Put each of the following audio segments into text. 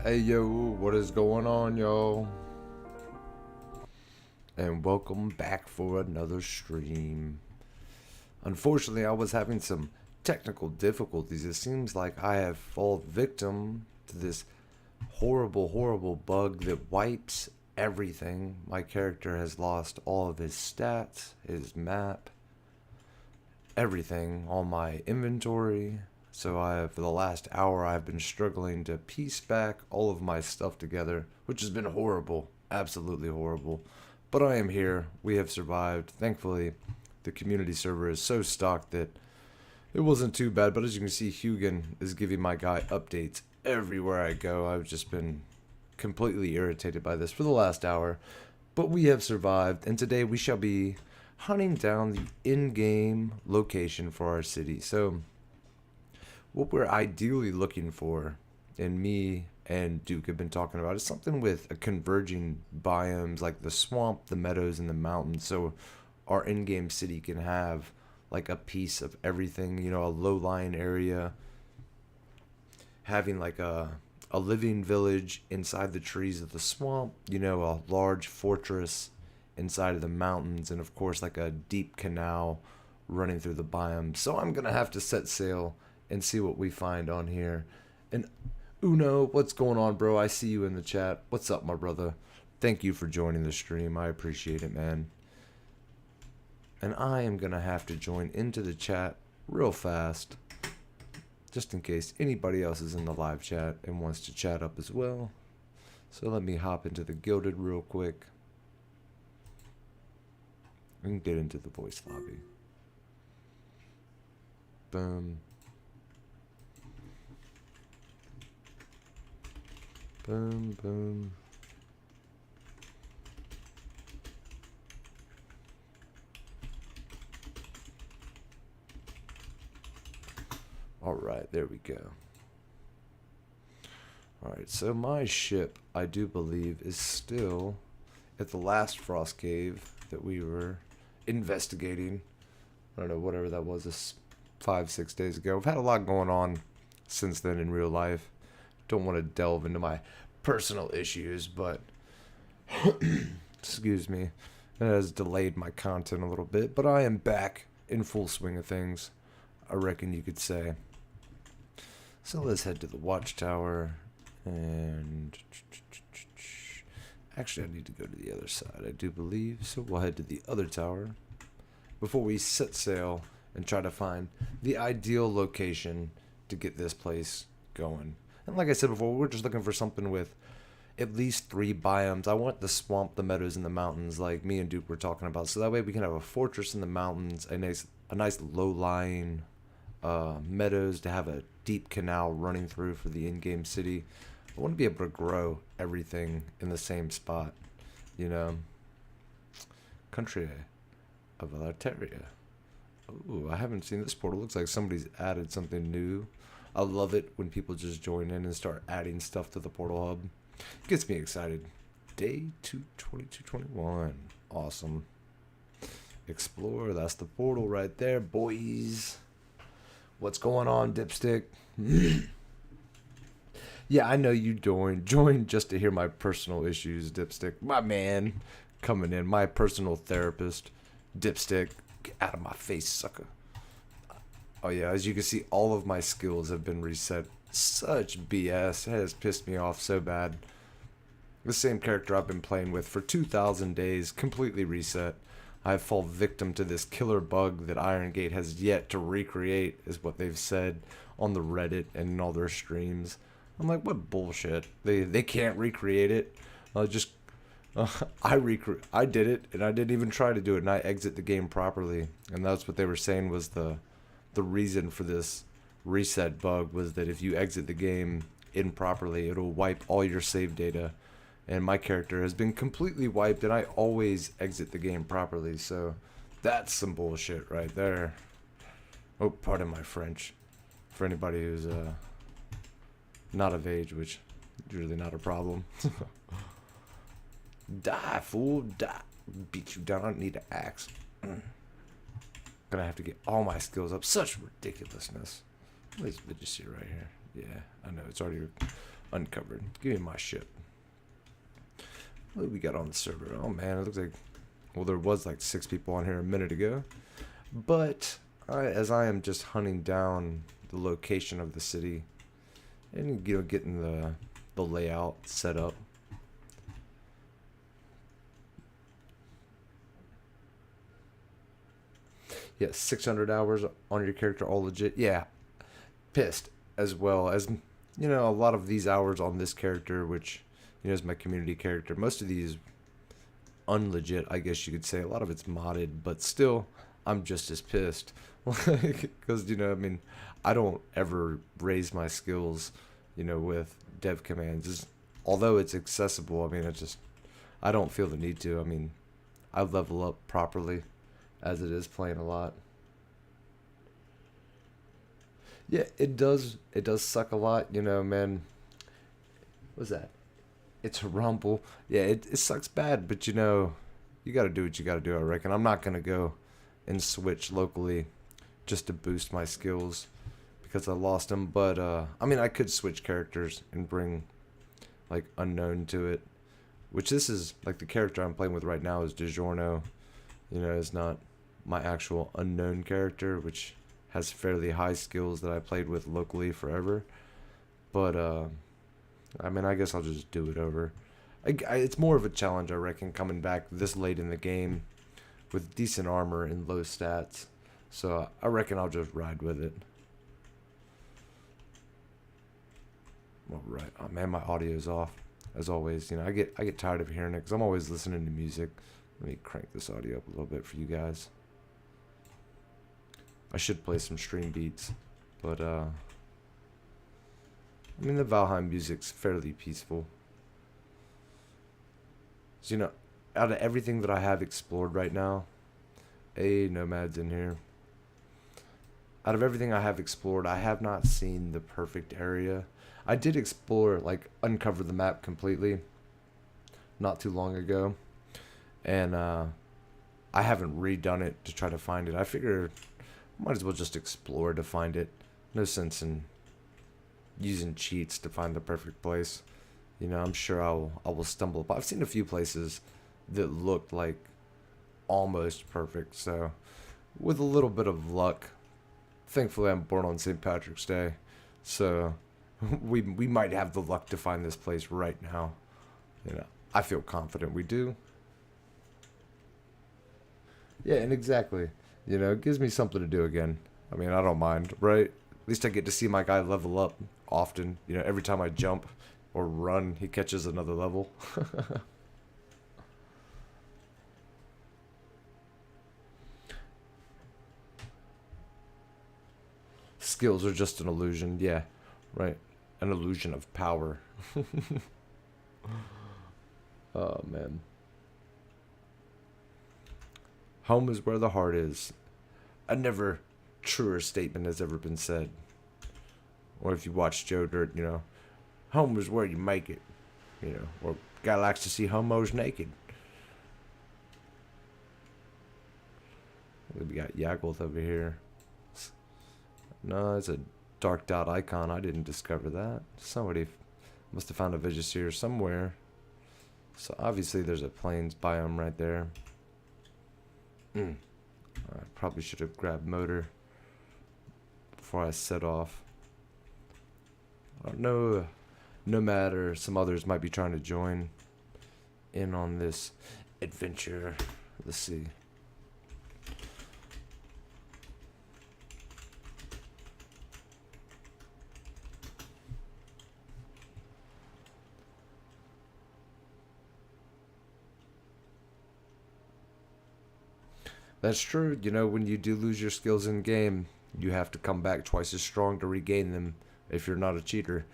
Hey yo, what is going on, y'all? And welcome back for another stream. Unfortunately, I was having some technical difficulties. It seems like I have fallen victim to this horrible bug that wipes everything. My character has lost all of his stats, his map, everything, all my inventory. So for the last hour, I've been struggling to piece back all of my stuff together, which has been horrible, absolutely horrible. But I am here. We have survived. Thankfully, the community server is so stocked that it wasn't too bad. But as you can see, Hugin is giving my guy updates everywhere I go. I've just been completely irritated by this for the last hour. But we have survived, and today we shall be hunting down the in-game location for our city. So what we're ideally looking for, and me and Duke have been talking about, is something with a converging biomes like the swamp, the meadows, and the mountains. So our in-game city can have like a piece of everything, you know, a low-lying area, having like a living village inside the trees of the swamp, you know, a large fortress inside of the mountains, and of course like a deep canal running through the biome. So I'm gonna have to set sail and see what we find on here. And Uno, what's going on, bro? I see you in the chat. What's up, my brother? Thank you for joining the stream. I appreciate it, man. And I am gonna have to join into the chat real fast, just in case anybody else is in the live chat and wants to chat up as well. So let me hop into the Gilded real quick and get into the voice lobby. Boom. Boom, boom. Alright, there we go. Alright, so my ship, I do believe, is still at the last frost cave that we were investigating. I don't know, whatever that was, this 5-6 days ago. I've had a lot going on since then in real life. Don't want to delve into my personal issues, but excuse me, it has delayed my content a little bit, but I am back in full swing of things, I reckon you could say. So let's head to the watchtower, and actually I need to go to the other side, I do believe, so we'll head to the other tower before we set sail and try to find the ideal location to get this place going. And like I said before, we're just looking for something with at least 3 biomes. I want the swamp, the meadows, and the mountains, like me and Duke were talking about. So that way we can have a fortress in the mountains, a nice low-lying meadows to have a deep canal running through for the in-game city. I want to be able to grow everything in the same spot, you know. Country of Alateria. Ooh, I haven't seen this portal. Looks like somebody's added something new. I love it when people just join in and start adding stuff to the portal hub. Gets me excited. Day 22221. Awesome. Explore. That's the portal right there, boys. What's going on, Dipstick? Yeah, I know you joined just to hear my personal issues, Dipstick. My man coming in. My personal therapist, Dipstick. Get out of my face, sucker. Oh yeah, as you can see, all of my skills have been reset. Such BS. It has pissed me off so bad. The same character I've been playing with for 2,000 days, completely reset. I have fallen victim to this killer bug that Iron Gate has yet to recreate, is what they've said on the Reddit and in all their streams. I'm like, what bullshit. They can't recreate it. I did it, and I didn't even try to do it, and I exit the game properly. And that's what they were saying was the reason for this reset bug, was that if you exit the game improperly, it'll wipe all your save data. And my character has been completely wiped, and I always exit the game properly. So that's some bullshit right there. Oh, pardon my French. For anybody who's not of age, which is really not a problem. Die, fool, die. Beat you down. I don't need an axe. Gonna have to get all my skills up. Such ridiculousness. What is Vigicir right here? Yeah, I know. It's already Uncovered. Give me my ship. What do we got on the server? Oh man, it looks like, well, there was like 6 people on here a minute ago. But as I am just hunting down the location of the city and getting the layout set up. Yeah, 600 hours on your character, all legit. Yeah, pissed as well as a lot of these hours on this character, which is my community character. Most of these unlegit, I guess you could say. A lot of it's modded, but still, I'm just as pissed because I don't ever raise my skills, with dev commands. Although it's accessible, I don't feel the need to. I level up properly as it is playing a lot. Yeah, it does. It does suck a lot, man. What's that? It's a rumble. Yeah, it sucks bad, but you got to do what you got to do, I reckon. I'm not going to go and switch locally just to boost my skills because I lost them. But, I could switch characters and bring, like, unknown to it. Which this is, like, the character I'm playing with right now is DiGiorno. It's not my actual unknown character, which has fairly high skills that I played with locally forever. But, I guess I'll just do it over. It's more of a challenge, I reckon, coming back this late in the game with decent armor and low stats. So I reckon I'll just ride with it. All right. Oh man, my audio's off. As always, I get tired of hearing it because I'm always listening to music. Let me crank this audio up a little bit for you guys. I should play some stream beats, but the Valheim music's fairly peaceful. So, out of everything that I have explored right now, Nomad's in here. Out of everything I have explored, I have not seen the perfect area. I did explore, like, uncover the map completely not too long ago. And I haven't redone it to try to find it. I figured might as well just explore to find it. No sense in using cheats to find the perfect place. I'm sure I will stumble upon. I've seen a few places that looked like almost perfect. So with a little bit of luck, thankfully I'm born on St. Patrick's Day. So we might have the luck to find this place right now. I feel confident we do. Yeah, and exactly. It gives me something to do again. I don't mind, right? At least I get to see my guy level up often. Every time I jump or run, he catches another level. Skills are just an illusion, yeah, right? An illusion of power. Oh, man. Home is where the heart is. A never truer statement has ever been said. Or if you watch Joe Dirt, home is where you make it. Or guy likes to see homos naked. We got Yaggoth over here. No, it's a dark dot icon. I didn't discover that. Somebody must have found a Vigiseer somewhere. So obviously there's a plains biome right there. I probably should have grabbed motor before I set off. I don't know. Nomad or some others might be trying to join in on this adventure. Let's see. That's true. When you do lose your skills in game, you have to come back twice as strong to regain them if you're not a cheater.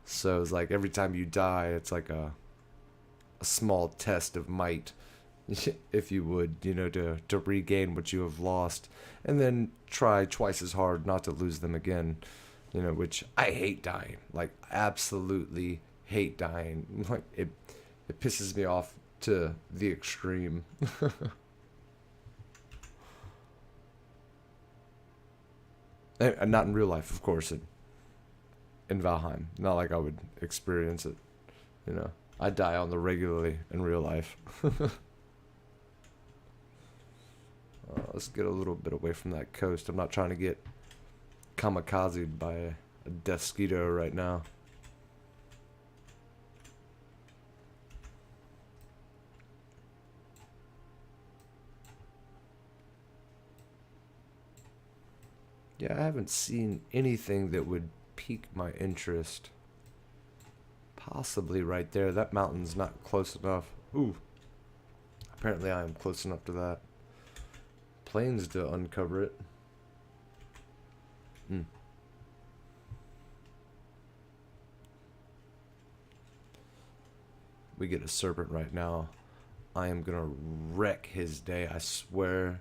So it's like every time you die, it's like a small test of might, if you would, to regain what you have lost. And then try twice as hard not to lose them again, which I hate dying. Like, absolutely hate dying. Like, it pisses me off to the extreme. And not in real life, of course. in Valheim. Not like I would experience it, you know. I die on the regularly in real life. Let's get a little bit away from that coast. I'm not trying to get kamikazed by a death skeeto right now. Yeah, I haven't seen anything that would pique my interest. Possibly right there. That mountain's not close enough. Ooh. Apparently I am close enough to that. Planes to uncover it. We get a serpent right now. I am gonna wreck his day, I swear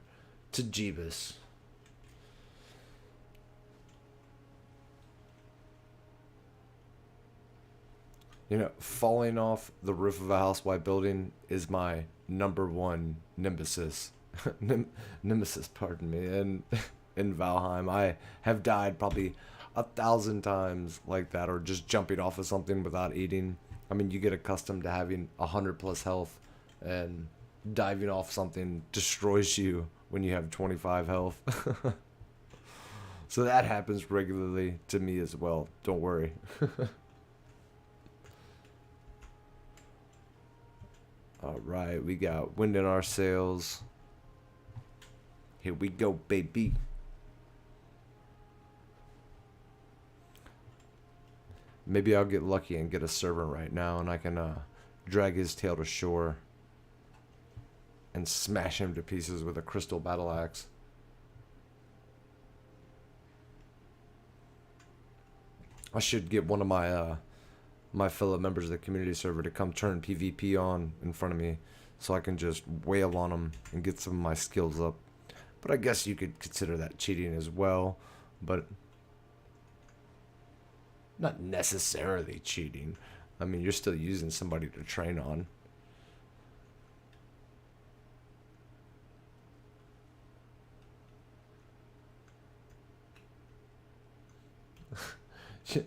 to Jeebus. You know, falling off the roof of a house while building is my number one nemesis. Nemesis, pardon me. And in Valheim, I have died probably 1,000 times like that, or just jumping off of something without eating. I mean, you get accustomed to having 100 plus health, and diving off something destroys you when you have 25 health. So that happens regularly to me as well. Don't worry. Alright, we got wind in our sails. Here we go, baby. Maybe I'll get lucky and get a servant right now, and I can drag his tail to shore and smash him to pieces with a crystal battle axe. I should get one of my my fellow members of the community server to come turn PvP on in front of me, so I can just wail on them and get some of my skills up. But I guess you could consider that cheating as well, but not necessarily cheating. I mean, you're still using somebody to train on.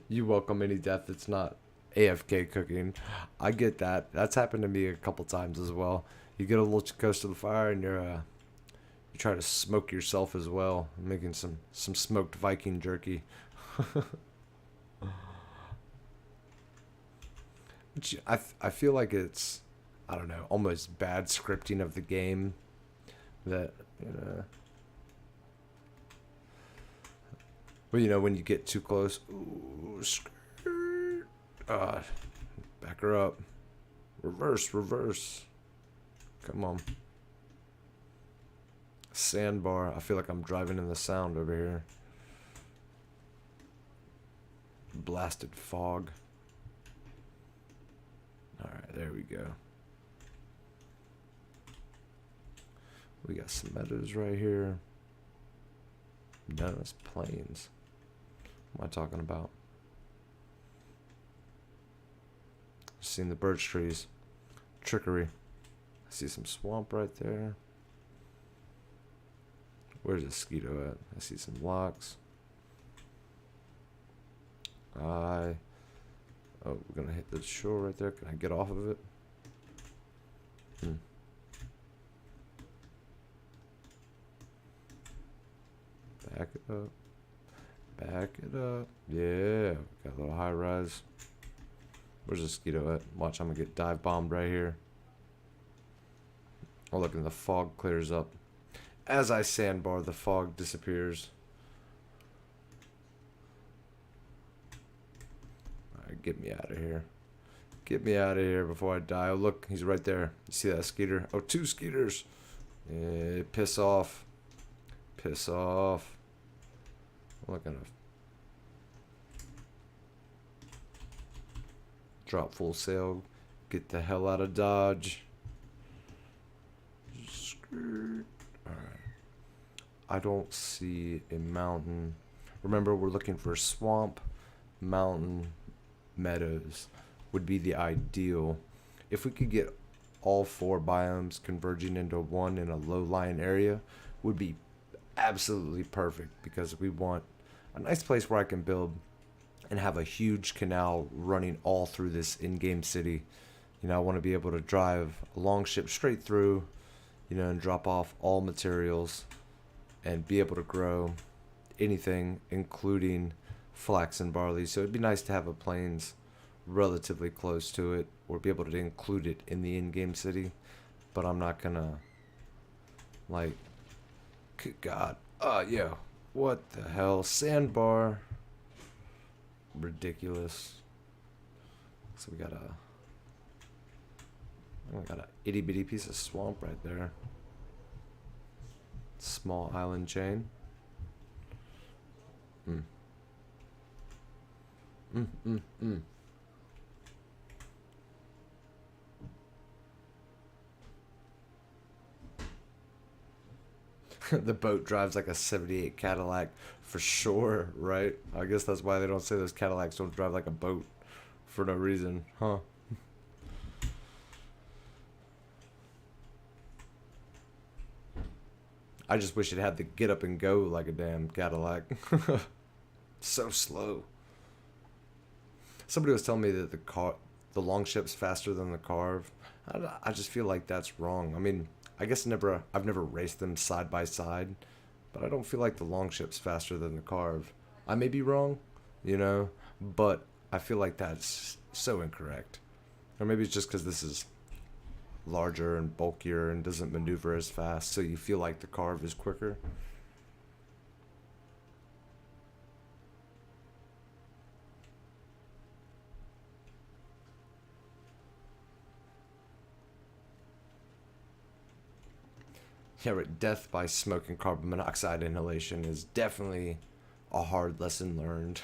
You welcome any death that's not AFK cooking. I get that. That's happened to me a couple times as well. You get a little close to the fire and you try to smoke yourself as well, making some smoked Viking jerky. Which I feel like it's, I don't know, almost bad scripting of the game that, you know. Well, you know, when you get too close, ooh, skirt. Back her up. Reverse, reverse. Come on. Sandbar. I feel like I'm driving in the sound over here. Blasted fog. Alright, there we go. We got some meadows right here. No, it's plains. What am I talking about? Seen the birch trees. Trickery. I see some swamp right there. Where's the mosquito at? I see some locks. Oh, we're gonna hit the shore right there. Can I get off of it? Back it up. Back it up. Yeah. Got a little high rise. Where's the mosquito at? Watch, I'm gonna get dive bombed right here. Oh, look, and the fog clears up. As I sandbar, the fog disappears. Alright, get me out of here. Get me out of here before I die. Oh, look, he's right there. You see that skeeter? Oh, two skeeters. Yeah, piss off. Piss off. I'm not gonna drop full sail. Get the hell out of Dodge. Alright. I don't see a mountain. Remember, we're looking for swamp, mountain, meadows would be the ideal. If we could get all four biomes converging into one in a low-lying area, would be absolutely perfect, because we want a nice place where I can build and have a huge canal running all through this in-game city. You know, I want to be able to drive a long ship straight through, you know, and drop off all materials and be able to grow anything, including flax and barley. So it'd be nice to have a plains relatively close to it, or be able to include it in the in-game city. But I'm not gonna, like, good God. Yeah. What the hell? Sandbar. Ridiculous. So we got a itty bitty piece of swamp right there. Small island chain. Mm. Mm, mm, mm. The boat drives like a 78 Cadillac for sure, right? I guess that's why they don't say those Cadillacs don't drive like a boat for no reason, huh? I just wish it had the get up and go like a damn Cadillac. So slow. Somebody was telling me that the long ship's faster than the carve. I just feel like that's wrong. I mean, I guess I've never raced them side by side, but I don't feel like the long ship's faster than the carve. I may be wrong, you know, but I feel like that's so incorrect. Or maybe it's just because this is larger and bulkier and doesn't maneuver as fast, so you feel like the carve is quicker. Yeah, right. Death by smoke and carbon monoxide inhalation is definitely a hard lesson learned.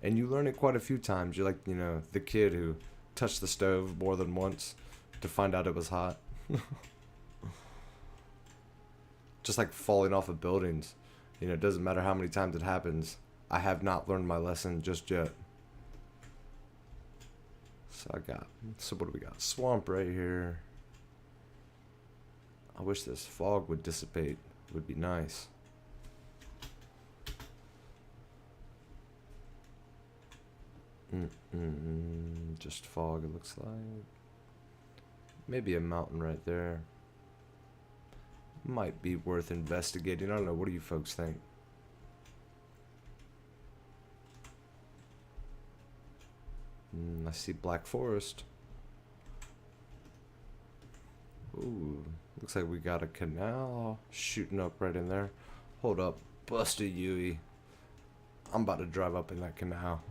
And you learn it quite a few times. You're like, you know, the kid who touched the stove more than once to find out it was hot. Just like falling off of buildings. You know, it doesn't matter how many times it happens. I have not learned my lesson just yet. So what do we got? Swamp right here. I wish this fog would dissipate. It would be nice. Just fog, it looks like. Maybe a mountain right there. Might be worth investigating. I don't know. What do you folks think? I see Black Forest. Ooh, looks like we got a canal shooting up right in there. Hold up, busted Yui. I'm about to drive up in that canal.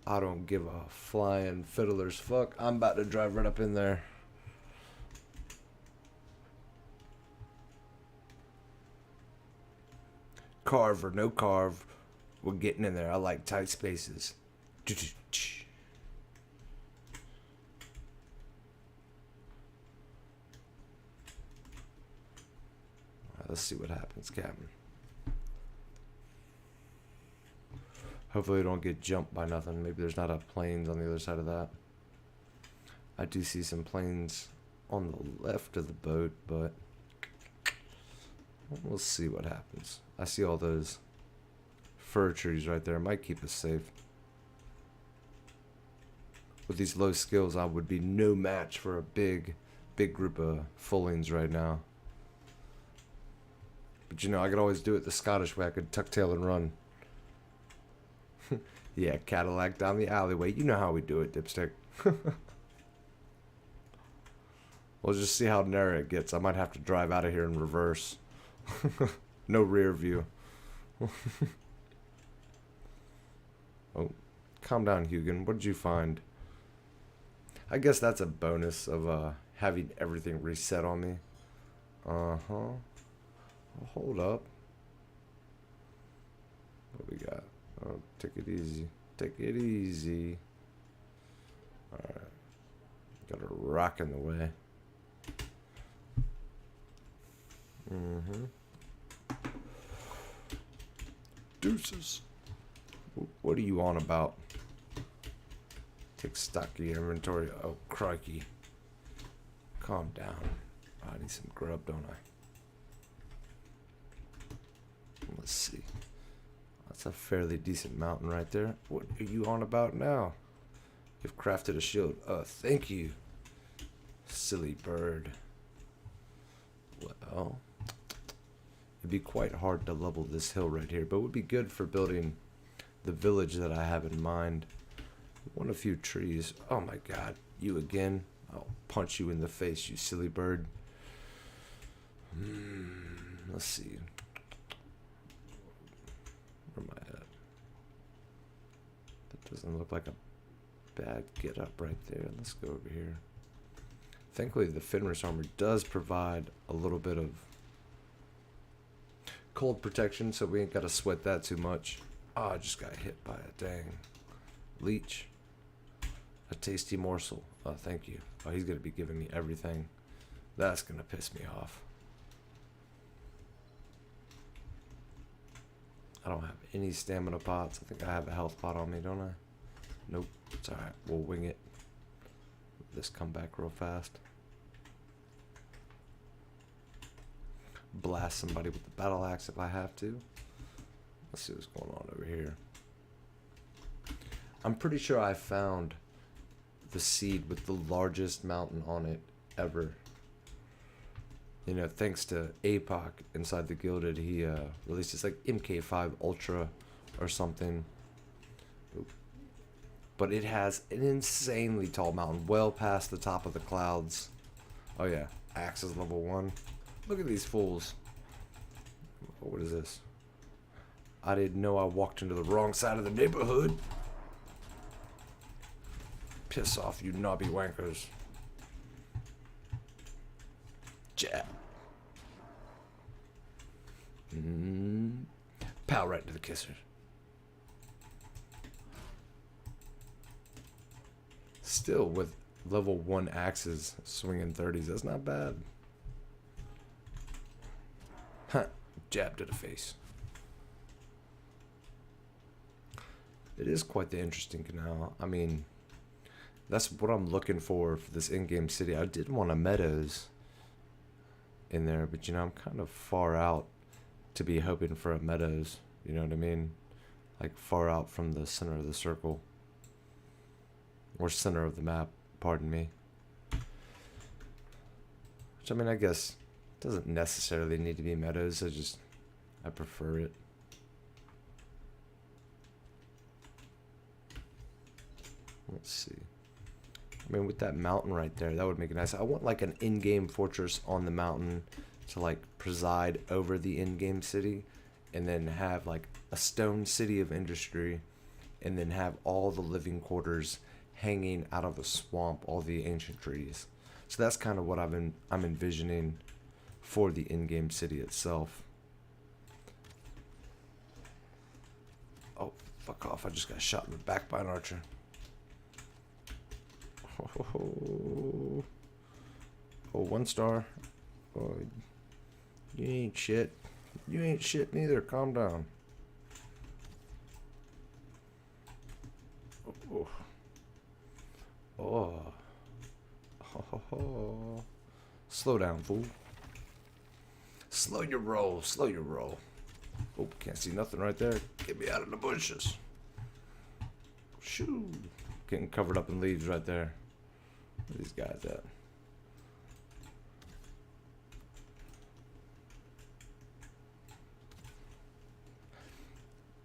I don't give a flying fiddler's fuck. I'm about to drive right up in there. Carve or no carve, we're getting in there. I like tight spaces. Alright, let's see what happens, Captain. Hopefully we don't get jumped by nothing. Maybe there's not a planes on the other side of that. I do see some planes on the left of the boat, but we'll see what happens. I see all those fir trees right there. It might keep us safe. With these low skills, I would be no match for a big group of fullings right now. But you know, I could always do it the Scottish way. I could tuck tail and run. Yeah, Cadillac down the alleyway. You know how we do it, Dipstick. We'll just see how narrow it gets. I might have to drive out of here in reverse. No rear view. Oh, calm down, Hugin. What did you find? I guess that's a bonus of having everything reset on me. Uh-huh. Well, hold up. What we got? Oh, take it easy. Take it easy. Alright. Got a rock in the way. Deuces. What are you on about? Take stock of your inventory. Oh, crikey. Calm down. I need some grub, don't I? Let's see. That's a fairly decent mountain right there. What are you on about now? You've crafted a shield. Thank you, silly bird. Well, it'd be quite hard to level this hill right here, but it would be good for building the village that I have in mind. I want a few trees. Oh my god, you again? I'll punch you in the face, you silly bird. Let's see. Where am I at? That doesn't look like a bad get up right there. Let's go over here. Thankfully, the Fenris armor does provide a little bit of cold protection, so we ain't got to sweat that too much. Oh, I just got hit by a dang leech. A tasty morsel. Oh, thank you. Oh, he's going to be giving me everything. That's going to piss me off. I don't have any stamina pots. I think I have a health pot on me, don't I? Nope. It's alright. We'll wing it. This come back real fast. Blast somebody with the battle axe if I have to. Let's see what's going on over here. I'm pretty sure I found the seed with the largest mountain on it ever. You know, thanks to APOC inside the Gilded, he released this like MK5 Ultra or something. Oop. But it has an insanely tall mountain, well past the top of the clouds. Oh yeah, axe is level 1. Look at these fools. What is this? I didn't know I walked into the wrong side of the neighborhood. Piss off, you knobby wankers. Jab. Pow right into the kisser. Still with level 1 axes swinging 30s, that's not bad. Huh. Jab to the face. It is quite the interesting canal. I mean, that's what I'm looking for this in-game city. I did want a meadows in there, but you know, I'm kind of far out to be hoping for a meadows. You know what I mean? Like far out from the center of the circle. Or center of the map, pardon me. Which, I mean, I guess doesn't necessarily need to be meadows. I prefer it. Let's see. I mean, with that mountain right there, that would make it nice. I want like an in-game fortress on the mountain to like preside over the in-game city, and then have like a stone city of industry, and then have all the living quarters hanging out of the swamp, all the ancient trees. So that's kind of what I'm envisioning for the in-game city itself. Oh, fuck off. I just got shot in the back by an archer. Oh, 1 star. Oh, you ain't shit. You ain't shit neither. Calm down. Oh. Oh. Oh. Slow down, fool. Slow your roll. Slow your roll. Oh, can't see nothing right there. Get me out of the bushes. Shoo. Getting covered up in leaves right there. Where are these guys at?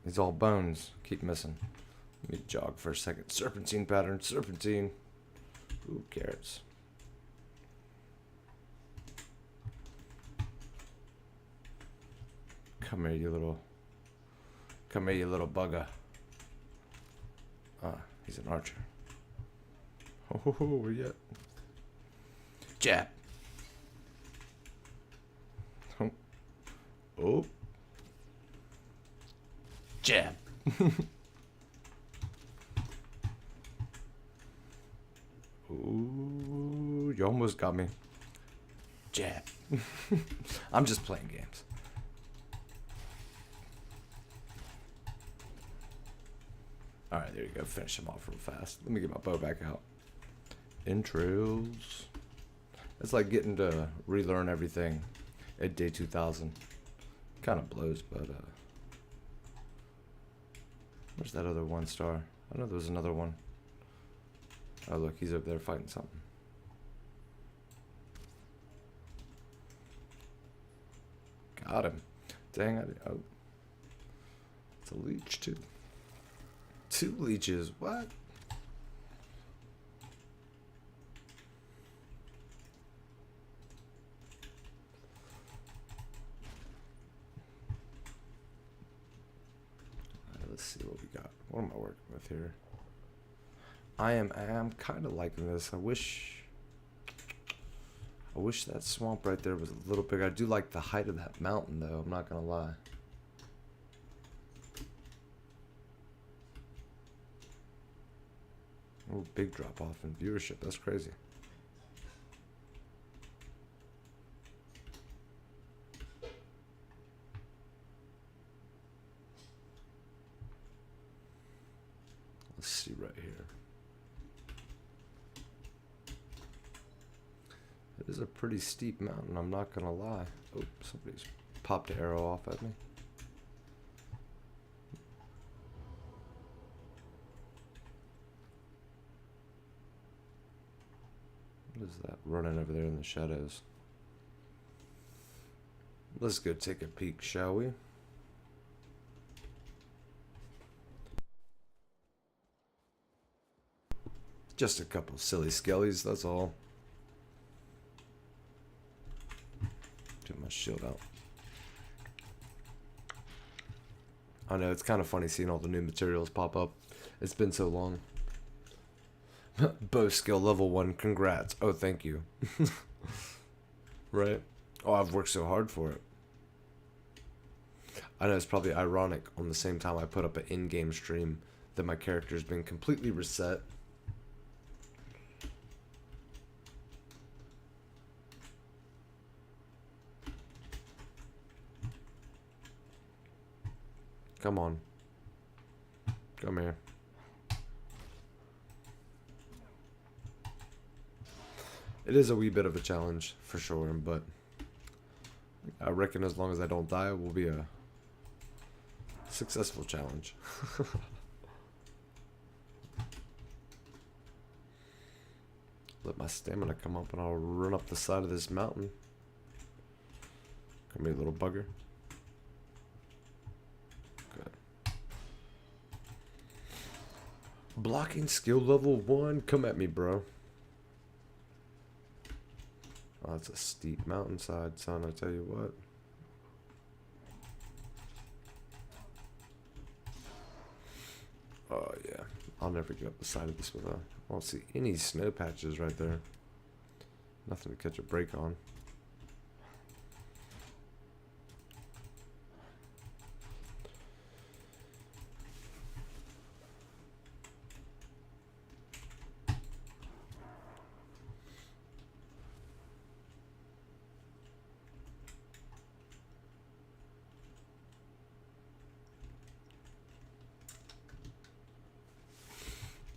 These all bones. Keep missing. Let me jog for a second. Serpentine pattern. Serpentine. Ooh, carrots. Come here, you little... Come here, you little bugger. Ah, he's an archer. Oh, where you at? Jab. Oh. Oh. Jab. Ooh, you almost got me. Jab. I'm just playing games. Alright, there you go. Finish him off real fast. Let me get my bow back out. Entrails. It's like getting to relearn everything at day 2000. Kind of blows, but Where's that other 1-star? I know there was another one. Oh, look, he's over there fighting something. Got him. Dang, oh. It's a leech, too. 2 leeches, what? Let's see what we got. What am I working with here? I am kind of liking this. I wish that swamp right there was a little bigger. I do like the height of that mountain, though. I'm not gonna lie. Oh, big drop off in viewership. That's crazy. Let's see right here. It is a pretty steep mountain, I'm not gonna lie. Oh, somebody's popped an arrow off at me. What is that running over there in the shadows? Let's go take a peek, shall we? Just a couple silly skellies, that's all. Get my shield out. I know, it's kind of funny seeing all the new materials pop up. It's been so long. Bow skill level 1, congrats. Oh, thank you. Right? Oh, I've worked so hard for it. I know it's probably ironic on the same time I put up an in-game stream that my character's been completely reset. Come on. Come here. It is a wee bit of a challenge, for sure, but I reckon as long as I don't die, it will be a successful challenge. Let my stamina come up and I'll run up the side of this mountain. Come here, little bugger. Good. Blocking skill level 1. Come at me, bro. Oh, that's a steep mountainside, son, I tell you what. Oh, yeah. I'll never get up the side of this with a... I don't see any snow patches right there. Nothing to catch a break on.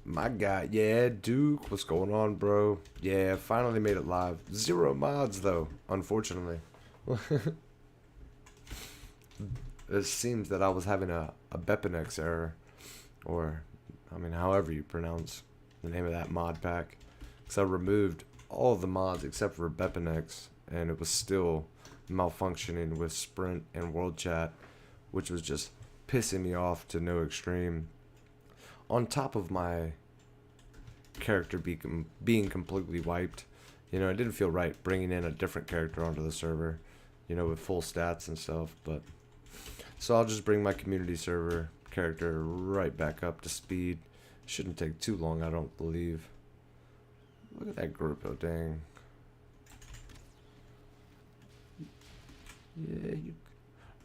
My guy, yeah, Duke, what's going on, bro? Yeah, finally made it live. 0 mods, though, unfortunately. It seems that I was having a Bepinex error, or, I mean, however you pronounce the name of that mod pack. Because I removed all of the mods except for Bepinex, and it was still malfunctioning with Sprint and World Chat, which was just pissing me off to no extreme. On top of my character being completely wiped, you know, it didn't feel right bringing in a different character onto the server, you know, with full stats and stuff. But so I'll just bring my community server character right back up to speed. Shouldn't take too long, I don't believe. Look at that group, oh dang. Yeah, you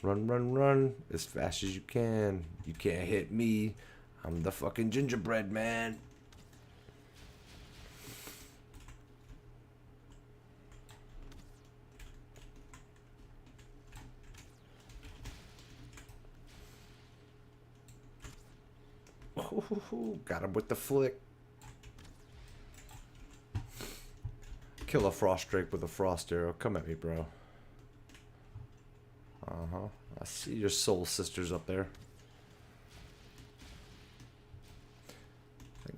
run as fast as you can. You can't hit me. I'm the fucking gingerbread man. Ooh, got him with the flick. Kill a frost drake with a frost arrow. Come at me, bro. I see your soul sisters up there.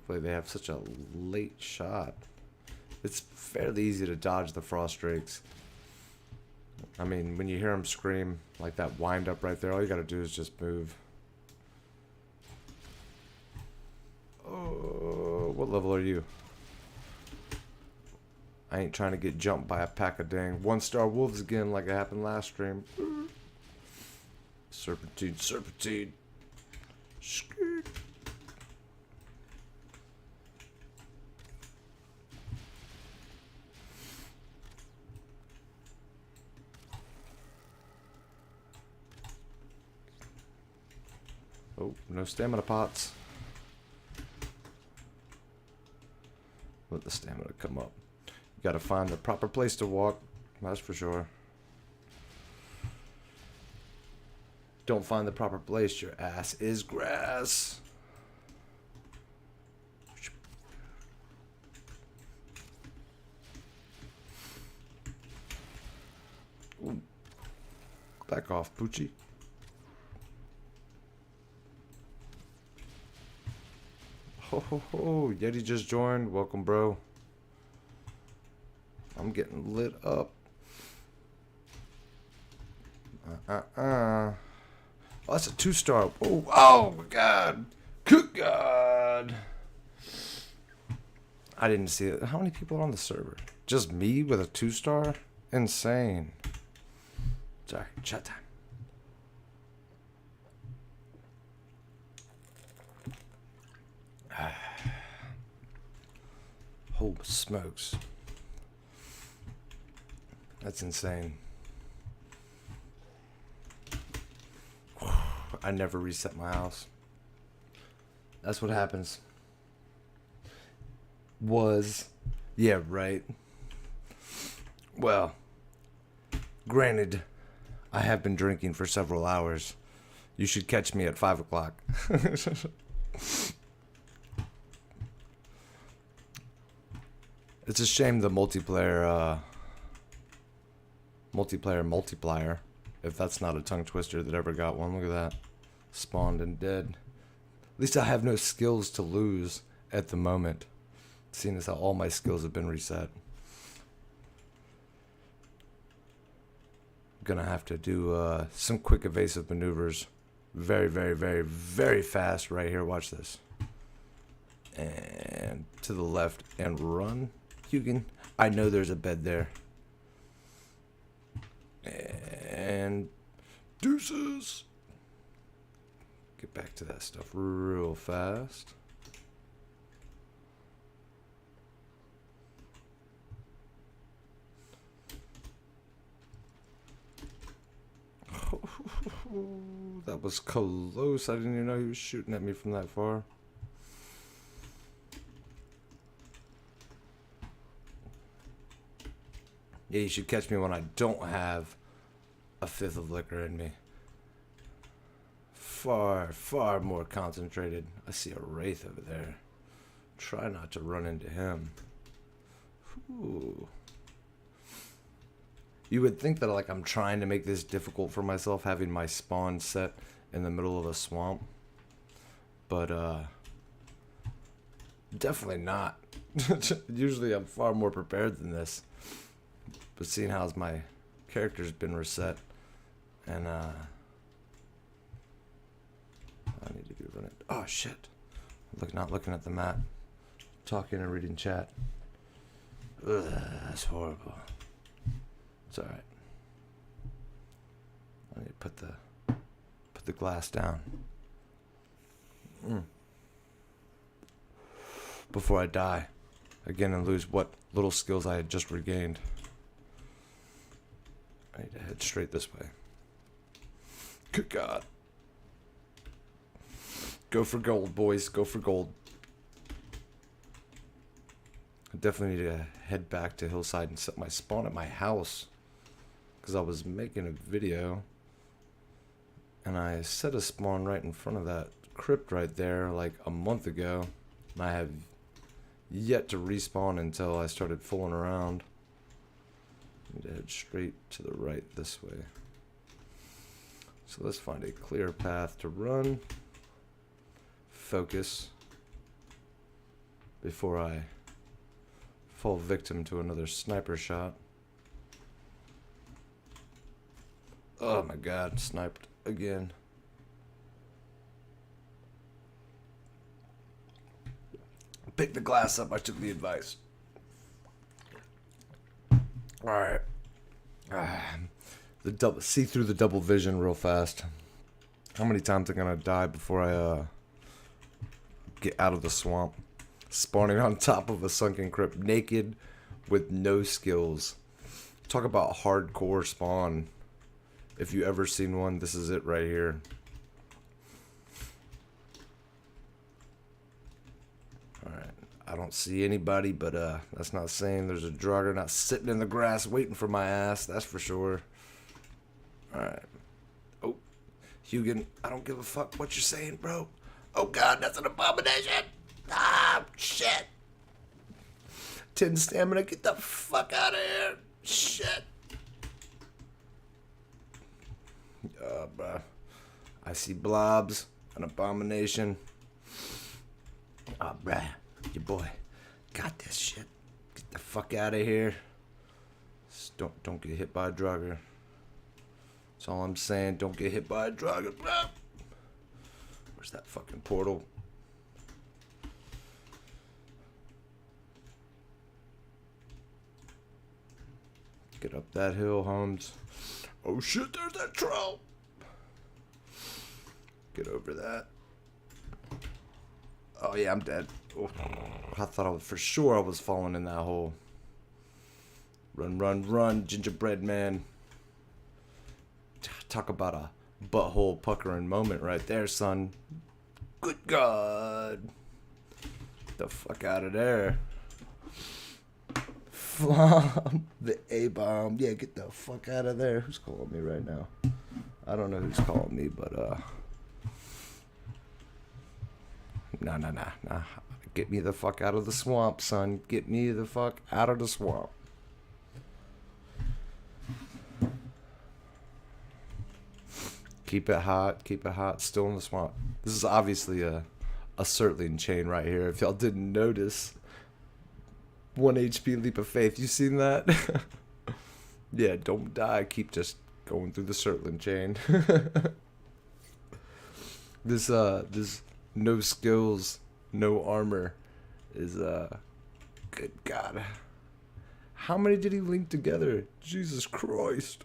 Hopefully they have such a late shot. It's fairly easy to dodge the frost drakes. I mean, when you hear them scream, like that wind up right there, all you gotta do is just move. Oh, what level are you? I ain't trying to get jumped by a pack of dang 1-star wolves again like it happened last stream. Serpentine, serpentine. Skirt. Oh, no stamina pots. Let the stamina come up. You gotta find the proper place to walk, that's for sure. Don't find the proper place, your ass is grass. Ooh. Back off, Poochie. Ho ho ho, Yeti just joined. Welcome, bro. I'm getting lit up. Oh, that's a 2-star. Oh, oh my god. Good god. I didn't see it. How many people are on the server? Just me with a 2-star? Insane. Sorry, chat time. Holy smokes. That's insane. I never reset my house. That's what happens. Yeah, right. Well, granted, I have been drinking for several hours. You should catch me at 5 o'clock. It's a shame the multiplayer multiplier, if that's not a tongue twister that ever got one. Look at that. Spawned and dead. At least I have no skills to lose at the moment, seeing as how all my skills have been reset. I'm gonna have to do some quick evasive maneuvers. Very, very, very, very fast right here. Watch this. And to the left and run. Hugin. I know there's a bed there. And deuces. Get back to that stuff real fast. That was close. I didn't even know he was shooting at me from that far. Yeah, you should catch me when I don't have a fifth of liquor in me. Far, far more concentrated. I see a wraith over there. Try not to run into him. Ooh. You would think that like I'm trying to make this difficult for myself, having my spawn set in the middle of a swamp. But definitely not. Usually I'm far more prepared than this. But seeing how my character's been reset, and I need to be running. Oh shit! Not looking at the map, talking and reading chat. Ugh, that's horrible. It's all right. I need to put the glass down before I die again and lose what little skills I had just regained. I need to head straight this way. Good God. Go for gold, boys. Go for gold. I definitely need to head back to Hillside and set my spawn at my house. Because I was making a video. And I set a spawn right in front of that crypt right there like a month ago. And I have yet to respawn until I started fooling around. Need to head straight to the right this way. So let's find a clear path to run. Focus. before I fall victim to another sniper shot. Oh my god, sniped again. Pick the glass up, I took the advice. Alright. See through the double vision real fast. How many times am I gonna die before I get out of the swamp? Spawning on top of a sunken crypt, naked, with no skills. Talk about hardcore spawn. If you ever seen one, this is it right here. Alright, I don't see anybody, but that's not saying there's a drugger not sitting in the grass waiting for my ass, that's for sure. Alright. Oh, Hugin, I don't give a fuck what you're saying, bro. Oh god, that's an abomination! Ah, shit! 10 stamina, get the fuck out of here! Shit! Bruh. I see blobs, an abomination. Oh, bruh, your boy got this shit. Get the fuck out of here. Just don't get hit by a drugger. That's all I'm saying. Don't get hit by a drugger, bruh. Where's that fucking portal? Get up that hill, Holmes. Oh shit, there's that troll. Get over that. Oh yeah, I'm dead. Oh, I thought for sure I was falling in that hole. Run, run, run, gingerbread man. Talk about a butthole puckering moment right there, son. Good God. Get the fuck out of there. Flom, the A-bomb. Yeah, get the fuck out of there. Who's calling me right now? I don't know who's calling me, but Nah. Get me the fuck out of the swamp, son. Get me the fuck out of the swamp. Keep it hot. Keep it hot. Still in the swamp. This is obviously a Surtling chain right here. If y'all didn't notice. 1 HP leap of faith. You seen that? Yeah, don't die. Keep just going through the Surtling chain. This no skills, no armor is good God. How many did he link together? Jesus Christ.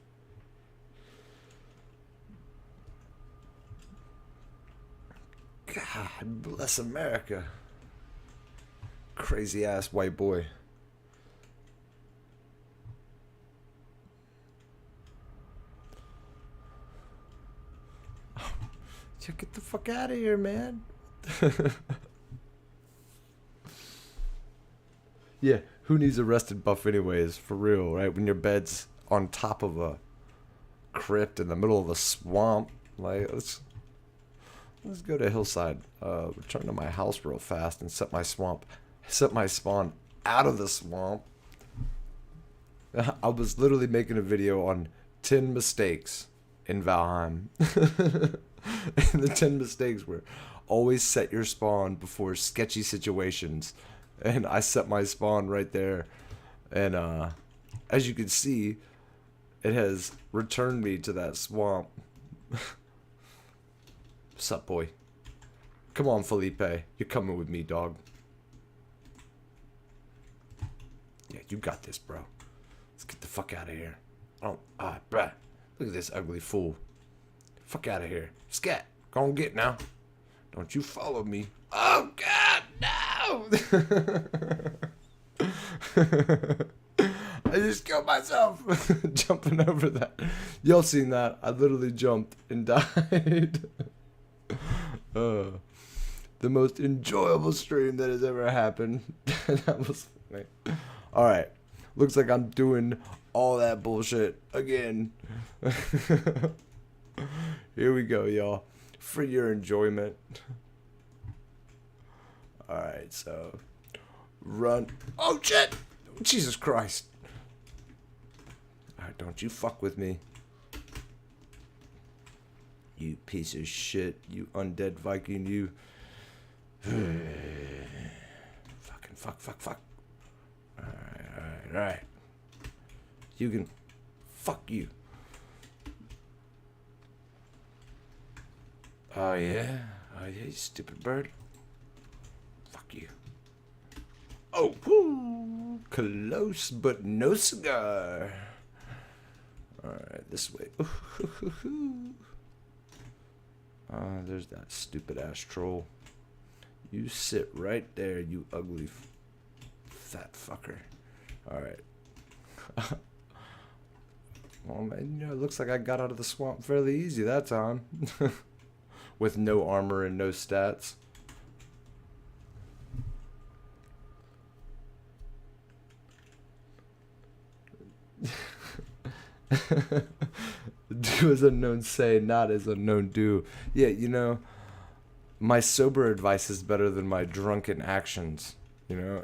God bless America. Crazy ass white boy. Yeah, get the fuck out of here, man. Yeah, who needs a rested buff anyways, for real, right? When your bed's on top of a crypt in the middle of a swamp. Like, let's go to Hillside. Return to my house real fast and set my spawn out of the swamp. I was literally making a video on 10 mistakes in Valheim. And the 10 mistakes were always set your spawn before sketchy situations. And I set my spawn right there. And as you can see, it has returned me to that swamp. Sup, boy? Come on, Felipe. You're coming with me, dog. Yeah, you got this, bro. Let's get the fuck out of here. Bruh. Look at this ugly fool. Fuck out of here. Scat. Go on get now. Don't you follow me. Oh, God, no! I just killed myself. Jumping over that. Y'all seen that. I literally jumped and died. The most enjoyable stream that has ever happened. That was funny. Alright. Looks like I'm doing all that bullshit again. Here we go, y'all. For your enjoyment. Alright, so. Run. Oh, shit! Jesus Christ. Alright, don't you fuck with me. You piece of shit. You undead Viking, you. Fucking Fuck. Alright. You can... Fuck you. Oh yeah, you stupid bird. Fuck you. Oh, whoo! Close, but no cigar. Alright, this way. There's that stupid ass troll. You sit right there, you ugly fat fucker. Alright. Well, man, you know, it looks like I got out of the swamp fairly easy that time. With no armor and no stats. Do as unknown say, not as unknown do. Yeah, you know, my sober advice is better than my drunken actions, you know?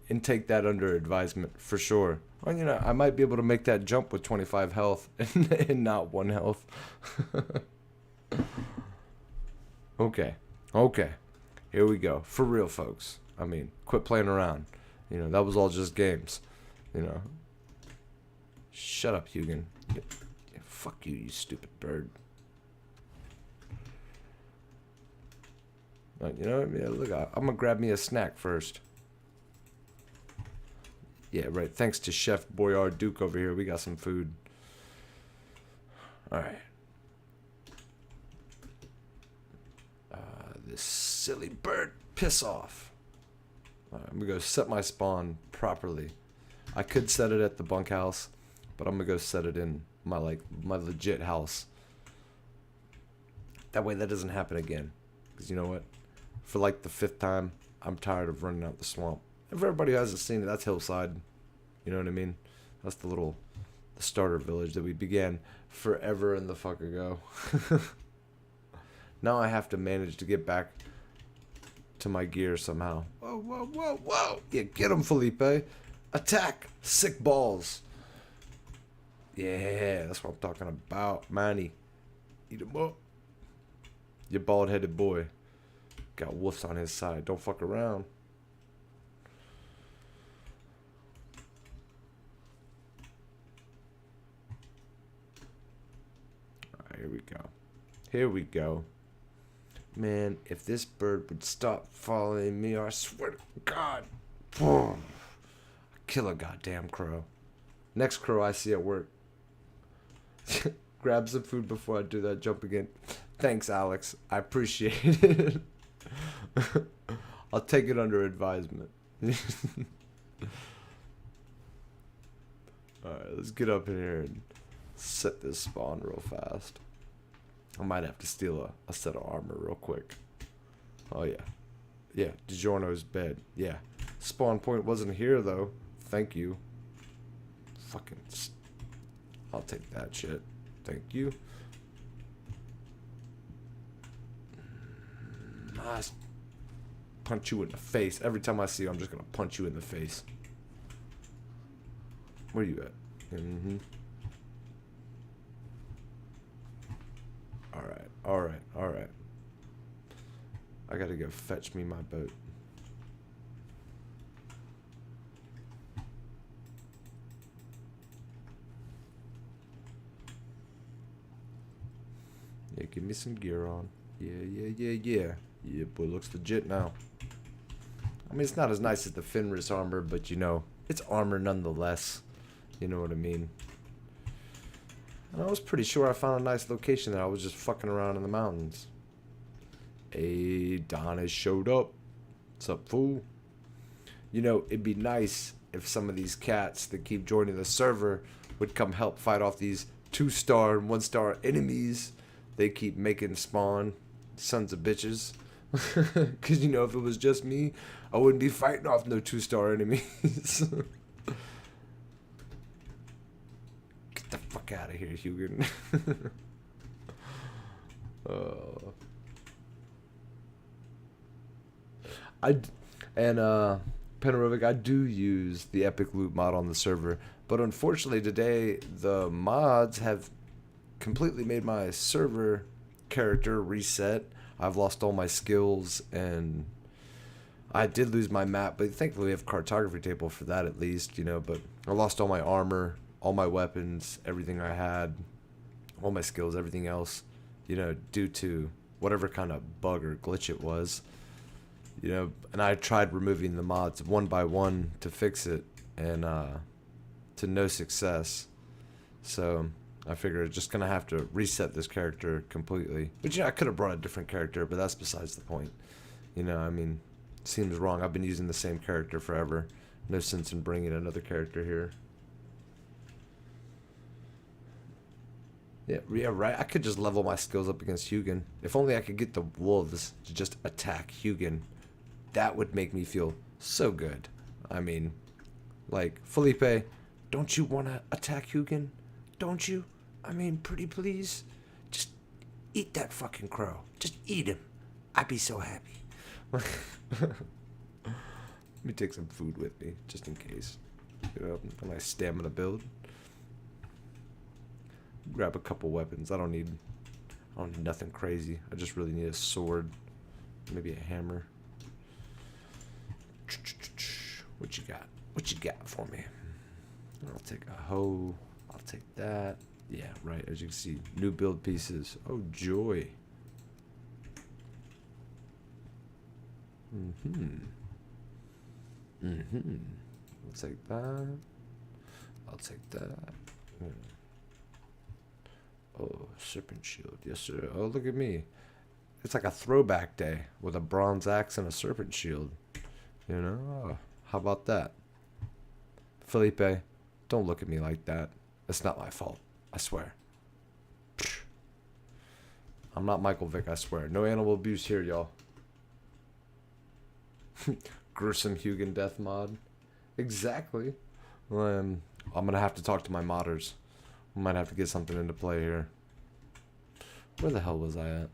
And take that under advisement, for sure. Well, you know, I might be able to make that jump with 25 health and not 1 health. Okay. Here we go. For real, folks. I mean, quit playing around. You know, that was all just games. You know. Shut up, Hugin. Fuck you, you stupid bird. You know what I mean? Look, I'm gonna grab me a snack first. Yeah, right. Thanks to Chef Boyard Duke over here, we got some food. Alright. This silly bird, piss off. Alright, I'm gonna go set my spawn properly. I could set it at the bunkhouse, but I'm gonna go set it in my legit house. That way that doesn't happen again. Because you know what? For like the 5th time, I'm tired of running out the swamp. And for everybody who hasn't seen it, that's Hillside. You know what I mean? That's the starter village that we began forever in the fuck ago. Now I have to manage to get back to my gear somehow. Whoa. Yeah, get him, Felipe. Attack. Sick balls. Yeah, that's what I'm talking about. Manny. Eat him up. You bald-headed boy. Got wolves on his side. Don't fuck around. Alright, here we go. Man, if this bird would stop following me, I swear to God. I'll kill a goddamn crow. Next crow I see at work. Grab some food before I do that jump again. Thanks, Alex. I appreciate it. I'll take it under advisement. Alright, let's get up in here and set this spawn real fast. I might have to steal a set of armor real quick. Oh, yeah. Yeah, DiGiorno's bed. Yeah. Spawn point wasn't here, though. Thank you. Fucking... I'll take that shit. Thank you. Nice. Punch you in the face. Every time I see you, I'm just gonna punch you in the face. Where you at? Alright. I gotta go fetch me my boat. Yeah, give me some gear on. Yeah. Yeah, boy, looks legit now. I mean, it's not as nice as the Fenris armor, but you know, it's armor nonetheless. You know what I mean? And I was pretty sure I found a nice location there. I was just fucking around in the mountains. Hey, Don has showed up. What's up, fool? You know, it'd be nice if some of these cats that keep joining the server would come help fight off these 2-star and 1-star enemies they keep making spawn. Sons of bitches. Because, you know, if it was just me, I wouldn't be fighting off no 2-star enemies. Get the fuck out of here, Hugin. Panarovic, I do use the Epic Loot mod on the server, but unfortunately today the mods have completely made my server character reset. I've lost all my skills and I did lose my map, but thankfully we have a cartography table for that at least, But I lost all my armor, all my weapons, everything I had, all my skills, everything else, due to whatever kind of bug or glitch it was, And I tried removing the mods one by one to fix it, and to no success. So I figured just gonna have to reset this character completely. But I could have brought a different character, but that's besides the point. Seems wrong. I've been using the same character forever. No sense in bringing another character here. Yeah, right. I could just level my skills up against Hugin. If only I could get the wolves to just attack Hugin. That would make me feel so good. Felipe, don't you want to attack Hugin? Don't you? Pretty please. Just eat that fucking crow. Just eat him. I'd be so happy. Let me take some food with me, just in case. A nice stamina build. Grab a couple weapons. I don't need nothing crazy. I just really need a sword, maybe a hammer. What you got? What you got for me? I'll take a hoe. I'll take that. Yeah, right. As you can see, new build pieces. Oh joy. I'll take that. I'll take that. Oh, serpent shield. Yes, sir. Oh, look at me. It's like a throwback day with a bronze axe and a serpent shield. Oh, how about that? Felipe, don't look at me like that. It's not my fault. I swear. I'm not Michael Vick, I swear. No animal abuse here, y'all. Gruesome Hugin death mod. Exactly. I'm gonna have to talk to my modders. We might have to get something into play here. Where the hell was I at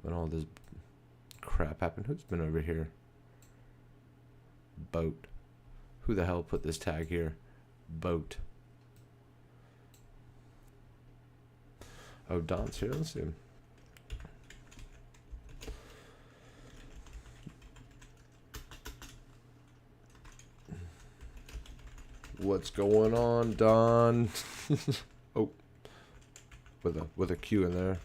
when all this crap happened? Who's been over here? Boat. Who the hell put this tag here? Boat. Oh, Don's here. Let's see him. What's going on, Don? Oh, with a Q in there.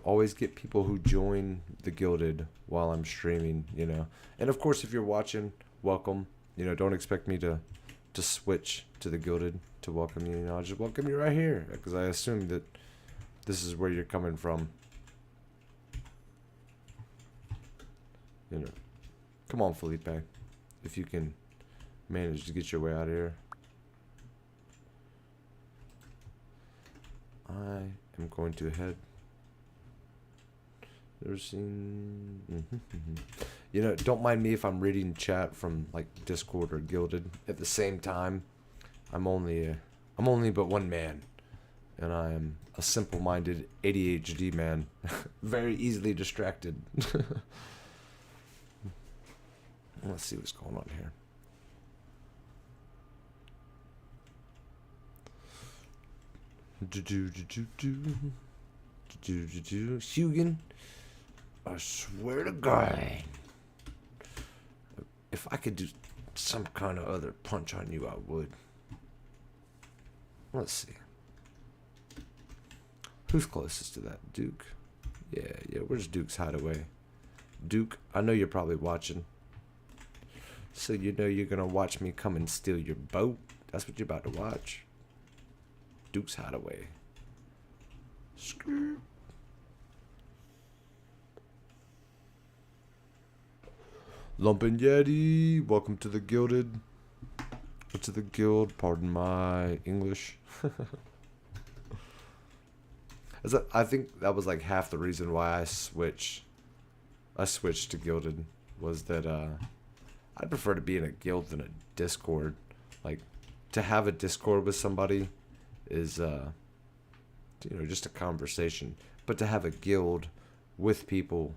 Always get people who join the Gilded while I'm streaming, And of course, if you're watching, welcome. Don't expect me to switch to the Gilded to welcome you. I'll just welcome you right here because I assume that this is where you're coming from. Come on, Felipe. If you can manage to get your way out of here. I am going to head. Never seen. Don't mind me if I'm reading chat from like Discord or Gilded at the same time. I'm only but one man, and I am a simple-minded ADHD man, very easily distracted. Let's see what's going on here. Hugin, I swear to God, if I could do some kind of other punch on you, I would. Let's see. Who's closest to that? Duke? Yeah, where's Duke's hideaway? Duke, I know you're probably watching. So you're gonna watch me come and steal your boat? That's what you're about to watch. Duke's hideaway. Skirt. Lumpin' Yeti, welcome to the Gilded. To the Guild, pardon my English. I think that was like half the reason why I switched to Gilded, was that I'd prefer to be in a guild than a Discord. Like, to have a Discord with somebody is just a conversation, but to have a guild with people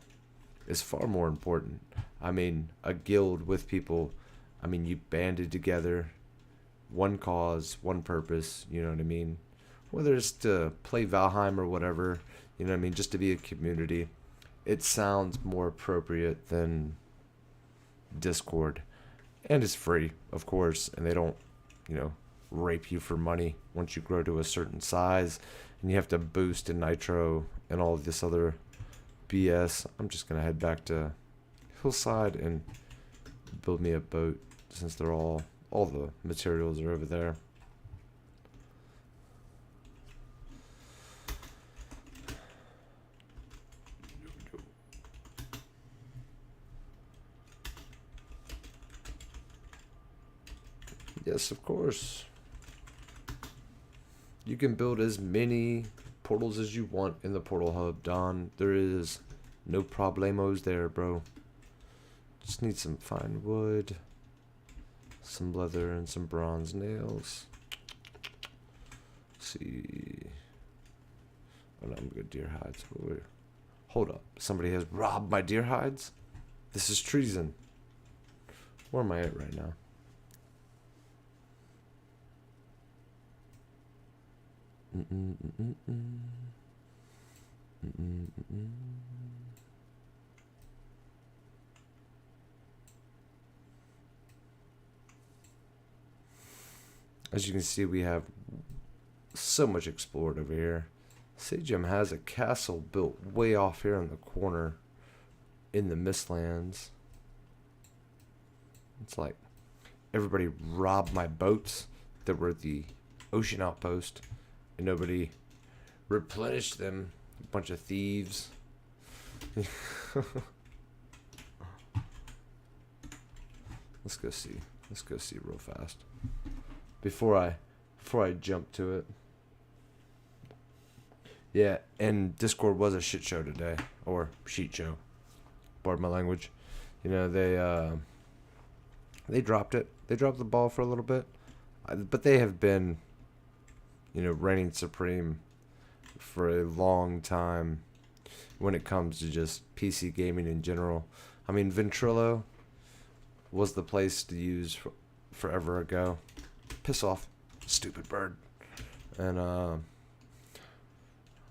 is far more important. A guild with people, you banded together, one cause, one purpose, you know what I mean? whether it's to play Valheim or whatever, you know what I mean, just to be a community, it sounds more appropriate than Discord. And it's free, of course, and they don't, you know, rape you for money once you grow to a certain size, and you have to boost in nitro and all of this other BS. I'm just gonna head back to Hillside and build me a boat, since they're all the materials are over there. Yes, of course. You can build as many portals as you want in the portal hub, Don. There is no problemos there, bro. Just need some fine wood, some leather, and some bronze nails. Let's see. Oh no, I'm good. Deer hides. Wait. Hold up. Somebody has robbed my deer hides? This is treason. Where am I at right now? As you can see, we have so much explored over here. Sagem has a castle built way off here in the corner in the Mistlands. It's like everybody robbed my boats that were at the ocean outpost, and nobody replenished them. A bunch of thieves. Let's go see. Let's go see real fast. Before I jump to it. Yeah, and Discord was a shit show today, or sheet show. Pardon my language. You know, they dropped it. They dropped the ball for a little bit, but they have been, you know, reigning supreme for a long time when it comes to just PC gaming in general. I mean, Ventrilo was the place to use forever ago. Piss off, stupid bird. And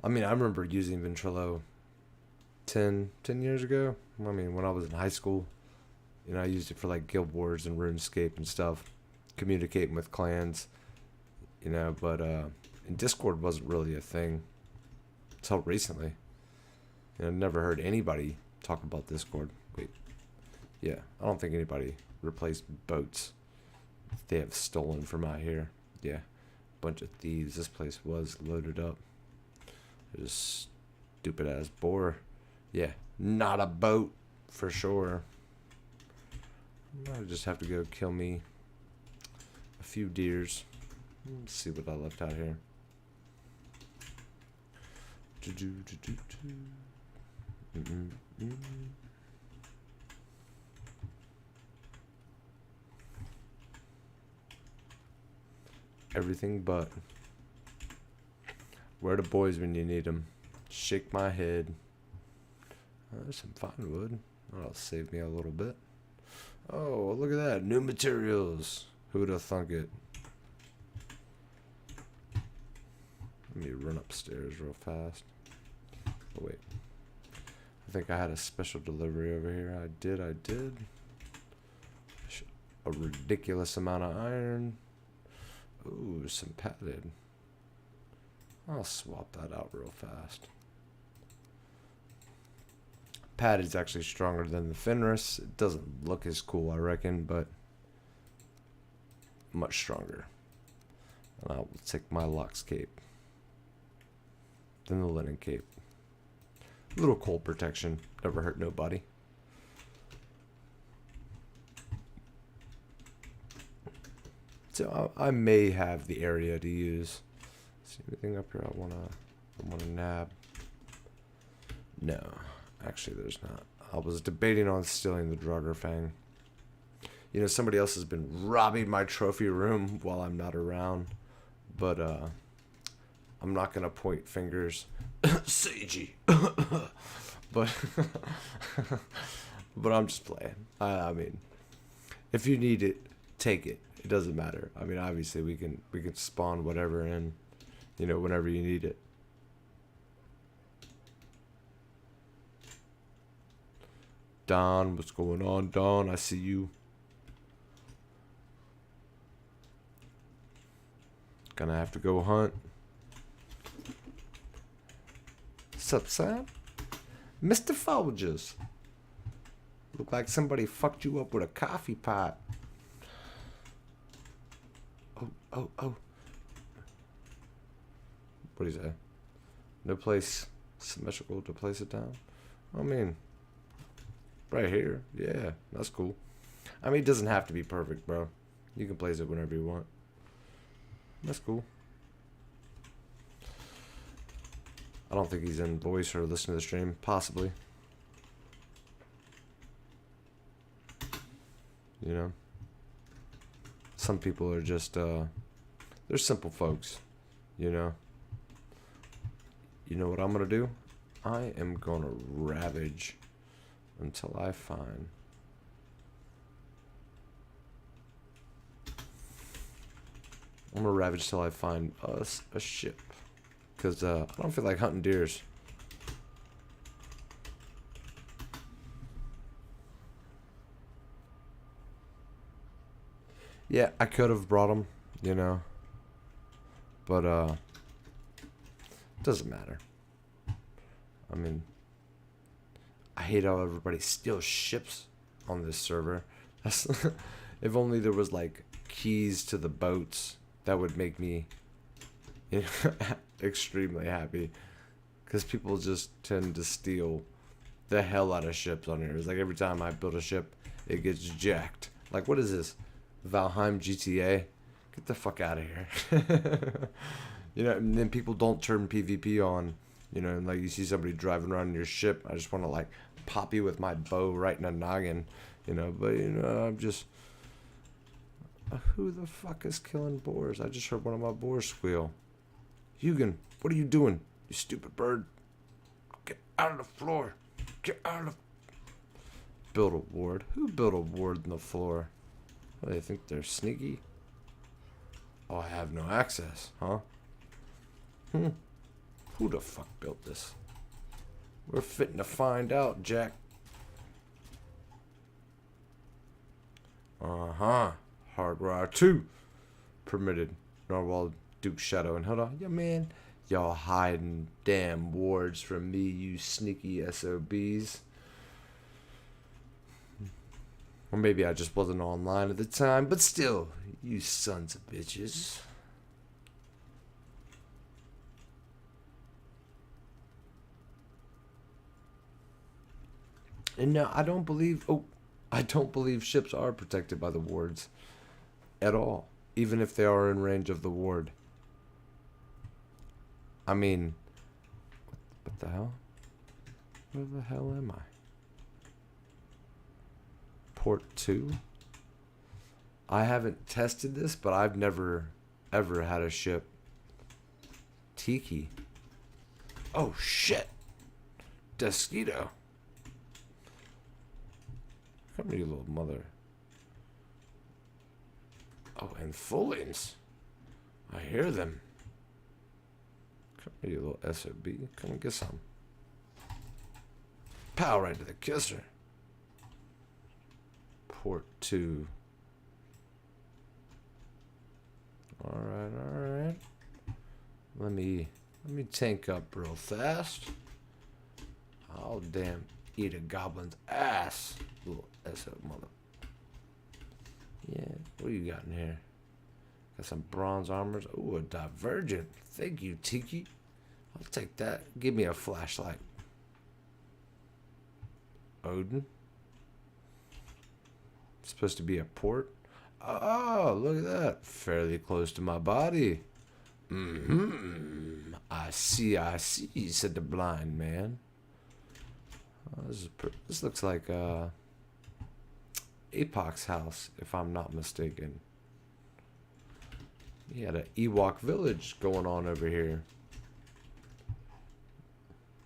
I mean, I remember using Ventrilo 10 years ago. I mean, when I was in high school, you know, I used it for like Guild Wars and RuneScape and stuff, communicating with clans, you know, but and Discord wasn't really a thing until recently. You know, never heard anybody talk about Discord. Wait, yeah, I don't think anybody replaced boats they have stolen from out here. Yeah, bunch of thieves. This place was loaded up. There's a stupid ass boar. Yeah, not a boat for sure. I might just have to go kill me a few deers. Let's see what I left out here. Everything but. Where the boys when you need them? Shake my head. Oh, there's some fine wood. That'll save me a little bit. Oh, look at that. New materials. Who'd have thunk it? Let me run upstairs real fast. Oh, wait. I think I had a special delivery over here. I did. A ridiculous amount of iron. Ooh, some padded. I'll swap that out real fast. Padded's actually stronger than the Fenris. It doesn't look as cool, I reckon, but much stronger. And I will take my Lux cape. Then the linen cape. A little cold protection. Never hurt nobody. So I may have the area to use. See anything up here I wanna nab? No, actually there's not. I was debating on stealing the Draugr. You know, somebody else has been robbing my trophy room while I'm not around, but I'm not gonna point fingers. Seiji. but but I'm just playing. I mean, if you need it, take it. It doesn't matter. I mean, obviously we can spawn whatever in, You know, whenever you need it. Don, what's going on, Don? I see you. Gonna have to go hunt. Sup, Sam? Mr. Folgers. Look like somebody fucked you up with a coffee pot. Oh. What do you say? No place symmetrical to place it down? I mean, right here. Yeah, that's cool. I mean, it doesn't have to be perfect, bro. You can place it whenever you want. That's cool. I don't think he's in voice or listening to the stream. Possibly. You know? Some people are just, they're simple folks. You know? You know what I'm gonna do? I am gonna ravage until I find... I'm gonna ravage till I find us a ship. Because I don't feel like hunting deers. Yeah, I could have brought them, you know. But, it doesn't matter. I mean, I hate how everybody steals ships on this server. That's if only there was, like, keys to the boats, that would make me, you know, extremely happy. Because people just tend to steal the hell out of ships on here. It's like every time I build a ship, it gets jacked. Like, what is this? Valheim GTA? Get the fuck out of here. You know, and then people don't turn PvP on. You know, and like you see somebody driving around in your ship, I just want to like pop you with my bow right in the noggin. You know, but you know, I'm just... who the fuck is killing boars? I just heard one of my boars squeal. Hugin, what are you doing? You stupid bird. Get out of the floor. Get out of the... Build a ward. Who built a ward in the floor? What, they think they're sneaky? Oh, I have no access, huh? Who the fuck built this? We're fitting to find out, Jack. Uh-huh. Hardwire 2. Permitted. Narwhal, Duke Shadow, and hold on. Yeah, man. Y'all hiding damn wards from me, you sneaky SOBs. Or maybe I just wasn't online at the time, but still, you sons of bitches. And no, I don't believe... Oh, I don't believe ships are protected by the wards. At all. Even if they are in range of the ward. I mean... What the hell? Where the hell am I? Port 2? I haven't tested this, but I've never, ever had a ship. Tiki. Oh, shit. Desquito. Come here, you little mother. Oh, and Fullings. I hear them. Come here, you little SOB. Come and get some. Pow, right to the kisser. Port 2. Alright. Let me tank up real fast. I'll damn eat a goblin's ass. Little SO mother. Yeah, what do you got in here? Got some bronze armors. Ooh, a divergent. Thank you, Tiki. I'll take that. Give me a flashlight. Odin. Supposed to be a port. Oh, look at that. Fairly close to my body. I see, said the blind man. Oh, this looks like Apoc's house, if I'm not mistaken. He had an Ewok village going on over here.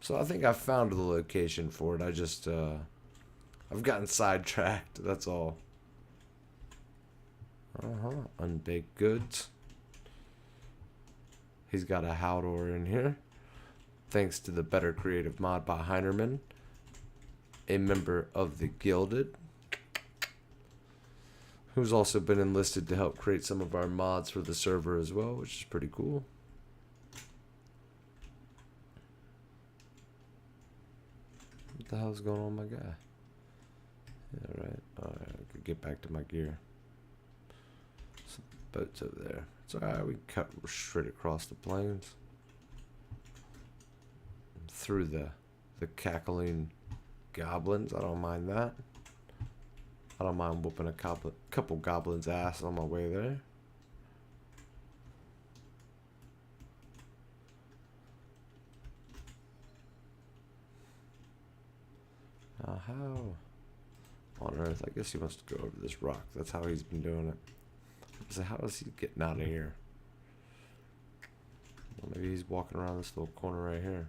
So I think I found the location for it. I just, I've gotten sidetracked, that's all. Unbaked goods. He's got a Haldor in here. Thanks to the Better Creative mod by Heinerman, a member of the Gilded, who's also been enlisted to help create some of our mods for the server as well, which is pretty cool. What the hell's going on with my guy? Yeah, right. Alright, I could get back to my gear. Some boats over there. It's alright, we can cut straight across the plains. Through the cackling goblins. I don't mind that. I don't mind whooping a couple goblins' ass on my way there. Now how on earth? I guess he wants to go over this rock. That's how he's been doing it. So how is he getting out of here? Well, maybe he's walking around this little corner right here.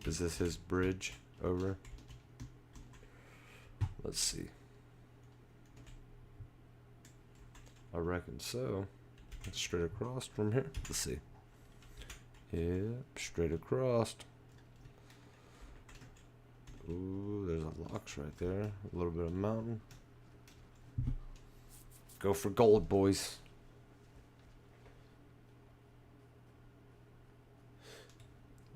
Is this his bridge over? Let's see. I reckon so. It's straight across from here. Let's see. Yep, straight across. Ooh, there's a locks right there. A little bit of mountain. Go for gold, boys.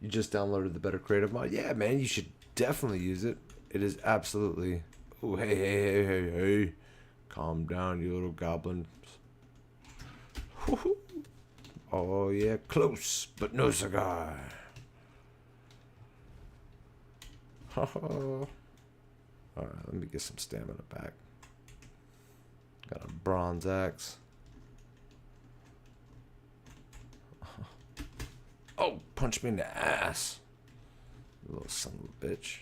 You just downloaded the Better Creative mod? Yeah, man, you should definitely use it. It is absolutely... Oh, hey. Calm down, you little goblins. Oh, yeah, close, but no cigar. Alright, let me get some stamina back. Got a bronze axe. Oh, punch me in the ass. You little son of a bitch.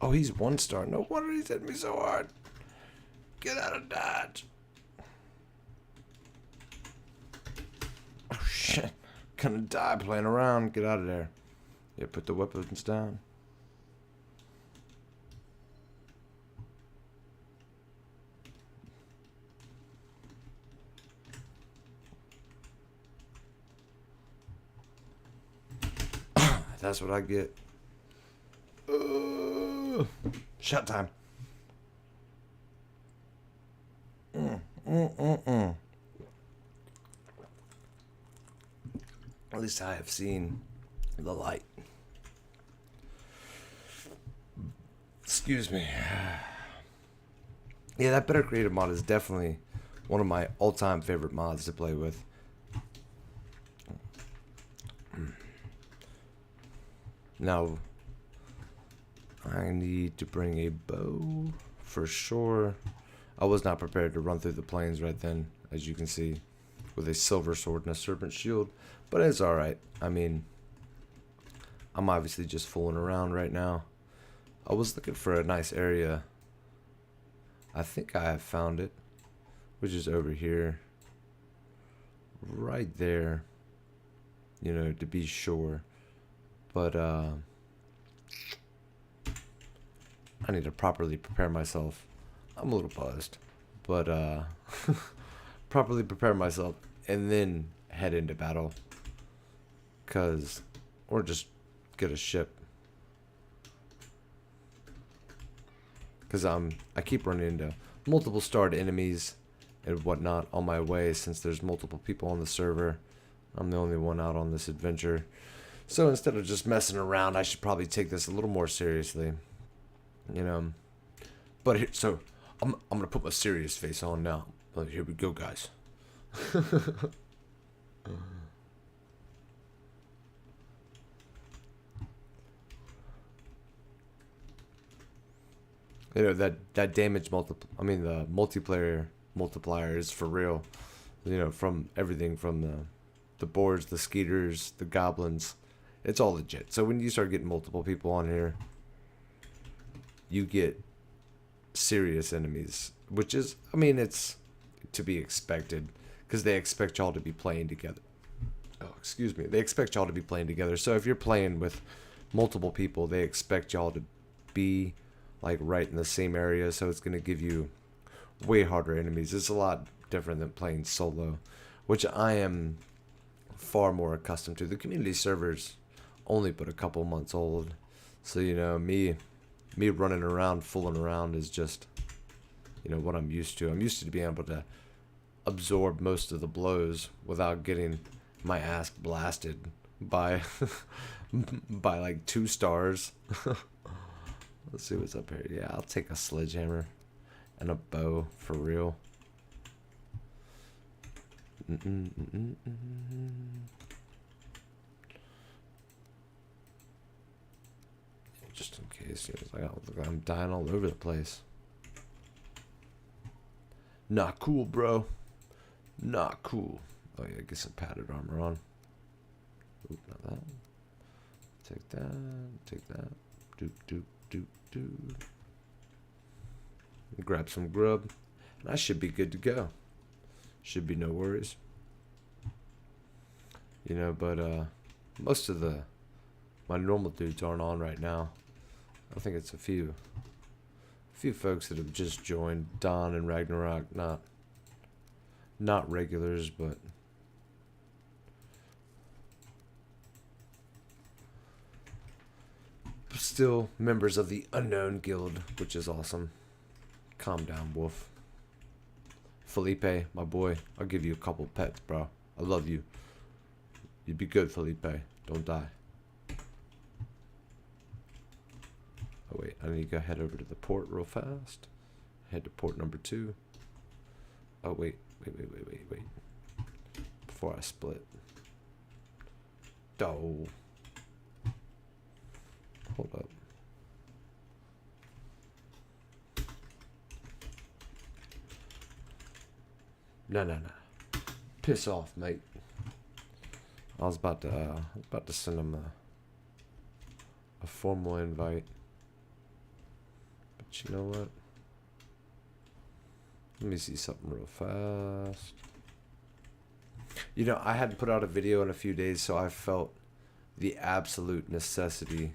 Oh, he's 1-star. No wonder he's hit me so hard. Get out of dodge. Oh, shit. Gonna die playing around. Get out of there. Yeah, put the weapons down. That's what I get. Shut time. At least I have seen the light. Excuse me. Yeah, that Better Creative mod is definitely one of my all-time favorite mods to play with. Now, I need to bring a bow for sure. I was not prepared to run through the plains right then, as you can see, with a silver sword and a serpent shield. But it's alright. I mean, I'm obviously just fooling around right now. I was looking for a nice area. I think I have found it, which is over here. Right there. You know, to be sure. But, I need to properly prepare myself. I'm a little buzzed. But, properly prepare myself and then head into battle. Or just get a ship. Because I keep running into multiple starred enemies and whatnot on my way, since there's multiple people on the server. I'm the only one out on this adventure. So instead of just messing around, I should probably take this a little more seriously. You know. But here, so I'm gonna put my serious face on now. But here we go, guys. You know, that damage the multiplayer multiplier is for real. You know, from everything from the boards, the skeeters, the goblins. It's all legit. So when you start getting multiple people on here, you get serious enemies, which is, I mean, it's to be expected, because they expect y'all to be playing together. Oh, excuse me. They expect y'all to be playing together. So if you're playing with multiple people, they expect y'all to be like right in the same area. So it's gonna give you way harder enemies. It's a lot different than playing solo, which I am far more accustomed to. The community server's only but a couple months old, so you know me running around, fooling around is just, you know, what I'm used to. I'm used to being able to absorb most of the blows without getting my ass blasted by by like 2 stars. Let's see what's up here. Yeah, I'll take a sledgehammer and a bow for real. Just in case, you know, like I'm dying all over the place. Not cool, bro. Not cool. Oh yeah, get some padded armor on. Oop, not that. Take that. Take that. Doop, doop, doop, doop. Grab some grub. And I should be good to go. Should be no worries. You know, but most of my normal dudes aren't on right now. I think it's a few folks that have just joined. Don and Ragnarok, not regulars, but still members of the Unknown Guild, which is awesome. Calm down, Wolf. Felipe, my boy, I'll give you a couple pets, bro. I love you. You'd be good, Felipe. Don't die. Oh wait, I need to go head over to the port real fast. Head to port number 2. Oh wait. Before I split. Oh. Hold up. No. Piss off, mate. I was about to send him a formal invite. But you know what? Let me see something real fast. You know, I hadn't put out a video in a few days, so I felt the absolute necessity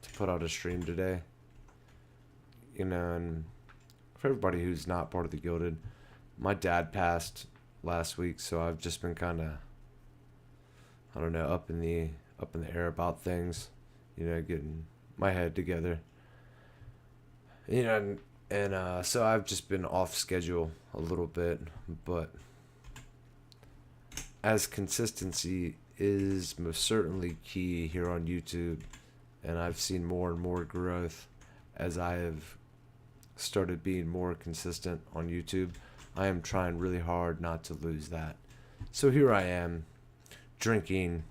to put out a stream today. You know, and for everybody who's not part of the Gilded, my dad passed last week, so I've just been kind of, I don't know, up in the air about things. You know, getting my head together. You know, and so I've just been off schedule a little bit, but as consistency is most certainly key here on YouTube, and I've seen more and more growth as I have started being more consistent on YouTube. I am trying really hard not to lose that. So here I am, drinking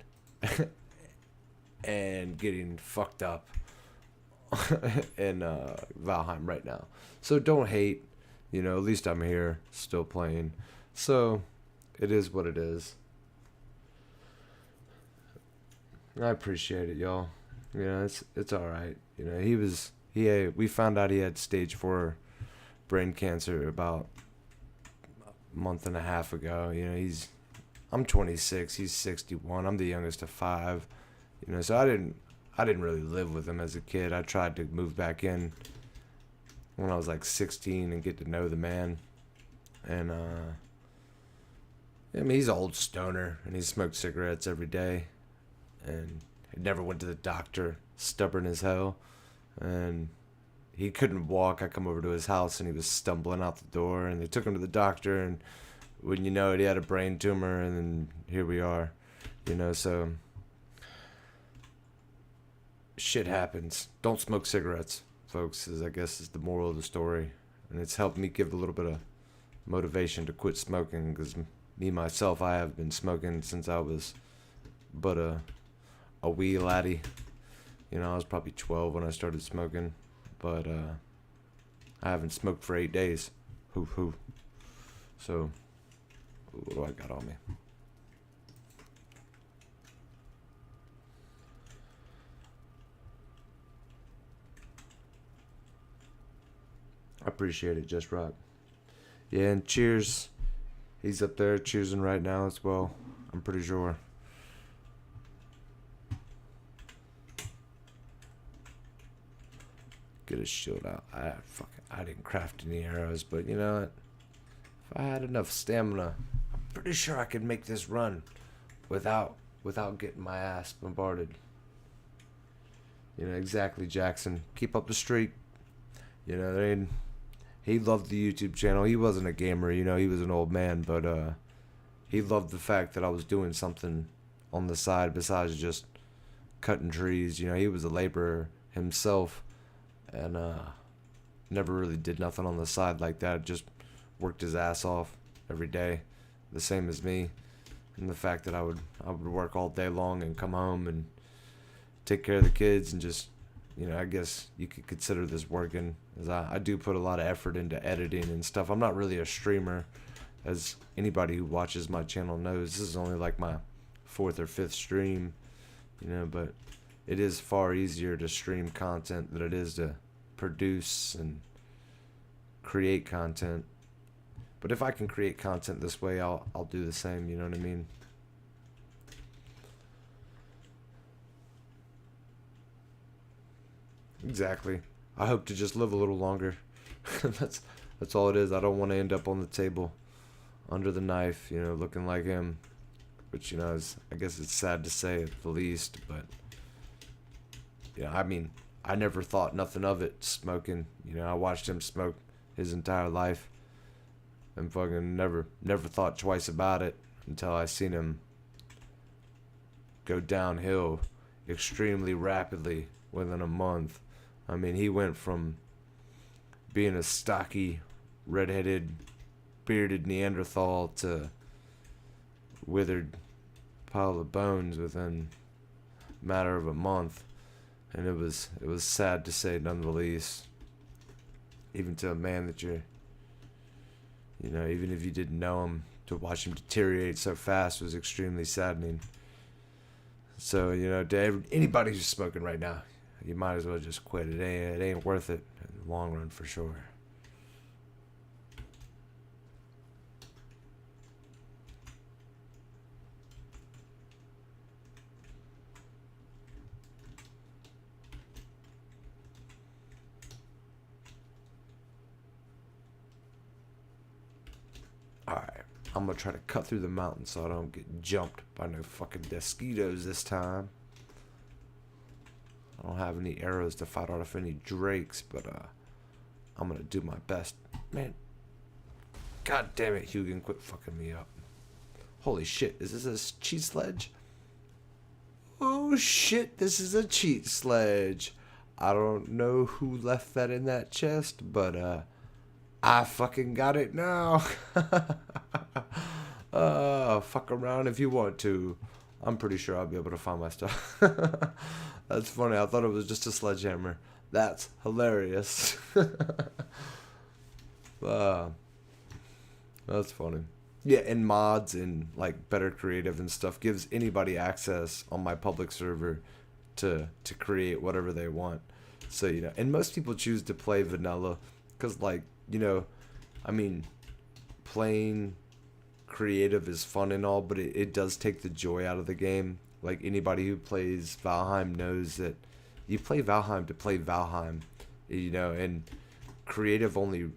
and getting fucked up in Valheim right now. So don't hate, you know, at least I'm here still playing. So it is what it is. I appreciate it, y'all. You know, it's all right. You know, we found out he had stage 4 brain cancer about a month and a half ago. You know, I'm 26, he's 61. I'm the youngest of 5. You know, so I didn't really live with him as a kid. I tried to move back in when I was like 16 and get to know the man. And I mean, he's an old stoner and he smoked cigarettes every day. And he never went to the doctor, stubborn as hell. And he couldn't walk. I come over to his house and he was stumbling out the door, and they took him to the doctor, and wouldn't you know it, he had a brain tumor, and then here we are. You know, so shit happens. Don't smoke cigarettes, folks, I guess is the moral of the story. And it's helped me give a little bit of motivation to quit smoking, because me myself, I have been smoking since I was but a wee laddie. You know, I was probably 12 when I started smoking, but I haven't smoked for 8 days. Hoo. So what do I got on me? I appreciate it, Just Rock. Yeah, and cheers He's up there choosing right now as well. I'm pretty sure. Get his shield out. I didn't craft any arrows, but you know what? If I had enough stamina, I'm pretty sure I could make this run without getting my ass bombarded. You know, exactly, Jackson. Keep up the streak. You know, he loved the YouTube channel. He wasn't a gamer, you know, he was an old man, but he loved the fact that I was doing something on the side besides just cutting trees. You know, he was a laborer himself and never really did nothing on the side like that. Just worked his ass off every day, the same as me. And the fact that I would work all day long and come home and take care of the kids and just, you know, I guess you could consider this working, as I do put a lot of effort into editing and stuff. I'm not really a streamer, as anybody who watches my channel knows. This is only like my 4th or 5th stream, you know, but it is far easier to stream content than it is to produce and create content. But if I can create content this way, I'll do the same, you know what I mean? Exactly. I hope to just live a little longer. That's all it is. I don't want to end up on the table under the knife, you know, looking like him. Which, you know, I guess it's sad to say at the least, but yeah, I mean, I never thought nothing of it, smoking. You know, I watched him smoke his entire life and fucking never thought twice about it until I seen him go downhill extremely rapidly within a month. I mean, he went from being a stocky, redheaded, bearded Neanderthal to withered pile of bones within a matter of a month. And it was sad to say, none the least. Even to a man that you know, even if you didn't know him, to watch him deteriorate so fast was extremely saddening. So, you know, to anybody who's smoking right now, you might as well just quit. It ain't worth it in the long run for sure. Alright, I'm gonna try to cut through the mountain so I don't get jumped by no fucking mosquitoes this time. I don't have any arrows to fight off any drakes, but I'm gonna do my best. Man, god damn it, Hugin, quit fucking me up. Holy shit, is this a cheat sledge? Oh shit, this is a cheat sledge. I don't know who left that in that chest, but I fucking got it now. Fuck around if you want to. I'm pretty sure I'll be able to find my stuff. That's funny. I thought it was just a sledgehammer. That's hilarious. That's funny. Yeah, and mods and like better creative and stuff gives anybody access on my public server to create whatever they want. So, you know, and most people choose to play vanilla because, like, you know, I mean, playing creative is fun and all, but it does take the joy out of the game. Like, anybody who plays Valheim knows that you play Valheim to play Valheim, you know, and creative only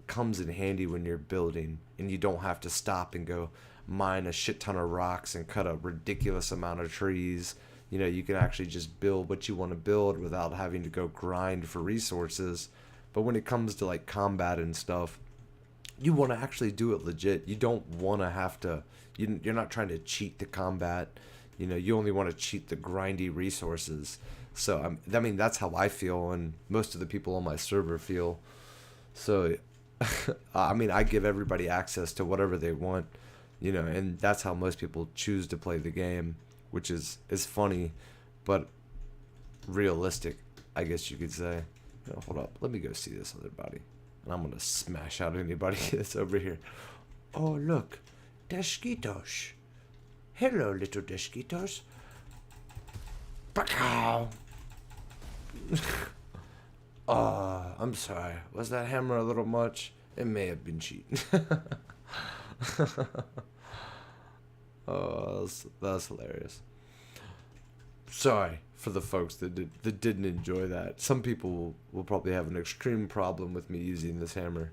comes in handy when you're building and you don't have to stop and go mine a shit ton of rocks and cut a ridiculous amount of trees. You know, you can actually just build what you want to build without having to go grind for resources. But when it comes to like combat and stuff, you want to actually do it legit. You don't want to have to, you're not trying to cheat the combat. You know, you only want to cheat the grindy resources. So, I mean, that's how I feel, and most of the people on my server feel. So, I mean, I give everybody access to whatever they want, you know, and that's how most people choose to play the game, which is funny, but realistic, I guess you could say. You know, hold up, let me go see this other body, and I'm gonna smash out anybody that's over here. Oh, look, Desquitos. Hello, little Desquitos. Bacow. I'm sorry. Was that hammer a little much? It may have been cheating. Oh, that's hilarious. Sorry for the folks that didn't enjoy that. Some people will probably have an extreme problem with me using this hammer.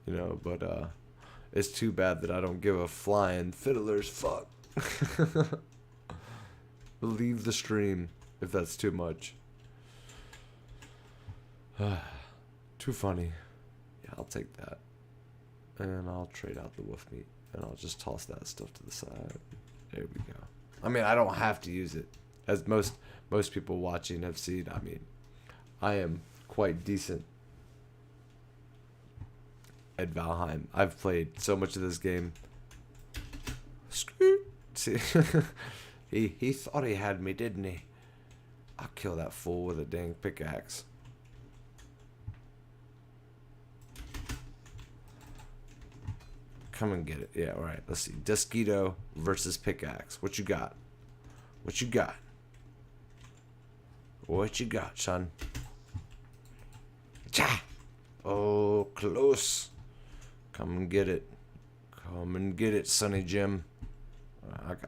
But it's too bad that I don't give a flying fiddler's fuck. Leave the stream if that's too much. Too funny. Yeah, I'll take that. And I'll trade out the wolf meat. And I'll just toss that stuff to the side. There we go. I mean, I don't have to use it. As most people watching have seen, I mean, I am quite decent at Valheim. I've played so much of this game. See, he thought he had me, didn't he? I'll kill that fool with a dang pickaxe. Come and get it. Yeah, all right. Let's see. Desquito versus pickaxe. What you got? What you got? What you got, son? Cha! Oh, close. Come and get it. Come and get it, Sonny Jim.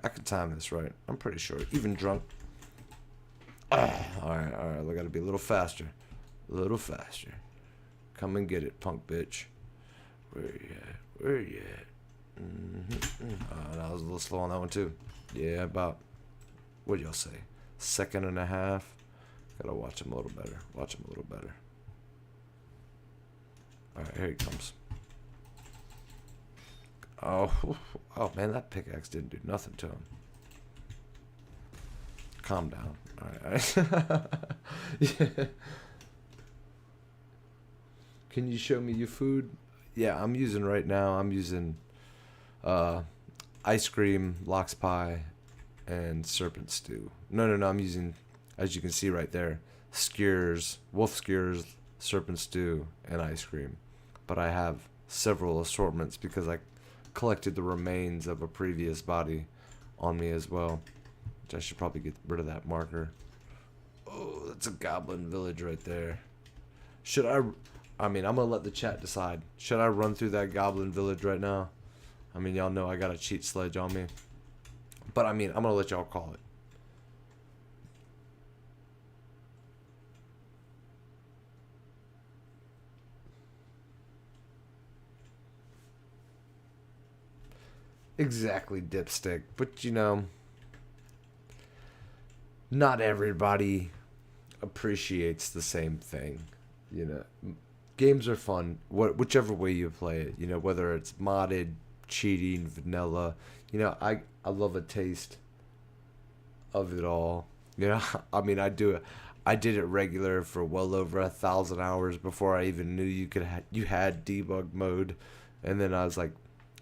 I can time this right. I'm pretty sure. Even drunk. Alright. I gotta be a little faster. A little faster. Come and get it, punk bitch. Where you at? Where you at? I was a little slow on that one too. Yeah, about, what y'all say? Second and a half. Gotta watch him a little better. Watch him a little better. Alright, here he comes. Oh man, that pickaxe didn't do nothing to him. Calm down. Alright. Yeah. Can you show me your food? Yeah, I'm using ice cream, lox pie, and serpent stew. No, I'm using, as you can see right there, skewers, wolf skewers, serpent stew, and ice cream. But I have several assortments because I collected the remains of a previous body on me as well. Which I should probably get rid of that marker. Oh, that's a goblin village right there. Should I mean, I'm going to let the chat decide. Should I run through that goblin village right now? I mean, y'all know I got a cheat sledge on me. But, I mean, I'm going to let y'all call it. Exactly, dipstick. But, not everybody appreciates the same thing. Games are fun, whichever way you play it. Whether it's modded, cheating, vanilla. I love a taste of it all. I mean, I did it regular for well over 1,000 hours before I even knew you had debug mode, and then I was like,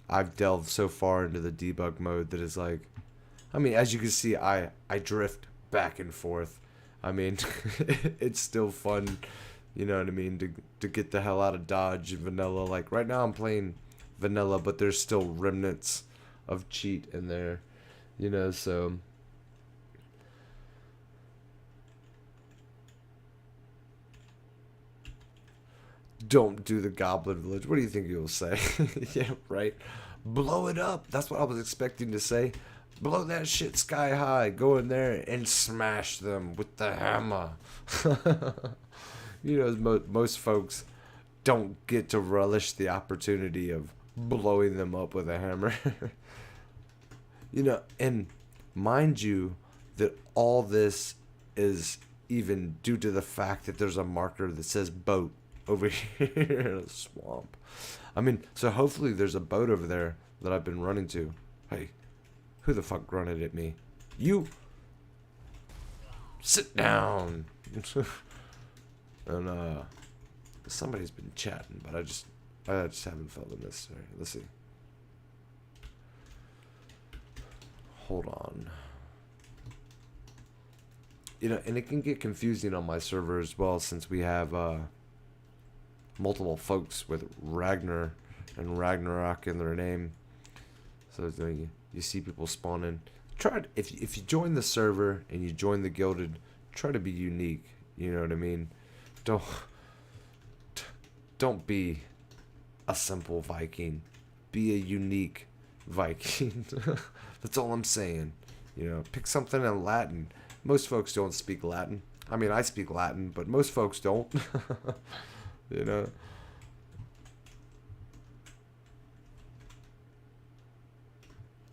I've delved so far into the debug mode that it's like, I mean, as you can see, I drift back and forth. I mean, it's still fun. You know what I mean? To get the hell out of Dodge and vanilla. Like right now I'm playing vanilla, but there's still remnants of cheat in there. So don't do the goblin village. What do you think you'll say? Yeah, right. Blow it up. That's what I was expecting to say. Blow that shit sky high. Go in there and smash them with the hammer. Most folks don't get to relish the opportunity of blowing them up with a hammer. And mind you that all this is even due to the fact that there's a marker that says boat over here in the swamp. I mean, so hopefully there's a boat over there that I've been running to. Hey, who the fuck grunted at me? You! Sit down! And somebody's been chatting, but I just haven't felt it necessary. Let's see. Hold on. And it can get confusing on my server as well, since we have multiple folks with Ragnar and Ragnarok in their name. So you see people spawning. If you join the server and you join the Gilded, try to be unique. You know what I mean? Don't be a simple Viking. be a unique Viking. That's all I'm saying. Pick something in Latin. Most folks don't speak Latin. I mean, I speak Latin, but most folks don't. you know.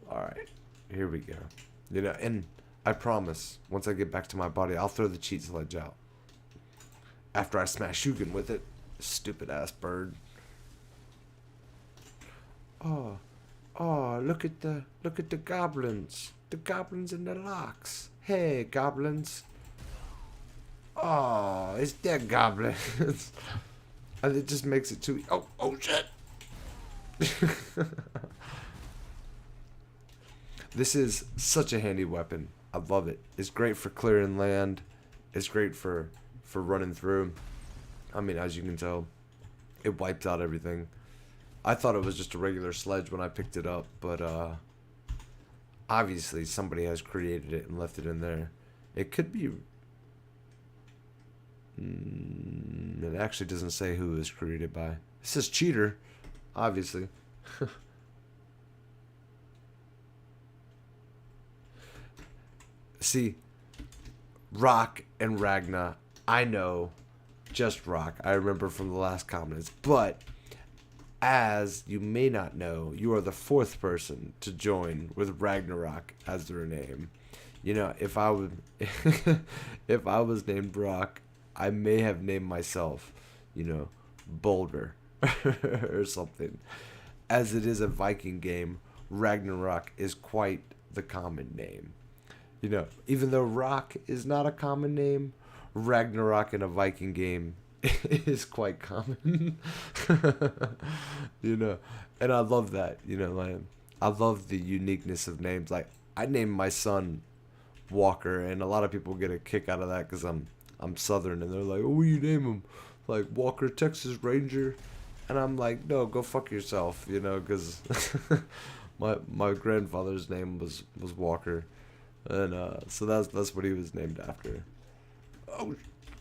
All right, here we go. And I promise, once I get back to my body, I'll throw the cheat sledge out. After I smash Hugin with it. Stupid ass bird. Oh, look at the goblins. The goblins in the locks. Hey, goblins. Oh, it's dead goblins. And it just makes it too. Oh shit. This is such a handy weapon. I love it. It's great for clearing land. It's great for running through. I mean, as you can tell, it wiped out everything. I thought it was just a regular sledge when I picked it up, but obviously somebody has created it and left it in there. It could be... it actually doesn't say who it was created by. It says cheater, obviously. See, Rock and Ragna, I know just Rock. I remember from the last comments. But, as you may not know, you are the fourth person to join with Ragnarok as their name. If I would, if I was named Rock, I may have named myself, Boulder or something. As it is a Viking game, Ragnarok is quite the common name. Even though Rock is not a common name, Ragnarok in a Viking game is quite common. And I love that. I love the uniqueness of names. Like, I named my son Walker, and a lot of people get a kick out of that because I'm Southern, and they're like, "Oh, what do you name him?" Like, Walker Texas Ranger, and I'm like, "No, go fuck yourself," because my grandfather's name was Walker. And so that's what he was named after. Oh,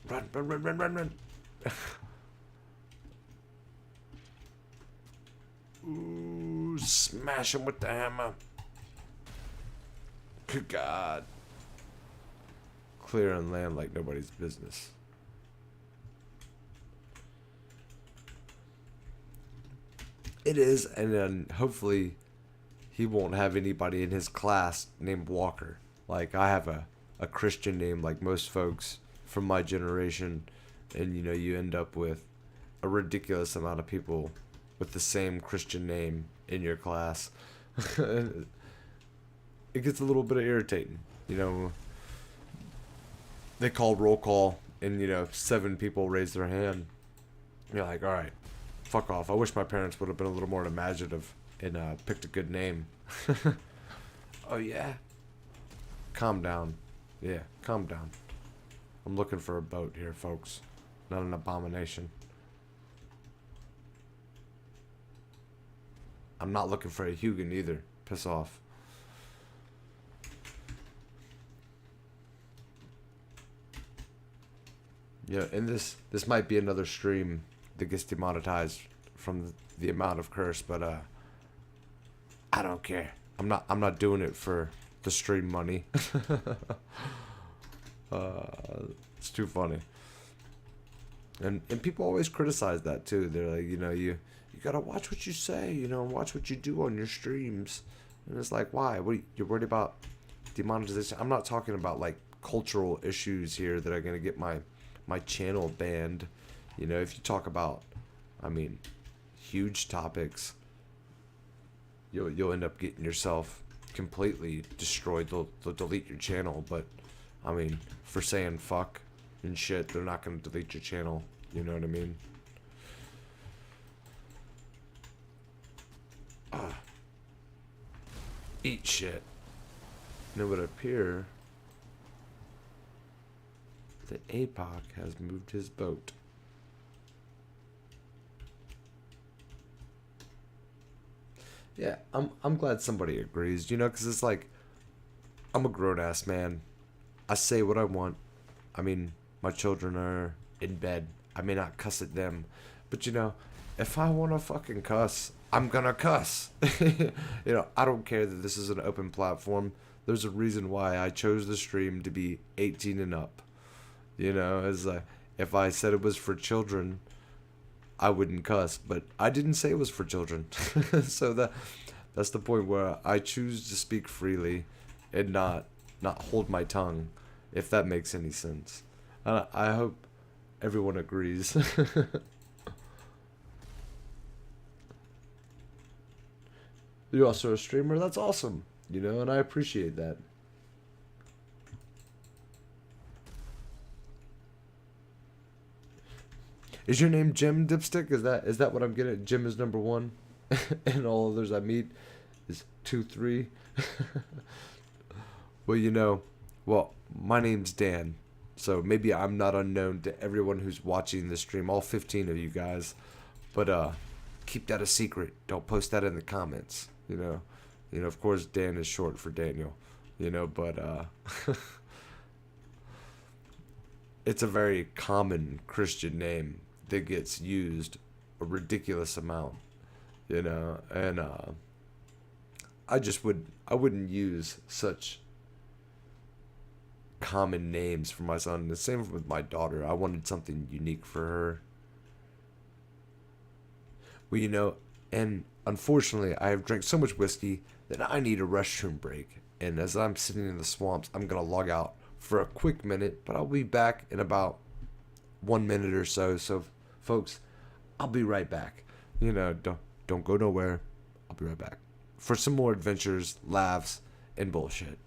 run. Ooh, smash him with the hammer. Good God. Clearing land like nobody's business. It is, and then hopefully he won't have anybody in his class named Walker. Like, I have a Christian name like most folks from my generation, and you end up with a ridiculous amount of people with the same Christian name in your class. It gets a little bit irritating. They call roll call, and 7 people raise their hand. You're like, all right, fuck off. I wish my parents would have been a little more imaginative and picked a good name. Oh yeah. Calm down. Yeah, calm down. I'm looking for a boat here, folks. Not an abomination. I'm not looking for a Hugin either. Piss off. Yeah, and this might be another stream that gets demonetized from the amount of curse, but I don't care. I'm not doing it for the stream money. It's too funny. And people always criticize that too. They're like, you gotta watch what you say, watch what you do on your streams. And it's like, why? What, you're worried about demonetization? I'm not talking about like cultural issues here that are gonna get my channel banned. If you talk about, huge topics, you'll end up getting yourself completely destroyed. They'll delete your channel. But for saying fuck and shit, they're not gonna delete your channel. You know what I mean? Eat shit. And it would appear that APOC has moved his boat. Yeah, I'm glad somebody agrees, because it's like, I'm a grown-ass man. I say what I want. My children are in bed. I may not cuss at them. But, if I want to fucking cuss, I'm gonna cuss. I don't care that this is an open platform. There's a reason why I chose the stream to be 18 and up. As if I said it was for children, I wouldn't cuss, but I didn't say it was for children. So that's the point where I choose to speak freely and not hold my tongue, if that makes any sense. I hope everyone agrees. You're also a streamer. That's awesome. And I appreciate that. Is your name Jim Dipstick? Is that what I'm getting? Jim is number one, and all others I meet is 2, 3. Well, well, my name's Dan, so maybe I'm not unknown to everyone who's watching the stream, all 15 of you guys. But keep that a secret. Don't post that in the comments. Of course, Dan is short for Daniel. But it's a very common Christian name that gets used a ridiculous amount. And I wouldn't use such common names for my son. The same with my daughter. I wanted something unique for her. Well, and unfortunately, I have drank so much whiskey that I need a restroom break. And as I'm sitting in the swamps, I'm gonna log out for a quick minute, but I'll be back in about 1 minute or so. So, folks, I'll be right back. Don't go nowhere. I'll be right back for some more adventures, laughs, and bullshit.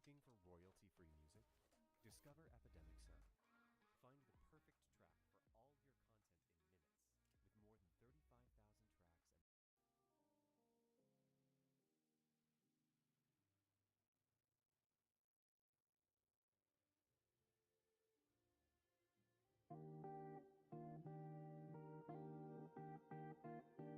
Looking for royalty-free music? Discover Epidemic Sound. Find the perfect track for all your content in minutes, with more than 35,000 tracks and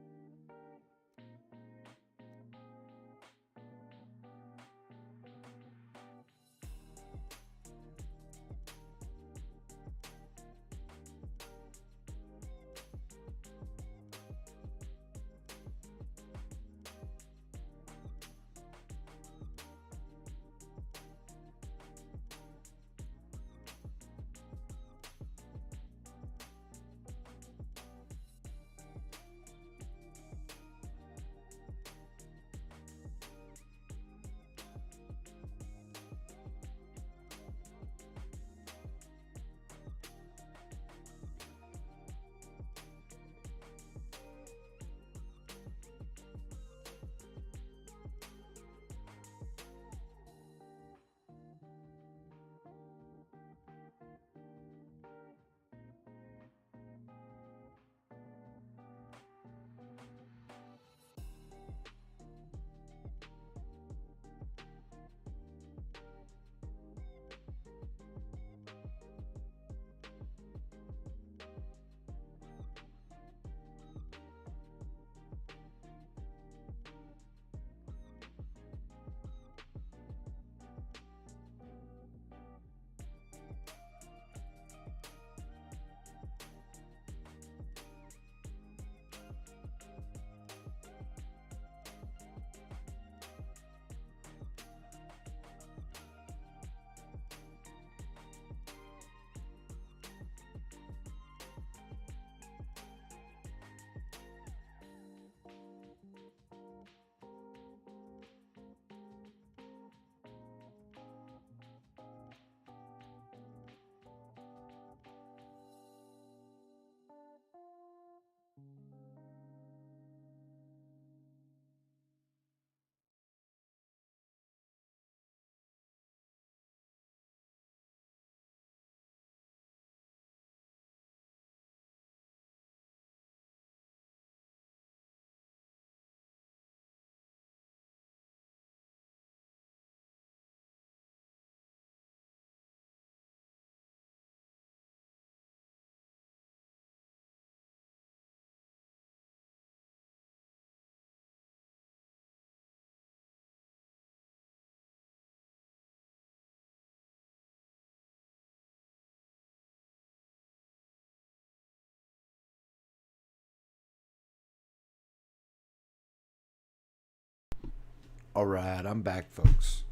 Alright, I'm back, folks.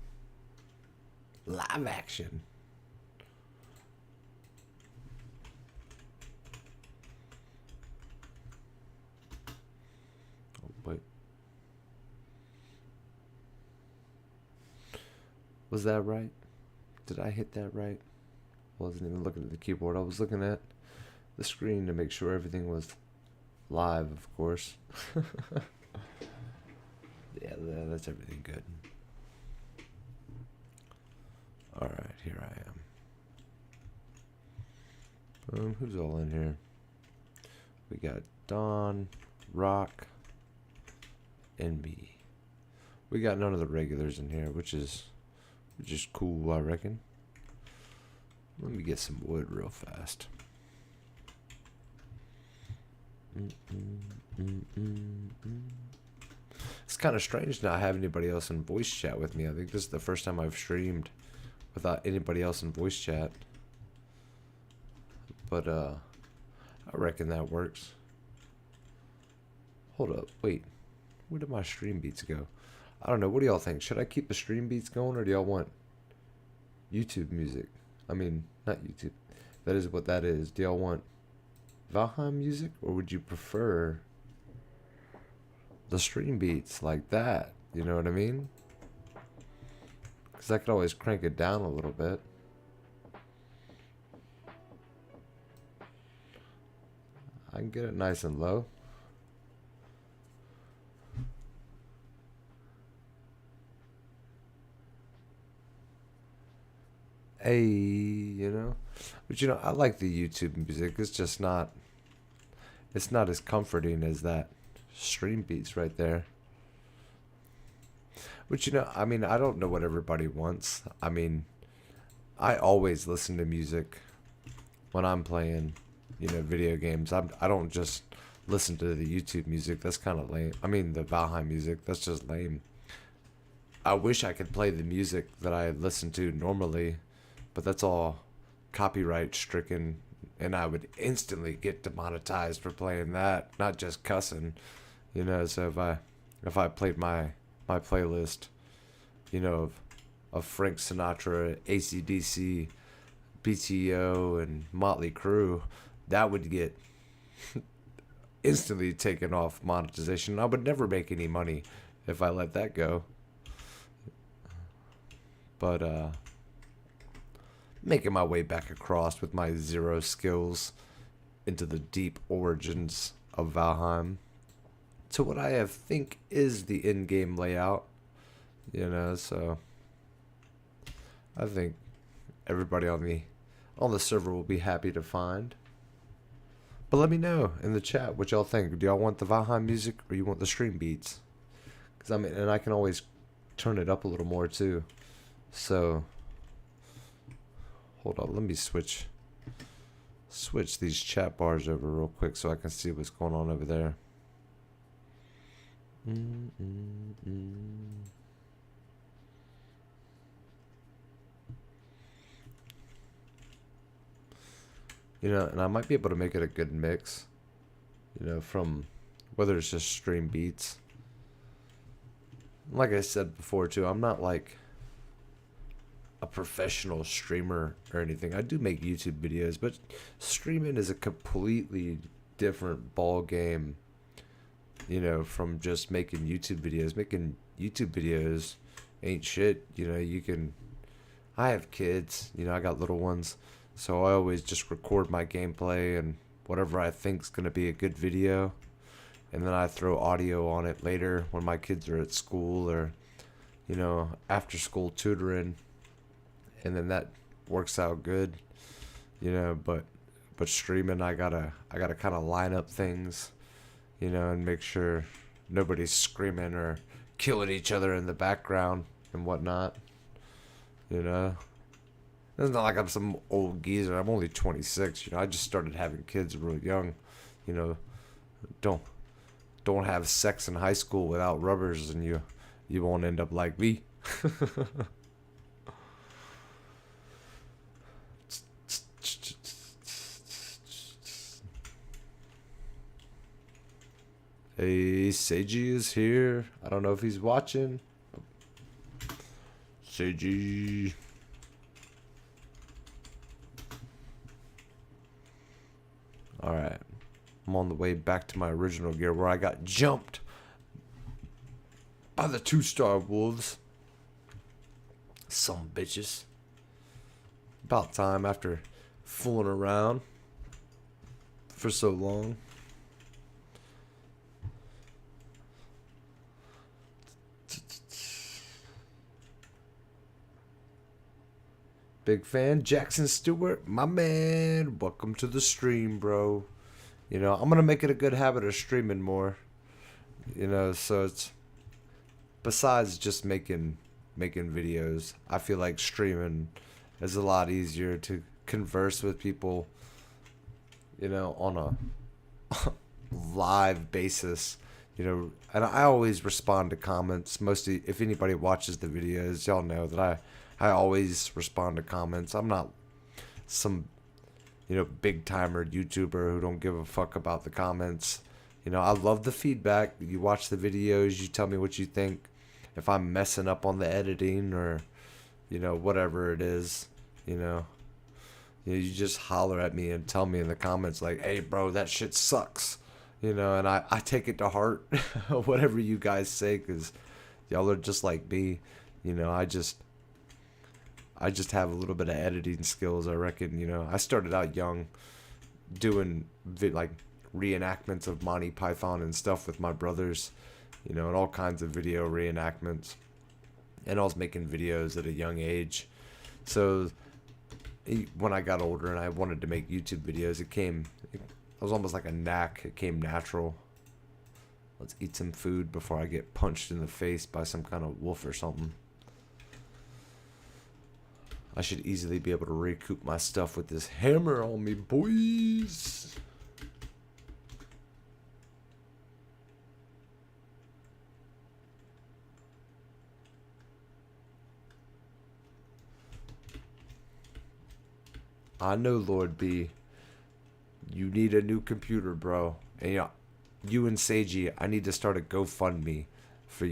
Live action. Oh, wait. Was that right? Did I hit that right? I wasn't even looking at the keyboard. I was looking at the screen to make sure everything was live, of course. Yeah, that's everything good. Alright, here I am. Who's all in here? We got Dawn, Rock, and me. We got none of the regulars in here, which is cool, I reckon. Let me get some wood real fast. It's kind of strange not having anybody else in voice chat with me. I think this is the first time I've streamed without anybody else in voice chat. But, I reckon that works. Hold up, wait. Where did my stream beats go? I don't know. What do y'all think? Should I keep the stream beats going, or do y'all want YouTube music? I mean, not YouTube. That is what that is. Do y'all want Valheim music, or would you prefer the stream beats like that? You know what I mean? Because I could always crank it down a little bit. I can get it nice and low. hey, you know. But you know, I like the YouTube music. It's not as comforting as that stream beats right there. But you know, I mean, I don't know what everybody wants. I mean, I always listen to music when I'm playing, you know, video games. I don't just listen to the YouTube music. That's kind of lame. I mean, the Valheim music. That's just lame. I wish I could play the music that I listen to normally, but that's all copyright stricken, and I would instantly get demonetized for playing that, not just cussing, you know. So if I played my playlist, you know, of Frank Sinatra, AC/DC, BTO, and Motley Crue, that would get instantly taken off monetization. I would never make any money if I let that go. But making my way back across with my zero skills into the deep origins of Valheim to what I have think is the in-game layout, you know. So I think everybody on the server will be happy to find. But let me know in the chat what y'all think. Do y'all want the Valheim music or you want the stream beats? Because I mean, and I can always turn it up a little more too. So hold on, let me switch these chat bars over real quick so I can see what's going on over there. You know, and I might be able to make it a good mix, you know, from whether it's just stream beats. Like I said before too, I'm not like a professional streamer or anything. I do make YouTube videos, but streaming is a completely different ball game, you know, from just making YouTube videos. Making YouTube videos ain't shit, you know. I have kids, you know, I got little ones, so I always just record my gameplay and whatever I think's gonna be a good video, and then I throw audio on it later when my kids are at school or, you know, after school tutoring, and then that works out good, you know. But streaming, I gotta kind of line up things, you know, and make sure nobody's screaming or killing each other in the background and whatnot, you know. It's not like I'm some old geezer. I'm only 26, you know. I just started having kids real young, you know. Don't have sex in high school without rubbers, and you won't end up like me. Hey, Seiji is here. I don't know if he's watching. Seiji. Alright. I'm on the way back to my original gear where I got jumped by the 2-star wolves. Some bitches. About time after fooling around for so long. Big fan, Jackson Stewart, my man. Welcome to the stream, bro. You know, I'm gonna make it a good habit of streaming more. You know, so it's besides just making videos, I feel like streaming is a lot easier to converse with people, you know, on a live basis. You know, and I always respond to comments. Mostly, if anybody watches the videos, y'all know that I always respond to comments. I'm not some, you know, big timer YouTuber who don't give a fuck about the comments. You know, I love the feedback. You watch the videos, you tell me what you think. If I'm messing up on the editing or, you know, whatever it is, you know, you just holler at me and tell me in the comments like, hey bro, that shit sucks. You know, and I take it to heart, whatever you guys say, because y'all are just like me. You know, I just have a little bit of editing skills, I reckon. You know, I started out young doing like reenactments of Monty Python and stuff with my brothers, you know, and all kinds of video reenactments. And I was making videos at a young age. So when I got older and I wanted to make YouTube videos, it was almost like a knack. It came natural. Let's eat some food before I get punched in the face by some kind of wolf or something. I should easily be able to recoup my stuff with this hammer on me, boys. I know, Lord B, you need a new computer, bro. And yeah, you and Seiji, I need to start a GoFundMe for,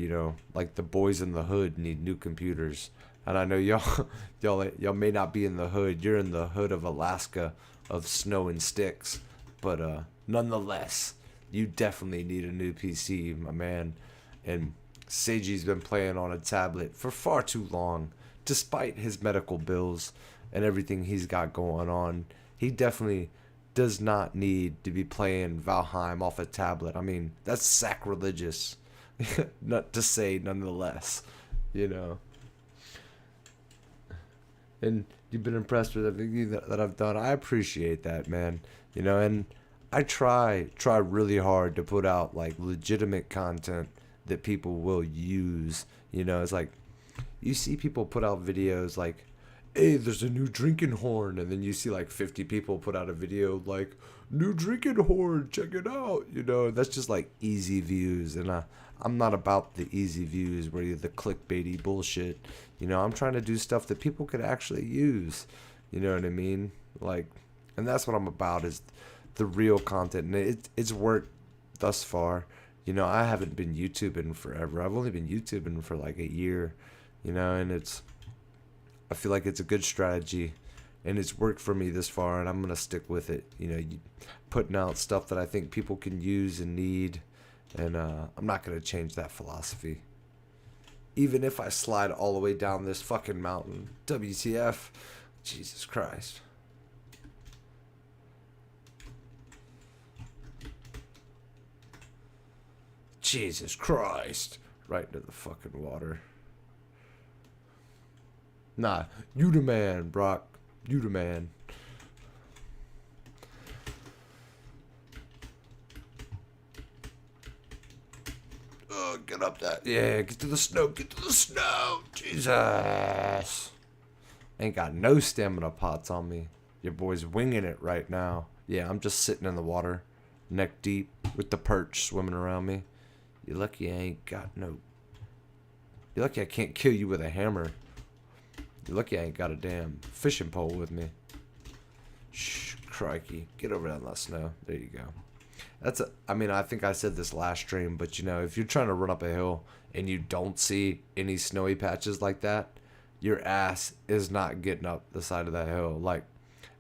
like the boys in the hood need new computers. And I know y'all, y'all may not be in the hood. You're in the hood of Alaska, of snow and sticks, but nonetheless, you definitely need a new PC, my man. And Seiji's been playing on a tablet for far too long, despite his medical bills and everything he's got going on. He definitely does not need to be playing Valheim off a tablet. I mean, that's sacrilegious. Not to say nonetheless, you know. And you've been impressed with everything that I've done. I appreciate that, man. And I try really hard to put out like legitimate content that people will use. It's like you see people put out videos like, hey, there's a new drinking horn, and then you see like 50 people put out a video like, new drinking horn, check it out. That's just like easy views, and I'm not about the easy views where you're the clickbaity bullshit. I'm trying to do stuff that people could actually use. You know what I mean? Like, and that's what I'm about, is the real content, and it's worked thus far. I haven't been YouTubing forever. I've only been YouTubing for like a year. And I feel like it's a good strategy, and it's worked for me this far, and I'm gonna stick with it. Putting out stuff that I think people can use and need, and I'm not gonna change that philosophy. Even if I slide all the way down this fucking mountain, WTF, Jesus Christ. Jesus Christ, right into the fucking water. Nah, you the man, Brock. You the man. Oh, get up that. Yeah, get to the snow. Get to the snow. Jesus. Ain't got no stamina pots on me. Your boy's winging it right now. Yeah, I'm just sitting in the water, neck deep, with the perch swimming around me. You're lucky I ain't got no... You're lucky I can't kill you with a hammer. You're lucky I ain't got a damn fishing pole with me. Shh, crikey. Get over there in that snow. There you go. I think I said this last stream, but if you're trying to run up a hill and you don't see any snowy patches like that, your ass is not getting up the side of that hill. Like,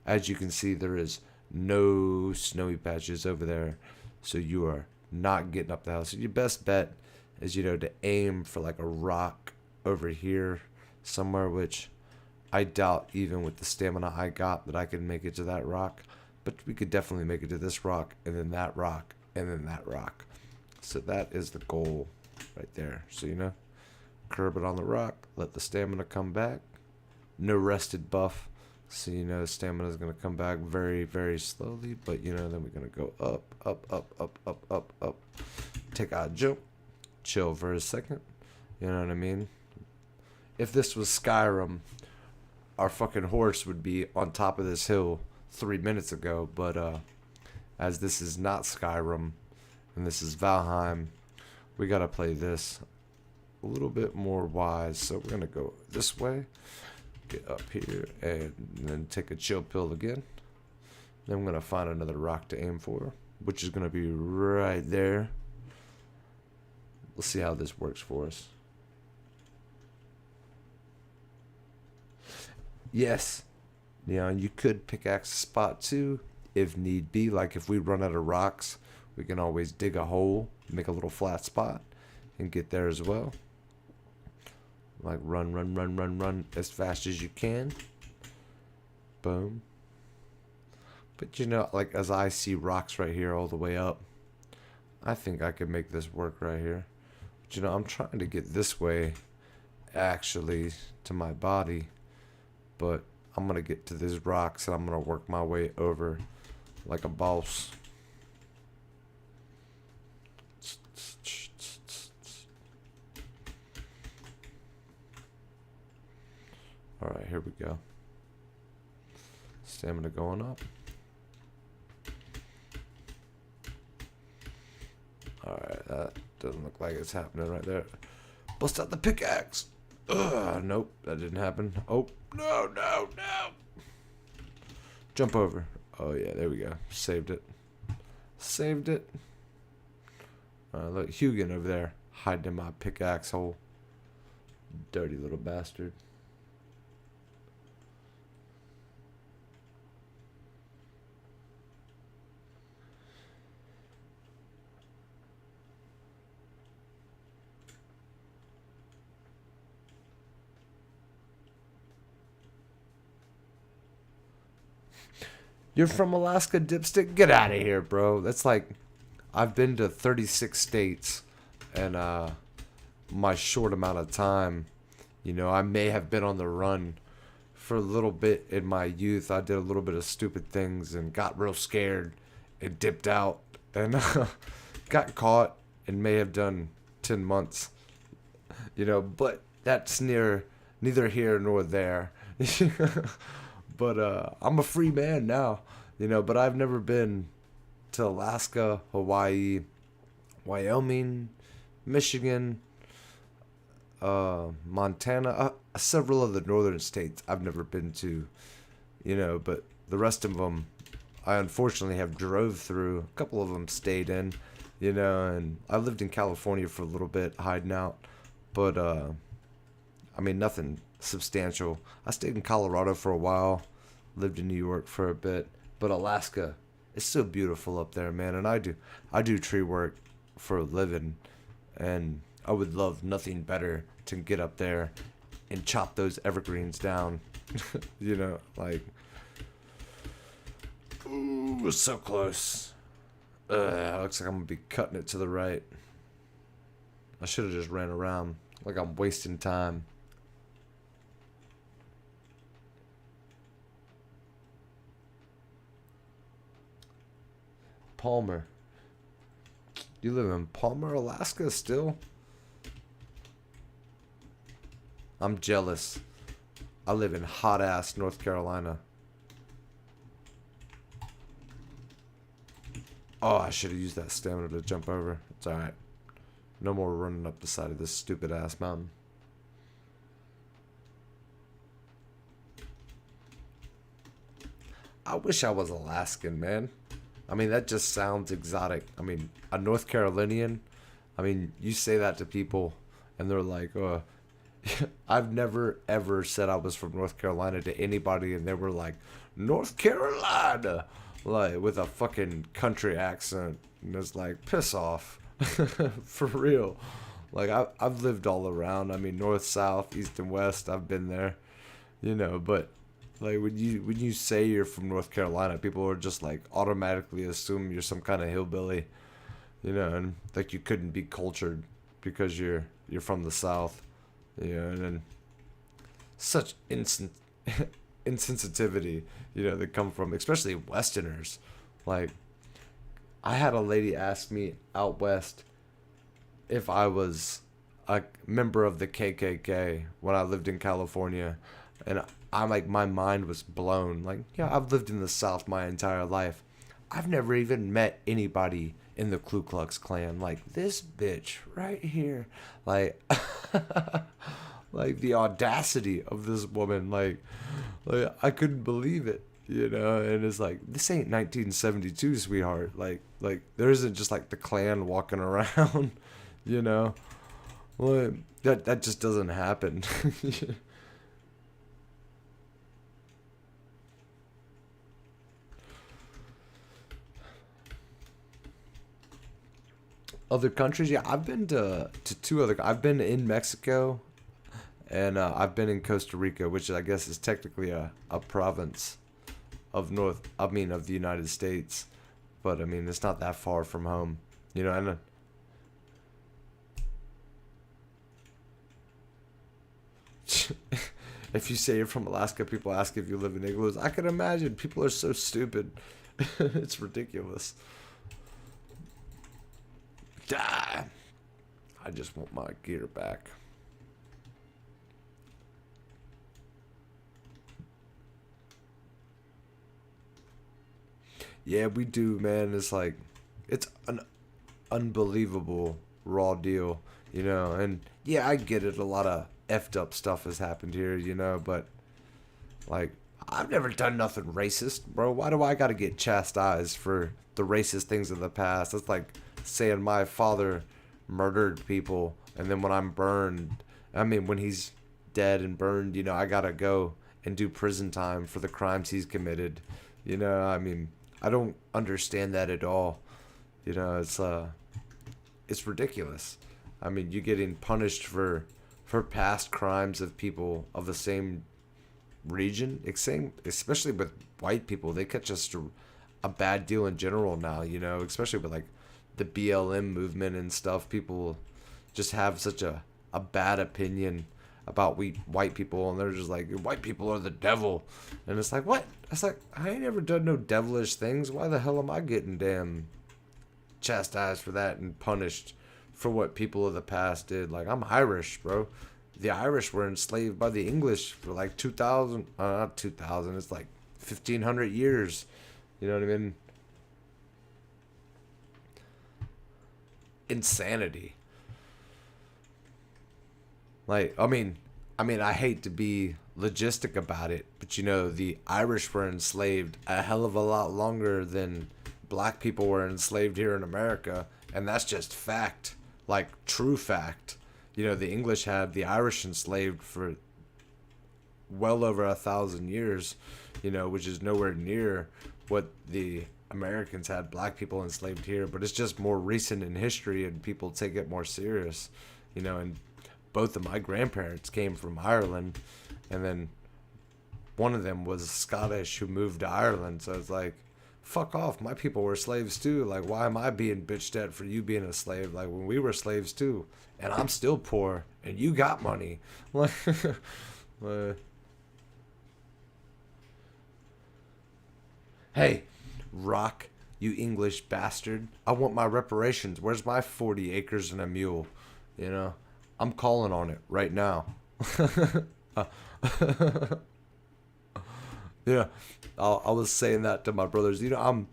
as you can see, there is no snowy patches over there. So you are not getting up the hill. So your best bet is, to aim for like a rock over here somewhere, which I doubt even with the stamina I got that I could make it to that rock. But we could definitely make it to this rock, and then that rock, and then that rock. So that is the goal right there. So, curb it on the rock, let the stamina come back. No rested buff. So, stamina is going to come back very, very slowly. But, then we're going to go up, up, up, up, up, up, up. Take our jump. Chill for a second. You know what I mean? If this was Skyrim, our fucking horse would be on top of this hill 3 minutes ago, but as this is not Skyrim and this is Valheim, we gotta play this a little bit more wise. So we're gonna go this way, get up here, and then take a chill pill again. Then I'm gonna find another rock to aim for, which is gonna be right there. We'll see how this works for us. Yes, you could pickaxe a spot too, if need be. Like if we run out of rocks, we can always dig a hole, make a little flat spot, and get there as well. Like run, run, run, run, run as fast as you can. Boom. But like as I see rocks right here all the way up, I think I could make this work right here. But I'm trying to get this way, actually, to my body. But I'm gonna get to these rocks and I'm gonna work my way over like a boss. Alright, here we go. Stamina going up. Alright, that doesn't look like it's happening right there. Bust out the pickaxe! Ugh, nope, that didn't happen. Oh, no, no, no! Jump over. Oh yeah, there we go. Saved it. Saved it. Look, Hugin over there, hiding in my pickaxe hole. Dirty little bastard. You're from Alaska, dipstick? Get out of here, bro. That's like, I've been to 36 states, and my short amount of time, you know, I may have been on the run for a little bit in my youth. I did a little bit of stupid things and got real scared and dipped out and got caught and may have done 10 months, you know, but that's neither here nor there. But I'm a free man now, you know, but I've never been to Alaska, Hawaii, Wyoming, Michigan, Montana, several of the northern states I've never been to, you know, but the rest of them I unfortunately have drove through. A couple of them stayed in, you know, and I lived in California for a little bit hiding out, but I mean, nothing substantial. I stayed in Colorado for a while, lived in New York for a bit, but Alaska, it's so beautiful up there, man. And I do tree work for a living, and I would love nothing better to get up there and chop those evergreens down. You know, like, ooh, it's so close. Looks like I'm gonna be cutting it to the right. I should have just ran around, like I'm wasting time. Palmer. You live in Palmer, Alaska still? I'm jealous. I live in hot ass North Carolina. Oh, I should have used that stamina to jump over. It's alright. No more running up the side of this stupid ass mountain. I wish I was Alaskan, man. I mean, that just sounds exotic. I mean, a North Carolinian. I mean, you say that to people, and they're like, I've never, ever said I was from North Carolina to anybody, and they were like, North Carolina! Like, with a fucking country accent. And it's like, piss off. For real. Like, I've lived all around. I mean, north, south, east, and west. I've been there. You know, but like when you say you're from North Carolina, people are just like automatically assume you're some kind of hillbilly, you know, and like you couldn't be cultured because you're from the South, you know, and then such insensitivity, you know, that come from especially Westerners. Like, I had a lady ask me out west if I was a member of the KKK when I lived in California, and I'm like, my mind was blown. Like, yeah, I've lived in the South my entire life. I've never even met anybody in the Ku Klux Klan. Like, this bitch right here. Like, like the audacity of this woman. Like I couldn't believe it, you know. And it's like, this ain't 1972, sweetheart. Like there isn't just like the Klan walking around, you know. Well, that just doesn't happen. Other countries, yeah, I've been to two other. I've been in Mexico, and I've been in Costa Rica, which I guess is technically a province of of the United States, but I mean it's not that far from home, you know. And If you say you're from Alaska, people ask if you live in igloos. I can imagine. People are so stupid. It's ridiculous. Die. I just want my gear back. Yeah, we do, man. It's like, it's an unbelievable raw deal, you know. And yeah, I get it. A lot of effed up stuff has happened here, you know. But like, I've never done nothing racist, bro. Why do I gotta get chastised for the racist things of the past? That's like saying my father murdered people, and then when I'm burned, I mean, when he's dead and burned, you know, I gotta go and do prison time for the crimes he's committed. You know, I mean, I don't understand that at all. You know, it's ridiculous. I mean, you're getting punished for past crimes of people of the same region, especially with white people. They catch just a bad deal in general now, you know, especially with like the BLM movement and stuff. People just have such a bad opinion about white people, and they're just like, white people are the devil. And it's like, what? It's like, I ain't ever done no devilish things. Why the hell am I getting damn chastised for that and punished for what people of the past did? Like, I'm Irish, bro. The Irish were enslaved by the English for like 2,000, not 2,000, it's like 1,500 years. You know what I mean? Insanity. Like, I mean, I hate to be logistic about it, but you know, the Irish were enslaved a hell of a lot longer than black people were enslaved here in America, and that's just fact, like true fact. You know, the English had the Irish enslaved for well over 1,000 years, you know, which is nowhere near what the Americans had black people enslaved here, but it's just more recent in history and people take it more serious, you know. And both of my grandparents came from Ireland, and then one of them was Scottish who moved to Ireland. So it's like, fuck off, my people were slaves too. Like, why am I being bitched at for you being a slave? Like, when we were slaves too, and I'm still poor, and you got money. Like, hey, Rock, you English bastard, I want my reparations. Where's my 40 acres and a mule? You know, I'm calling on it right now. Uh, yeah, I was saying that to my brothers. You know,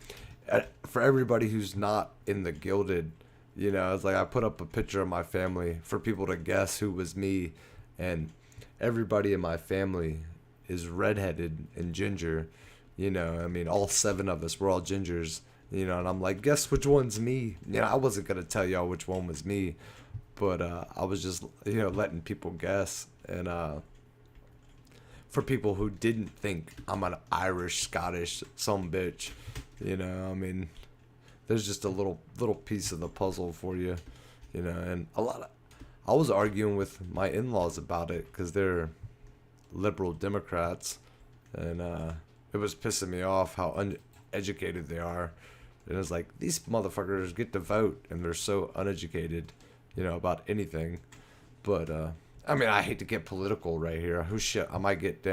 for everybody who's not in the gilded, you know, it's like I put up a picture of my family for people to guess who was me, and everybody in my family is redheaded and ginger. You know, I mean, all seven of us, we're all gingers. You know, and I'm like, guess which one's me? You know, I wasn't gonna tell y'all which one was me, but I was just, you know, letting people guess. And for people who didn't think I'm an Irish, Scottish some bitch, you know, I mean, there's just a little piece of the puzzle for you, you know. And I was arguing with my in-laws about it because they're liberal Democrats, and it was pissing me off how uneducated they are. And it was like, these motherfuckers get to vote and they're so uneducated, you know, about anything. But I mean, I hate to get political right here. Who shit? I might get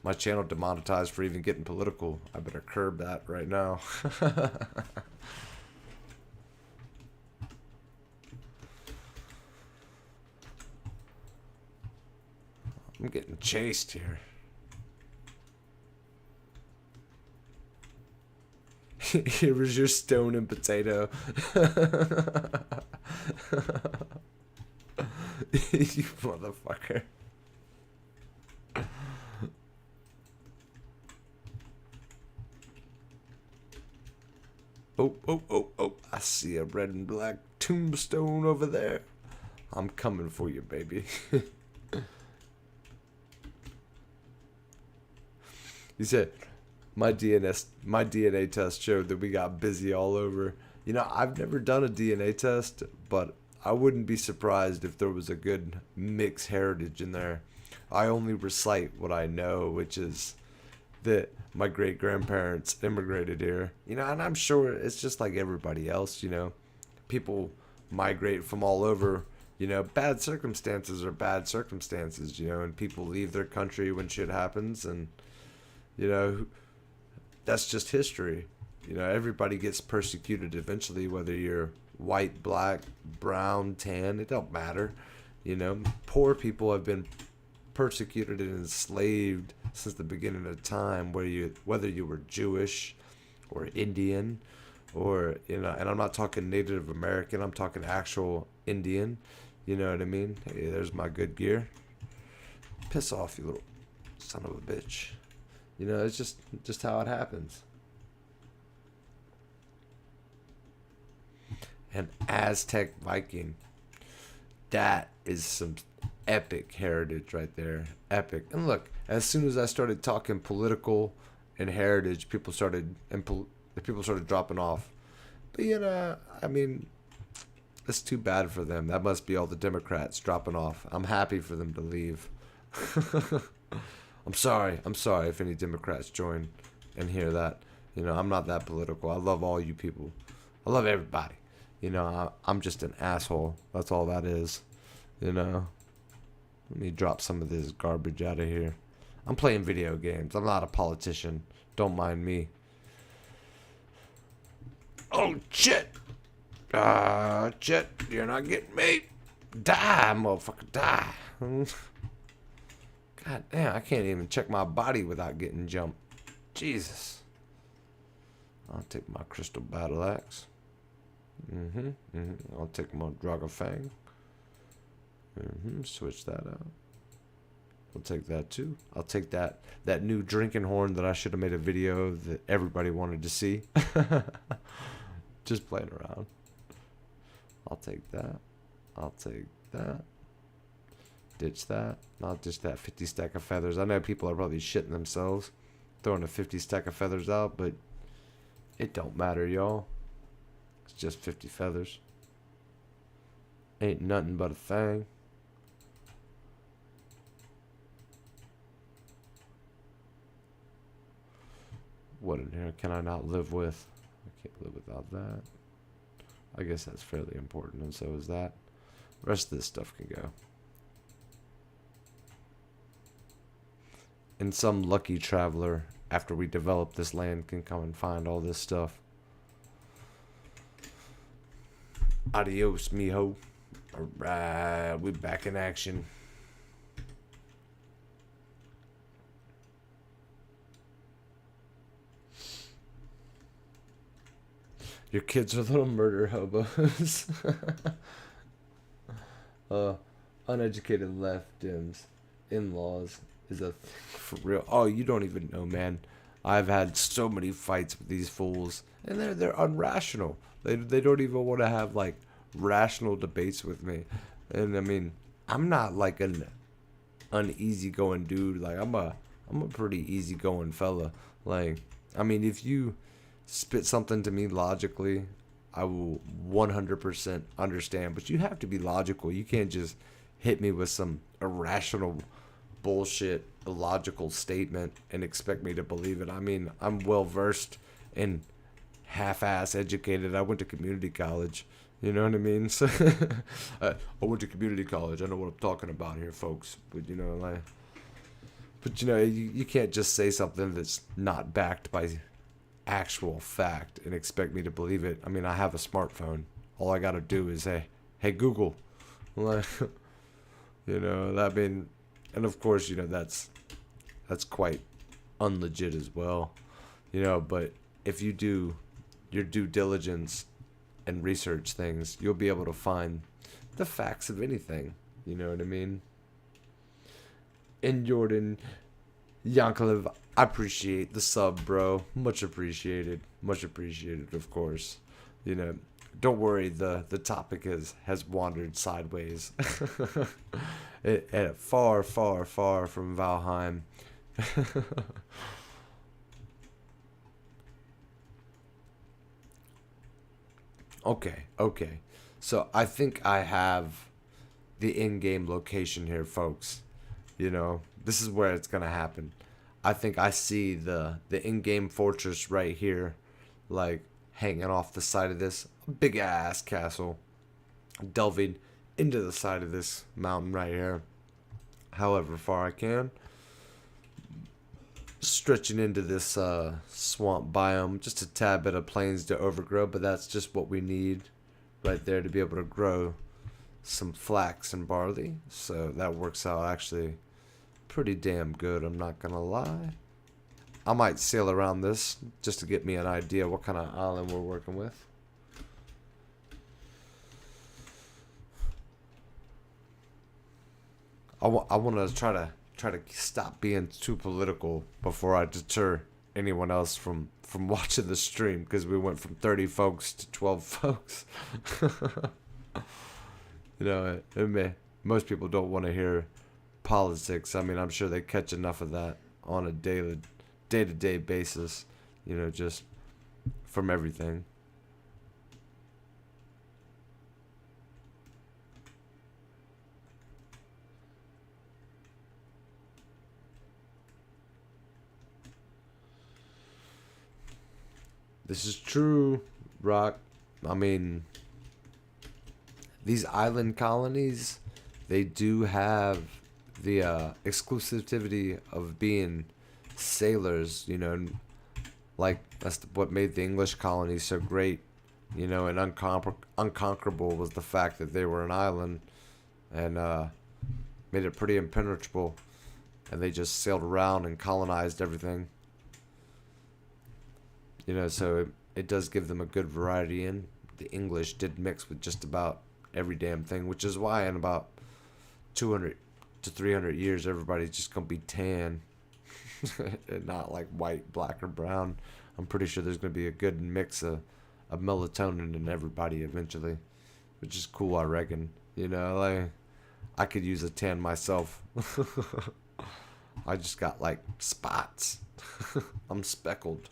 my channel demonetized for even getting political. I better curb that right now. I'm getting chased here. Here was your stone and potato. You motherfucker. Oh, oh, oh, oh. I see a red and black tombstone over there. I'm coming for you, baby. He said, my DNA test showed that we got busy all over. You know, I've never done a DNA test, but I wouldn't be surprised if there was a good mixed heritage in there. I only recite what I know, which is that my great grandparents immigrated here. You know, and I'm sure it's just like everybody else, you know. People migrate from all over, You know, bad circumstances are bad circumstances, you know, and people leave their country when shit happens, and, you know, that's just history. You know, everybody gets persecuted eventually, whether you're white, black, brown, tan, it don't matter. You know, poor people have been persecuted and enslaved since the beginning of time, whether you were Jewish or Indian or, you know, and I'm not talking Native American, I'm talking actual Indian. You know what I mean? Hey, there's my good gear. Piss off, you little son of a bitch. You know, it's just how it happens. An Aztec Viking. That is some epic heritage right there. Epic. And look, as soon as I started talking political and heritage, people started dropping off. But you know, I mean, it's too bad for them. That must be all the Democrats dropping off. I'm happy for them to leave. I'm sorry. I'm sorry if any Democrats join and hear that. You know, I'm not that political. I love all you people. I love everybody. You know, I'm just an asshole. That's all that is. You know. Let me drop some of this garbage out of here. I'm playing video games. I'm not a politician. Don't mind me. Oh, shit. Shit. You're not getting me. Die, motherfucker. Die. God damn, I can't even check my body without getting jumped. Jesus. I'll take my crystal battle axe. I'll take my Dragafang. Switch that out. I'll take that too. I'll take that new drinking horn that I should have made a video of that everybody wanted to see. Just playing around. I'll take that. I'll take that. Ditch that. I'll ditch that 50 stack of feathers. I know people are probably shitting themselves throwing a 50 stack of feathers out, but it don't matter, y'all. It's just 50 feathers. Ain't nothing but a thing. What in here can I not live with? I can't live without that. I guess that's fairly important, and so is that. The rest of this stuff can go. And some lucky traveler, after we develop this land, can come and find all this stuff. Adios, mijo. Alright, we're back in action. Your kids are little murder hobos. Uneducated left Dems. In-laws is a thing for real. Oh, you don't even know, man. I've had so many fights with these fools, and they're unrational. They don't even want to have like rational debates with me. And I mean, I'm not like an uneasygoing dude. Like I'm a pretty easygoing fella. Like, I mean, if you spit something to me logically, I will 100% understand. But you have to be logical. You can't just hit me with some irrational bullshit, illogical statement and expect me to believe it. I mean, I'm well versed and half-ass educated. I went to community college. You know what I mean? So I went to community college. I know what I'm talking about here, folks. But you know, like, you can't just say something that's not backed by actual fact and expect me to believe it. I mean, I have a smartphone. All I gotta do is say, "Hey Google," like, you know. That mean, and of course, you know that's quite unlegit as well, you know. But if you do your due diligence and research things, you'll be able to find the facts of anything. You know what I mean? And Jordan Yankelev, I appreciate the sub, bro. Much appreciated. Much appreciated, of course. You know, don't worry, the topic has wandered sideways. Far, far, far from Valheim. Okay. So I think I have the in-game location here, folks. You know, this is where it's gonna happen. I think I see the in-game fortress right here, like hanging off the side of this big ass castle, delving into the side of this mountain right here, however far I can. Stretching into this swamp biome, just a tad bit of plains to overgrow, but that's just what we need right there to be able to grow some flax and barley. So that works out actually pretty damn good, I'm not gonna lie. I might sail around this just to get me an idea what kind of island we're working with. I want to try to stop being too political before I deter anyone else from watching the stream, because we went from 30 folks to 12 folks. You know, most people don't want to hear politics. I mean, I'm sure they catch enough of that on a day-to-day basis, you know, just from everything. This is true, Rock. I mean, these island colonies, they do have the exclusivity of being sailors, you know, like that's what made the English colonies so great, you know, and unconquerable was the fact that they were an island, and made it pretty impenetrable, and they just sailed around and colonized everything. You know, so it does give them a good variety in. The English did mix with just about every damn thing, which is why in about 200 to 300 years, everybody's just going to be tan and not like white, black, or brown. I'm pretty sure there's going to be a good mix of melatonin in everybody eventually, which is cool, I reckon. You know, like, I could use a tan myself. I just got like spots. I'm speckled.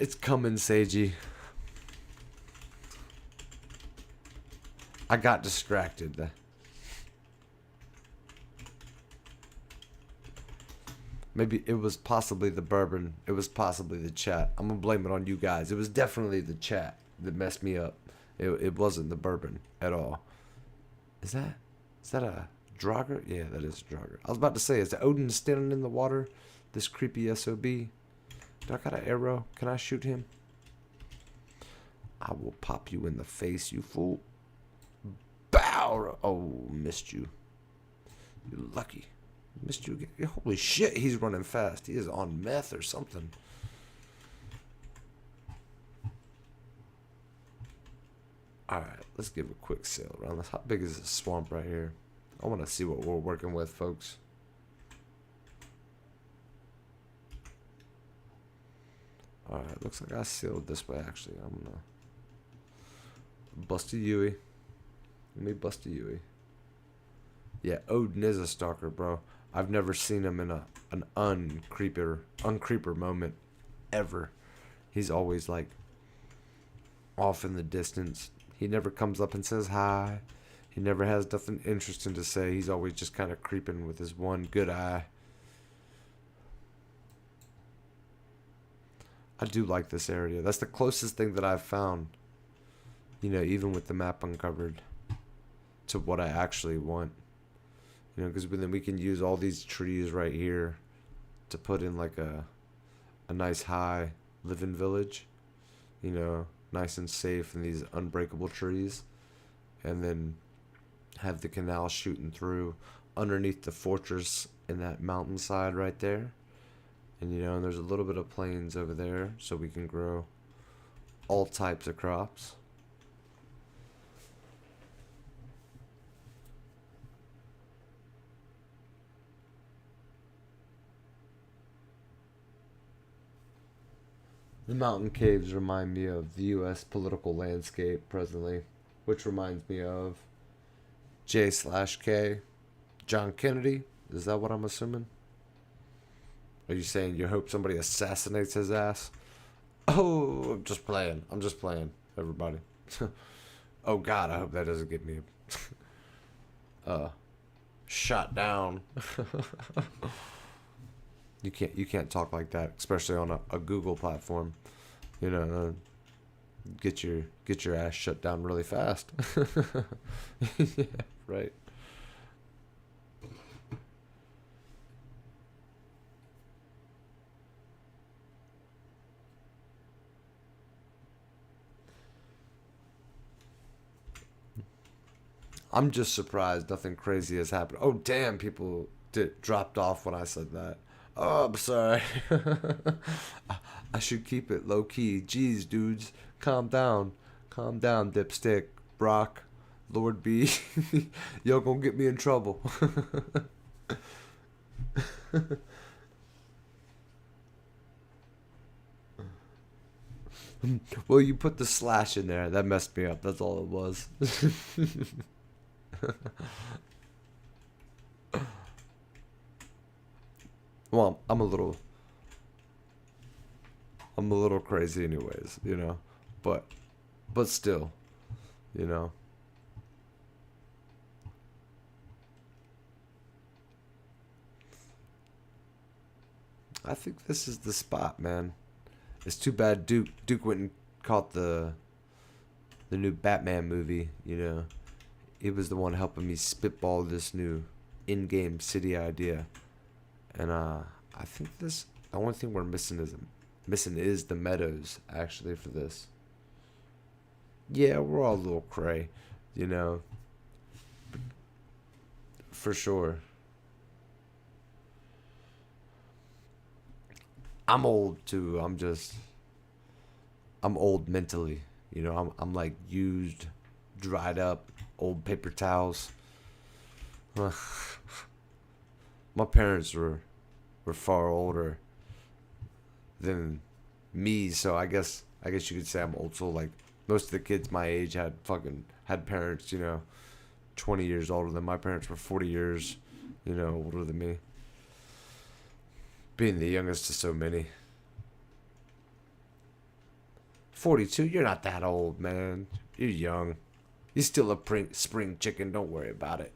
It's coming, Seiji. I got distracted. Maybe it was possibly the bourbon. It was possibly the chat. I'm gonna blame it on you guys. It was definitely the chat that messed me up. It wasn't the bourbon at all. Is that a Draugr? Yeah, that is a Draugr. I was about to say, is Odin standing in the water? This creepy SOB. Do I got an arrow? Can I shoot him? I will pop you in the face, you fool. Bow! Oh, missed you. You lucky. Missed you again. Holy shit, he's running fast. He is on meth or something. Alright, let's give a quick sail around this. How big is this swamp right here? I want to see what we're working with, folks. Alright, looks like I sailed this way, actually. I'm gonna bust a Yui. Let me bust a Yui. Yeah, Odin is a stalker, bro. I've never seen him in an uncreeper moment ever. He's always like off in the distance. He never comes up and says hi. He never has nothing interesting to say. He's always just kind of creeping with his one good eye. I do like this area. That's the closest thing that I've found, you know, even with the map uncovered, to what I actually want. You know, because then we can use all these trees right here to put in like a nice high living village. You know, nice and safe in these unbreakable trees. And then have the canal shooting through underneath the fortress in that mountainside right there. And you know, and there's a little bit of plains over there, so we can grow all types of crops. The mountain caves remind me of the U.S. political landscape presently, which reminds me of J/K, John Kennedy. Is that what I'm assuming? Are you saying you hope somebody assassinates his ass? Oh, I'm just playing. I'm just playing, everybody. Oh, God, I hope that doesn't get me. shut down. You can't talk like that, especially on a Google platform. You know, get your ass shut down really fast. Yeah, right. I'm just surprised nothing crazy has happened. Oh damn, people dropped off when I said that. Oh, I'm sorry. I should keep it low key. Jeez, dudes, calm down, dipstick, Brock, Lord B. Y'all gonna get me in trouble. Well, you put the slash in there. That messed me up. That's all it was. Well, I'm a little crazy, anyways. But but still, you know. I think this is the spot, man. It's too bad Duke went and caught the new Batman movie. He was the one helping me spitball this new in-game city idea, and I think the only thing we're missing is the meadows actually for this. Yeah, we're all a little cray, you know, for sure. I'm old too. I'm old mentally. I'm like used, dried up, old paper towels. My parents were far older than me, so I guess you could say I'm old soul. Like most of the kids my age had parents, 20 years older than my parents were 40 years, older than me. Being the youngest to so many. 42, you're not that old, man. You're young. You're still a spring chicken, don't worry about it.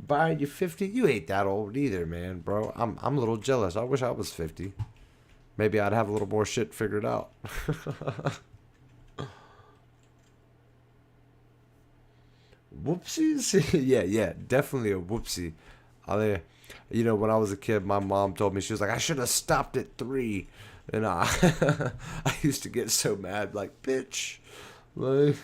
Byron, you 50? You ain't that old either, man, bro. I'm a little jealous. I wish I was 50. Maybe I'd have a little more shit figured out. Whoopsies? Yeah, yeah, definitely a whoopsie. I, when I was a kid, my mom told me, she was like, I should have stopped at 3. And I used to get so mad, like, bitch. Like,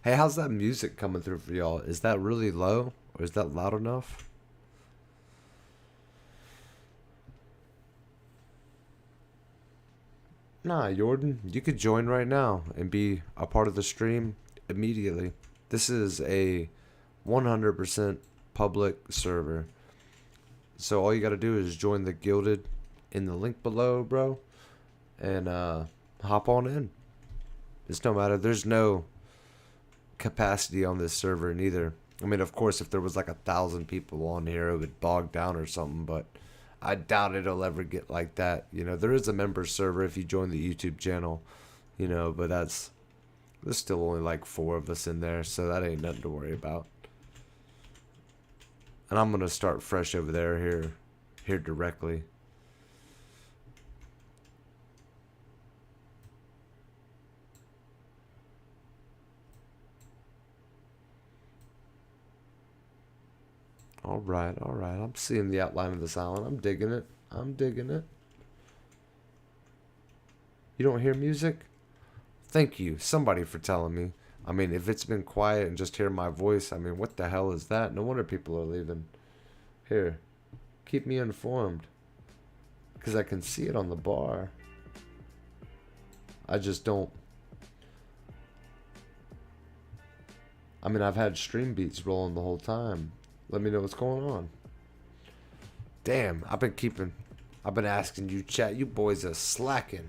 hey, how's that music coming through for y'all? Is that really low? Or is that loud enough? Nah, Jordan, you could join right now and be a part of the stream immediately. This is a 100% public server. So all you gotta do is join the Gilded in the link below, bro, and hop on in. It's no matter. There's no capacity on this server neither. I mean, of course, if there was like 1,000 people on here, it would bog down or something, but I doubt it'll ever get like that. There is a member server if you join the YouTube channel, but there's still only like 4 of us in there, so that ain't nothing to worry about. And I'm gonna start fresh over there here directly. All right, all right. I'm seeing the outline of this island. I'm digging it. I'm digging it. You don't hear music? Thank you, somebody, for telling me. I mean, if it's been quiet and just hear my voice, I mean, what the hell is that? No wonder people are leaving. Here, keep me informed. Because I can see it on the bar. I just don't. I mean, I've had stream beats rolling the whole time. Let me know what's going on. Damn, I've been asking you, chat. You boys are slacking.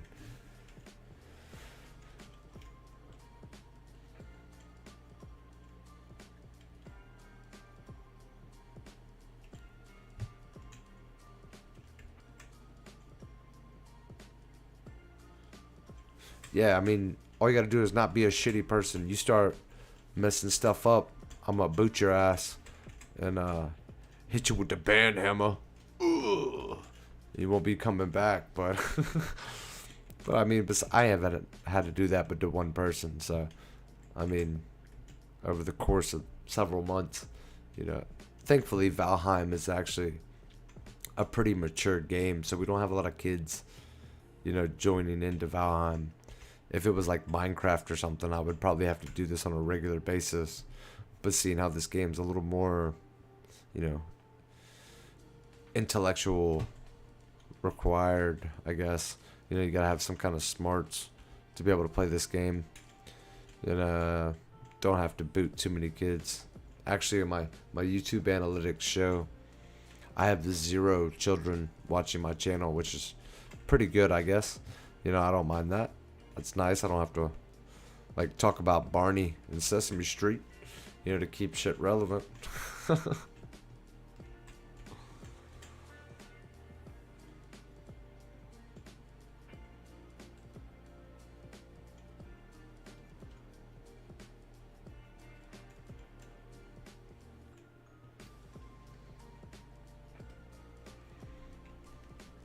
Yeah, I mean, all you gotta do is not be a shitty person. You start messing stuff up, I'm gonna boot your ass and hit you with the band hammer. Ugh. You won't be coming back, but but I mean, I haven't had to do that but to one person. So, I mean, over the course of several months, you know, thankfully Valheim is actually a pretty mature game, so we don't have a lot of kids, you know, joining into Valheim. If it was like Minecraft or something, I would probably have to do this on a regular basis. But seeing how this game's a little more, you know, intellectual required, I guess. You know, you gotta have some kind of smarts to be able to play this game. And don't have to boot too many kids. Actually, in my YouTube analytics show, I have 0 children watching my channel, which is pretty good, I guess. You know, I don't mind that. That's nice. I don't have to like talk about Barney and Sesame Street, you know, to keep shit relevant.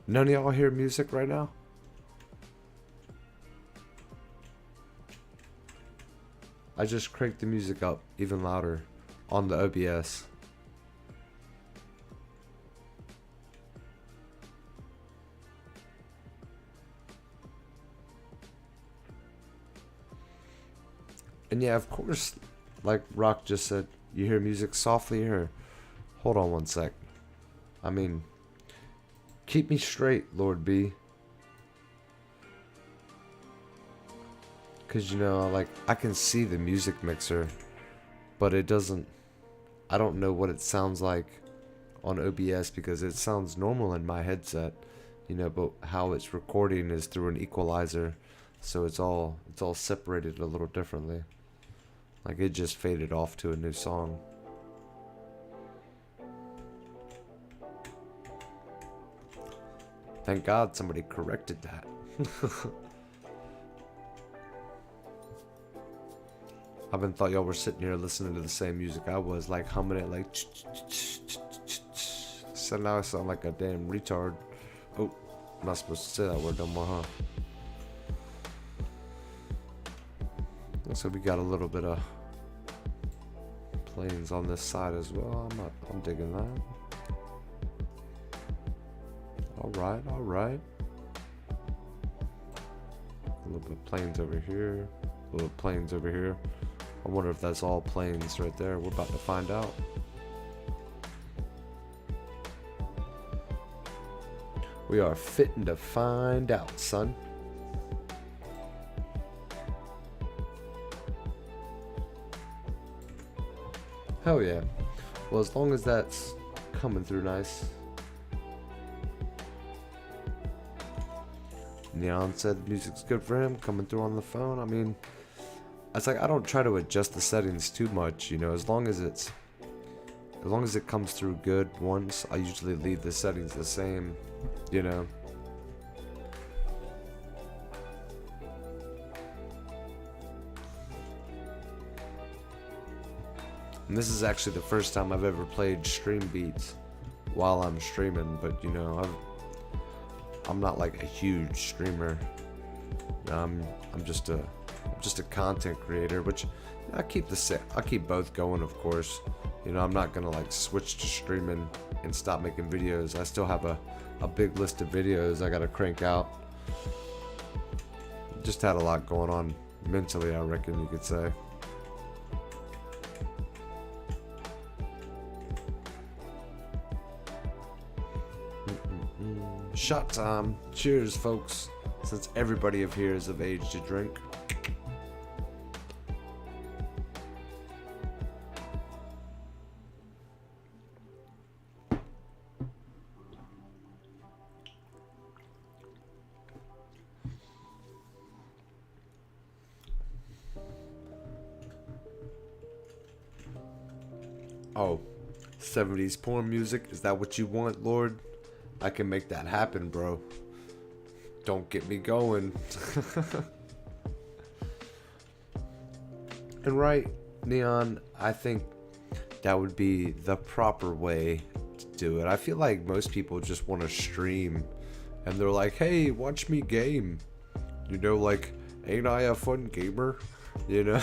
None of y'all hear music right now? I just cranked the music up even louder on the OBS. And yeah, of course, like Rock just said, you hear music softly here. Hold on one sec. I mean, keep me straight, Lord B. Because, you know, like, I can see the music mixer, but it doesn't, I don't know what it sounds like on OBS because it sounds normal in my headset, you know, but how it's recording is through an equalizer, so it's all separated a little differently. Like, it just faded off to a new song. Thank God somebody corrected that. I've been thought y'all were sitting here listening to the same music I was, like humming it like so now I sound like a damn retard. Oh, I'm not supposed to say that word no more, huh? So we got a little bit of planes on this side as well. I'm digging that. Alright. A little bit of planes over here. A little planes over here. I wonder if that's all planes right there. We're about to find out. We are fitting to find out, son. Hell yeah. Well, as long as that's coming through nice. Neon said the music's good for him, coming through on the phone. I mean, it's like I don't try to adjust the settings too much, you know, as long as it comes through good once, I usually leave the settings the same, you know. And this is actually the first time I've ever played stream beats while I'm streaming, but you know, I'm not like a huge streamer. I'm just a content creator, which I keep both going, of course. You know, I'm not gonna like switch to streaming and stop making videos. I still have a big list of videos I gotta crank out. Just had a lot going on mentally, I reckon you could say. Shot time. Cheers, folks. Since everybody of here is of age to drink. Oh, 70s porn music? Is that what you want, Lord? I can make that happen, bro. Don't get me going. And right, Neon, I think that would be the proper way to do it. I feel like most people just want to stream and they're like, hey, watch me game. You know, like, ain't I a fun gamer? You know?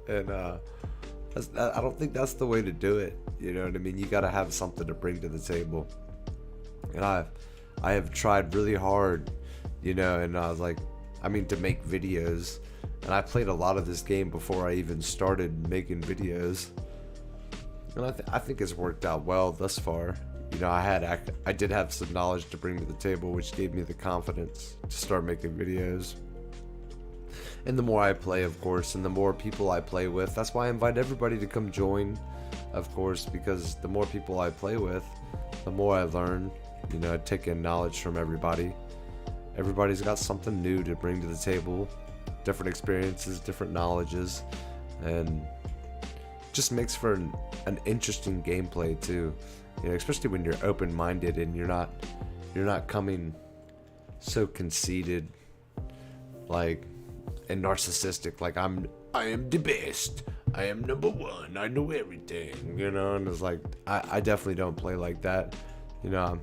And I don't think that's the way to do it. You know what I mean? You gotta have something to bring to the table. And I have tried really hard, you know, and I was like, I mean, to make videos. And I played a lot of this game before I even started making videos. And I think it's worked out well thus far. You know, I did have some knowledge to bring to the table, which gave me the confidence to start making videos. And the more I play, of course, and the more people I play with, that's why I invite everybody to come join, of course, because the more people I play with, the more I learn. You know, I take in knowledge from everybody. Everybody's got something new to bring to the table, different experiences, different knowledges, and just makes for an interesting gameplay too. You know, especially when you're open-minded and you're not coming so conceited, like, and narcissistic, like I am the best, I am number one, I know everything, you know. And it's like I definitely don't play like that, you know.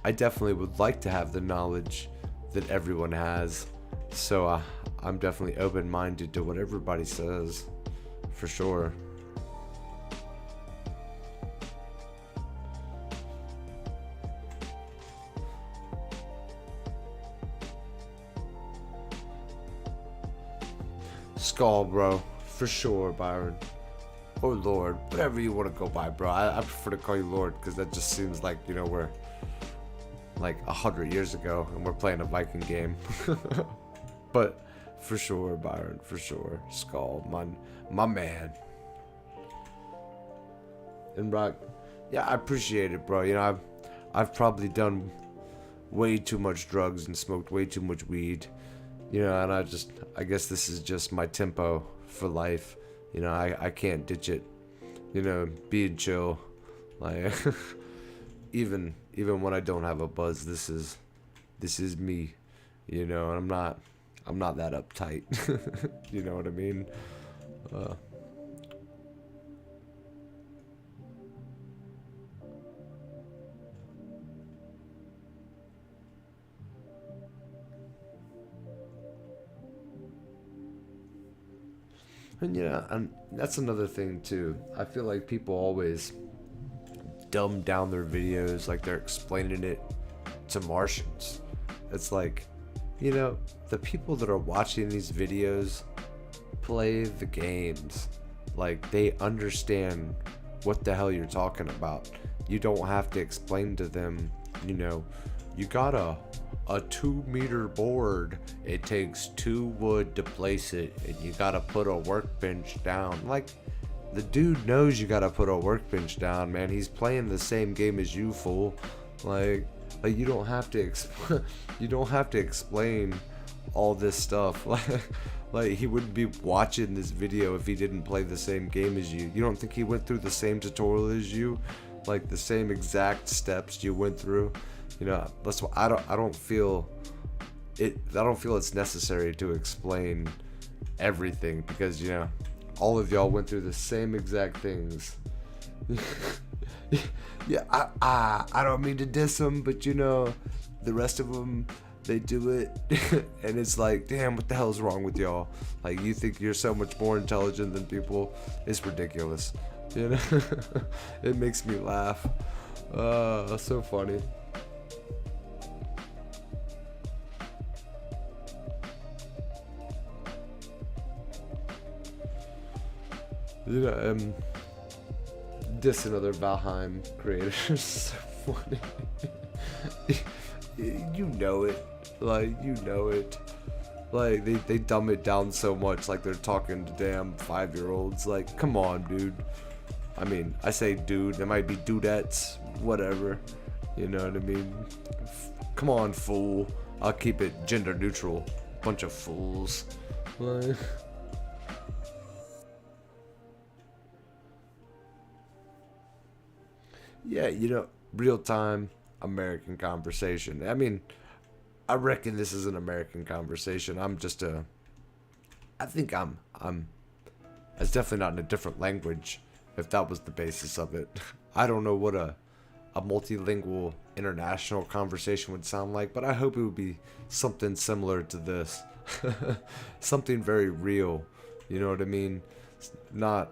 I definitely would like to have the knowledge that everyone has, so I'm definitely open-minded to what everybody says, for sure. Skull, bro, for sure, Byron. Or Lord, whatever you want to go by, bro. I prefer to call you Lord because that just seems like, you know, we're like 100 years ago and we're playing a Viking game. But for sure, Byron, for sure. Skull, my man. And Brock, yeah, I appreciate it, bro. You know, I've probably done way too much drugs and smoked way too much weed. You know, and I guess this is just my tempo for life. You know, I can't ditch it. You know, being chill. Like, even when I don't have a buzz, this is me. You know, and I'm not that uptight. You know what I mean? And yeah, and that's another thing too. I feel like people always dumb down their videos like they're explaining it to Martians. It's like, you know, the people that are watching these videos play the games. Like, they understand what the hell you're talking about. You don't have to explain to them, you know, you got a 2-meter board, it takes 2 wood to place it, and you gotta put a workbench down. Like, the dude knows you gotta put a workbench down, man. He's playing the same game as you, fool. Like you don't have to you don't have to explain all this stuff. Like he wouldn't be watching this video if he didn't play the same game as you. You don't think he went through the same tutorial as you, like the same exact steps you went through? You know, that's why I don't feel it's necessary to explain everything, because, you know, all of y'all went through the same exact things. Yeah, I don't mean to diss them, but, you know, the rest of them, they do it. And it's like, damn, what the hell is wrong with y'all? Like, you think you're so much more intelligent than people? It's ridiculous, you know. It makes me laugh. So funny. You know, diss another Valheim creator. So funny. You know it. Like, you know it. Like, they dumb it down so much, like they're talking to damn 5-year-olds. Like, come on, dude. I mean, I say dude, there might be dudettes, whatever. You know what I mean? Come on, fool. I'll keep it gender neutral. Bunch of fools. Like... Yeah, you know, real time American conversation. I mean, I reckon this is an American conversation. I think I'm it's definitely not in a different language if that was the basis of it. I don't know what a multilingual international conversation would sound like, but I hope it would be something similar to this. Something very real. You know what I mean? Not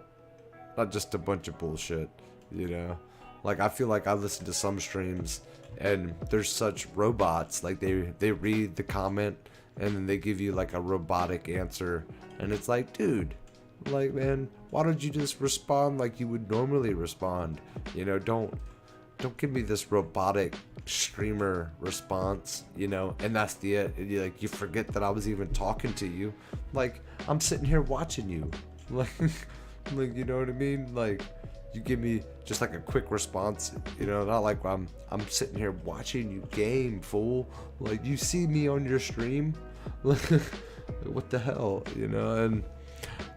not just a bunch of bullshit, you know? Like I feel like I listen to some streams and there's such robots, like they read the comment and then they give you like a robotic answer and it's like, dude, like man, why don't you just respond like you would normally respond? You know, don't give me this robotic streamer response, you know, and that's the it. And you forget that I was even talking to you. Like I'm sitting here watching you. Like like you know what I mean? Like you give me just like a quick response, you know, not like I'm sitting here watching you game, fool. Like you see me on your stream. Like what the hell, you know? And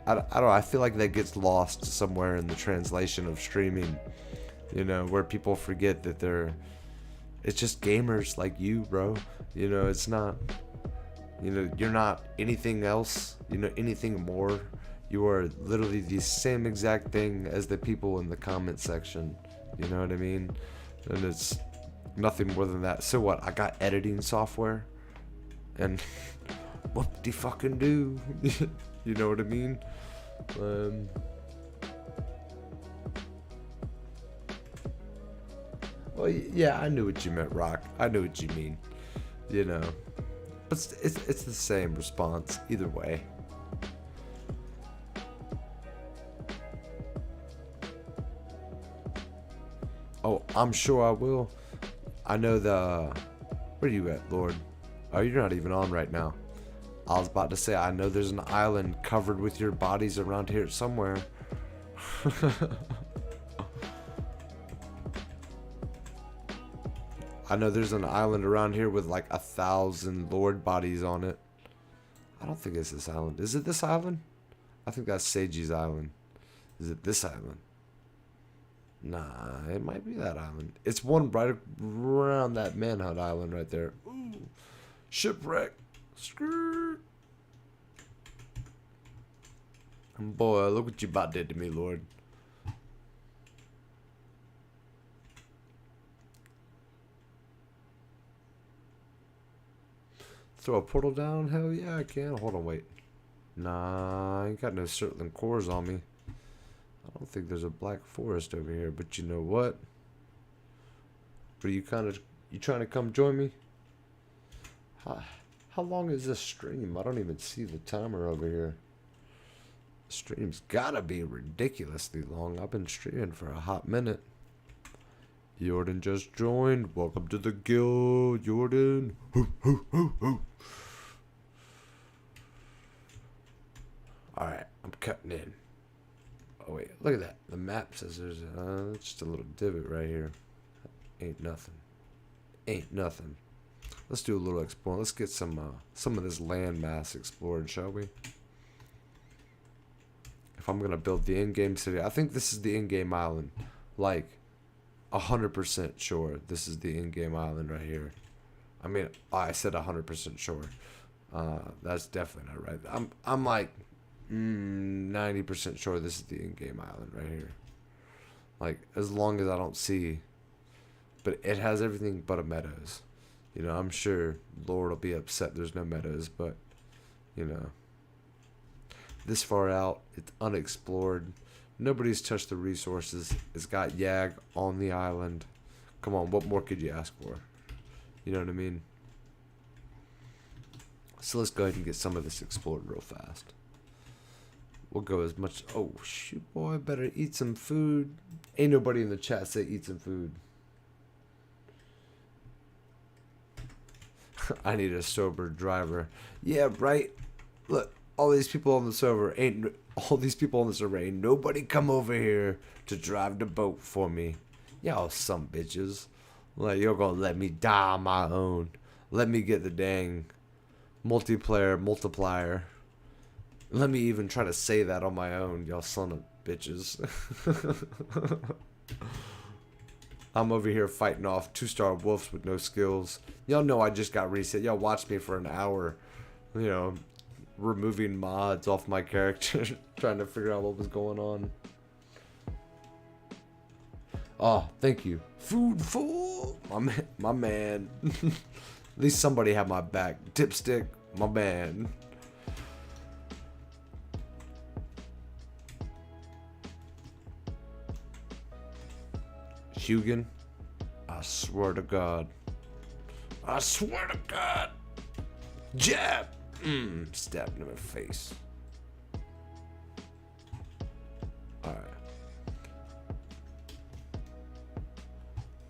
I don't know, I feel like that gets lost somewhere in the translation of streaming, you know, where people forget that it's just gamers like you, bro. You know, it's not, you know, you're not anything else, you know, anything more. You are literally the same exact thing as the people in the comment section. You know what I mean? And it's nothing more than that. So what? I got editing software, and what the fucking do? You know what I mean? Um, well, yeah, I knew what you meant, Rock. I knew what you mean. You know, but it's the same response either way. Oh, I'm sure I will. I know where are you at, Lord? Oh, you're not even on right now. I was about to say, I know there's an island covered with your bodies around here somewhere. I know there's an island around here with like 1,000 Lord bodies on it. I don't think it's this island. Is it this island? I think that's Seiji's island. Is it this island? Nah, it might be that island. It's one right around that manhunt island right there. Ooh, shipwreck. Skirt. Boy, look what you about did to me, Lord. Throw a portal down? Hell yeah, I can. Hold on, wait. Nah, I ain't got no certain cores on me. I don't think there's a black forest over here, but you know what? Are you you trying to come join me? How long is this stream? I don't even see the timer over here. The stream's gotta be ridiculously long. I've been streaming for a hot minute. Jordan just joined. Welcome to the guild, Jordan. Alright, I'm cutting in. Oh wait, look at that. The map says there's just a little divot right here. Ain't nothing. Ain't nothing. Let's do a little exploring. Let's get some of this land mass explored, shall we? If I'm gonna build the in-game city, I think this is the in-game island. Like 100% sure this is the in-game island right here. I mean, I said 100% sure. That's definitely not right. I'm like 90% sure this is the in-game island right here. Like, as long as I don't see, but it has everything but a meadows. You know, I'm sure Lord will be upset there's no meadows, but you know, this far out, it's unexplored. Nobody's touched the resources. It's got Yag on the island. Come on, what more could you ask for? You know what I mean? So let's go ahead and get some of this explored real fast. We'll go as much. Oh, shoot, boy, better eat some food. Ain't nobody in the chat say eat some food. I need a sober driver. Yeah, right. Look, all these people on the server ain't nobody come over here to drive the boat for me. Y'all some bitches. Like, you're gonna let me die on my own. Let me get the dang multiplier. Let me even try to say that on my own, y'all son of bitches. I'm over here fighting off 2-star wolves with no skills. Y'all know I just got reset. Y'all watched me for an hour, you know, removing mods off my character, trying to figure out what was going on. Oh, thank you. Food full. My man. At least somebody had my back. Dipstick, my man. Hugan, I swear to God. I swear to God. Jab. Stabbed him in the face. Alright.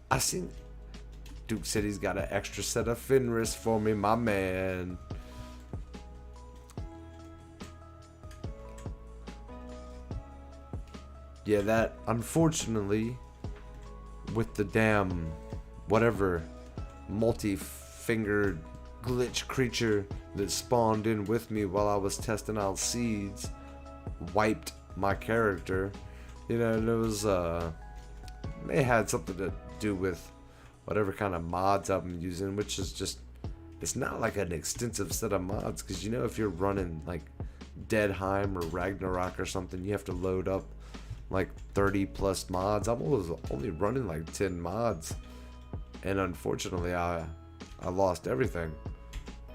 I seen Duke City's got an extra set of Fenris for me, my man. Yeah, that, unfortunately, with the damn whatever multi-fingered glitch creature that spawned in with me while I was testing out seeds, wiped my character. You know, and it was may had something to do with whatever kind of mods I'm using, which is just, it's not like an extensive set of mods, because you know, if you're running like Deadheim or Ragnarok or something, you have to load up like 30 plus mods. I'm only running like 10 mods, and unfortunately I lost everything.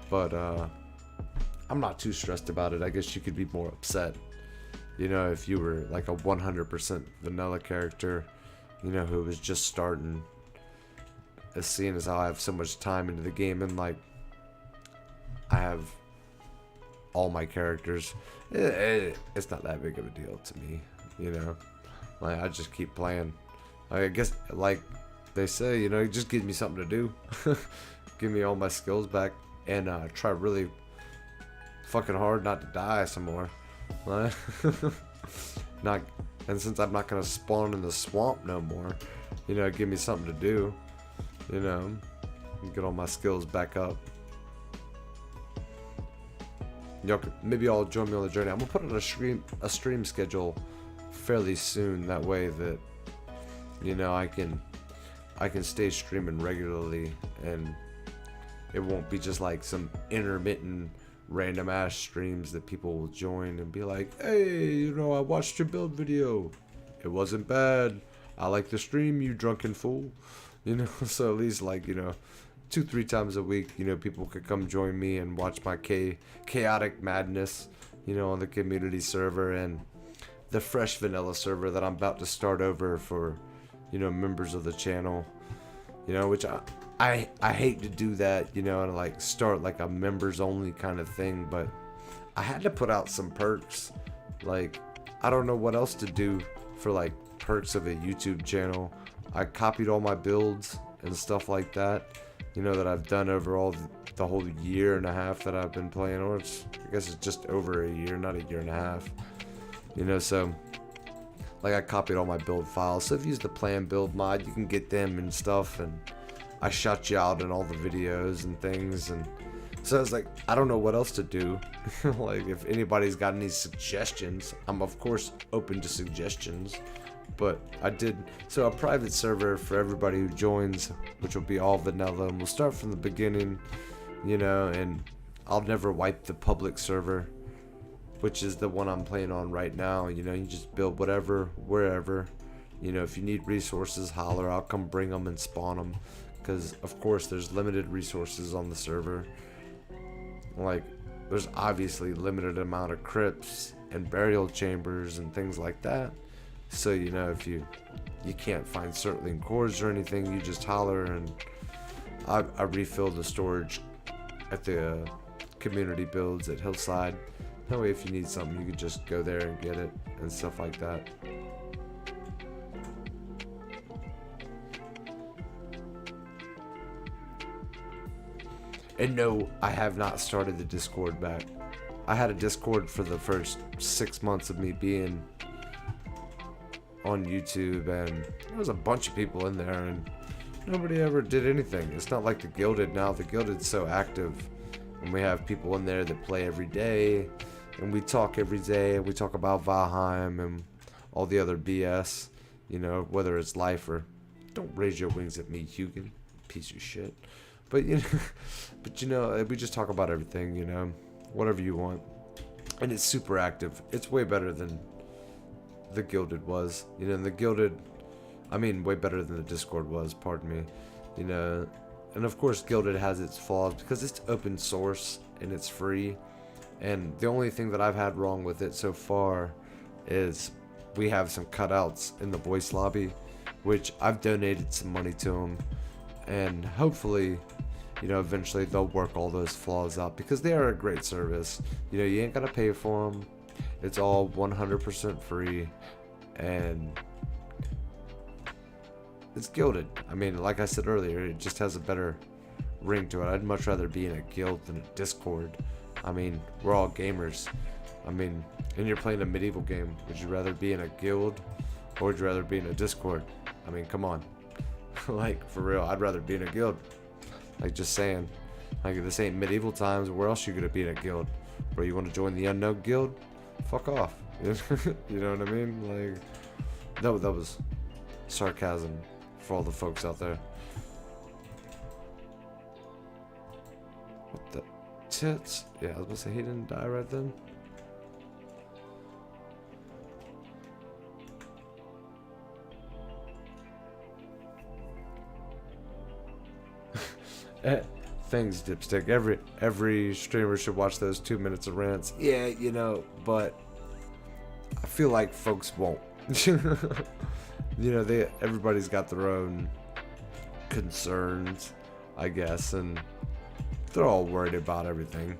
But I'm not too stressed about it. I guess you could be more upset, you know, if you were like a 100% vanilla character, you know, who was just starting, as seeing as how I have so much time into the game, and like I have all my characters. It's not that big of a deal to me, you know. Like, I just keep playing. I guess, like they say, you know, just give me something to do. Give me all my skills back, and try really fucking hard not to die some more. Not, and since I'm not gonna spawn in the swamp no more, you know, give me something to do, you know, get all my skills back up. Y'all, maybe y'all join me on the journey. I'm gonna put on a stream schedule fairly soon. That way that, you know, I can stay streaming regularly, and it won't be just like some intermittent random ass streams that people will join and be like, hey, you know, I watched your build video, it wasn't bad, I like the stream, you drunken fool. You know, so at least, like, you know, 2-3 times a week, you know, people could come join me and watch my chaotic madness, you know, on the community server and the fresh vanilla server that I'm about to start over for, you know, members of the channel, you know, which I hate to do that, you know, and like start like a members only kind of thing, but I had to put out some perks. Like, I don't know what else to do for like perks of a YouTube channel. I copied all my builds and stuff like that, you know, that I've done over all the whole year and a half that I've been playing, or it's, I guess it's just over a year, not a year and a half, you know. So like, I copied all my build files, so if you use the plan build mod, you can get them and stuff, and I shot you out in all the videos and things. And so I was like, I don't know what else to do. Like, if anybody's got any suggestions, I'm of course open to suggestions. But I did, so a private server for everybody who joins, which will be all vanilla, and we'll start from the beginning, you know, and I'll never wipe the public server, which is the one I'm playing on right now. You know, you just build whatever, wherever, you know, if you need resources, holler, I'll come bring them and spawn them, because of course there's limited resources on the server. Like, there's obviously limited amount of crypts and burial chambers and things like that. So, you know, if you can't find certain cores or anything, you just holler, and I refill the storage at the community builds at Hillside. That way, if you need something, you can just go there and get it and stuff like that. And no, I have not started the Discord back. I had a Discord for the first 6 months of me being on YouTube, and there was a bunch of people in there, and nobody ever did anything. It's not like the Guilded now. The Guilded's so active, and we have people in there that play every day, and we talk every day, and we talk about Valheim and all the other BS, you know, whether it's life or Don't raise your wings at me, Hugin, piece of shit. But we just talk about everything, whatever you want, and it's super active. It's way better than the Gilded was, and the Gilded, way better than the Discord was. Pardon me, and of course Gilded has its flaws because it's open source and it's free. And the only thing that I've had wrong with it so far is we have some cutouts in the voice lobby, which I've donated some money to them, and hopefully, eventually they'll work all those flaws out because they are a great service. You ain't gotta pay for them. It's all 100% free, and it's Gilded. Like I said earlier, it just has a better ring to it. I'd much rather be in a guild than a Discord. We're all gamers. And you're playing a medieval game. Would you rather be in a guild or would you rather be in a Discord? Come on. Like, for real, I'd rather be in a guild. Like, just saying. Like, this ain't medieval times. Where else you gonna be in a guild? Bro, you want to join the unknown guild? Fuck off. You know what I mean? Like, that was sarcasm for all the folks out there. What the tits? Yeah, I was gonna say he didn't die right then. Thanks, Dipstick. Every streamer should watch those 2 minutes of rants. Yeah, but I feel like folks won't. Everybody's got their own concerns, I guess, and they're all worried about everything.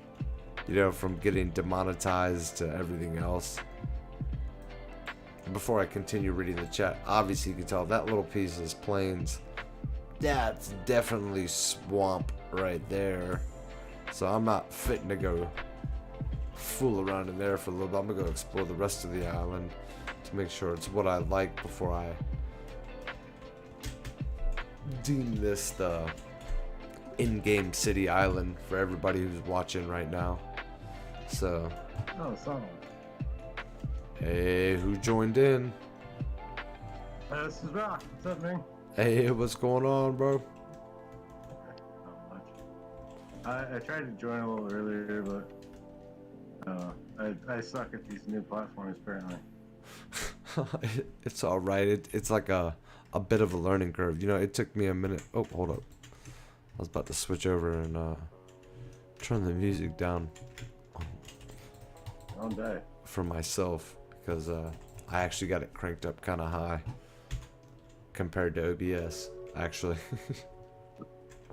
From getting demonetized to everything else. Before I continue reading the chat, obviously you can tell that little piece is plains. That's definitely swamp right there. So I'm not fitting to go fool around in there for a little bit. I'm gonna go explore the rest of the island to make sure it's what I like before I deem this the in-game city island for everybody who's watching right now. So, Sonal. Hey, who joined in? This is Rock. What's up, man? Hey, what's going on, bro? Not much. I tried to join a little earlier, but I suck at these new platforms apparently. It's all right. It's like a bit of a learning curve. It took me a minute. Oh, hold up. I was about to switch over and turn the music down Don't die. for myself because I actually got it cranked up kind of high compared to OBS, actually.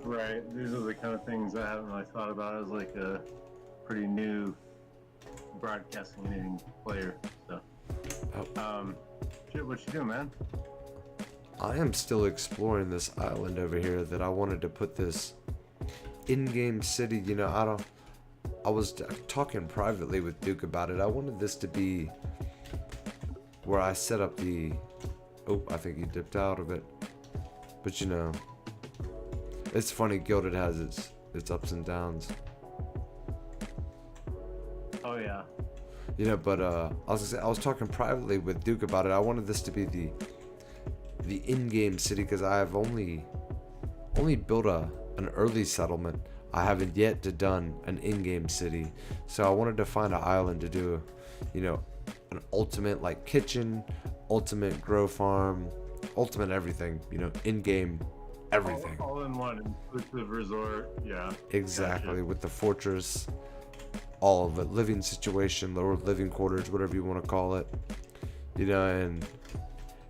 Right. These are the kind of things I haven't really thought about as like a pretty new broadcasting player. So, shit, what you doing, man? I am still exploring this island over here that I wanted to put this in-game city. I was talking privately with Duke about it. I wanted this to be where I set up the... Oh, I think he dipped out of it. But it's funny, Gilded has its ups and downs. Oh yeah. But I was talking privately with Duke about it. I wanted this to be the in-game city because I have only built an early settlement. I haven't yet done an in-game city. So I wanted to find an island to do, an ultimate like kitchen, ultimate grow farm, ultimate everything, in-game everything. All in one inclusive resort. Yeah. Exactly. Gotcha. With the fortress, all of it, living situation, or living quarters, whatever you want to call it, and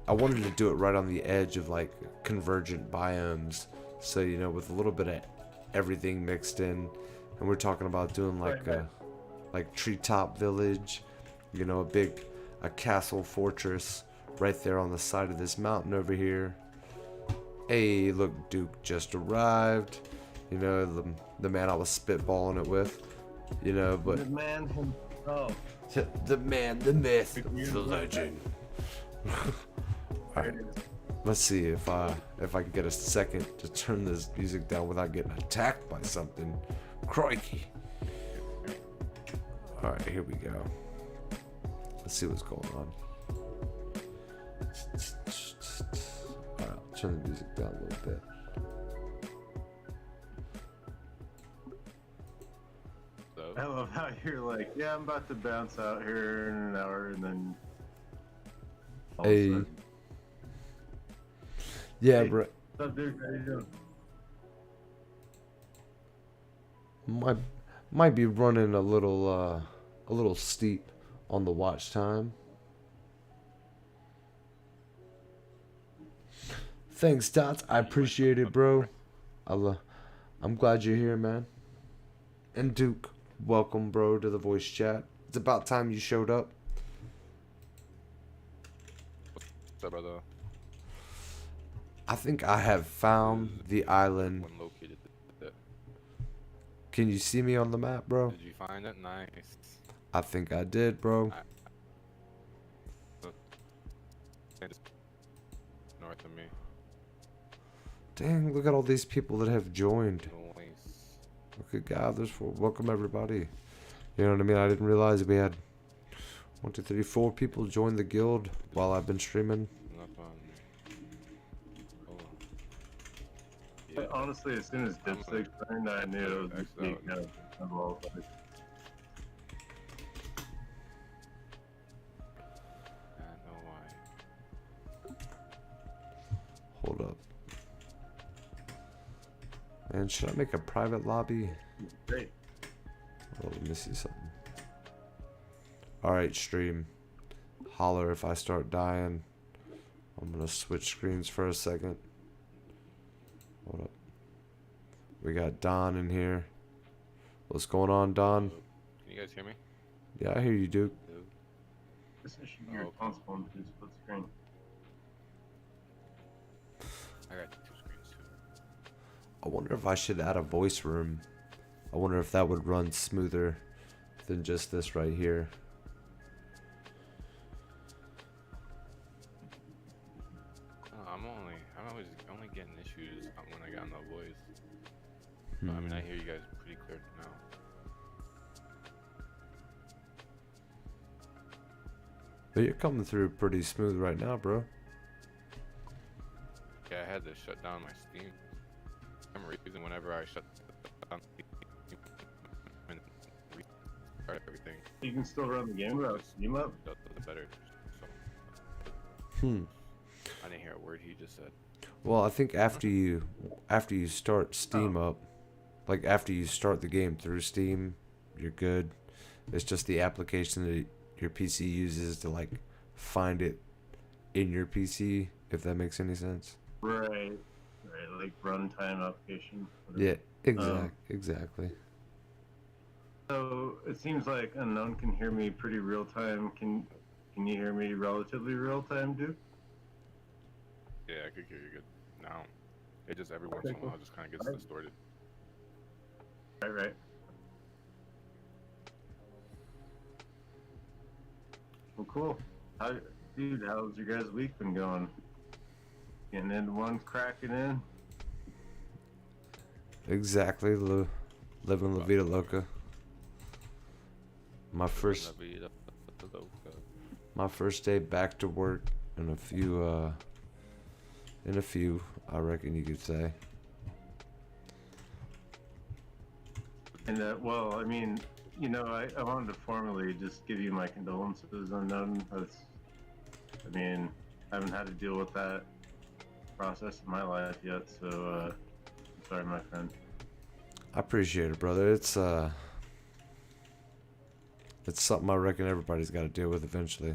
I wanted to do it right on the edge of like convergent biomes. So, with a little bit of everything mixed in. And we're talking about doing like like treetop village, a castle fortress right there on the side of this mountain over here. Hey, look, Duke just arrived. The man I was spitballing it with. But The man himself. the man, the myth, the legend. Alright, let's see if I can get a second to turn this music down without getting attacked by something. Crikey. Alright, here we go. Let's see what's going on. Alright, I'll turn the music down a little bit. So, I love how you're like, yeah, I'm about to bounce out here in an hour, and then all of a Hey. sudden, Yeah, Hey. bro. what's up, dude? How you doing? Might be running a little steep on the watch time. Thanks, Dots. I appreciate it, bro. I'm glad you're here, man. And Duke, welcome, bro, to the voice chat. It's about time you showed up. what's up, brother? I think I have found the island. When located. Can you see me on the map, bro? Did you find it? Nice. I think I did, bro. It's north of me. Dang, look at all these people that have joined. Nice. Look at God, there's four. Welcome, everybody. You know what I mean? I didn't realize we had 1, 2, 3, 4 people join the guild while I've been streaming. Enough on. Oh. But honestly, as soon as Dipstick turned, I knew it was X just me out. kind of well, but I don't know why. Hold up. Man, should I make a private lobby? great. Oh, let me see something. Alright, stream. Holler if I start dying. I'm gonna switch screens for a second. Hold up. We got Don in here. What's going on, Don? Can you guys hear me? Yeah, I hear you, Duke. Hello? This should be your Oh, okay. console on two split screen. I got 2 screens too. I wonder if I should add a voice room. I wonder if that would run smoother than just this right here. I'm only getting issues when I got no voice. But, I mean, I hear you guys pretty clear now. But you're coming through pretty smooth right now, bro. Yeah, I had to shut down my Steam. For some reason, whenever I shut down Steam and restart everything, You can still run the game without Steam up. does it better. So I didn't hear a word he just said. Well, I think after you start Steam up, like after you start the game through Steam, you're good. It's just the application that your PC uses to like find it in your PC, if that makes any sense. Right. Right. Like runtime application. Yeah, exactly. So it seems like Unknown can hear me pretty real time. Can you hear me relatively real time, dude? Yeah, I could hear you good now. It just every once Okay, in a while cool. just kind of gets Alright. distorted. Right. Right. Well, cool. Dude, how's your guys' week been going? Getting into one, cracking in. Exactly. Living La Vida Loca. My first day back to work in a few, I reckon you could say. And well, I mean, you know, I wanted to formally just give you my condolences, Unknown. I mean, I haven't had to deal with that process in my life yet, so I'm sorry, my friend. I appreciate it, brother. It's something I reckon everybody's got to deal with eventually.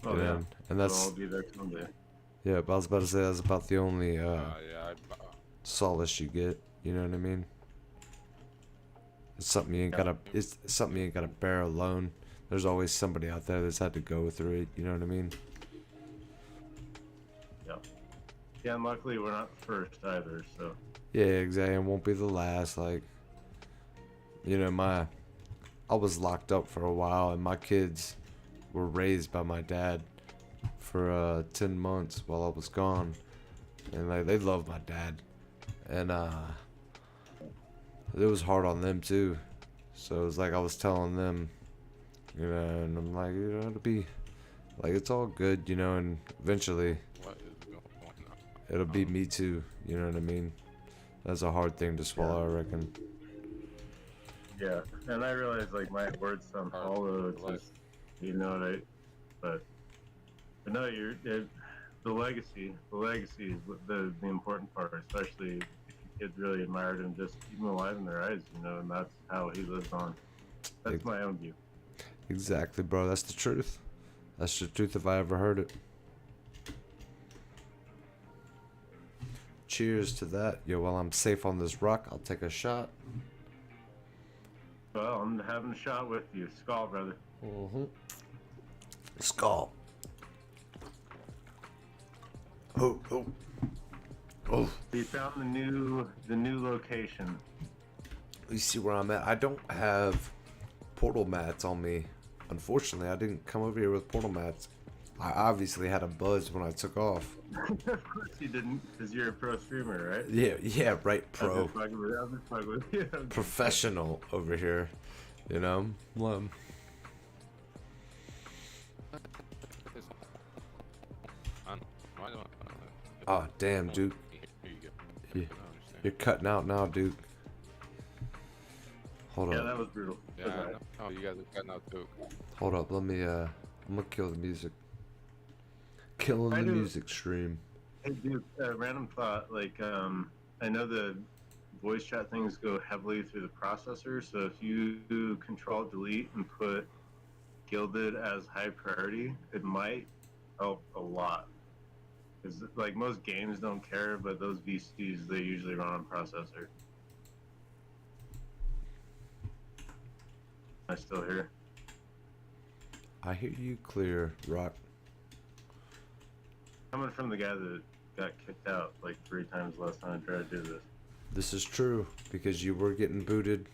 Oh You yeah, know, and that's I'll be there someday. yeah. But I was about to say that's about the only Yeah, solace you get. You know what I mean? It's something you ain't gotta. It's something you ain't gotta bear alone. There's always somebody out there that's had to go through it. You know what I mean? Yeah, and luckily we're not first either, so. Yeah, exactly. It won't be the last. Like, you know, I was locked up for a while, and my kids were raised by my dad for 10 months while I was gone, and like they love my dad, and it was hard on them too. So it was like I was telling them, you know, and I'm like, you know, it'll be like it's all good, you know, and eventually what is going on? It'll be me too. You know what I mean? That's a hard thing to swallow, I reckon. Yeah, and I realize like my words sound hollow. It's Like, just, you know what I, but no, the legacy is the important part, especially if your kids really admired him. Just keep him alive in their eyes, you know, and that's how he lives on. That's my own view. Exactly, bro. That's the truth. That's the truth if I ever heard it. Cheers to that. Yo, while I'm safe on this rock, I'll take a shot. Well, I'm having a shot with you, Skull, brother. Mm-hmm. Skull. Oh, oh. Oh. We found the new location. You see where I'm at? I don't have portal mats on me. Unfortunately, I didn't come over here with portal mats. I obviously had a buzz when I took off. Of course you didn't, because you're a pro streamer, right? Yeah, right, pro. I'm just fucking with you. Professional over here, you know? Well, oh, damn, Duke. You're cutting out now, Duke. Hold Yeah, up. that was brutal. Yeah, I know. You guys are cutting out too. Hold up, let me, I'm gonna kill the music. Killing the music stream. Hey, dude, random thought. Like, I know the voice chat things go heavily through the processor, so if you control delete and put Gilded as high priority, it might help a lot. Because, like, most games don't care, but those VCs, they usually run on processor. I still hear. I hear you clear, Rock. Coming from the guy that got kicked out like 3 times last time I tried to do this. This is true, because you were getting booted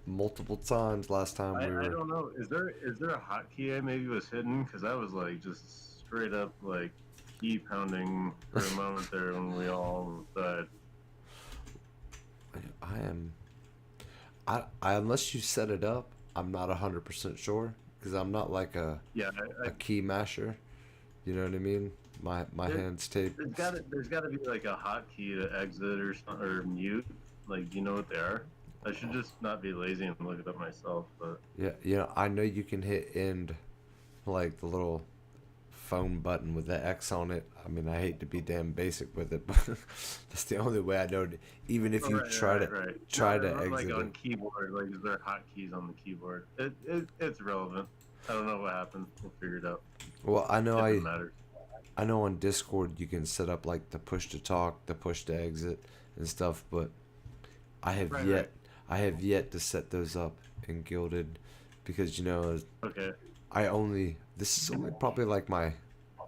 multiple times last time we were... I don't know. Is there a hotkey I maybe was hidden? Because I was like just straight up like key pounding for a moment there when we all died. I unless you set it up, I'm not 100% sure, because I'm not like a key masher. You know what I mean? My hands taped. There's gotta be like a hotkey to exit or mute. Like, do you know what they are? I should just not be lazy and look it up myself. But Yeah, you know, I know you can hit end, like the little phone button with the X on it. I mean, I hate to be damn basic with it, but that's the only way I know. Even if you try to exit like on it. keyboard, like is there hotkeys on the keyboard? It's relevant. I don't know what happened. We'll figure it out. Well, I know It matters. I know on Discord you can set up like the push to talk, the push to exit, and stuff, but I have yet to set those up in Gilded, because you know Okay. this is only probably like my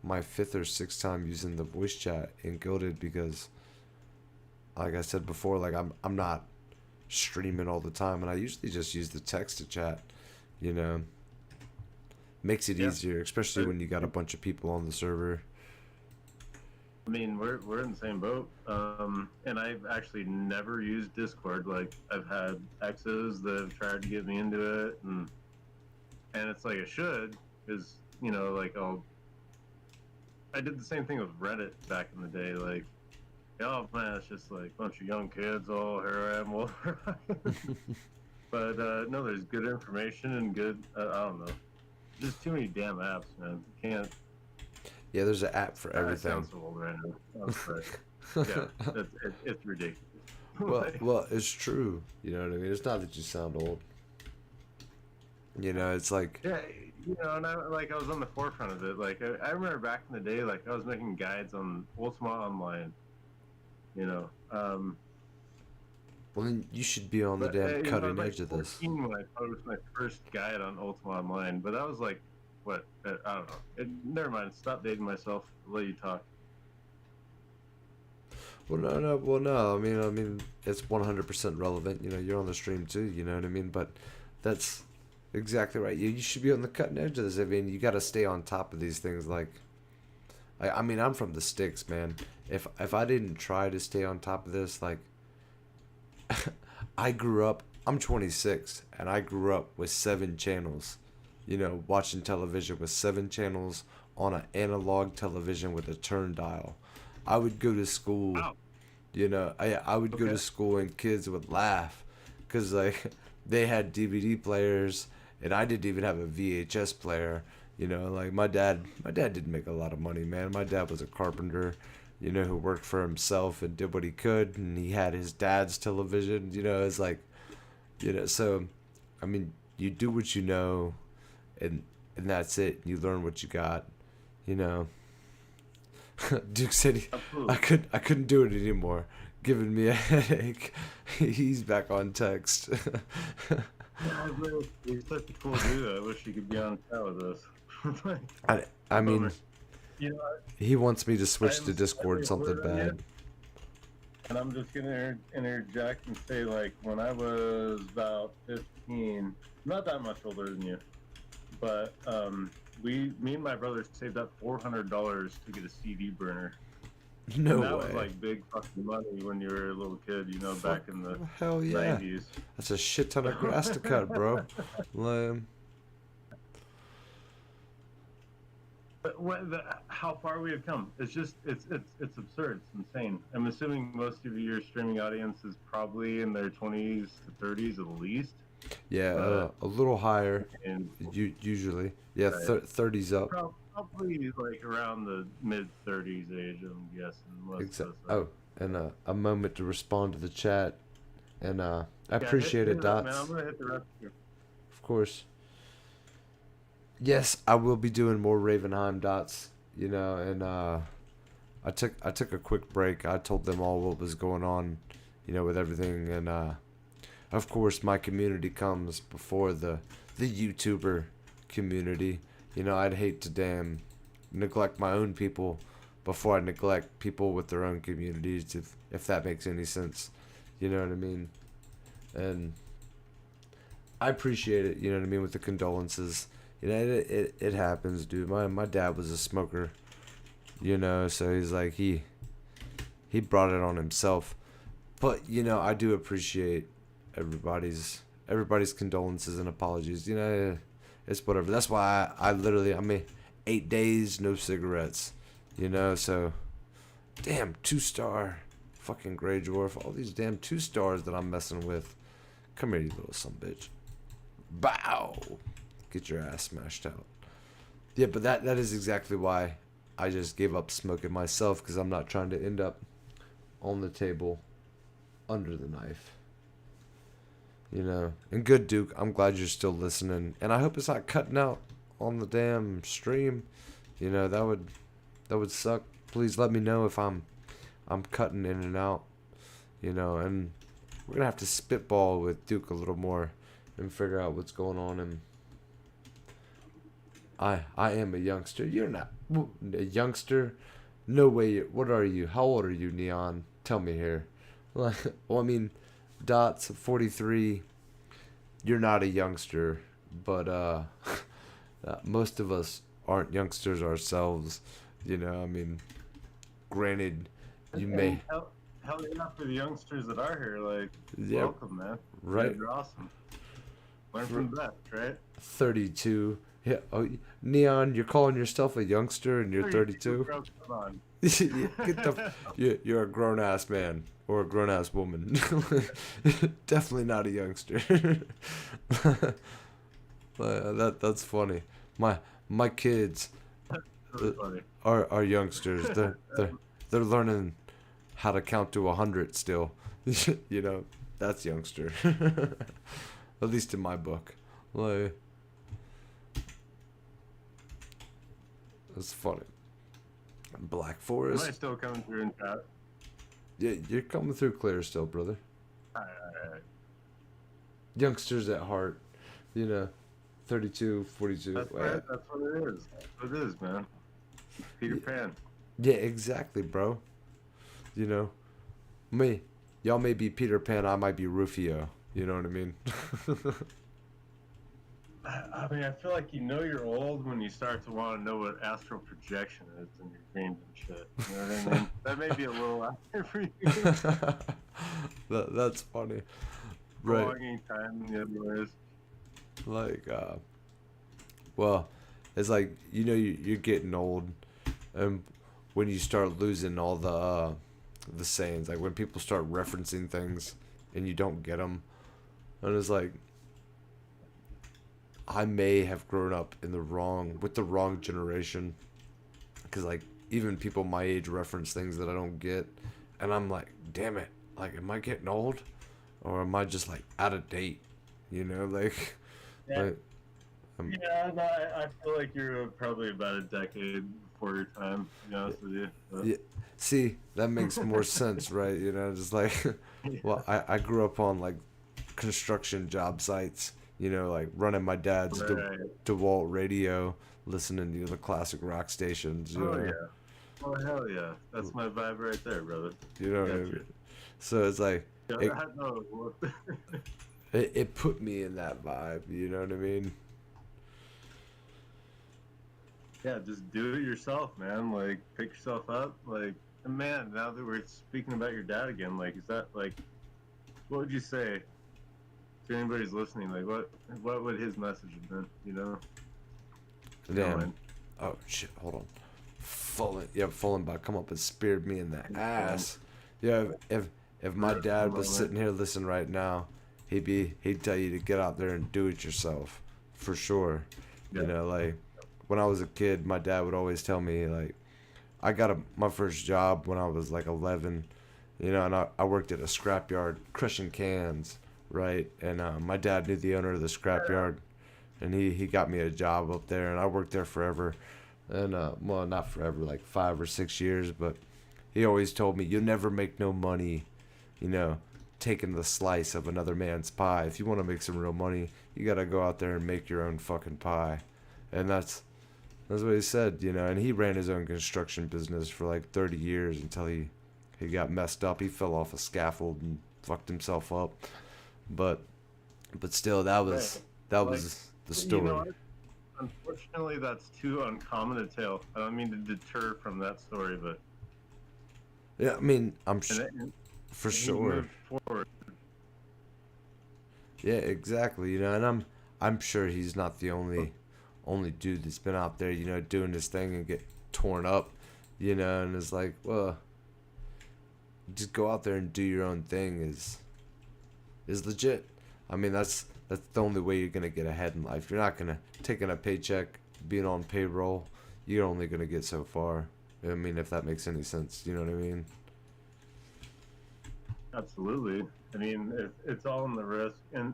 5th or 6th time using the voice chat in Gilded, because like I said before, like I'm not streaming all the time, and I usually just use the text to chat, you know. Makes it easier, especially when you got a bunch of people on the server. I mean, we're in the same boat. And I've actually never used Discord. Like, I've had exes that have tried to get me into it, and it's like I should, because you know, like I did the same thing with Reddit back in the day. Like, oh man, it's just like a bunch of young kids. Oh, here I am. Well, but no, there's good information and good. I don't know. There's too many damn apps, man. You can't. Yeah, there's an app for everything. I sound so old right now. I'm sorry. Yeah, it's ridiculous. Well, it's true. You know what I mean? It's not that you sound old. You know, it's like... Yeah, you know, and I was on the forefront of it. Like, I remember back in the day, like, I was making guides on Ultima Online. You know, Well, then you should be on the damn cutting edge of this. When I published my first guide on Ultima Online, but that was like, what? I don't know. Never mind. Stop dating myself. I'll let you talk. Well, no. I mean, it's 100% relevant. You know, you're on the stream too. You know what I mean? But that's exactly right. You should be on the cutting edge of this. I mean, you got to stay on top of these things. Like, I mean, I'm from the sticks, man. If I didn't try to stay on top of this, like, I grew up. I'm 26, and I grew up with 7 channels. You know, watching television with 7 channels on an analog television with a turn dial. I would go to school. Wow. You know, I would go to Okay. school and kids would laugh, cause like they had DVD players and I didn't even have a VHS player. You know, like my dad didn't make a lot of money, man. My dad was a carpenter, you know, who worked for himself and did what he could, and he had his dad's television. You know, it's like, you know, so I mean, you do what you know, and that's it. You learn what you got, you know. Duke said Absolutely. I couldn't do it anymore, giving me a headache. He's back on text. Yeah, bro, he's such a cool dude. I wish he could be on chat with us. Like, I mean, bummer. You know, he wants me to I switch am to Discord slightly something older than you, bad. and I'm just gonna interject and say, like, when I was about 15, not that much older than you, but me and my brother saved up $400 to get a CD burner, No and that was way. like big fucking money when you were a little kid, you know, back in the Hell yeah. 90s. That's a shit ton of grass to cut, bro. Um, But how far we have come. It's just it's absurd. It's insane. I'm assuming most of your streaming audience is probably in their 20s to 30s at least. yeah, But a little higher, and usually. Yeah, right, 30's up. probably like around the mid 30s age. I'm guessing most Exact. of us are. Oh, and a moment to respond to the chat, and I Yeah, appreciate hit it, it up, man. Dots. I'm gonna hit the rest here. Of course. Yes, I will be doing more Ravenheim, Dots. You know, and I took a quick break. I told them all what was going on, you know, with everything, and of course my community comes before the YouTuber community. You know, I'd hate to damn neglect my own people before I neglect people with their own communities, if that makes any sense. You know what I mean? And I appreciate it. You know what I mean, with the condolences. You know, it happens, dude. My dad was a smoker. You know, so he's like he brought it on himself. But you know, I do appreciate everybody's condolences and apologies. You know, it's whatever. That's why I literally, I mean, 8 days no cigarettes. You know, so damn 2-star fucking Grey Dwarf. All these damn 2-stars that I'm messing with. Come here, you little son of a bitch. Bow. Get your ass smashed out. Yeah, but that is exactly why I just gave up smoking myself, because I'm not trying to end up on the table under the knife. You know. And good, Duke, I'm glad you're still listening. And I hope it's not cutting out on the damn stream. You know, that would suck. Please let me know if I'm cutting in and out. You know, and we're gonna have to spitball with Duke a little more and figure out what's going on. And I am a youngster. You're not a youngster. No way. What are you? How old are you, Neon? Tell me here. Well, I mean, Dots 43. You're not a youngster, but most of us aren't youngsters ourselves. You know, I mean, granted, you may. And hell yeah for the youngsters that are here. Like, Yeah, welcome, man. right. You're awesome. Learn from the best, right? 32. Yeah. Oh, Neon, you're calling yourself a youngster and you're 32? Bro, come on. Get the. You're a grown ass man or a grown ass woman. Definitely not a youngster. That's funny. My kids Really funny. are youngsters. They're learning how to count to 100 still. You know, that's youngster. At least in my book. Like, that's funny. Black Am Forest. I still coming through in chat? Yeah, you're coming through clear still, brother. Alright. Youngsters at heart. You know, 32, 42. That's what it is. That's what it is, man. Peter Pan. Yeah, exactly, bro. You know, y'all may be Peter Pan, I might be Rufio. You know what I mean? I mean, I feel like you know you're old when you start to want to know what astral projection is in your dreams and shit. You know what I mean? That may be a little out there for you. That's funny. Right. Prolonging time, anyways. Like, well, it's like, you know, you're getting old. And when you start losing all the sayings, like when people start referencing things and you don't get them, and it's like I may have grown up in the wrong with the wrong generation, because like even people my age reference things that I don't get, and I'm like, damn it, like am I getting old, or am I just like out of date, like, Yeah. like Yeah, no, I feel like you're probably about a decade before your time, to be honest with you. But, yeah, see, that makes more sense, right? Just like, yeah. well, I grew up on like construction job sites, like running my dad's Right. DeWalt radio, listening to the classic rock stations, Oh, yeah. Oh, hell yeah. That's my vibe right there, brother. you know what I Gotcha. mean? So it's like, Yeah, it, I know. it put me in that vibe, you know what I mean? Yeah, just do it yourself, man. Like, pick yourself up. Like, and man, now that we're speaking about your dad again, like, is that, like, what would you say to anybody's listening? Like, what would his message have been, you know? If you don't Damn. mind. Oh shit, hold on. Fallenbach come up and speared me in the ass. Yeah, if my dad was sitting here listening right now, he'd tell you to get out there and do it yourself, for sure. Yeah. Like when I was a kid, my dad would always tell me like I got my first job when I was like 11, and I worked at a scrapyard crushing cans, right? And my dad knew the owner of the scrapyard, and he got me a job up there, and I worked there forever. And well, not forever, like 5 or 6 years, but he always told me, you'll never make no money, taking the slice of another man's pie. If you want to make some real money, you gotta go out there and make your own fucking pie. And that's what he said, and he ran his own construction business for like 30 years until he got messed up. He fell off a scaffold and fucked himself up. But still, that was the story. You know, unfortunately, that's too uncommon a tale. I don't mean to deter from that story, but Yeah, I mean, for he sure. moved forward. Yeah, exactly. And I'm sure he's not the only dude that's been out there, doing this thing and get torn up, and it's like, well, just go out there and do your own thing is legit. I mean, that's the only way you're gonna get ahead in life. You're not gonna taking a paycheck, being on payroll. You're only gonna get so far. I mean, if that makes any sense, you know what I mean? Absolutely. I mean, it's all in the risk, and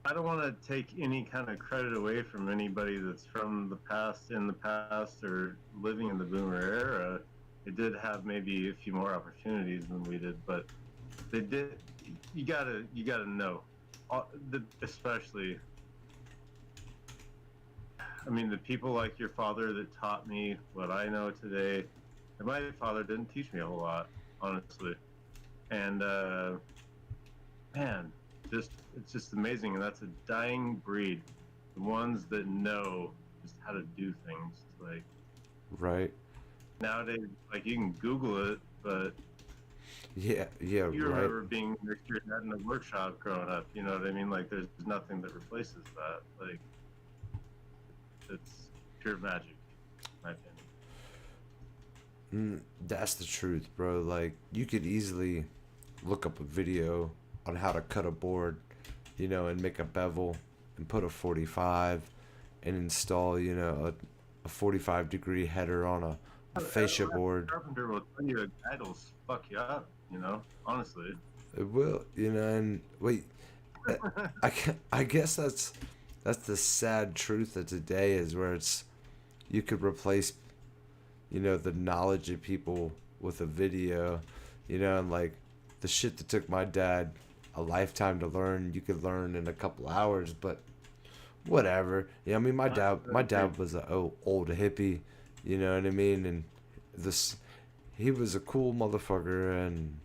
I don't want to take any kind of credit away from anybody that's from the past, in the past, or living in the boomer era. They did have maybe a few more opportunities than we did, but they did. You gotta know, especially. I mean, the people like your father that taught me what I know today. And my father didn't teach me a whole lot, honestly. And man, it's just amazing, and that's a dying breed. The ones that know just how to do things. Like Right. nowadays, like you can Google it, but Yeah, you right. remember being next to your dad in a workshop growing up. You know what I mean? Like there's nothing that replaces that. Like it's pure magic, in my opinion. That's the truth, bro. Like, you could easily look up a video on how to cut a board, and make a bevel and put a 45 and install, a 45-degree header on a fascia board. Carpenter will tell you a guy will fuck you up. Honestly. It will, and wait, I guess that's the sad truth of today is where you could replace, the knowledge of people with a video, and like the shit that took my dad a lifetime to learn, you could learn in a couple hours, but whatever. I mean, my dad was a old hippie, you know what I mean, and he was a cool motherfucker and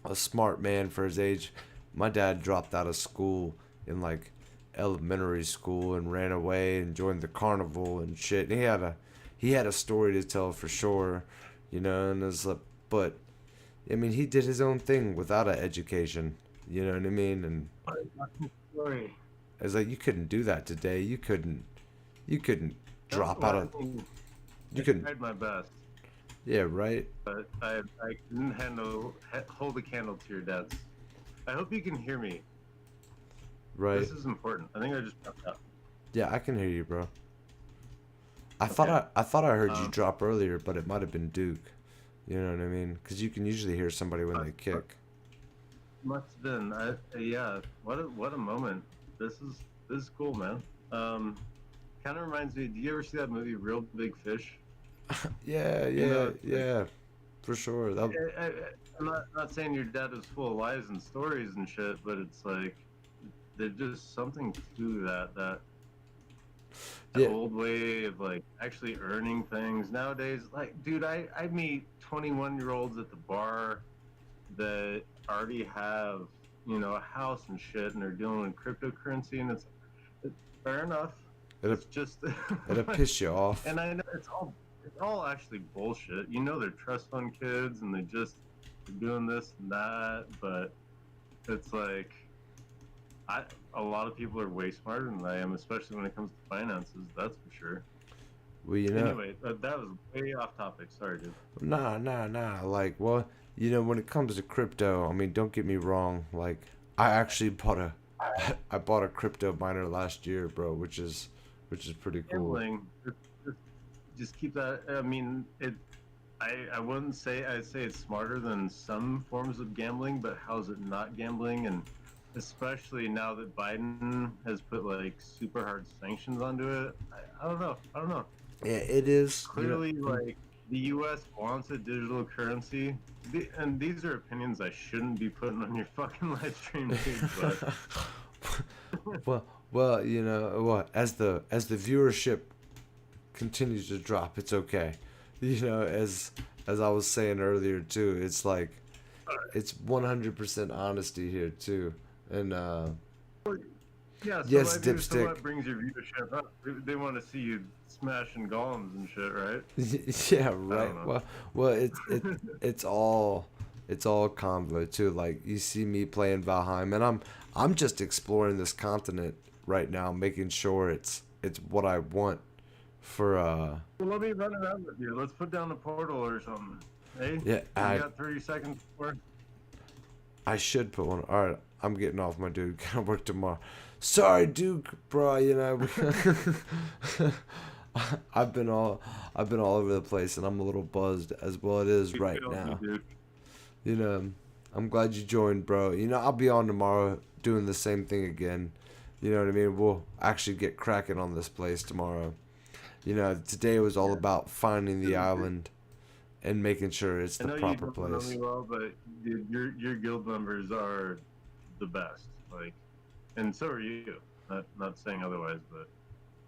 a smart man for his age. My dad dropped out of school in like elementary school and ran away and joined the carnival and shit. And he had a story to tell for sure, and it's like, but I mean, he did his own thing without an education, you know what I mean? And Story. it's like you couldn't do that today. You couldn't drop out of You can, tried my best, yeah, right, but I couldn't hold a candle to your deaths. I hope you can hear me. right. This is important. I think I just popped up. Yeah, I can hear you, bro. Okay. I thought I heard you Um, drop earlier, but it might have been Duke. You know what I mean? Because you can usually hear somebody when they kick. Must have been. Yeah. What a moment. This is cool, man. Kind of reminds me. Do you ever see that movie Real Big Fish? Yeah, You know, yeah, it's like yeah, for sure. That, I'm not saying your dad is full of lies and stories and shit, but it's like there's just something to that yeah, old way of like actually earning things nowadays. Like, dude, I meet 21-year-olds at the bar that already have a house and shit, and they're dealing with cryptocurrency, and it's fair enough. it'll, It's just, it'll piss you off. and I know it's all actually bullshit. They're trust fund kids, and they're doing this and that, but it's like a lot of people are way smarter than I am, especially when it comes to finances. That's for sure. Well, you know, Anyway, that was way off topic. Sorry, dude. nah. Like, well, you know, when it comes to crypto, I mean, don't get me wrong. Like, I actually bought a, I bought a crypto miner last year, bro, which is pretty cool. Gambling, just keep that. I mean, I wouldn't say I'd say it's smarter than some forms of gambling, but how's it not gambling? And especially now that Biden has put like super hard sanctions onto it, I don't know. I don't know. Yeah, it is. You know, Clearly, like the U.S. wants a digital currency, and these are opinions I shouldn't be putting on your fucking live stream, dude. But well, you know what? As the viewership continues to drop, it's okay. You know, as I was saying earlier too, it's like it's 100% honesty here too, and yeah, so yes, so dipstick. what brings your viewership up? They want to see you smashing golems and shit, right? Yeah, I right. don't know. Well, it's all convo too. Like you see me playing Valheim, and I'm just exploring this continent right now, making sure it's what I want for Well, let me run it out with you. Let's put down a portal or something. Hey, yeah. you got 30 seconds for? I should put one. All right, I'm getting off, my dude. Gotta work tomorrow. Sorry, Duke, bro. You know, I've been all over the place, and I'm a little buzzed as well. It is You right feel me, now. dude? You know, I'm glad you joined, bro. You know, I'll be on tomorrow doing the same thing again. You know what I mean? We'll actually get cracking on this place tomorrow. You know, today was all about finding the island and making sure it's I the know you proper don't know place. me well, but dude, your guild members are the best. Like, and so are you. Not saying otherwise, but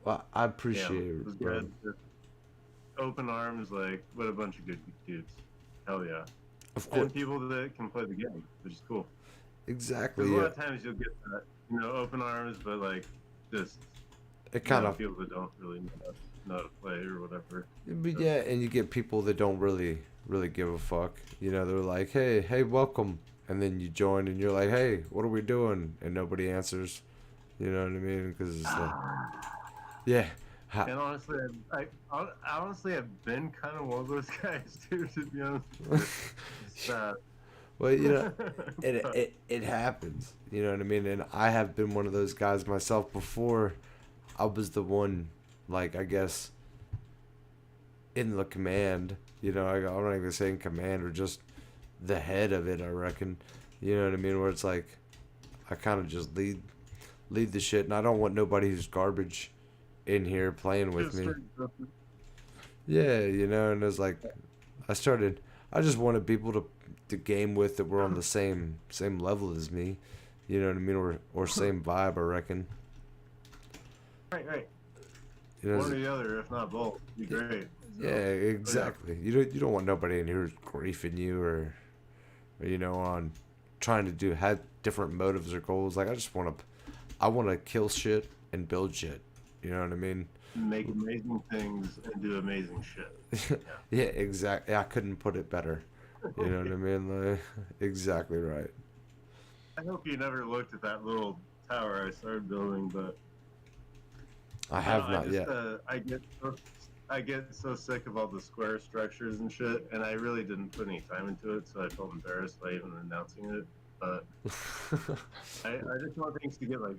Well, I damn, appreciate it was it, bro. good. Just open arms, like what a bunch of good dudes. Hell yeah. Of course, And people that can play the game, which is cool. exactly. Because a lot Yeah, of times you'll get that, open arms, but like just it kind of. people that don't really know how to play or whatever. But yeah, and you get people that don't really give a fuck. You know, they're like, hey, welcome, and then you join, and you're like, hey, what are we doing? And nobody answers. You know what I mean? Because it's like, yeah, And honestly, honestly, I've been kind of one of those guys too. To be honest, it's sad. well, you know, But, it happens. You know what I mean? And I have been one of those guys myself before. I was the one, like I guess, in the command. You know, I'm not even saying command or just the head of it. I reckon. You know what I mean? Where it's like, I kind of just lead the shit, and I don't want nobody who's garbage in here playing with me. Yeah, you know, and it's like, I just wanted people to game with that were on the same level as me. You know what I mean? Or same vibe, I reckon. right. You know, One or the other, if not both, would be great. yeah, exactly. You don't want nobody in here who's griefing you or you know, on trying to have different motives or goals. Like I want to kill shit and build shit. You know what I mean? Make amazing things and do amazing shit. Yeah, exactly. I couldn't put it better. You know what I mean? Like, exactly right. I hope you never looked at that little tower I started building, but I have I not just, yet. I get I get so sick of all the square structures and shit, and I really didn't put any time into it, so I felt embarrassed by even announcing it. But I just want things to get like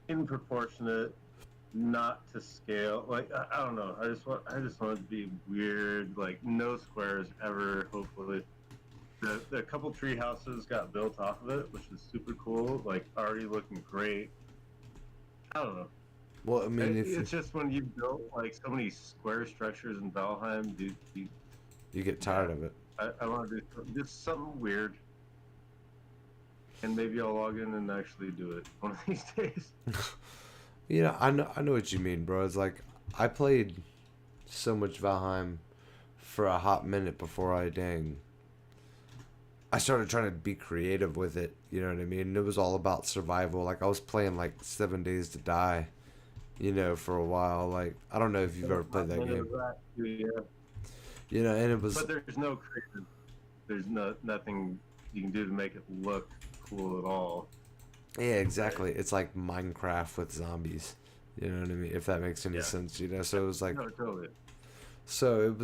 in proportionate, not to scale. Like I don't know. I just want it to be weird. Like no squares ever. Hopefully, the couple tree houses got built off of it, which is super cool. Like already looking great. I don't know. Well, I mean, if It's just when you built like so many square structures in Valheim, dude, you get yeah, tired of it. I want to do just something weird, and maybe I'll log in and actually do it one of these days. I know what you mean, bro. It's like I played so much Valheim for a hot minute before I started trying to be creative with it. You know what I mean? It was all about survival. Like I was playing like 7 Days to Die, for a while. Like I don't know if you've ever played that game. Yeah. And it was But there's no creative. There's nothing you can do to make it look cool at all. yeah, exactly. It's like Minecraft with zombies. You know what I mean? If that makes any Yeah. sense. So it was like No, totally. so it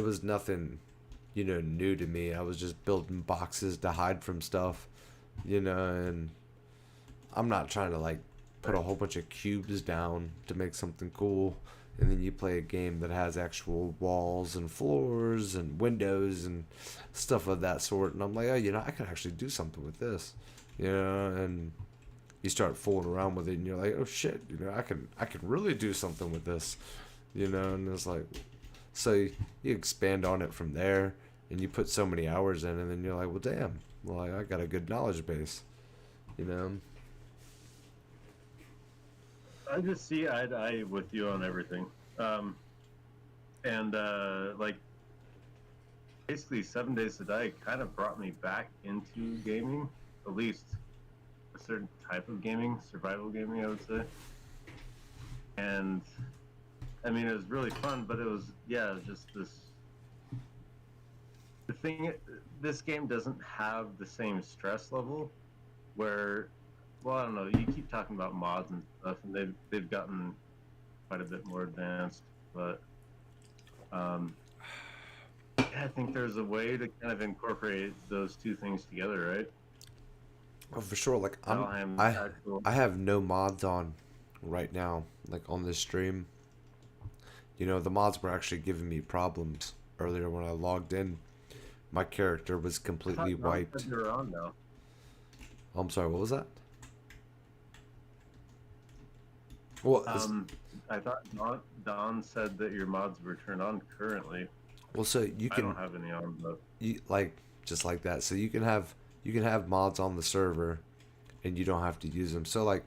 was nothing, new to me. I was just building boxes to hide from stuff, and I'm not trying to like put a whole bunch of cubes down to make something cool. And then you play a game that has actual walls and floors and windows and stuff of that sort. And I'm like, oh, I can actually do something with this, and you start fooling around with it and you're like, oh shit, I can really do something with this, and it's like, so you expand on it from there and you put so many hours in and then you're like, well, damn, well, I got a good knowledge base, you know? I just see eye to eye with you on everything. And like basically 7 Days to Die kind of brought me back into gaming, at least a certain type of gaming, survival gaming, I would say. And I mean, it was really fun, but it was just this. The thing, this game doesn't have the same stress level, where, well, I don't know. You keep talking about mods and stuff, and they've gotten quite a bit more advanced, but I think there's a way to kind of incorporate those two things together, right? Oh, for sure. Like Valheim's I actual. I have no mods on right now, like on this stream. The mods were actually giving me problems earlier when I logged in. My character was I completely thought Don said wiped. you were on now. I'm sorry, what was that? Well, I thought Don said that your mods were turned on currently. so you I don't can have any on, but like just like that. So you can have mods on the server, and you don't have to use them. So like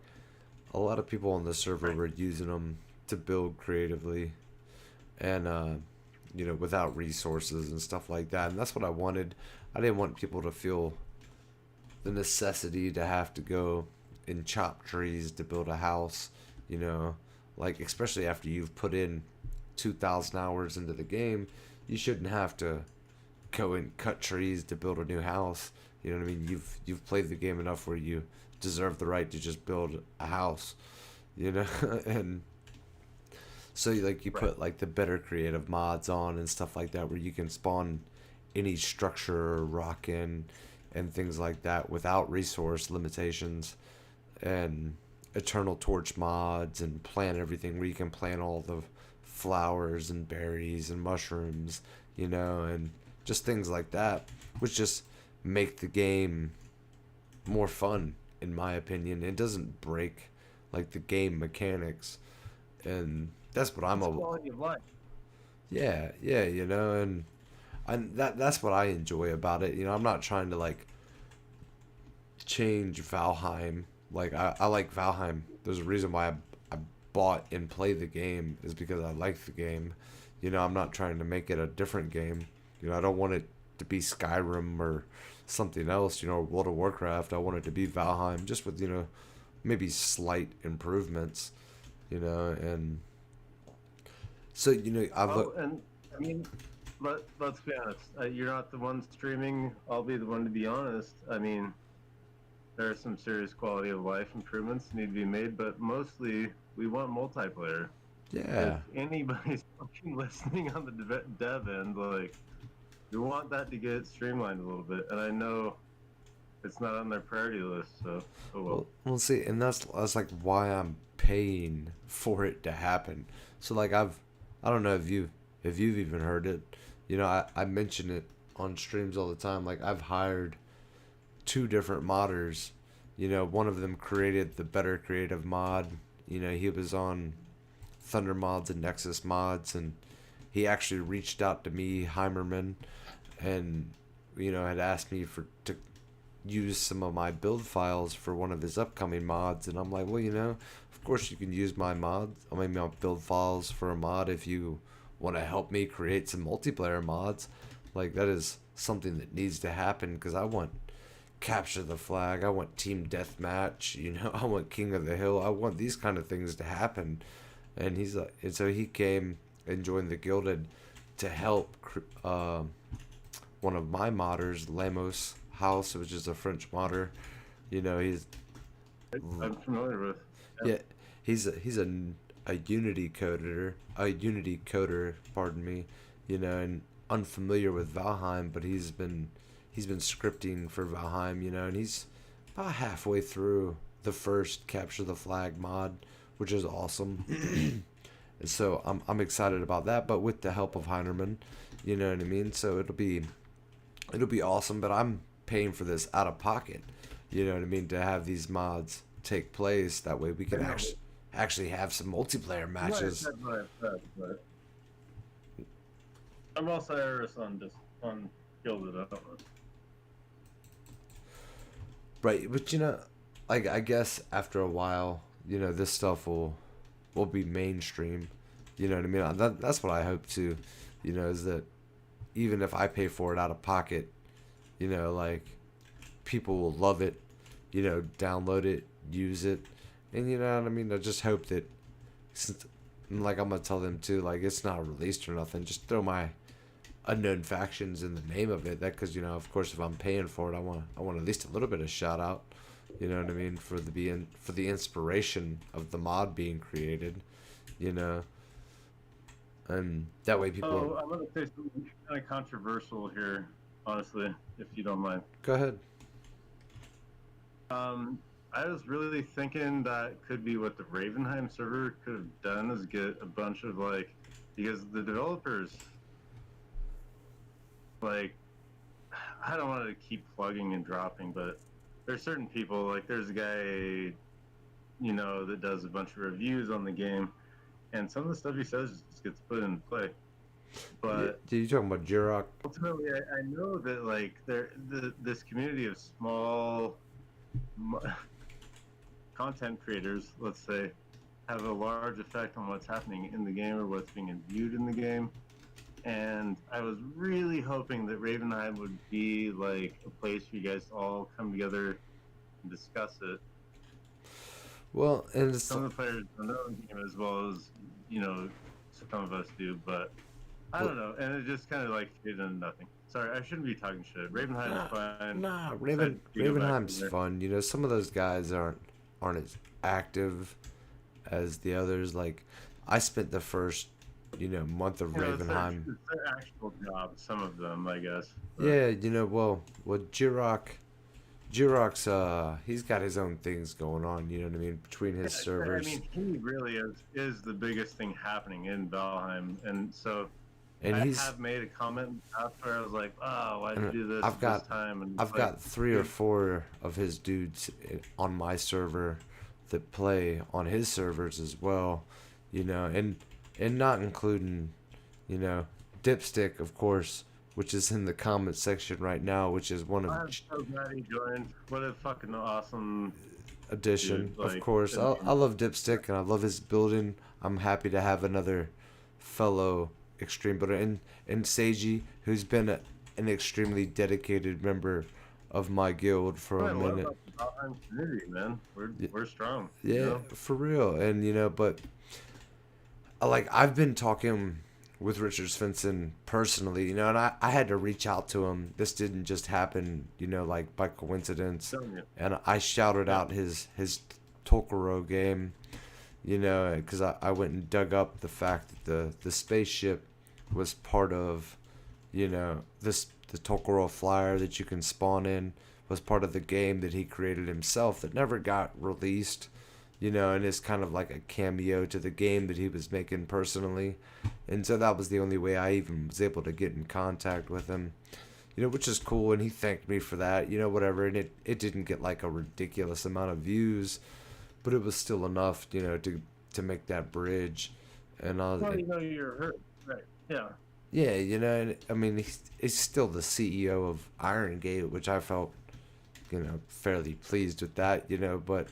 a lot of people on the server right. were using them to build creatively, and without resources and stuff like that. And that's what I wanted. I didn't want people to feel the necessity to have to go and chop trees to build a house, you know, like especially after you've put in 2,000 hours into the game, you shouldn't have to go and cut trees to build a new house. You know what I mean? You've played the game enough where you deserve the right to just build a house, and so you Right. put like the better creative mods on and stuff like that where you can spawn any structure or rock in and things like that without resource limitations, and eternal torch mods and plant everything where you can plant all the flowers and berries and mushrooms, and just things like that, which just make the game more fun in my opinion. It doesn't break like the game mechanics, and that's what I'm It's a quality of life. yeah, and that's what I enjoy about it. I'm not trying to like change Valheim. Like I like Valheim. There's a reason why I bought and play the game is because I like the game. I'm not trying to make it a different game. I don't want it to be Skyrim or something else, World of Warcraft. I want it to be Valheim just with, maybe slight improvements, and so, I've Oh, and I mean, let's be honest. You're not the one streaming. I'll be the one to be honest. I mean, there are some serious quality of life improvements need to be made, but mostly we want multiplayer. if Yeah. anybody's fucking listening on the dev end, like, you want that to get streamlined a little bit. And I know it's not on their priority list, so oh well. Well, see, and that's like why I'm paying for it to happen. So like I don't know if you've even heard it. You know, I mention it on streams all the time. Like I've hired two different modders. You know, one of them created the Better Creative mod. You know, he was on Thunder Mods and Nexus Mods, and he actually reached out to me, Heimerman, and you know had asked me for to use some of my build files for one of his upcoming mods, and I'm like, well, you know, of course you can use my mods, I mean my build files for a mod if you want to help me create some multiplayer mods. Like that is something that needs to happen because I want capture the flag, I want team deathmatch, you know, I want King of the Hill, I want these kind of things to happen. And he's like, and so he came and joined the Gilded to help one of my modders, Lamos House, which is a French modder. You know, I'm familiar with. yeah, a Unity coder, pardon me. You know, and unfamiliar with Valheim, but he's been scripting for Valheim. You know, and he's about halfway through the first capture the flag mod, which is awesome. And so I'm excited about that, but with the help of Heinerman, you know what I mean. So it'll be awesome, but I'm paying for this out of pocket, you know what I mean, to have these mods take place. That way we can actually have some multiplayer matches. But I'm also Iris on Gilded Up. Right, but you know, like I guess after a while, you know, this stuff will be mainstream. You know what I mean? That's what I hope to, you know, is that even if I pay for it out of pocket, you know, like people will love it, you know, download it, use it, and you know what I mean. I just hope that, since, like I'm gonna tell them too, like it's not released or nothing. Just throw my unknown factions in the name of it. That because you know, of course, if I'm paying for it, I want at least a little bit of shout out. You know what I mean, for the inspiration of the mod being created, you know, and that way people. Oh, I'm gonna say something kind of controversial here, honestly, if you don't mind. Go ahead. I was really thinking that could be what the Ravenheim server could have done is get a bunch of like, because the developers, like, I don't want to keep plugging and dropping, but there's certain people, like there's a guy, you know, that does a bunch of reviews on the game, and some of the stuff he says just gets put into play. But Yeah, you talking about Jirok? ultimately, I know that like this community of small content creators, let's say, have a large effect on what's happening in the game or what's being viewed in the game. And I was really hoping that Ravenheim would be like a place for you guys to all come together and discuss it. Well, and it's Some of the players don't know the game as well as, you know, some of us do, but I well, don't know. And it just kind of like faded into nothing. Sorry, I shouldn't be talking shit. Ravenheim's fine. nah, You go back Ravenheim's in there. fun. You know, some of those guys aren't as active as the others. Like, I spent the first, you know, month of You know, Ravenheim. it's their actual job, some of them, I guess. But, Yeah, you know, well, Jirok's he's got his own things going on. You know what I mean, between his I servers, mean, he really is the biggest thing happening in Valheim, and so and I he's have made a comment after I was like, "Oh, why'd you and do this I've at got this time?" And I've like, got three or four of his dudes on my server that play on his servers as well, you know, and not including, you know, Dipstick, of course, which is in the comment section right now, which is one of I'm so glad he joined. What a fucking awesome addition, dude! of Like, course. I I mean, love Dipstick and I love his building. I'm happy to have another fellow extreme builder and Seiji, who's been an extremely dedicated member of my guild for a what minute. about the Valheim community, man? We're strong. You Yeah, know? for real. And you know, but like I've been talking with Richard Svensson personally, you know, and I had to reach out to him. This didn't just happen, you know, like by coincidence. Telling you. And I shouted Yeah. out his Tokoro game, you know, because I went and dug up the fact that the spaceship was part of, you know, the Tokoro Flyer that you can spawn in was part of the game that he created himself that never got released, you know, and it's kind of like a cameo to the game that he was making personally. And so that was the only way I even was able to get in contact with him, you know, which is cool. And he thanked me for that, you know, whatever. And it didn't get like a ridiculous amount of views, but it was still enough, you know, to make that bridge. And I was, Well, you know, you're hurt. Right. Yeah. yeah, you know, and I mean, he's still the CEO of Iron Gate, which I felt, you know, fairly pleased with that, you know, but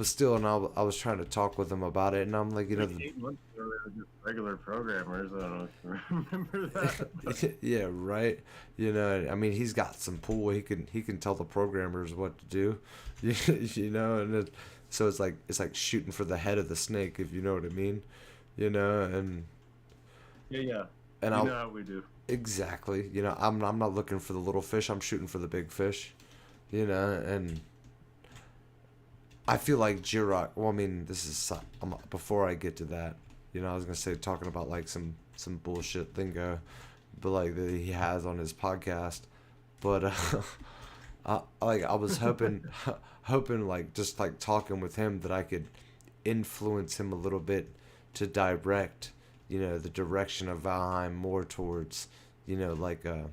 still, and I was trying to talk with him about it, and I'm like, you know, Like 8 months ago, they were just regular programmers. I don't know if you remember that. But yeah, right, you know, I mean, he's got some pull. He can tell the programmers what to do, you know, and so it's like shooting for the head of the snake, if you know what I mean, you know, yeah, yeah. and You I know how we do. exactly, you know, I'm not looking for the little fish. I'm shooting for the big fish, you know, and I feel like Jirok. Well, I mean, this is before I get to that. You know, I was gonna say talking about like some bullshit lingo, but like that he has on his podcast. But I was hoping, hoping like just like talking with him that I could influence him a little bit to direct, you know, the direction of Valheim more towards, you know, like a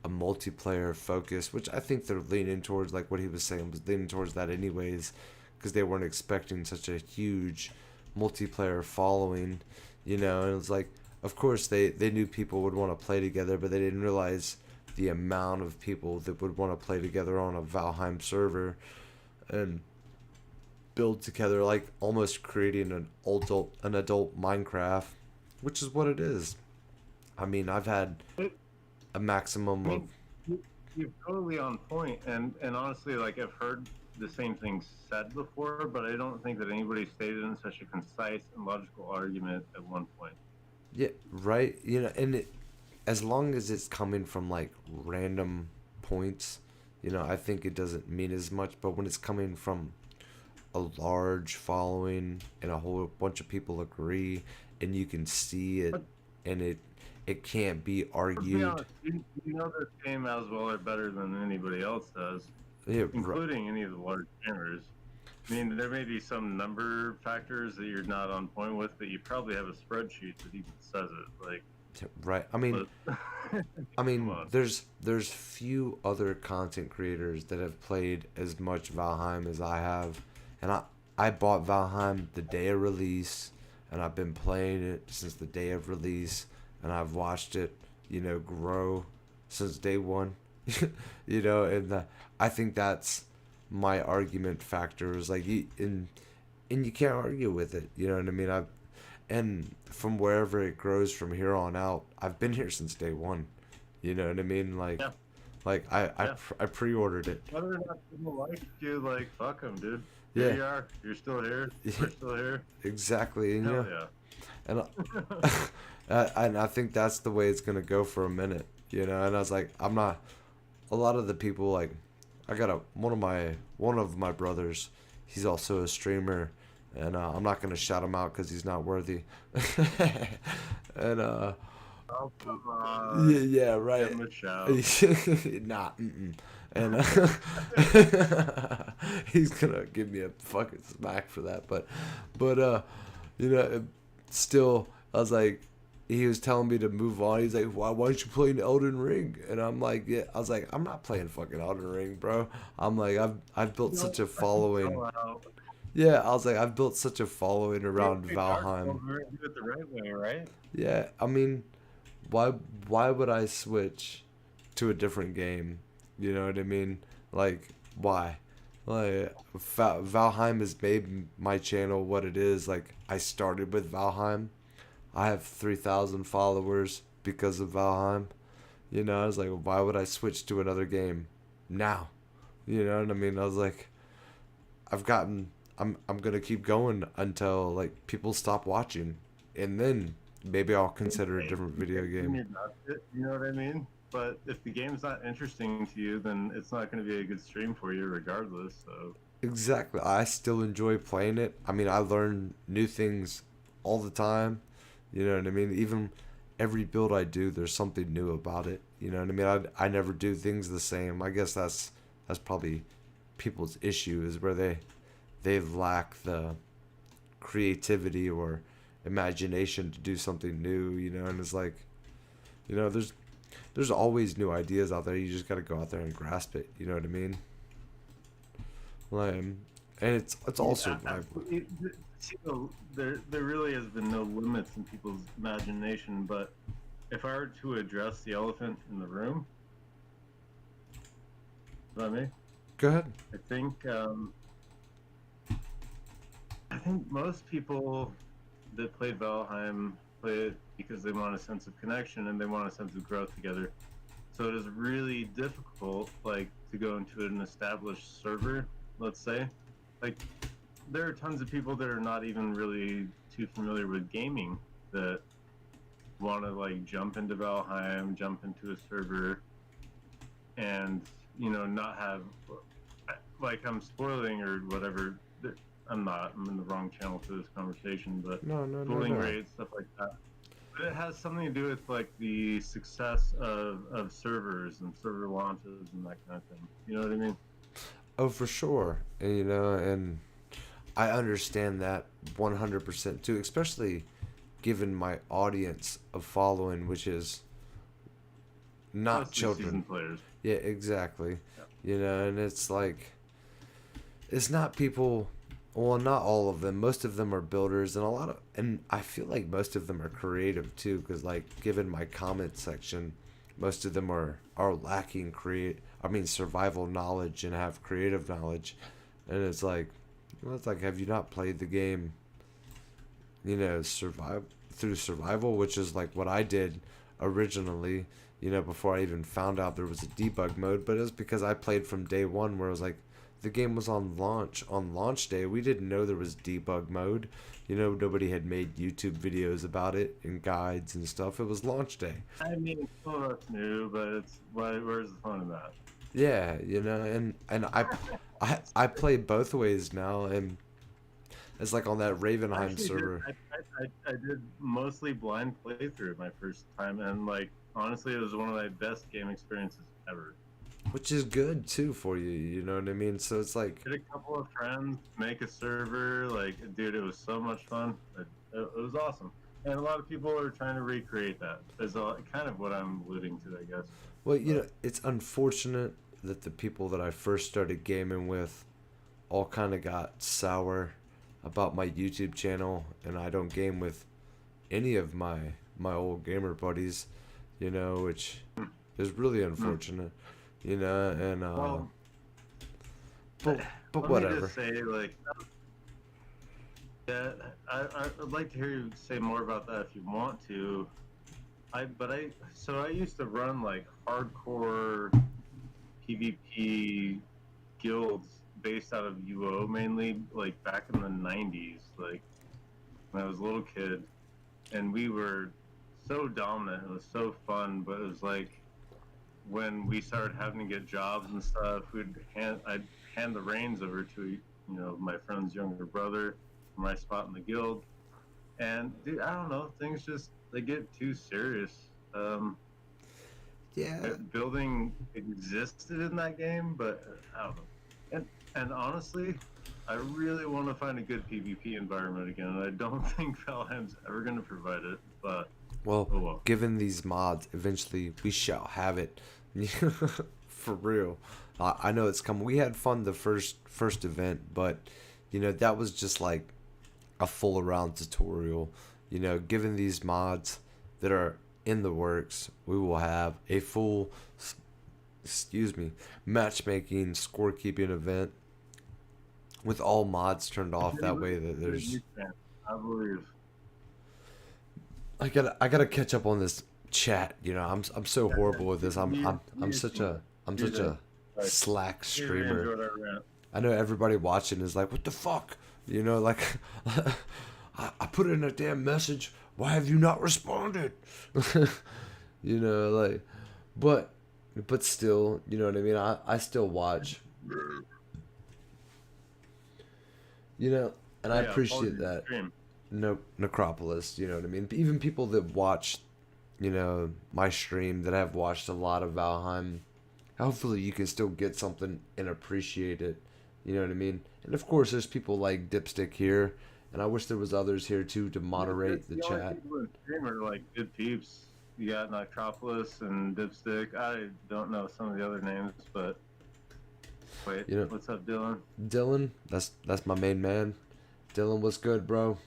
multiplayer focus, which I think they're leaning towards. Like what he was saying was leaning towards that anyways, because they weren't expecting such a huge multiplayer following, you know. And it was like, of course they knew people would want to play together, but they didn't realize the amount of people that would want to play together on a Valheim server and build together, like almost creating an adult Minecraft, which is what it is. I mean, I've had It, a maximum I of mean, you're totally on point, and honestly, like I've heard the same thing said before, but I don't think that anybody stated in such a concise and logical argument at one point. yeah, right, you know, and as long as it's coming from like random points, you know, I think it doesn't mean as much. But when it's coming from a large following and a whole bunch of people agree, and you can see it, But and it can't be to be argued. honest, you know this game as well or better than anybody else does, Yeah, including any of the large gamers. I mean, there may be some number factors that you're not on point with, but you probably have a spreadsheet that even says it. Like, right. I mean, but I come mean, on. there's few other content creators that have played as much Valheim as I have, and I bought Valheim the day of release, and I've been playing it since the day of release, and I've watched it, you know, grow since day one, you know, and I think that's my argument factor is like and you can't argue with it, you know what I mean? And from wherever it grows from here on out, I've been here since day one. You know what I mean? Yeah, Like yeah. I pre-ordered it. Whether or not people like you, like, fuck them, dude. Here Yeah, you are. You're still here. yeah, We're still here. exactly. And you Hell know, yeah. and and I think that's the way it's gonna go for a minute. You know, and I was like, I'm not. A lot of the people like, I got one of my brothers. He's also a streamer, and I'm not gonna shout him out because he's not worthy. And Oh, come yeah, on. yeah, Give right. him a shout. Nah, mm-mm. And he's gonna give me a fucking smack for that. But you know, still, I was like, he was telling me to move on. He's like, why aren't you playing Elden Ring? And I'm like, yeah. I was like, I'm not playing fucking Elden Ring, bro. I'm like, I've built You such know, a fucking following. chill out. Yeah, I was like, I've built such a following We around play Dark Souls, Valheim. we're gonna do it the right way, right? Yeah, I mean, why why would I switch to a different game? You know what I mean? Like why? Like Valheim has made my channel what it is. Like I started with Valheim. I have 3,000 followers because of Valheim. You know, I was like, why would I switch to another game now? You know what I mean? I was like, I've gotten I'm gonna keep going until like people stop watching, and then maybe I'll consider a Hey, different you video can game. you're not it, you know what I mean? But if the game's not interesting to you, then it's not going to be a good stream for you, regardless. So exactly. I still enjoy playing it. I mean, I learn new things all the time. You know what I mean? Even every build I do, there's something new about it. You know what I mean? I never do things the same. I guess that's probably people's issue is where they lack the creativity or imagination to do something new. You know, and it's like, there's always new ideas out there. You just got to go out there and grasp it. You know what I mean? Like, and it's all Yeah, survival. see, there really has been no limits in people's imagination. But if I were to address the elephant in the room, is that me? Go ahead. I think I think most people that play Valheim play it because they want a sense of connection and they want a sense of growth together. So it is really difficult, like, to go into an established server, let's say. Like, there are tons of people that are not even really too familiar with gaming that want to, like, jump into Valheim, jump into a server, and, not have, like, I'm spoiling or whatever. I'm not. I'm in the wrong channel for this conversation, but No, no, no, dueling no. rates, stuff like that. But it has something to do with like the success of servers and server launches and that kind of thing. You know what I mean? Oh, for sure. And, and I understand that 100% too, especially given my audience of following, which is not Mostly children. seasoned players. Yeah, exactly. Yeah. And it's like, it's not people, well, not all of them. Most of them are builders, and I feel like most of them are creative too, because, like, given my comment section, most of them are lacking survival knowledge and have creative knowledge. And it's like, well, it's like, have you not played the game, survive through survival, which is like what I did originally, before I even found out there was a debug mode. But it was because I played from day one, where it was like, the game was on launch day. We didn't know there was debug mode. Nobody had made YouTube videos about it and guides and stuff. It was launch day. I mean, some of that's new, but where's the fun in that? Yeah, and I play both ways now, and it's like on that I Ravenheim actually did. server, I did mostly blind playthrough my first time, and like honestly, it was one of my best game experiences ever. which is good too for you. You know what I mean? So it's like, Get a couple of friends, make a server. Like, dude, it was so much fun. It was awesome. And a lot of people are trying to recreate that. Is kind of what I'm alluding to, I guess. well, But it's unfortunate that the people that I first started gaming with all kind of got sour about my YouTube channel, and I don't game with any of my old gamer buddies, which is really hmm. unfortunate, and Well, but let me whatever. just say, like, yeah, I'd like to hear you say more about that if you want to. So I used to run like hardcore PvP guilds based out of UO mainly, like back in the 90s, like when I was a little kid, and we were so dominant. It was so fun, but it was like when we started having to get jobs and stuff, I'd hand the reins over to my friend's younger brother for my spot in the guild, and dude, I don't know, things just they get too serious. Yeah, Building existed in that game, but I don't know. And honestly, I really want to find a good PvP environment again, and I don't think Valheim's ever going to provide it. But well, oh well. given these mods, eventually we shall have it. For real. I know it's coming. We had fun the first event, but that was just like a full around tutorial. Given these mods that are in the works, we will have a full, excuse me, matchmaking scorekeeping event with all mods turned off. That way that You're a there's, huge fan, I believe. I gotta catch up on this chat. I'm so Yeah, horrible with this. I'm you such can a I'm do such that. a Like, slack really streamer. enjoyed our rant. I know everybody watching is like, what the fuck? Like, I put in a damn message. Why have you not responded? Like, but still, you know what I mean? I still watch. You know, and Oh, I yeah, appreciate apologies that. stream. No, Necropolis, you know what I mean? Even people that watch, my stream that have watched a lot of Valheim, hopefully you can still get something and appreciate it. You know what I mean? And of course, there's people like Dipstick here, and I wish there was others here too to Yeah, moderate the the only chat. people in stream are like good peeps. You got Necropolis and Dipstick. I don't know some of the other names, but wait, You know, what's up, Dylan? Dylan, that's my main man. Dylan, what's good, bro?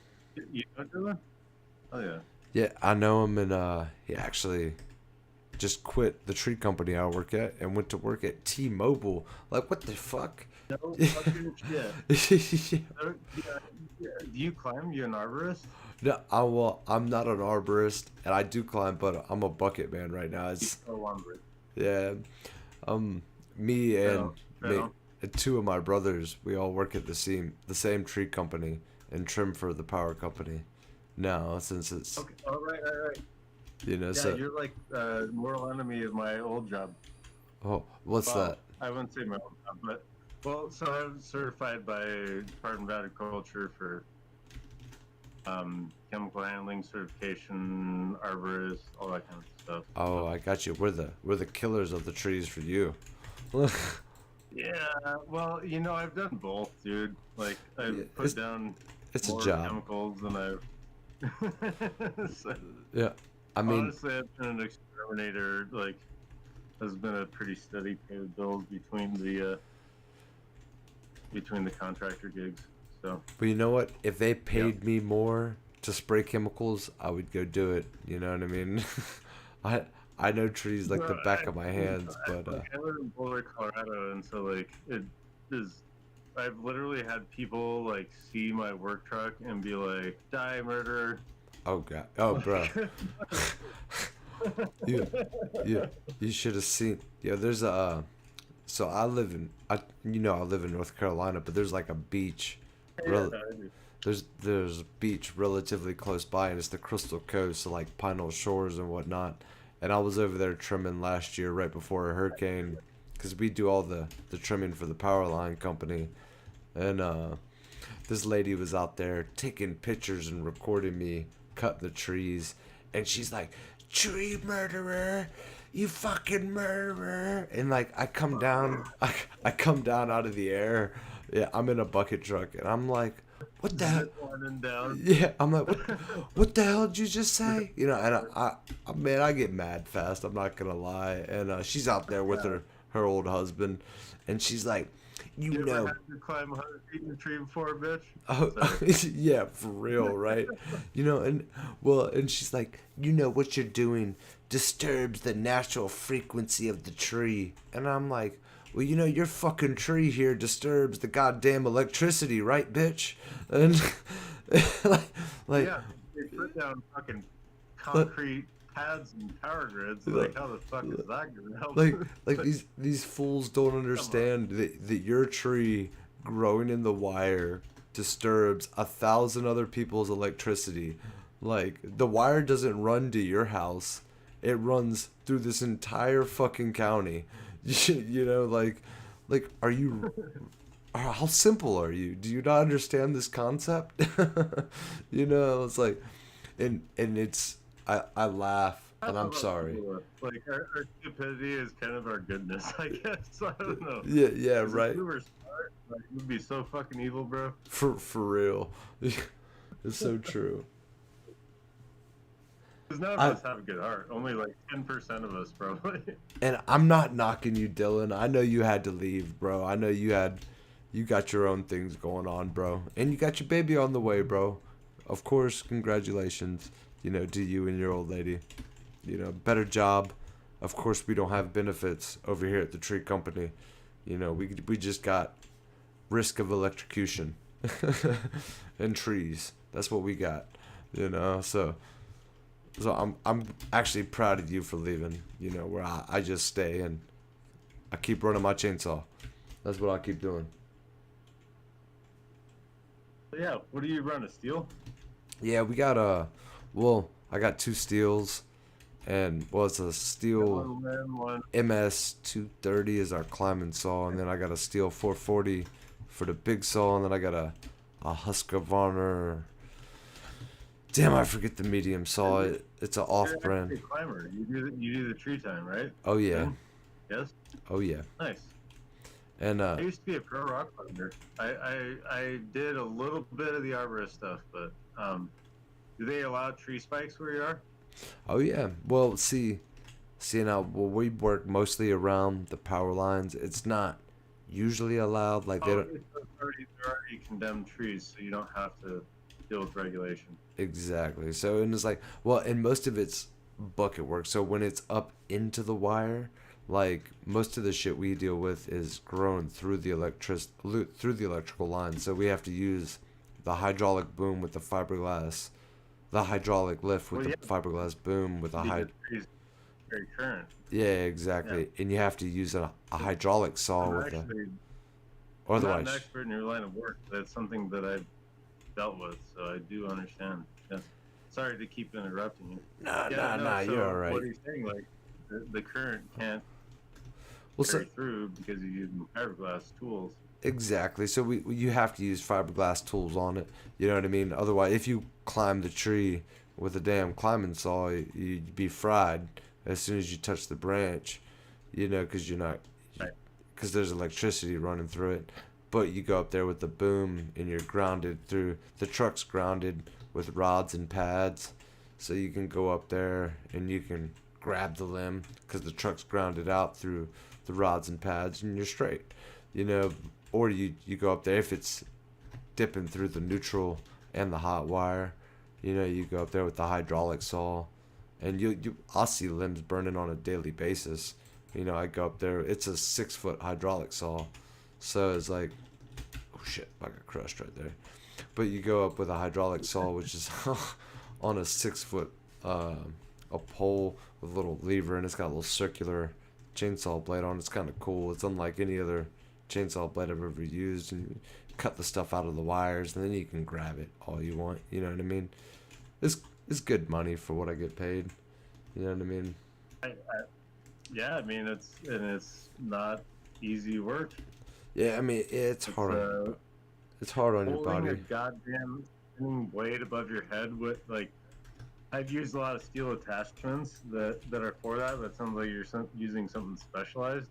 You know Dylan? Oh yeah. Yeah, I know him, and he actually just quit the tree company I work at and went to work at T-Mobile. Like, what the fuck? No fucking shit. Yeah, yeah. Do you climb? You an arborist? No, I'm not an arborist, and I do climb, but I'm a bucket man right now. You It's a lumber. yeah, um, me Right and on. Right me on. and two of my brothers. We all work at the same tree company and trim for the power company. Now, since it's Okay. All right, right, right. Yeah, so you're like mortal enemy of my old job. oh, what's Well, that? I wouldn't say my old job, but well, so I'm certified by Department of Agriculture for chemical handling certification, arborist, all that kind of stuff. Oh, I got you. We're the killers of the trees for you. Yeah, well, I've done both, dude. Like, Yeah, I've put down it's a more job. chemicals than I've. So, Yeah, I mean, honestly, I've been an exterminator. Like, has been a pretty steady paid build between the contractor gigs. So but you know what? If they paid me more to spray chemicals, I would go do it. You know what I mean? I know trees like the back of my hands, but I live in Boulder, Colorado, and so like it is. I've literally had people like see my work truck and be like, "Die, murderer!" oh god, oh bro, you you you should have seen. Yeah, there's a. So I live in North Carolina, but there's like a beach. Yeah, Rel- there's a beach relatively close by, and it's the Crystal Coast, so like Pine Knoll Shores and whatnot. And I was over there trimming last year right before a hurricane, because we do all the trimming for the power line company. And this lady was out there taking pictures and recording me cut the trees, and she's like, "Tree murderer, you fucking murderer!" And like I come down out of the air. Yeah, I'm in a bucket truck, and I'm like, "What the hell?" running down. Yeah, I'm like, what the hell did you just say? You know, and man, I get mad fast. I'm not gonna lie. And she's out there with her old husband, and she's like, You ever had to climb 100 feet in a tree before, bitch? oh, yeah, for real, right? And she's like, what you're doing disturbs the natural frequency of the tree, and I'm like, well, your fucking tree here disturbs the goddamn electricity, right, bitch? And like, Yeah, they put down fucking concrete pads and power grids. Like, how the fuck is that gonna help? like these fools don't understand that your tree growing in the wire disturbs 1,000 other people's electricity. Like, the wire doesn't run to your house, it runs through this entire fucking county. Like, are you how simple are you? Do you not understand this concept? It's like, and it's I laugh, and I'm sorry. Like, our stupidity is kind of our goodness, I guess. I don't know. Yeah, 'Cause right. If we were smart, like, we'd be so fucking evil, bro. For real. It's so true. Because none of us have a good heart. Only like 10% of us, probably. And I'm not knocking you, Dylan. I know you had to leave, bro. I know you got your own things going on, bro. And you got your baby on the way, bro. Of course, congratulations, to you and your old lady. Better job. Of course, we don't have benefits over here at the tree company. We just got risk of electrocution and trees. That's what we got. So I'm actually proud of you for leaving. Where I just stay and I keep running my chainsaw. That's what I'll keep doing. Yeah, what do you run, a steel? Yeah, we got I got 2 steels, and it's a steel One. MS 230 is our climbing saw, and then I got a steel 440 for the big saw, and then I got a a Husqvarna. Damn, I forget the medium saw. It's an You're off-brand. actually a climber. You do the tree time, right? Oh yeah, Thing? Yes. oh yeah. Nice. And I used to be a pro rock climber. I did a little bit of the arborist stuff, but do they allow tree spikes where you are? oh yeah. Well, see now, well, we work mostly around the power lines. It's not usually allowed. Like they Oh, don't they're already condemned trees, so you don't have to deal with regulation. exactly. So and it's like, well, and most of it's bucket work. So when it's up into the wire, like most of the shit we deal with is grown through the through the electrical line. So we have to use the hydraulic boom with the fiberglass, the hydraulic lift with Well, the yeah, fiberglass boom with a high. because trees are very current. Yeah, Yeah. exactly. And you have to use a hydraulic saw I'm with a. actually not an Otherwise, expert in your line of work, but it's something that I've dealt with, so I do understand. Yeah. Sorry to keep interrupting you. nah, Yeah, nah, no, nah. so You're all right. what are you saying? Like, the current can't Well, carry through because you're using fiberglass tools. exactly. So you have to use fiberglass tools on it. You know what I mean? Otherwise, if you climb the tree with a damn climbing saw, you'd be fried as soon as you touch the branch. You know, because you're not, Right. because there's electricity running through it. But you go up there with the boom and you're grounded through. The truck's grounded with rods and pads, so you can go up there and you can grab the limb because the truck's grounded out through the rods and pads, and you're straight. You know, or you go up there if it's dipping through the neutral and the hot wire. You know, you go up there with the hydraulic saw, and I'll see limbs burning on a daily basis. You know, I go up there. It's a 6 foot hydraulic saw, so it's like, oh shit, I got crushed right there. But you go up with a hydraulic saw, which is on a 6 foot a pole with a little lever, and it's got a little circular chainsaw blade on. It's kind of cool. It's unlike any other chainsaw blade I've ever used, and you cut the stuff out of the wires, and then you can grab it all you want. You know what I mean? It's good money for what I get paid. You know what I mean? Yeah, I mean it's not easy work. Yeah, I mean it's It's hard. It's hard on your holding a body. goddamn spinning blade above your head with like. I've used a lot of steel attachments that are for that. That sounds like you're using something specialized.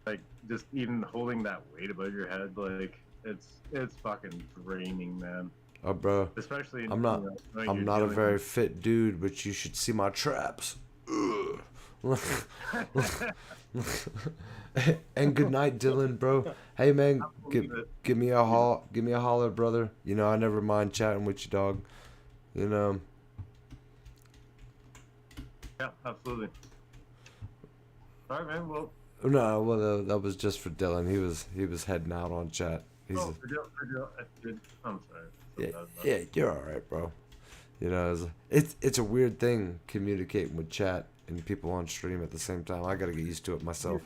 Like just even holding that weight above your head, like it's fucking draining, man. Oh, bro, Especially I'm not. knowing I'm you're not a dealing very fit dude, but you should see my traps. Ugh. And good night, Dylan, bro. Hey man, believe it. give me a holler, brother. You know I never mind chatting with you, dog. You know. Yeah, absolutely. All right, man. Well, No, well that was just for Dylan. He was heading out on chat. He's oh, for Joe, I'm sorry. yeah, So bad, yeah, you're all right, bro. You know, it's a weird thing communicating with chat and people on stream at the same time. I gotta get used to it myself.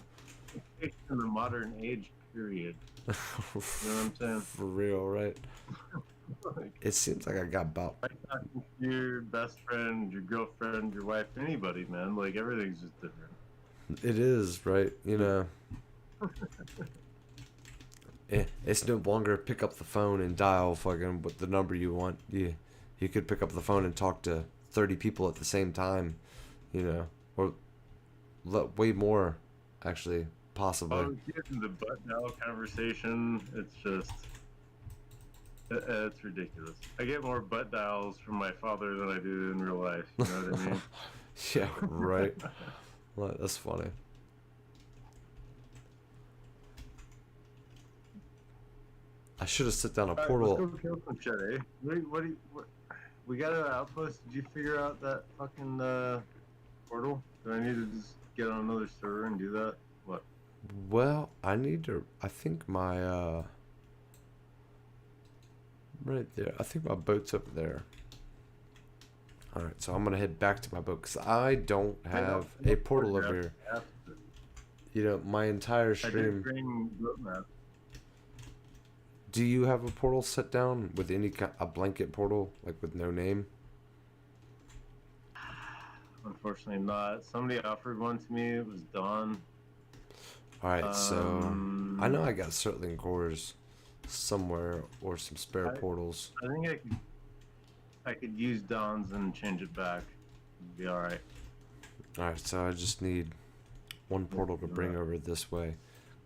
in the modern age period. You know what I'm saying? For real, right? Like, It seems like I got about like talking to your best friend, your girlfriend, your wife, anybody, man. Like everything's just different. it is, right? You know. It's no longer pick up the phone and dial fucking what the number you want. You could pick up the phone and talk to 30 people at the same time, you know, or way more, actually, possibly. Oh, getting the butt dial conversation, it's just, it's ridiculous. I get more butt dials from my father than I do in real life. You know what I mean? Yeah, right. Well, that's funny. I should have set down a All right, portal. let's go kill some shit, eh? What, we got an outpost. Did you figure out that fucking portal? Do I need to just get on another server and do that? What? Well, I need to. I think my right there. I think my boat's over there. All right, so I'm gonna head back to my boat because I don't have a portal over here. You know, my entire I did stream. bring boat map. Do you have a portal set down with any a blanket portal, like with no name? Unfortunately, not. Somebody offered one to me. It was Dawn. All right, so I know I got Surtling cores, somewhere or some spare I, portals. I think I could use Don's and change it back. It'd be all right. Alright, so I just need one portal to bring over this way.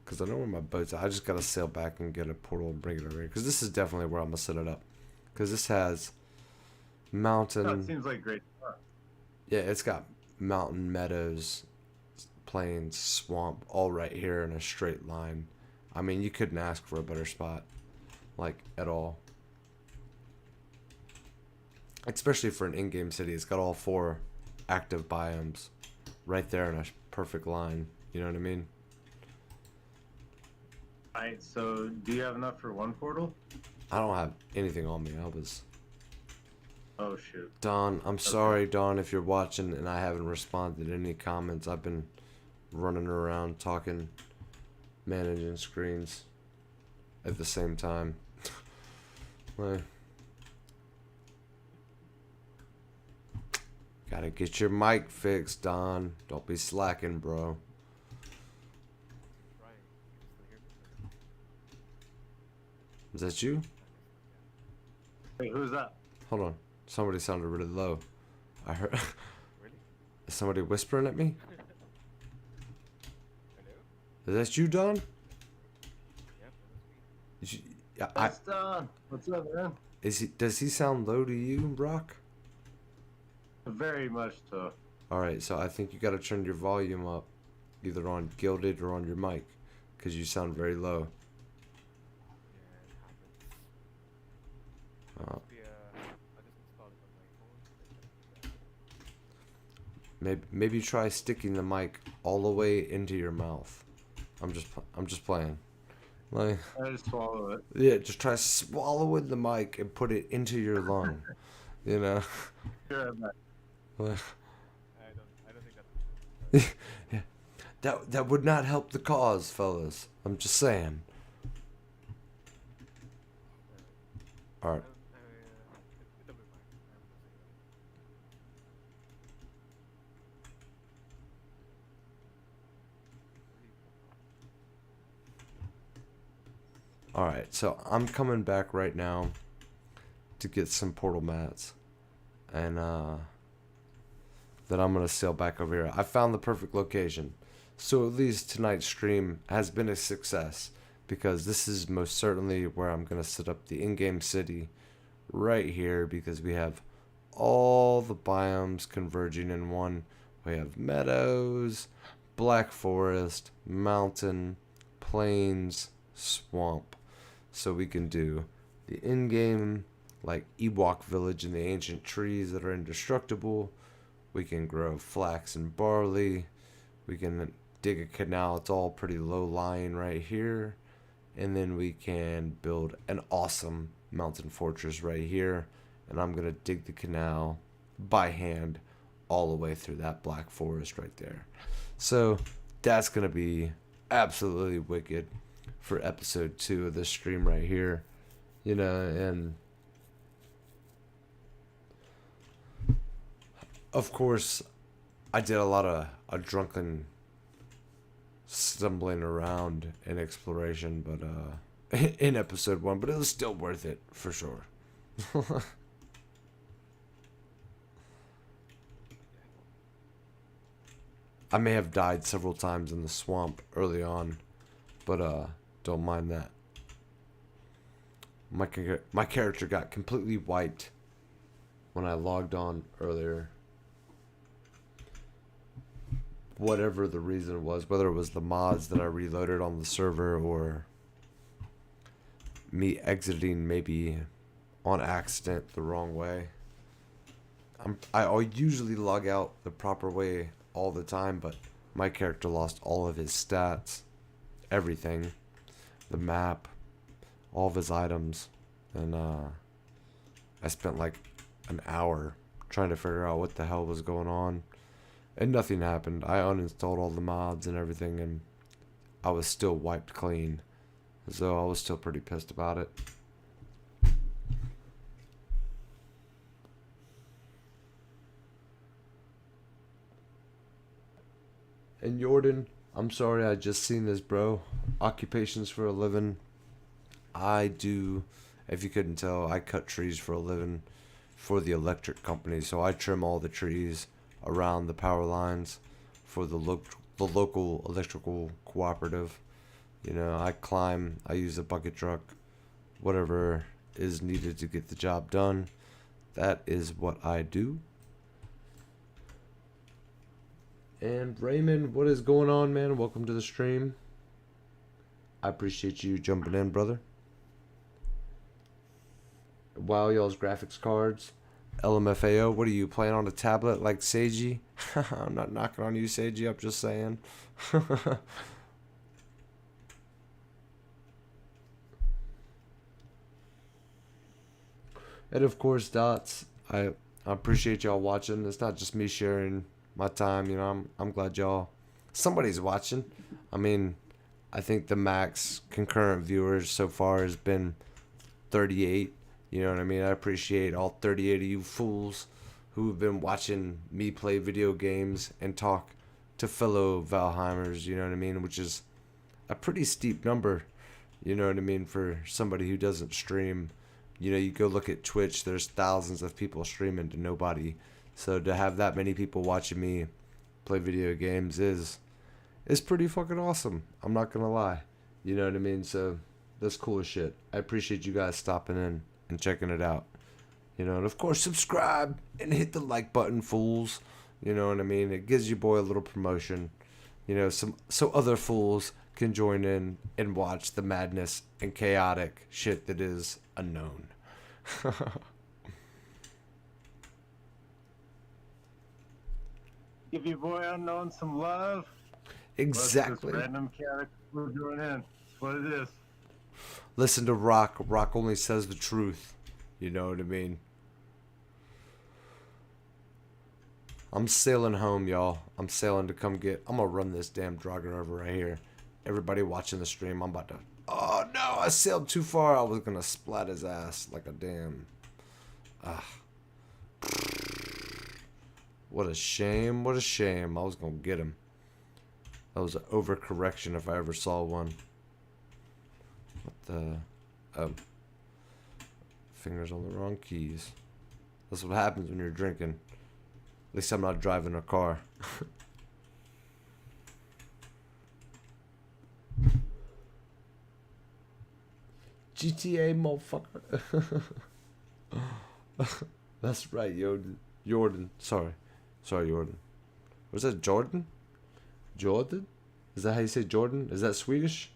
Because I know where my boat's at. I just gotta sail back and get a portal and bring it over here. Because this is definitely where I'm gonna set it up. Because this has Oh, it mountain. seems like great stuff. Yeah, it's got mountain, meadows, plains, swamp, all right here in a straight line. I mean, you couldn't ask for a better spot. Like, at all. Especially for an in-game city. It's got all 4 active biomes right there in a perfect line. You know what I mean? All right. So, do you have enough for one portal? I don't have anything on me. I was... Oh shoot. Don, I'm Okay. sorry, Don, if you're watching and I haven't responded to any comments. I've been running around talking, managing screens at the same time. Like, gotta get your mic fixed, Don. Don't be slacking, bro. Trying. You can still hear me? Is that you? Wait, who's that? Hold on. Somebody sounded really low. I heard Really? is somebody whispering at me. Hello? Is that you, Don? Yep, that was me. Yeah, That's Don. What's up, man? is he? Does he sound low to you, Brock? Very much so. All right, so I think you got to turn your volume up, either on Gilded or on your mic, because you sound very low. Yeah, it happens. Uh, I just installed it on my phone. maybe try sticking the mic all the way into your mouth. I'm just playing. Like, I just swallow it. yeah, just try swallowing the mic and put it into your lung. You know. Sure, I'm not- I don't think that's. Yeah, that would not help the cause, fellas. I'm just saying. All right. It'll be fine. I'm just saying All right, so I'm coming back right now to get some portal mats, and then I'm gonna sail back over here. I found the perfect location, so at least tonight's stream has been a success because this is most certainly where I'm gonna set up the in-game city, right here, because we have all the biomes converging in one. We have meadows, black forest, mountain, plains, swamp. So we can do the in-game, like Ewok village and the ancient trees that are indestructible. We can grow flax and barley. We can dig a canal. It's all pretty low lying right here. And then we can build an awesome mountain fortress right here. And I'm going to dig the canal by hand all the way through that black forest right there. So that's going to be absolutely wicked for episode 2 of this stream right here, you know. And of course I did a lot of a drunken stumbling around in exploration, but in episode 1, but it was still worth it for sure. I may have died several times in the swamp early on, but don't mind that. My character got completely wiped when I logged on earlier. Whatever the reason was, whether it was the mods that I reloaded on the server or me exiting maybe on accident the wrong way. I'll usually log out the proper way all the time, but my character lost all of his stats, everything, the map, all of his items, and I spent like an hour trying to figure out what the hell was going on, and nothing happened. I uninstalled all the mods and everything, and I was still wiped clean, so I was still pretty pissed about it. And Jordan, I'm sorry I just seen this, bro. Occupations for a living. I do, if you couldn't tell, I cut trees for a living for the electric company. So I trim all the trees around the power lines for the local electrical cooperative. You know, I climb, I use a bucket truck, whatever is needed to get the job done. That is what I do. And Raymond, what is going on, man? Welcome to the stream. I appreciate you jumping in, brother. Wow, y'all's graphics cards. LMFAO, what are you playing on a tablet like Seiji? I'm not knocking on you, Seiji. I'm just saying. And of course, Dots. I appreciate y'all watching. It's not just me sharing my time. You know, I'm glad somebody's watching. I mean, I think the max concurrent viewers so far has been 38. You know what I mean? I appreciate all 38 of you fools who have been watching me play video games and talk to fellow Valheimers, you know what I mean? Which is a pretty steep number, you know what I mean, for somebody who doesn't stream. You know, you go look at Twitch, there's thousands of people streaming to nobody. So to have that many people watching me play video games is pretty fucking awesome. I'm not gonna lie. You know what I mean? So that's cool as shit. I appreciate you guys stopping in and checking it out. You know, and of course subscribe and hit the like button, fools. You know what I mean? It gives your boy a little promotion. You know, so other fools can join in and watch the madness and chaotic shit that is unknown. Give your boy Unknown some love. Exactly. This random character we're doing in. That's what it is. Listen to Rock. Rock only says the truth. You know what I mean? I'm sailing home, y'all. I'm sailing to come get... I'm gonna run this damn drogger over right here. Everybody watching the stream, I'm about to... Oh, no, I sailed too far. I was gonna splat his ass like a damn... Ah. What a shame. What a shame. I was gonna get him. That was an overcorrection if I ever saw one. What the... Oh. Fingers on the wrong keys. That's what happens when you're drinking. At least I'm not driving a car. GTA, motherfucker. That's right, Jordan. Sorry, Jordan. Was that Jordan? Jordan? Is that how you say Jordan? Is that Swedish?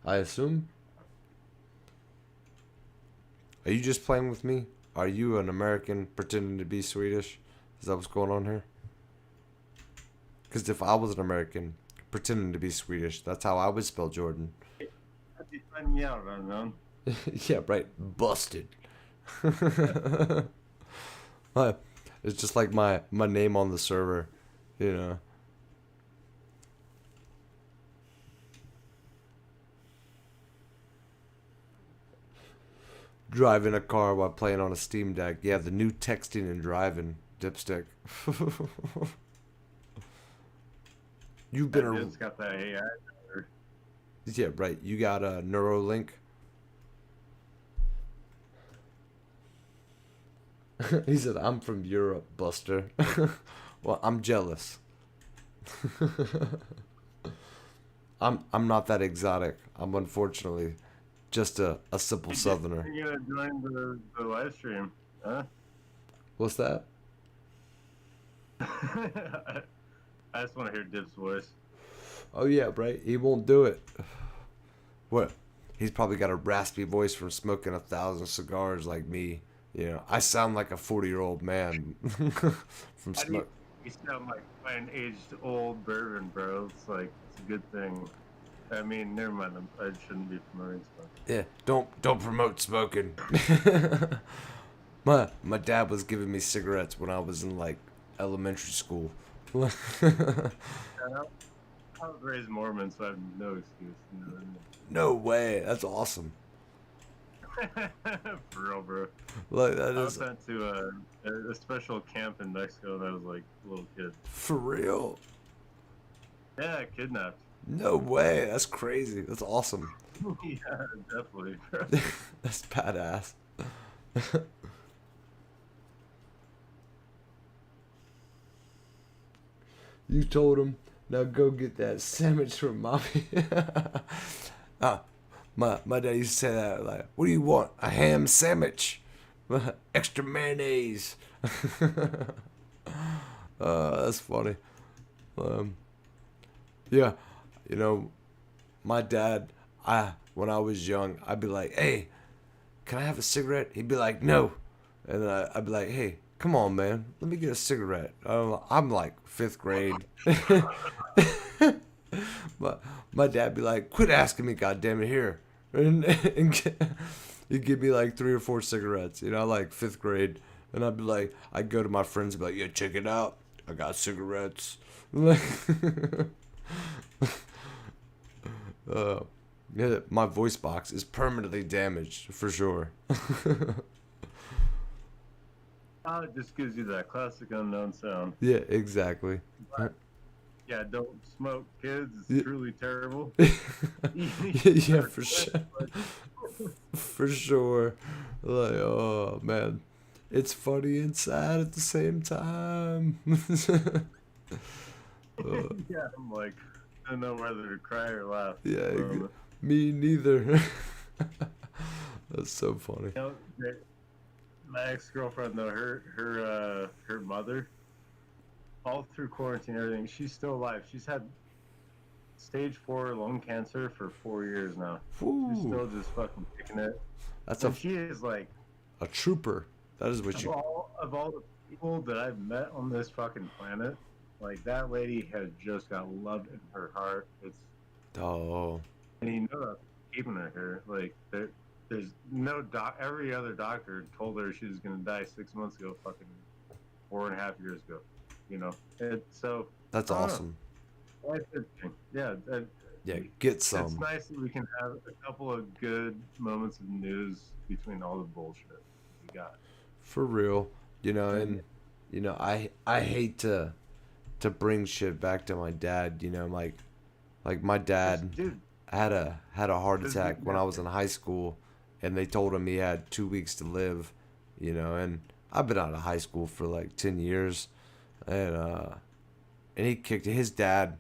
I assume. Are you just playing with me? Are you an American pretending to be Swedish? Is that what's going on here? Because if I was an American pretending to be Swedish, that's how I would spell Jordan. How'd you find me out, Unknown? Yeah, right. Busted. It's just like my name on the server, you know. Driving a car while playing on a Steam Deck. Yeah, the new texting and driving dipstick. You've been It's got that AI. Yeah, right. You got a Neuralink. He said, "I'm from Europe, Buster." Well, I'm jealous. I'm not that exotic. I'm unfortunately just a simple southerner. You're gonna join the live stream, huh? What's that? I just want to hear Dip's voice. Oh yeah, right. He won't do it. What? He's probably got a raspy voice from smoking 1,000 cigars like me. You know, I sound like a 40-year-old man from smoke. You sound like an aged old bourbon, bro. It's like it's a good thing. I mean, never mind. I shouldn't be promoting stuff. Yeah, don't promote smoking. My dad was giving me cigarettes when I was in like elementary school. I was raised Mormon, so I have no excuse. No way. That's awesome. For real, bro. Like that I was is sent to a special camp in Mexico when I was like a little kid. for real. Yeah, kidnapped. No way. That's crazy. That's awesome. Yeah, definitely. That's badass. You told him, now go get that sandwich from mommy. Ah, my dad used to say that, like, what do you want? A ham sandwich. Extra mayonnaise. That's funny. Um, yeah, you know, my dad, when I was young, I'd be like, hey, can I have a cigarette? He'd be like, no. And then I'd be like, hey, come on, man, let me get a cigarette. I'm like fifth grade. But my dad be like, quit asking me, goddamn it, here. He'd give me like 3 or 4 cigarettes, like fifth grade. And I'd be like, I'd go to my friends and be like, yeah, check it out. I got cigarettes. uh, yeah, my voice box is permanently damaged for sure. It just gives you that classic unknown sound. Yeah, exactly. Yeah, don't smoke, kids. It's Yeah. truly terrible. Yeah, for sure. For sure. Like, oh man, it's funny and sad at the same time. Yeah, I'm like, I don't know whether to cry or laugh. Yeah, Um, me neither. That's so funny. you know, my ex-girlfriend though, her mother, all through quarantine, and everything, she's still alive. She's had stage 4 lung cancer for 4 years now. She's Woo. still just fucking kicking it. That's And she is like, a trooper. That is what of you. all the people that I've met on this fucking planet, like that lady has just got love in her heart. It's Oh, and you know that's keeping her here. Like there's no every other doctor told her she was gonna die 6 months ago, fucking 4.5 years ago. So that's I don't know. awesome. Life is interesting. Yeah, Yeah, get it's some. nice that we can have a couple of good moments of news between all the bullshit we got. For real. And I hate to bring shit back to my dad, like my dad Dude, had a heart this attack dude- when I was in high school, and they told him he had 2 weeks to live, and I've been out of high school for like 10 years, and he kicked his dad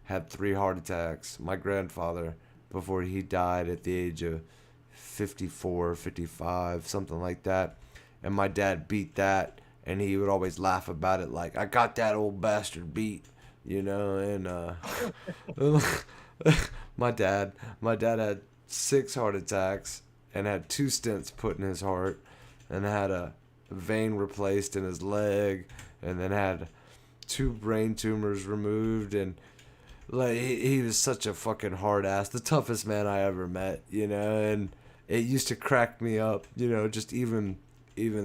had 3 heart attacks, my grandfather, before he died at the age of 54, 55, something like that. And my dad beat that, and he would always laugh about it like, I got that old bastard beat, and my dad had 6 heart attacks and had 2 stents put in his heart and had a vein replaced in his leg and then had 2 brain tumors removed, and like he was such a fucking hard ass, the toughest man I ever met, and it used to crack me up, just even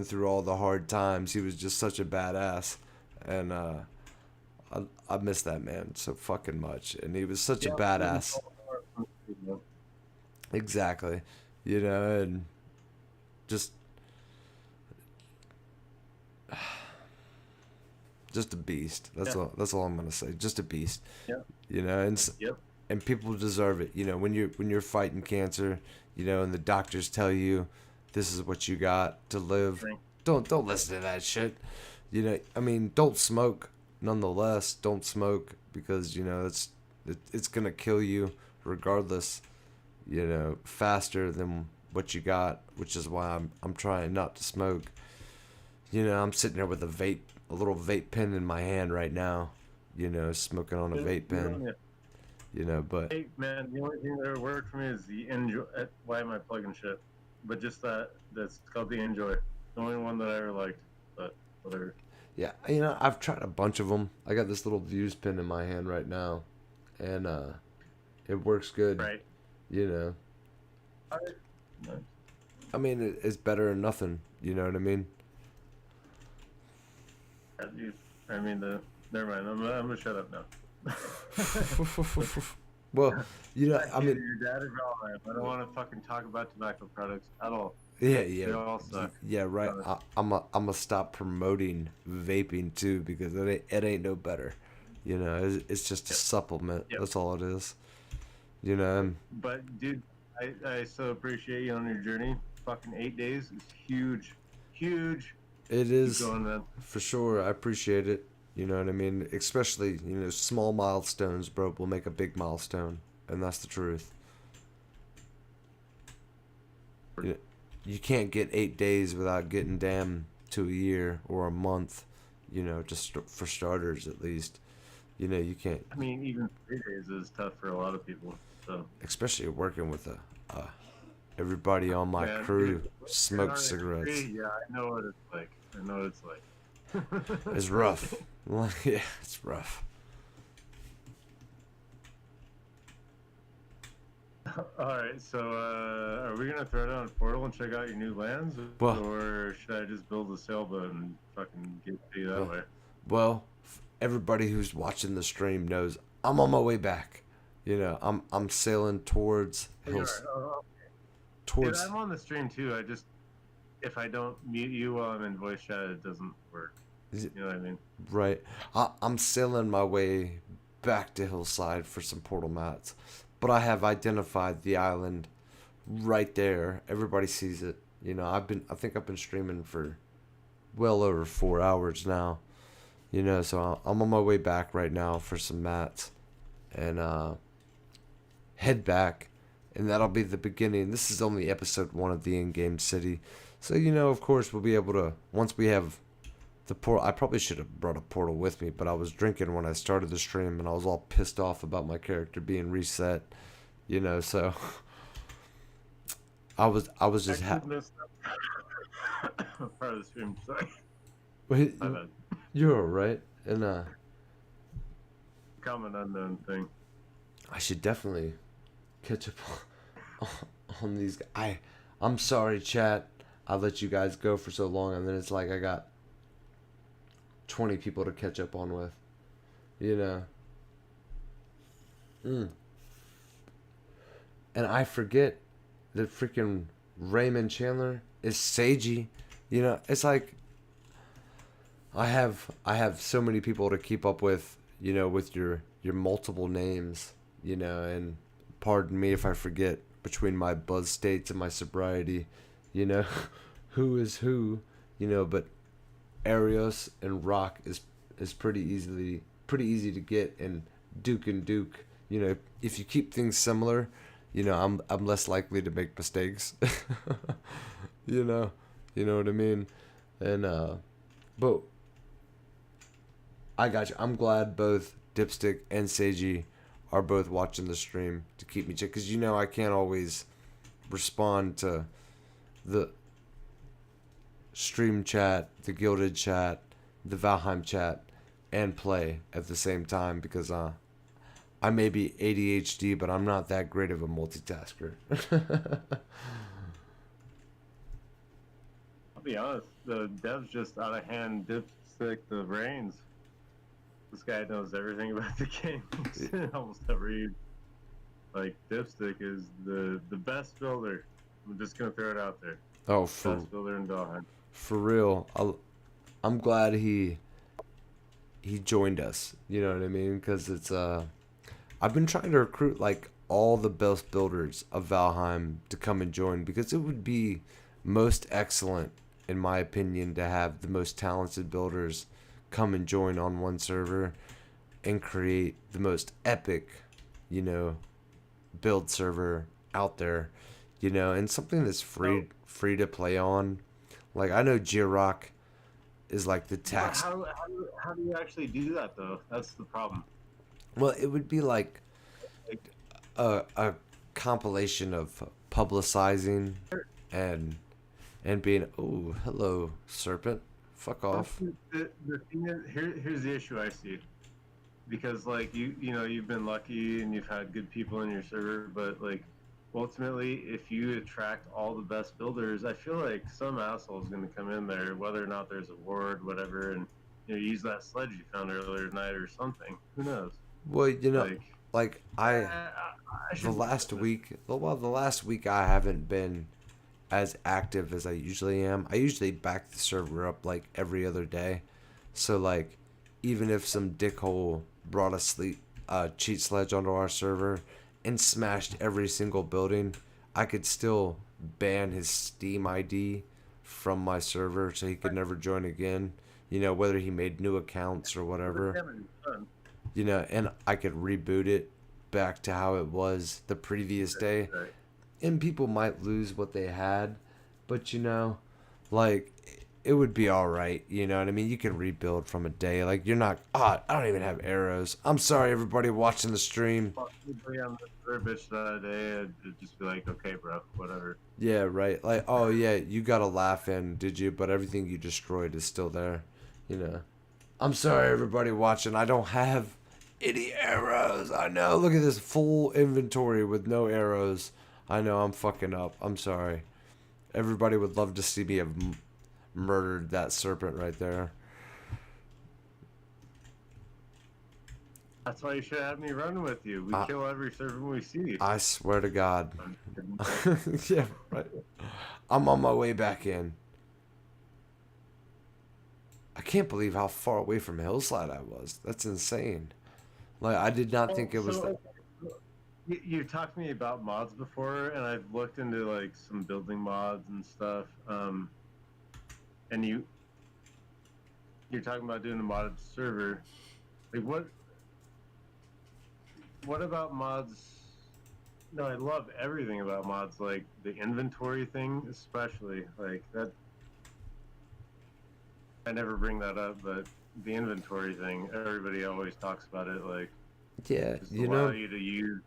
through all the hard times, he was just such a badass, and I miss that man so fucking much, and he was such a badass. Exactly, and just just a beast. That's Yeah. all. That's all I'm gonna say. Just a beast. Yeah. And and people deserve it. When you're fighting cancer, and the doctors tell you this is what you got to live. Right. Don't listen to that shit. I mean, don't smoke. Nonetheless, don't smoke because it's gonna kill you regardless. Faster than what you got, which is why I'm trying not to smoke. I'm sitting there with a little vape pen in my hand right now. Smoking on a vape pen. But Hey man, the only thing that would work for me is the enjoy. Why am I plugging shit? But just that's called the enjoy. The only one that I ever liked. But whatever. yeah, I've tried a bunch of them. I got this little Views pen in my hand right now, and it works good. Right. Alright. Nice. I mean, it's better than nothing. You know what I mean? I mean, never mind. I'm gonna shut up now. Well, I mean, Your dad is Valheim. I don't want to fucking talk about tobacco products at all. yeah, They all suck. yeah, right. I'm gonna stop promoting vaping too because it ain't no better. It's just a supplement. Yep. That's all it is. You know, and But dude, I so appreciate you on your journey. Fucking 8 days is huge, huge. it Keep is going, man. for sure. I appreciate it. You know what I mean? Especially, small milestones, bro, will make a big milestone. And that's the truth. You, you can't get 8 days without getting damn to a year or a month, just for starters at least. You can't, I mean, even 3 days is tough for a lot of people. So, especially working with everybody on my man, crew dude, you're smokes on a cigarettes. tree? Yeah, I know what it's like. I know what it's like. It's Trust rough. me. Yeah, it's rough. All right, so are we gonna throw down a portal and check out your new lands, Well, or should I just build a sailboat and fucking get to you that well, way? well, everybody who's watching the stream knows I'm on my way back. I'm sailing towards Oh, you hills, are. Oh, dude, towards. I'm on the stream too. I just if I don't mute you while I'm in voice chat, it doesn't work. Is it You know what I mean? right? I'm sailing my way back to Hillside for some portal mats, but I have identified the island right there. Everybody sees it. I think I've been streaming for well over 4 hours now. So I'm on my way back right now for some mats, and head back, and that'll be the beginning. This is only episode 1 of the Endgame City, so of course we'll be able to, once we have the portal. I probably should have brought a portal with me, but I was drinking when I started the stream, and I was all pissed off about my character being reset. So I was just I did miss that part of the stream. Sorry, Wait, my bad. you're alright, and Common unknown thing. I should definitely catch up on, on these. I'm sorry, chat. I let you guys go for so long, and then it's like I got 20 people to catch up on with. You know. And I forget that freaking Raymond Chandler is Seiji. It's like I have so many people to keep up with, with your multiple names, and pardon me if I forget between my buzz states and my sobriety, you know, who is who, but Arios and Rock is pretty easy to get, and Duke and Duke, if you keep things similar, I'm less likely to make mistakes. you know, you know what I mean? And but I got you. I'm glad both Dipstick and Seiji are both watching the stream to keep me checked, because I can't always respond to the stream chat, the Gilded chat, the Valheim chat, and play at the same time, because I may be ADHD, but I'm not that great of a multitasker. I'll be honest, the dev's just out of hand dipstick the brains. This guy knows everything about the game. Almost every dipstick is the best builder. I'm just gonna throw it out there. Oh, Best builder in Valheim. for real. I'm glad he joined us. You know what I mean? Because it's I've been trying to recruit like all the best builders of Valheim to come and join, because it would be most excellent, in my opinion, to have the most talented builders come and join on one server and create the most epic, build server out there, and something that's free to play on. Like, I know Jirok is like the tax. How do you actually do that though? That's the problem. Well, it would be like a compilation of publicizing and being, oh, hello, serpent, fuck off. The thing is, here's the issue I see. Because you've been lucky and you've had good people in your server, but ultimately, if you attract all the best builders, I feel like some asshole is going to come in there, whether or not there's a ward, whatever, and use that sledge you found earlier tonight or something. Who knows? Well, like I the should last week, I haven't been as active as I usually am. I usually back the server up like every other day. So like, even if some dickhole brought a cheat sledge onto our server and smashed every single building, I could still ban his Steam ID from my server so he could never join again. You know, whether he made new accounts or whatever. You know, and I could reboot it back to how it was the previous day. Right. And people might lose what they had, but you know, like it would be all right. You know what I mean? You can rebuild from a day. Like you're not. Ah, I don't even have arrows. I'm sorry, everybody watching the stream. Possibly on the verbiage that day, I'd just be like, okay, bro, whatever. Yeah, right. Like, oh yeah, you got a laugh in, did you? But everything you destroyed is still there. You know. I'm sorry, everybody watching. I don't have any arrows. I know. Look at this full inventory with no arrows. I know I'm fucking up. I'm sorry. Everybody would love to see me have murdered that serpent right there. That's why you should have me run with you. We kill every servant we see. I swear to God. Yeah, right. I'm on my way back in. I can't believe how far away from Hillside I was. That's insane. Like, I did not think it was that. You've talked to me about mods before, and I've looked into like some building mods and stuff. And you're talking about doing a modded server. Like what about mods? No, I love everything about mods, like the inventory thing, especially. Like that, I never bring that up, but the inventory thing, everybody always talks about it. Like, Yeah, just you allow know. you to use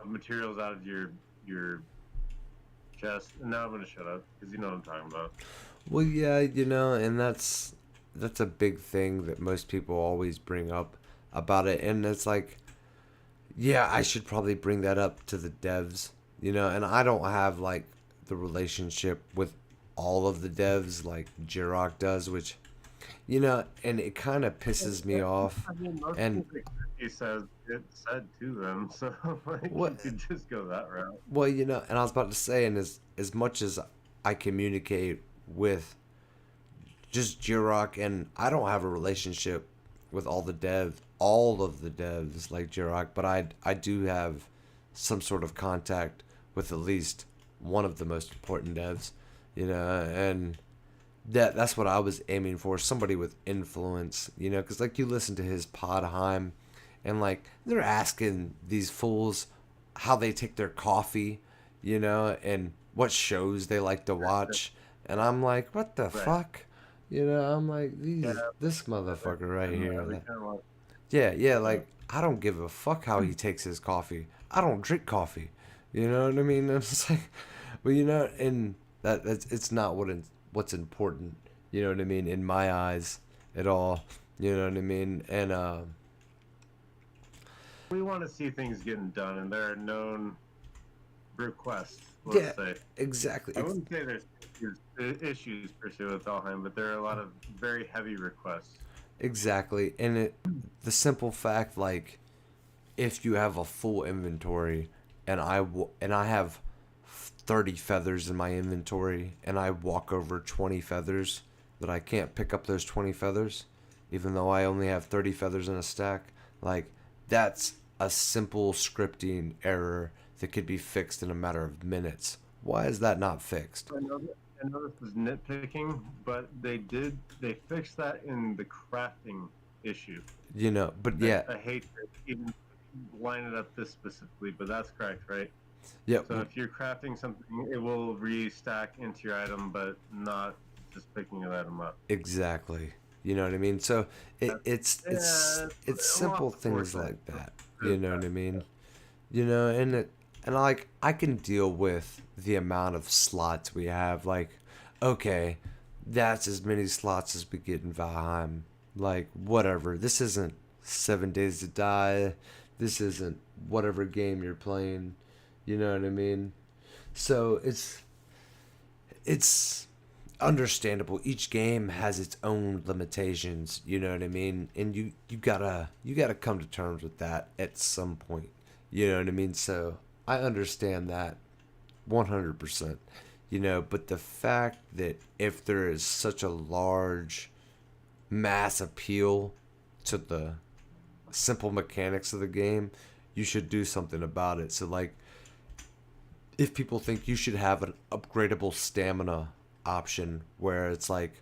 materials out of your chest. And now I'm gonna shut up because you know what I'm talking about. Well, yeah, you know, and that's a big thing that most people always bring up about it, and it's like, yeah, I should probably bring that up to the devs, you know, and I don't have like the relationship with all of the devs like Jirok does, which, you know, and it kind of pisses me off. I mean, most And things he says it said to them, so like what? you could just go that route. Well, you know, and I was about to say, and as much as I communicate with just Jirok, and I don't have a relationship with all of the devs like Jirok, but I do have some sort of contact with at least one of the most important devs, you know, and that's what I was aiming for, somebody with influence, you know, because like you listen to his Podheim, and like they're asking these fools how they take their coffee, you know, and what shows they like to watch, and I'm like, what the Right. fuck, you know, I'm like Yeah. this motherfucker right And here, we like, kind of like, yeah, like I don't give a fuck how he takes his coffee. I don't drink coffee, you know what I mean? I'm just like, well, you know, and that's it's not what's important, you know what I mean, in my eyes at all, you know what I mean, and we want to see things getting done, and there are known requests. yeah, Let's say exactly, I wouldn't say there's issues per se with Valheim, but there are a lot of very heavy requests. exactly, and the simple fact, like, if you have a full inventory, and and I have 30 feathers in my inventory, and I walk over 20 feathers, that I can't pick up those 20 feathers, even though I only have 30 feathers in a stack. Like, that's a simple scripting error that could be fixed in a matter of minutes. Why is that not fixed? I know this is nitpicking, but they fixed that in the crafting issue. You know, but yeah, I hate to even line it up this specifically, but that's correct, right? yeah, So if you're crafting something, it will restack into your item, but not just picking an item up. exactly. You know what I mean? So Yeah, it's a simple lot things more like that. You know what I mean? You know, and like I can deal with the amount of slots we have. Like, okay, that's as many slots as we get in Valheim. Like, whatever. This isn't 7 Days to Die. This isn't whatever game you're playing. You know what I mean? So it's understandable. Each game has its own limitations, you know what I mean? And you gotta come to terms with that at some point. You know what I mean? So I understand that 100%. You know, but the fact that if there is such a large mass appeal to the simple mechanics of the game, you should do something about it. So like, if people think you should have an upgradable stamina option where it's like,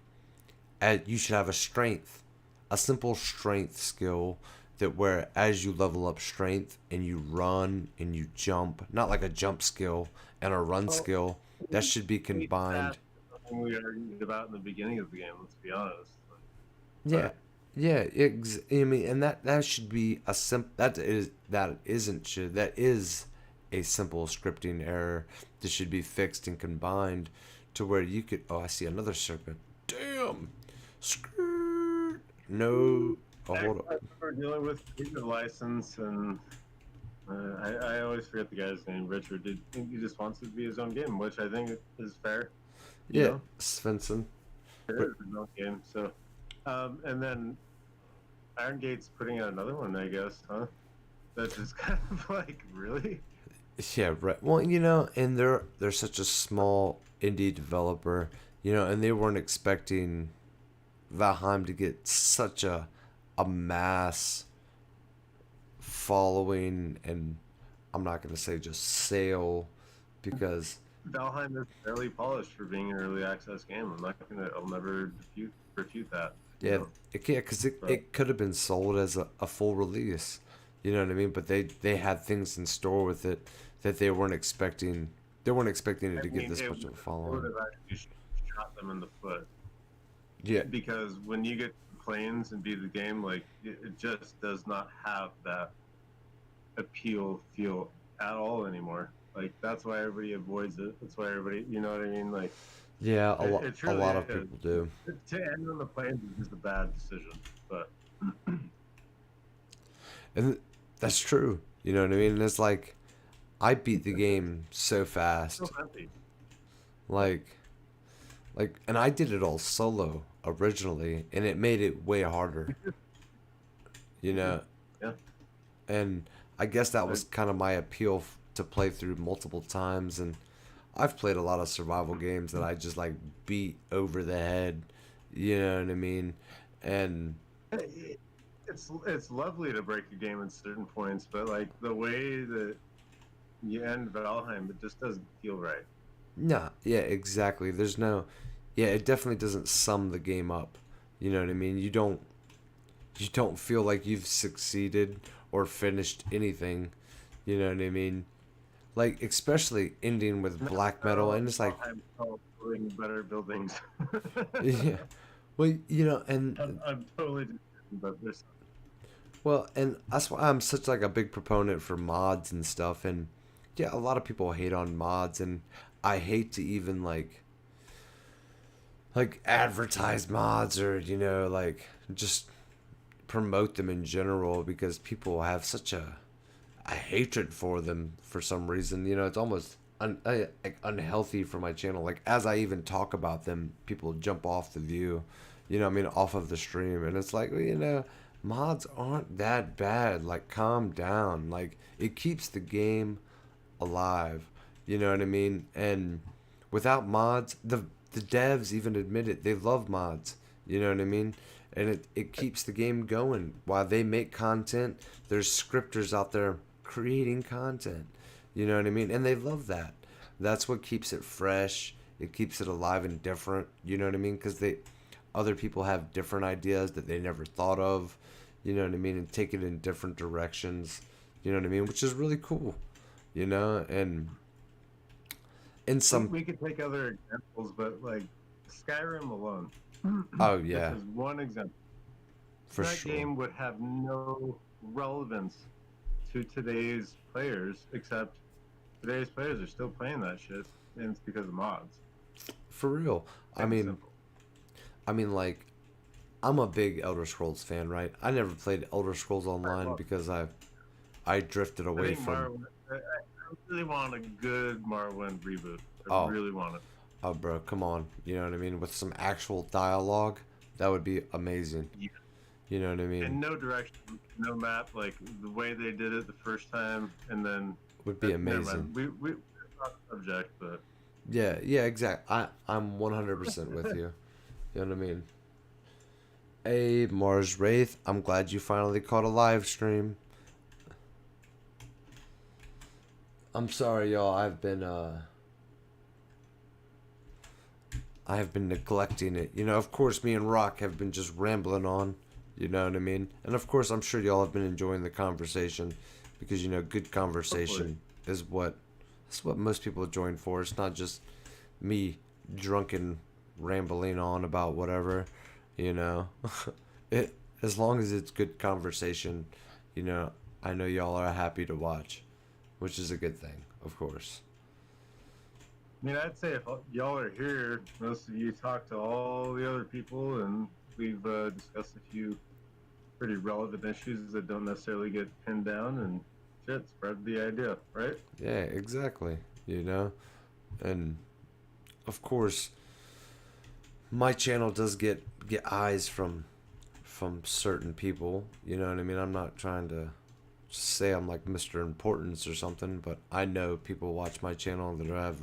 you should have a simple strength skill that where as you level up strength and you run and you jump, not like a jump skill and a run Well, skill, that should be That's combined. something we argued about in the beginning of the game. Let's be honest. Yeah, But yeah. I mean, and that should be a that is a simple scripting error that should be fixed and combined to where you could. Oh, I see another serpent. Damn. Skirt. No. Oh, hold up. we're dealing with the license, and I always forget the guy's name. Richard. He just wants it to be his own game, which I think is fair. You Yeah, know, Svensson. it is his own game. So, and then Iron Gate's putting out another one, I guess, huh? That's just kind of like, really? Yeah, right. Well, and they're such a small indie developer, and they weren't expecting Valheim to get such a mass following, and I'm not gonna say just sale, because Valheim is fairly polished for being an early access game. I'll never refute that. You yeah, know? because it could have been sold as a full release, you know what I mean? But they had things in store with it that they weren't expecting. They weren't expecting it to get this much of a It following. would have actually shot them in the foot Yeah, because when you get to the planes and beat the game, like it just does not have that appeal feel at all anymore. Like that's why everybody avoids it. That's why everybody, you know what I mean? Like yeah, it a truly lot of is. people do. To end on the planes is just a bad decision. But And that's true. You know what I mean? And it's like I beat the game so it's fast. still empty. Like and I did it all solo originally and it made it way harder, you know. Yeah. And I guess that Like, was kind of my appeal to play through multiple times, and I've played a lot of survival games that I just like beat over the head, you know what I mean? And it's lovely to break a game at certain points, but like the way that you end Valheim, it just doesn't feel right. nah, yeah, exactly. There's no, yeah, it definitely doesn't sum the game up. You know what I mean? You don't feel like you've succeeded or finished anything. You know what I mean? Like especially ending with black metal, and it's like, Valheim's called building better buildings. yeah, well, I'm totally just kidding, but there's well, and that's why I'm such like a big proponent for mods and stuff. And yeah, a lot of people hate on mods, and I hate to even like advertise mods or like just promote them in general because people have such a hatred for them for some reason. It's almost like unhealthy for my channel. Like as I even talk about them, people jump off the view. I mean, off of the stream, and it's like, well, mods aren't that bad. Like, calm down. Like, it keeps the game alive. You know what I mean? And without mods, the devs even admit it. They love mods. You know what I mean? And it keeps the game going while they make content. There's scripters out there creating content. You know what I mean? And they love that. That's what keeps it fresh. It keeps it alive and different. You know what I mean? Because other people have different ideas that they never thought of. You know what I mean? And take it in different directions. You know what I mean? Which is really cool. And in some, we could take other examples, but like Skyrim alone, oh this yeah, is one example. for That sure. game would have no relevance to today's players, except today's players are still playing that shit, and it's because of mods. For real. I Plain and mean, simple. like, I'm a big Elder Scrolls fan, right? I never played Elder Scrolls Online because I drifted I away think from. I really want a good Morrowind reboot. I Oh, really want it. oh, bro, come on. You know what I mean? With some actual dialogue, that would be amazing. Yeah. You know what I mean? And no direction, no map, like the way they did it the first time, and then Would be never amazing. mind. We not the subject, but Yeah, yeah, exactly. I'm 100% with you. You know what I mean? Hey, Mars Wraith, I'm glad you finally caught a live stream. I'm sorry, y'all. I have been neglecting it. You know, of course, me and Rock have been just rambling on. You know what I mean? And of course, I'm sure y'all have been enjoying the conversation because you know, good Hopefully. conversation is what most people join for. It's not just me drunken rambling on about whatever. You know, it as long as it's good conversation. You know, I know y'all are happy to watch, which is a good thing, of course. I mean, I'd say if y'all are here, most of you talk to all the other people, and we've discussed a few pretty relevant issues that don't necessarily get pinned down, and shit, spread the idea, right? Yeah, exactly. You know, and of course, my channel does get eyes from certain people. You know what I mean? I'm not trying to say I'm like Mr. Importance or something, but I know people watch my channel that have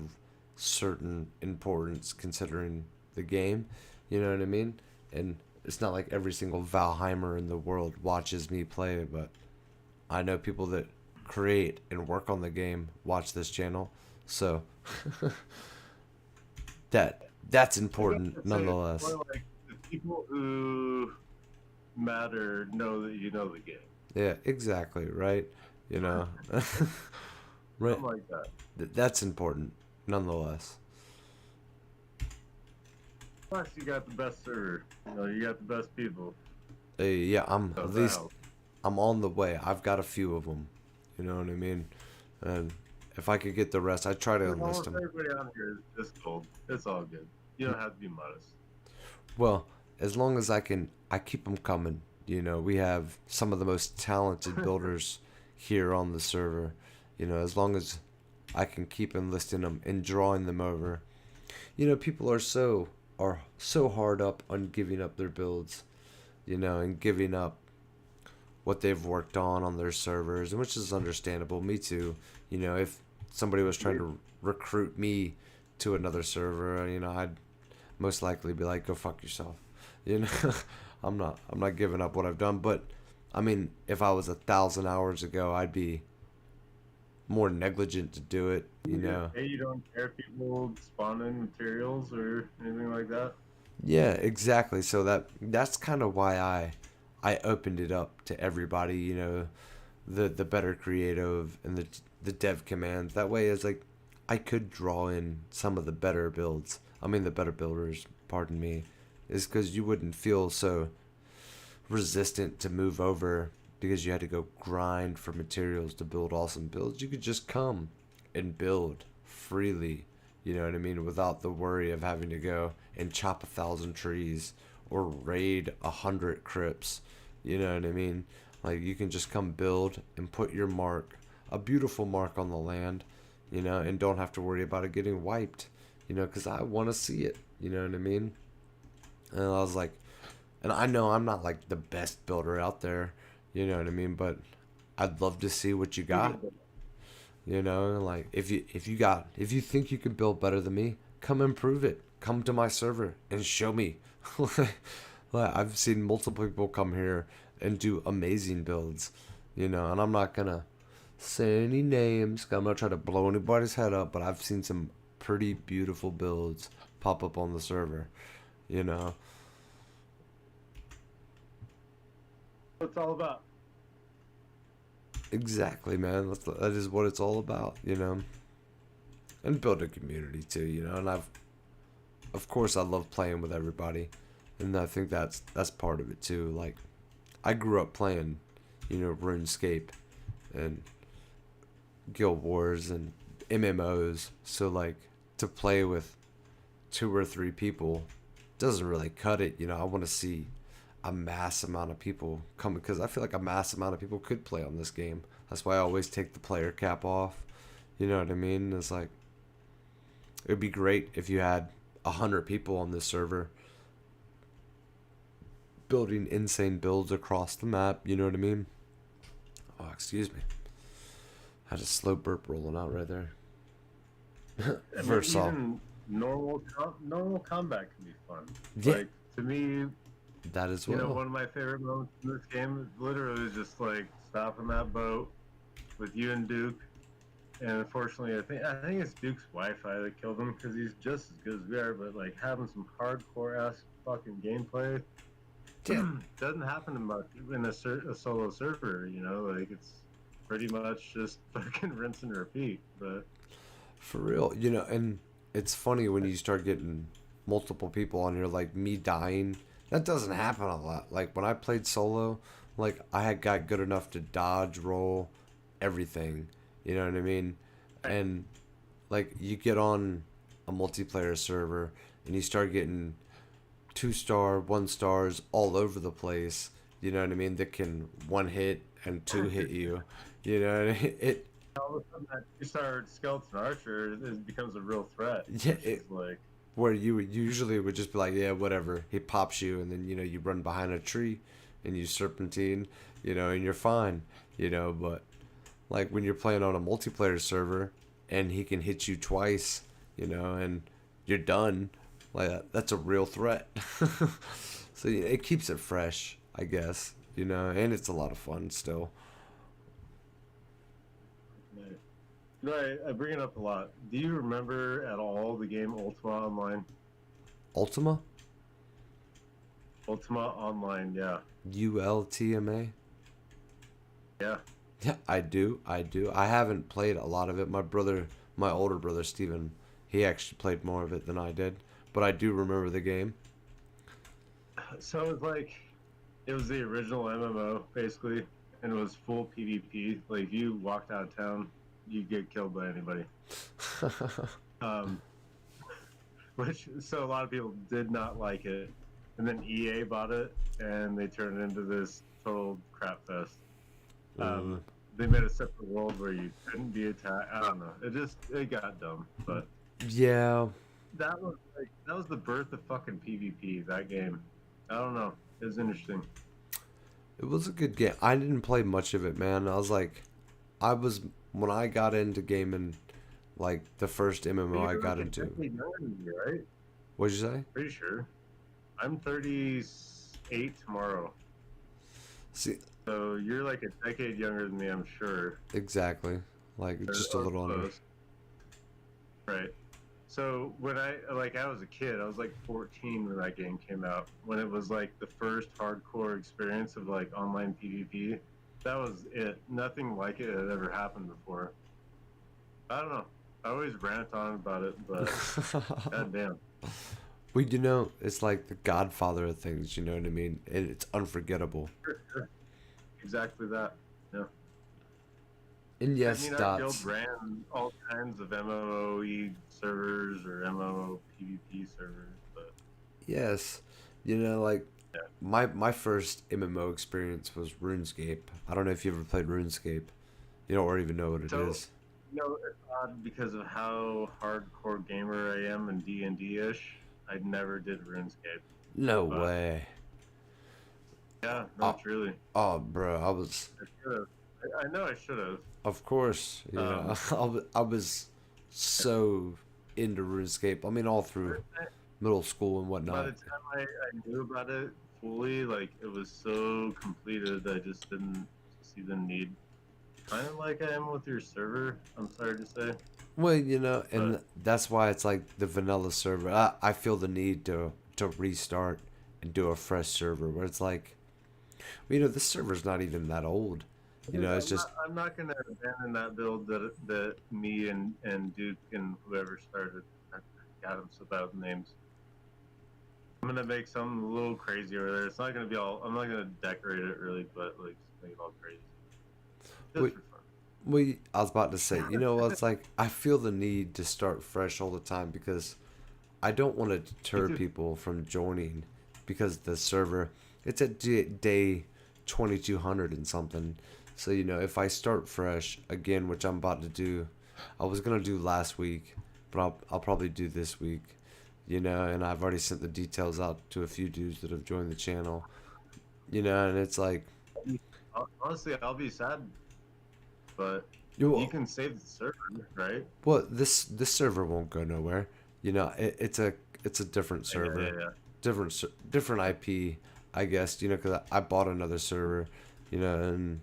certain importance considering the game. You know what I mean? And it's not like every single Valheimer in the world watches me play, but I know people that create and work on the game watch this channel. So that's I guess important I'd say it's nonetheless. more like the people who matter know that you know the game. Yeah, exactly, right? You know. Right. Something like that. That's important nonetheless. Plus, you got the best server. You know, you got the best people. Yeah, I'm So at that least helps. I'm on the way. I've got a few of them. You know what I mean? And if I could get the rest, I'd try to enlist Almost them. everybody on here is cold. It's all good. You don't have to be modest. Well, as long as I keep them coming. You know, we have some of the most talented builders here on the server. You know, as long as I can keep enlisting them and drawing them over. You know, people are so hard up on giving up their builds. You know, and giving up what they've worked on their servers, and which is understandable. Me too. You know, if somebody was trying to recruit me to another server, you know, I'd most likely be like, "Go fuck yourself." You know, I'm not giving up what I've done. But I mean, if I was 1,000 hours ago, I'd be more negligent to do it. You know. Hey, you don't care if people spawn in materials or anything like that? Yeah, exactly. So that's kind of why I opened it up to everybody. You know, the better creative and the dev commands. That way, it's like I could draw in some of the better builds. I mean, the better builders. Pardon me, is because you wouldn't feel so resistant to move over because you had to go grind for materials to build awesome builds. You could just come and build freely. You know what I mean? Without the worry of having to go and chop 1,000 trees or raid 100 crypts. You know what I mean? Like you can just come build and put your mark, a beautiful mark on the land, you know, and don't have to worry about it getting wiped, you know, because I want to see it. You know what I mean? And I was like, and I know I'm not like the best builder out there, you know what I mean, but I'd love to see what you got. You know, like if you think you can build better than me, come and prove it. Come to my server and show me. Like I've seen multiple people come here and do amazing builds, you know, and I'm not gonna say any names. 'Cause I'm not trying to blow anybody's head up, but I've seen some pretty beautiful builds pop up on the server, you know. What it's all about. Exactly, man. That is what it's all about, you know. And build a community too, you know. And of course, I love playing with everybody, and I think that's part of it too. Like, I grew up playing, you know, RuneScape, and Guild Wars and MMOs. So like, to play with 2 or 3 people doesn't really cut it. You know, I want to see a mass amount of people come because I feel like a mass amount of people could play on this game. That's why I always take the player cap off. You know what I mean? It's like it would be great if you had 100 people on this server building insane builds across the map. You know what I mean? Oh, excuse me. I had a slow burp rolling out right there. I mean, First off, even normal combat can be fun. yeah, Like to me, that as you know, well. one of my favorite moments in this game is literally just like stopping that boat with you and Duke, And unfortunately, I think it's Duke's Wi-Fi that killed him because he's just as good as we are, but like having some hardcore ass fucking gameplay Yeah, doesn't happen much in a solo server. You know, like it's pretty much just fucking rinse and repeat. But for real. And it's funny when you start getting multiple people on here, like me dying. That doesn't happen a lot. Like when I played solo, like I had got good enough to dodge, roll, everything. You know what I mean? And like you get on a multiplayer server and you start getting 2-star, 1-stars all over the place. You know what I mean? That can one hit and two hit you. You know, it all of a sudden, that two-star skeleton archer becomes a real threat, yeah, which is like, where you usually would just be like, yeah, whatever. He pops you, and then you run behind a tree, and you serpentine, and you're fine, But like when you're playing on a multiplayer server, and he can hit you twice, and you're done. Like that's a real threat. So yeah, it keeps it fresh, I guess, and it's a lot of fun still. I bring it up a lot. Do you remember at all the game Ultima Online? Ultima, Ultima Online, yeah, ULTMA. yeah. Yeah, I do. I do. I haven't played a lot of it. My older brother Steven, he actually played more of it than I did. But I do remember the game. So it was like it was the original MMO basically, and it was full PvP. Like if you walked out of town, you get killed by anybody. Um, which so a lot of people did not like it, and then EA bought it and they turned it into this total crap fest. Mm. They made a separate world where you couldn't be attacked. I don't know. It got dumb, but Yeah, that was the birth of fucking PvP. That game. I don't know. It was interesting. it was a good game. I didn't play much of it, man. I was when I got into gaming, like the first MMO I You're got like a into. decade younger than me, right? What'd you say? Pretty sure. I'm 38 tomorrow. See, So you're like a decade younger than me, I'm sure. exactly. Like Or- just a or little under. close. Right. So when I was a kid, I was like 14 when that game came out. When it was like the first hardcore experience of like online PvP. That was it. Nothing like it had ever happened before. I don't know. I always rant on about it, but goddamn. Well, it's like the Godfather of things. You know what I mean? And it's unforgettable. Sure. Exactly that. Yeah. And yes, I mean, our guild dots. ran all kinds of MMOE servers or MMO PvP servers, but Yes, like yeah. my first MMO experience was RuneScape. I don't know if you ever played RuneScape. You don't or even know what it So, is. it's odd because of how hardcore gamer I am and D&D ish. I never did RuneScape. No But way. yeah, no, Oh, truly. oh, bro, I was, I should have. I know I should have. of course, I was so into RuneScape. I mean, all through middle school and By the whatnot. time I knew about it fully, like it was so completed, I just didn't see the need. Kind of like I am with your server. I'm sorry to say, Well, and but that's why it's like the vanilla server. I feel the need to restart and do a fresh server where it's like, well, this server's not even that old. It's just I'm not gonna abandon that build that me and Duke and whoever started. I got him so bad with names. I'm gonna make something a little crazy over there. It's not gonna be all. I'm not gonna decorate it really, but like make it all crazy. Just Wait, for fun. well, I was about to say, well, it's like I feel the need to start fresh all the time because I don't want to Me deter too. people from joining because the server it's at day 2200 and something. So if I start fresh again, which I'm about to do, I was gonna do last week, but I'll probably do this week. And I've already sent the details out to a few dudes that have joined the channel. And it's like, Honestly, I'll be sad, but you you can save the server, right? well, this server won't go nowhere. It's a different Yeah, yeah, server, yeah. different IP, I guess. Because I bought another server, and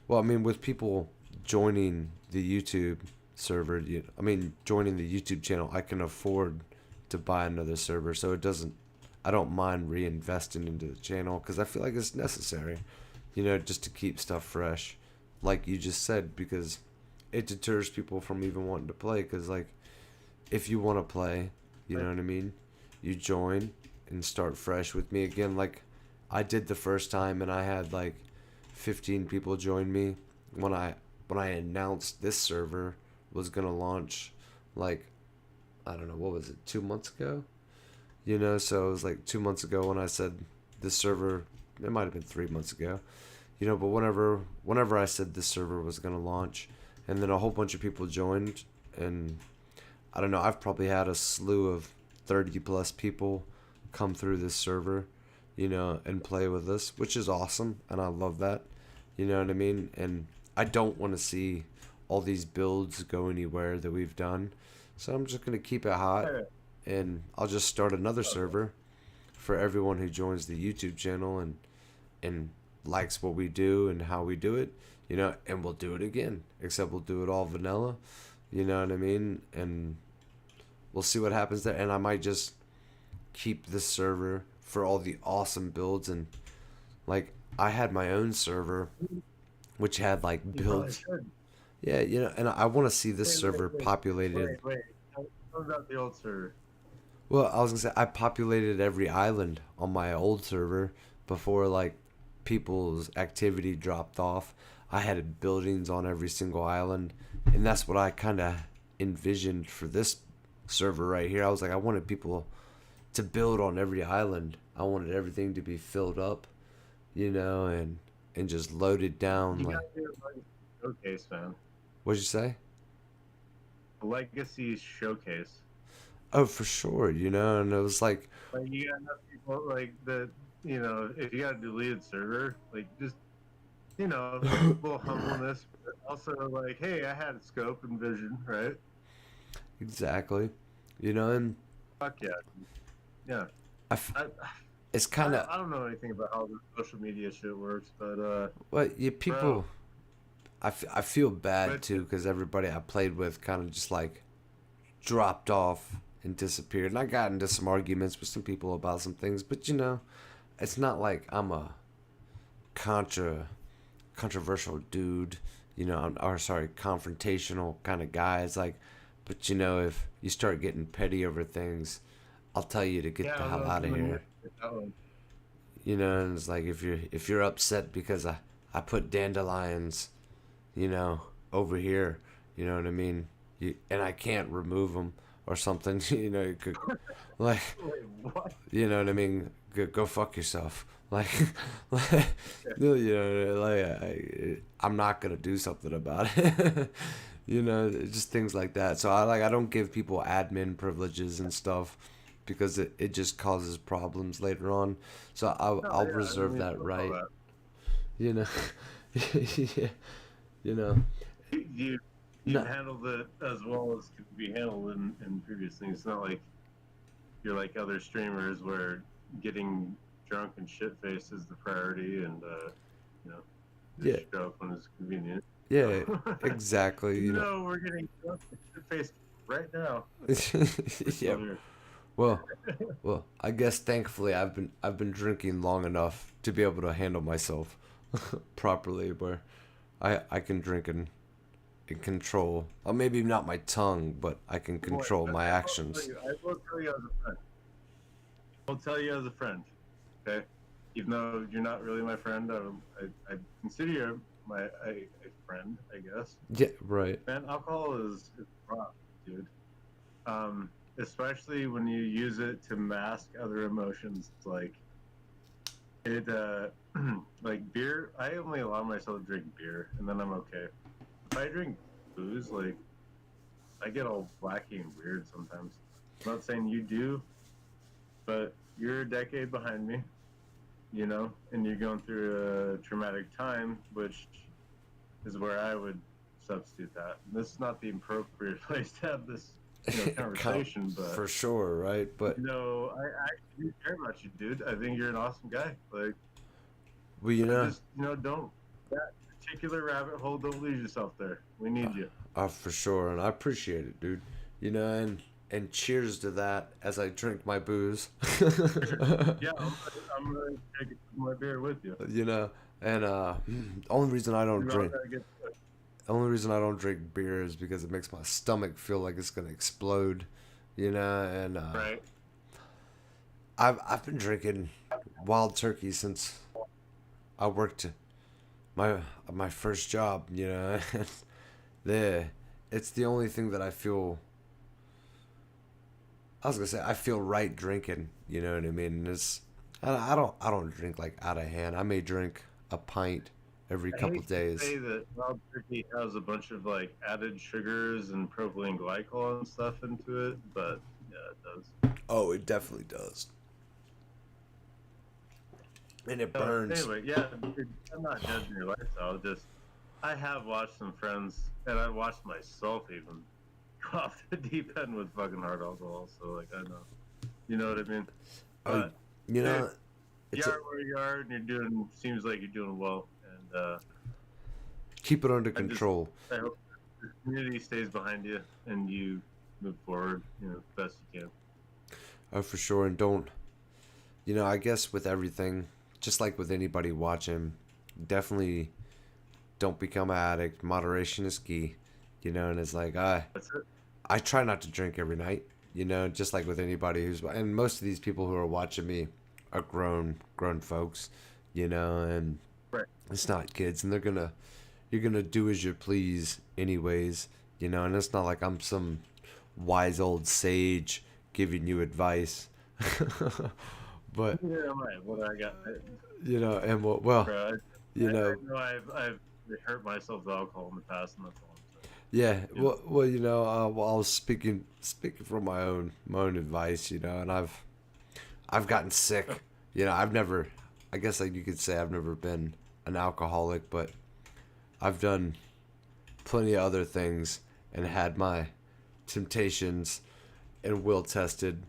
well, I mean, with people joining the YouTube server, joining the YouTube channel, I can afford to buy another server, so I don't mind reinvesting into the channel because I feel like it's necessary, just to keep stuff fresh, like you just said, because it deters people from even wanting to play. Because like, if you want to play, you know what I mean, you join and start fresh with me again. Like I did the first time, and I had like 15 people join me when I announced this server was gonna launch, like, I don't know, what was it, 2 months ago? So it was like 2 months ago when I said this server. It might have been 3 months ago, but whenever I said this server was gonna launch, and then a whole bunch of people joined, and I don't know, I've probably had a slew of 30 plus people come through this server, and play with us, which is awesome, and I love that. You know what I mean? And I don't want to see all these builds go anywhere that we've done. So I'm just going to keep it hot, and I'll just start another server for everyone who joins the YouTube channel and likes what we do and how we do it, and we'll do it again, except we'll do it all vanilla. You know what I mean? And we'll see what happens there. And I might just keep this server for all the awesome builds. And like, I had my own server which had like You probably builds. should. Yeah, and I want to see this Wait, server wait, populated. wait. Tell me about the old server. Well, I was gonna say I populated every island on my old server before like people's activity dropped off. I had buildings on every single island, and that's what I kind of envisioned for this server right here. I was like, I wanted people to build on every island. I wanted everything to be filled up, and just loaded down. You Like, gotta do a legacy showcase, man. what'd you say? A legacy showcase. Oh, for sure, and it was like, Like you got enough people like that. If you got a deleted server, like just a little humbleness, but also like, hey, I had scope and vision, right? exactly, and Fuck yeah, yeah. I, f- I, it's kind of I don't know anything about how the social media shit works, but what you bro, people. I feel bad but too because everybody I played with kind of just like dropped off and disappeared. And I got into some arguments with some people about some things, but it's not like I'm a controversial dude, or sorry, confrontational kind of guy. It's like, but if you start getting petty over things, I'll tell you to get yeah, the I hell was out of gonna here. hit that one. And it's like if you're upset because I put dandelions, over here, you know what I mean? And I can't remove them or something, you could, like, Wait, what? you know what I mean? Go fuck yourself. Like, like, I'm not gonna do something about it. Just things like that. So I don't give people admin privileges and stuff because it just causes problems later on. So No, I'll yeah, I reserve mean, that fuck all right. that. You know, yeah, you know. You've No, handled it as well as could be handled in previous things. It's not like you're like other streamers where getting drunk and shit faced is the priority, and you know, yeah, just show up when it's convenient. yeah, exactly. No, we're getting drunk and shit faced right now. We're Yeah. still here. Well, I guess thankfully I've been drinking long enough to be able to handle myself properly, where I can drink and control. Or maybe not my tongue, but I can Boy, control but my I will tell actions. you, I will tell you as a friend. I'll tell you as a friend, okay? Even though you're not really my friend, I consider you a friend, I guess. Yeah, right. Man, alcohol is rough, dude. Especially when you use it to mask other emotions, like it. Like beer. I only allow myself to drink beer, and then I'm okay. If I drink booze, like I get all wacky and weird sometimes. I'm not saying you do, but you're a decade behind me, and you're going through a traumatic time, which is where I would substitute that. And this is not the appropriate place to have this, conversation, but For sure, right? But I actually do care about you, dude. I think you're an awesome guy. Like, well, I just, don't that particular rabbit hole. Don't lose yourself there. We need you. For sure, and I appreciate it, dude. You know, and cheers to that as I drink my booze. Yeah, I'm gonna take my beer with you. You know, and only reason I don't We're all drink gonna get to it. only reason I don't drink beer is because it makes my stomach feel like it's gonna explode. You know, and Right. I've been drinking wild turkey since I worked my first job. You know, the it's the only thing that I feel. I was gonna say I feel right drinking. You know what I mean? It's I don't drink like out of hand. I may drink a pint every I couple hate to days. say that wild turkey has a bunch of like added sugars and propylene glycol and stuff into it, but yeah, it does. Oh, it definitely does, and it burns. Anyway, yeah, dude, I'm not judging your lifestyle. Just I have watched some friends, and I've watched myself even go off the deep end with fucking hard alcohol. So like, I know, you know what I mean. Oh, But you know, you it's a, are where you are, and you're doing. Seems like you're doing well, and keep it under I just control. I hope the community stays behind you and you move forward, best you can. Oh, for sure, and don't. You know, I guess with everything, just like with anybody watching, definitely don't become an addict. Moderation is key. You know, and it's like That's it. I try not to drink every night, you know, just like with anybody and most of these people who are watching me are grown folks, you know, and Right. it's not kids, and you're gonna do as you please anyways, you know, and it's not like I'm some wise old sage giving you advice, but Yeah, right. What I got, you know, and well, bro. you I know, know I've hurt myself with alcohol in the past, and that's all I'm saying. yeah, Yeah. well, you know, well, I was speaking from my own advice, you know, and I've gotten sick. You know, I guess like you could say I've never been an alcoholic, but I've done plenty of other things and had my temptations and will tested,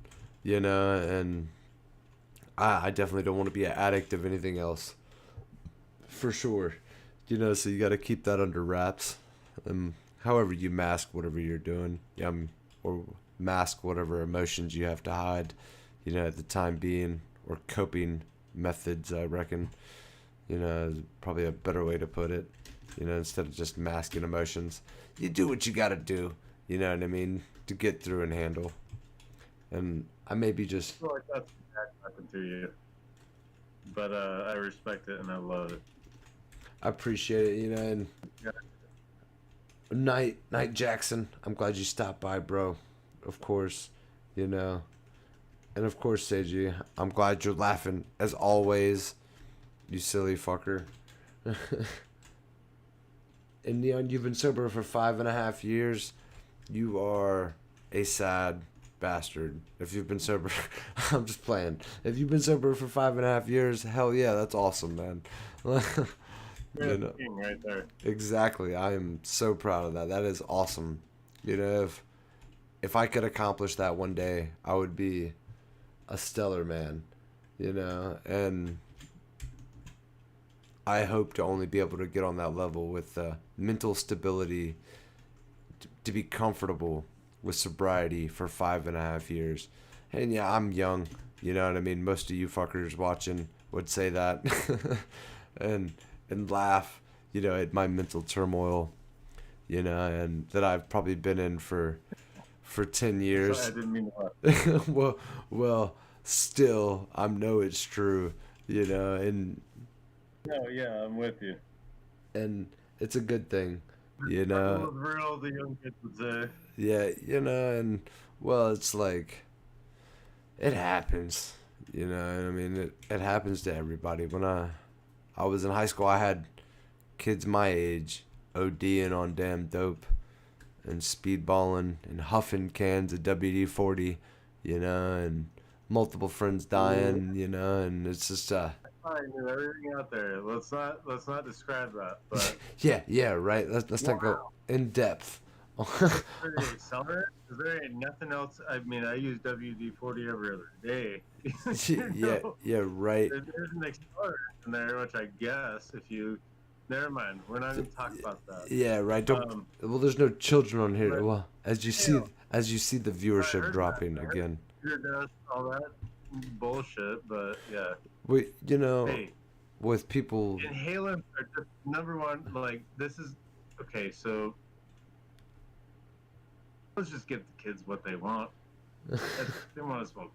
you know, and I definitely don't want to be an addict of anything else, for sure. You know, so you got to keep that under wraps. However you mask whatever you're doing, or mask whatever emotions you have to hide, you know, at the time being, or coping methods, I reckon, you know, is probably a better way to put it. You know, instead of just masking emotions, you do what you got to do. You know what I mean, to get through and handle. And I may be just, I feel like that's bad happened to you, but I respect it and I love it. I appreciate it, you know, and Yeah. Night Jackson, I'm glad you stopped by, bro. Of course, you know. And of course, Seiji, I'm glad you're laughing, as always, you silly fucker. And Neon, you've been sober for 5.5 years. You are a sad bastard. If you've been sober, I'm just playing. If you've been sober for 5.5 years, hell yeah, that's awesome, man. You're You the know, king right there. exactly. I am so proud of that. That is awesome. You know, if I could accomplish that one day, I would be a stellar man. You know, and I hope to only be able to get on that level with mental stability to be comfortable with sobriety for 5.5 years. And yeah, I'm young. You know what I mean? Most of you fuckers watching would say that, and laugh, you know, at my mental turmoil, you know, and that I've probably been in for 10 Sorry, I years. didn't mean to laugh. Well, still, I know it's true, you know, No, yeah, I'm with you. and it's a good thing, you Struggle know. is real, the young kids would say. Yeah, you know, and well, it's like it happens, you know. I mean, it happens to everybody. When I was in high school, I had kids my age ODing on damn dope and speedballing and huffing cans of WD-40, you know, and multiple friends dying, you know, and it's just Fine, with everything out there. Let's not describe that. But yeah, right. Let's not go in depth. for the accelerant, 'cause there ain't nothing else. I mean, I use WD-40 every other day. You know? Yeah, right. There's an accelerant in there, which I guess if you Never mind. We're not gonna talk about that. Yeah, right. Don't. Um, Well, there's no children on here. but, Well, as you see the I viewership heard that. dropping I heard again. your dust, all that bullshit. But yeah. We, Hey, with people. inhalants are just number one. Like this is okay. So let's just get the kids what they want. They want to smoke,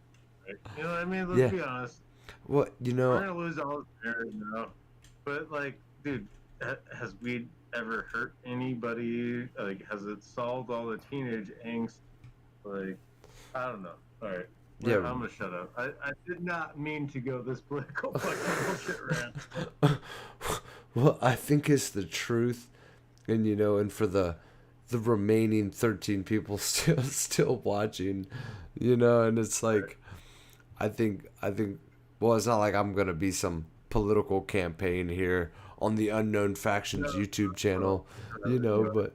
right? You know what I mean? Let's Yeah. be honest. What We're gonna lose all the parents now. But like, dude, has weed ever hurt anybody? Like, has it solved all the teenage angst? Like, I don't know. All right. Yeah. I'm gonna shut up. I did not mean to go this political fucking bullshit rant. Well, I think it's the truth, and and for the remaining 13 people still watching, and it's like, I think, well, it's not like I'm gonna be some political campaign here on the Unknown Factions YouTube channel, but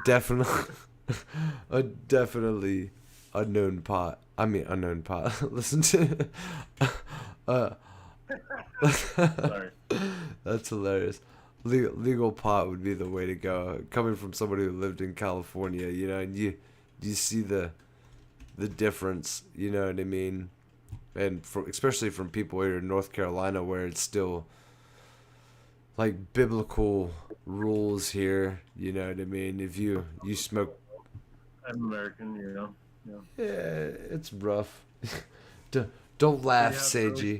definitely, definitely unknown pot. I mean unknown pot. Listen to, uh, Sorry. that's hilarious. Legal pot would be the way to go. Coming from somebody who lived in California, and you see the difference. You know what I mean? And especially from people here in North Carolina, where it's still like biblical rules here. You know what I mean? If you smoke, I'm American, you know. yeah, it's rough. Don't laugh, We have really Seiji.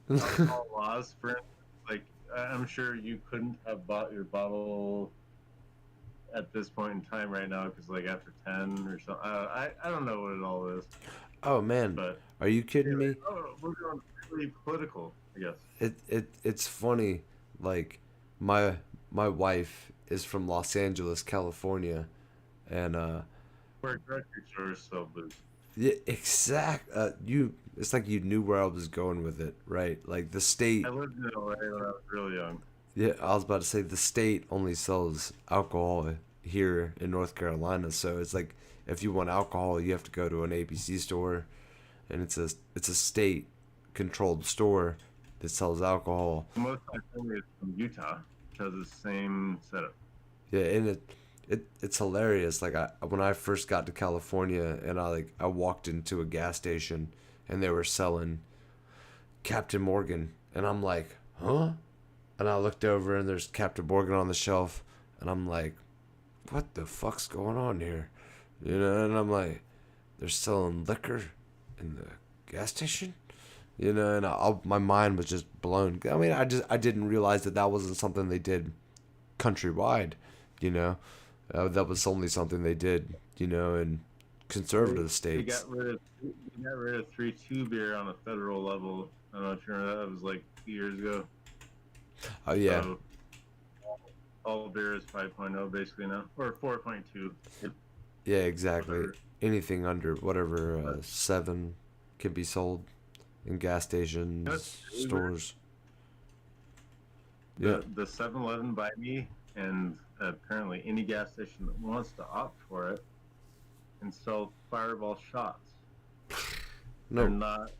specific alcohol laws, for instance. Like, I'm sure you couldn't have bought your bottle at this point in time right now because, like, after 10 or so, I don't know what it all is. Oh man, But are you kidding me? oh, we're going really political, I guess. It's funny. Like my wife is from Los Angeles, California, and Where grocery stores sell booze. yeah, you. It's like you knew where I was going with it, right? Like the state. I lived in LA when I was really young. Yeah, I was about to say the state only sells alcohol here in North Carolina, so it's like if you want alcohol, you have to go to an ABC store, and it's a state controlled store that sells alcohol. Most of my family is from Utah, which has the same setup. Yeah, and it's hilarious. Like when I first got to California, and I walked into a gas station, and they were selling Captain Morgan, and I'm like, huh? And I looked over, and there's Captain Morgan on the shelf, and I'm like, what the fuck's going on here? And I'm like, they're selling liquor in the gas station, and my mind was just blown. I mean, I didn't realize that wasn't something they did countrywide, that was only something they did, in conservative They states. got rid of 3-2 beer on a federal level. I don't know if you remember that. It was like 2 years ago. Oh yeah, So all beer is 5.0 basically now, or 4.2. yeah, exactly. Whatever. Anything under whatever 7 can be sold in gas stations, That's really weird. stores. Yeah. The 7-Eleven by me, and apparently any gas station that wants to opt for it, and sell Fireball shots. They're No. not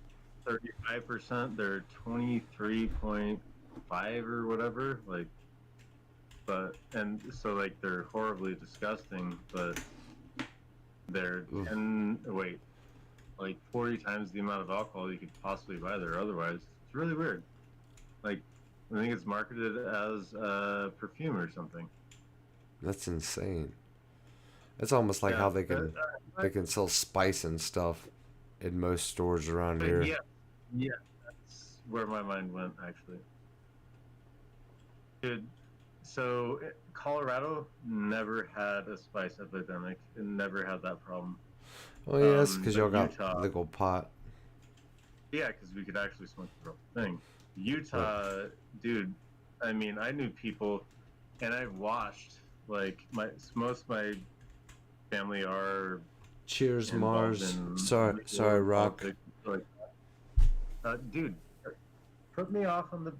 35%; they're 23.5 or whatever. Like, and so like they're horribly disgusting, but they're Oof. 40 times the amount of alcohol you could possibly buy there otherwise. It's really weird. Like, I think it's marketed as perfume or something. That's insane. It's almost like Yeah, how they can sell spice and stuff in most stores around but here. yeah, that's where my mind went actually. Dude, so Colorado never had a spice epidemic. It never had that problem. Oh yes, because But y'all got Utah, legal pot. yeah, because we could actually smoke the real thing. Utah, dude, I mean, I knew people, and I've watched, like, most of my family are Cheers, involved Mars. in Sorry, Rock. politics, like dude, put me off on the.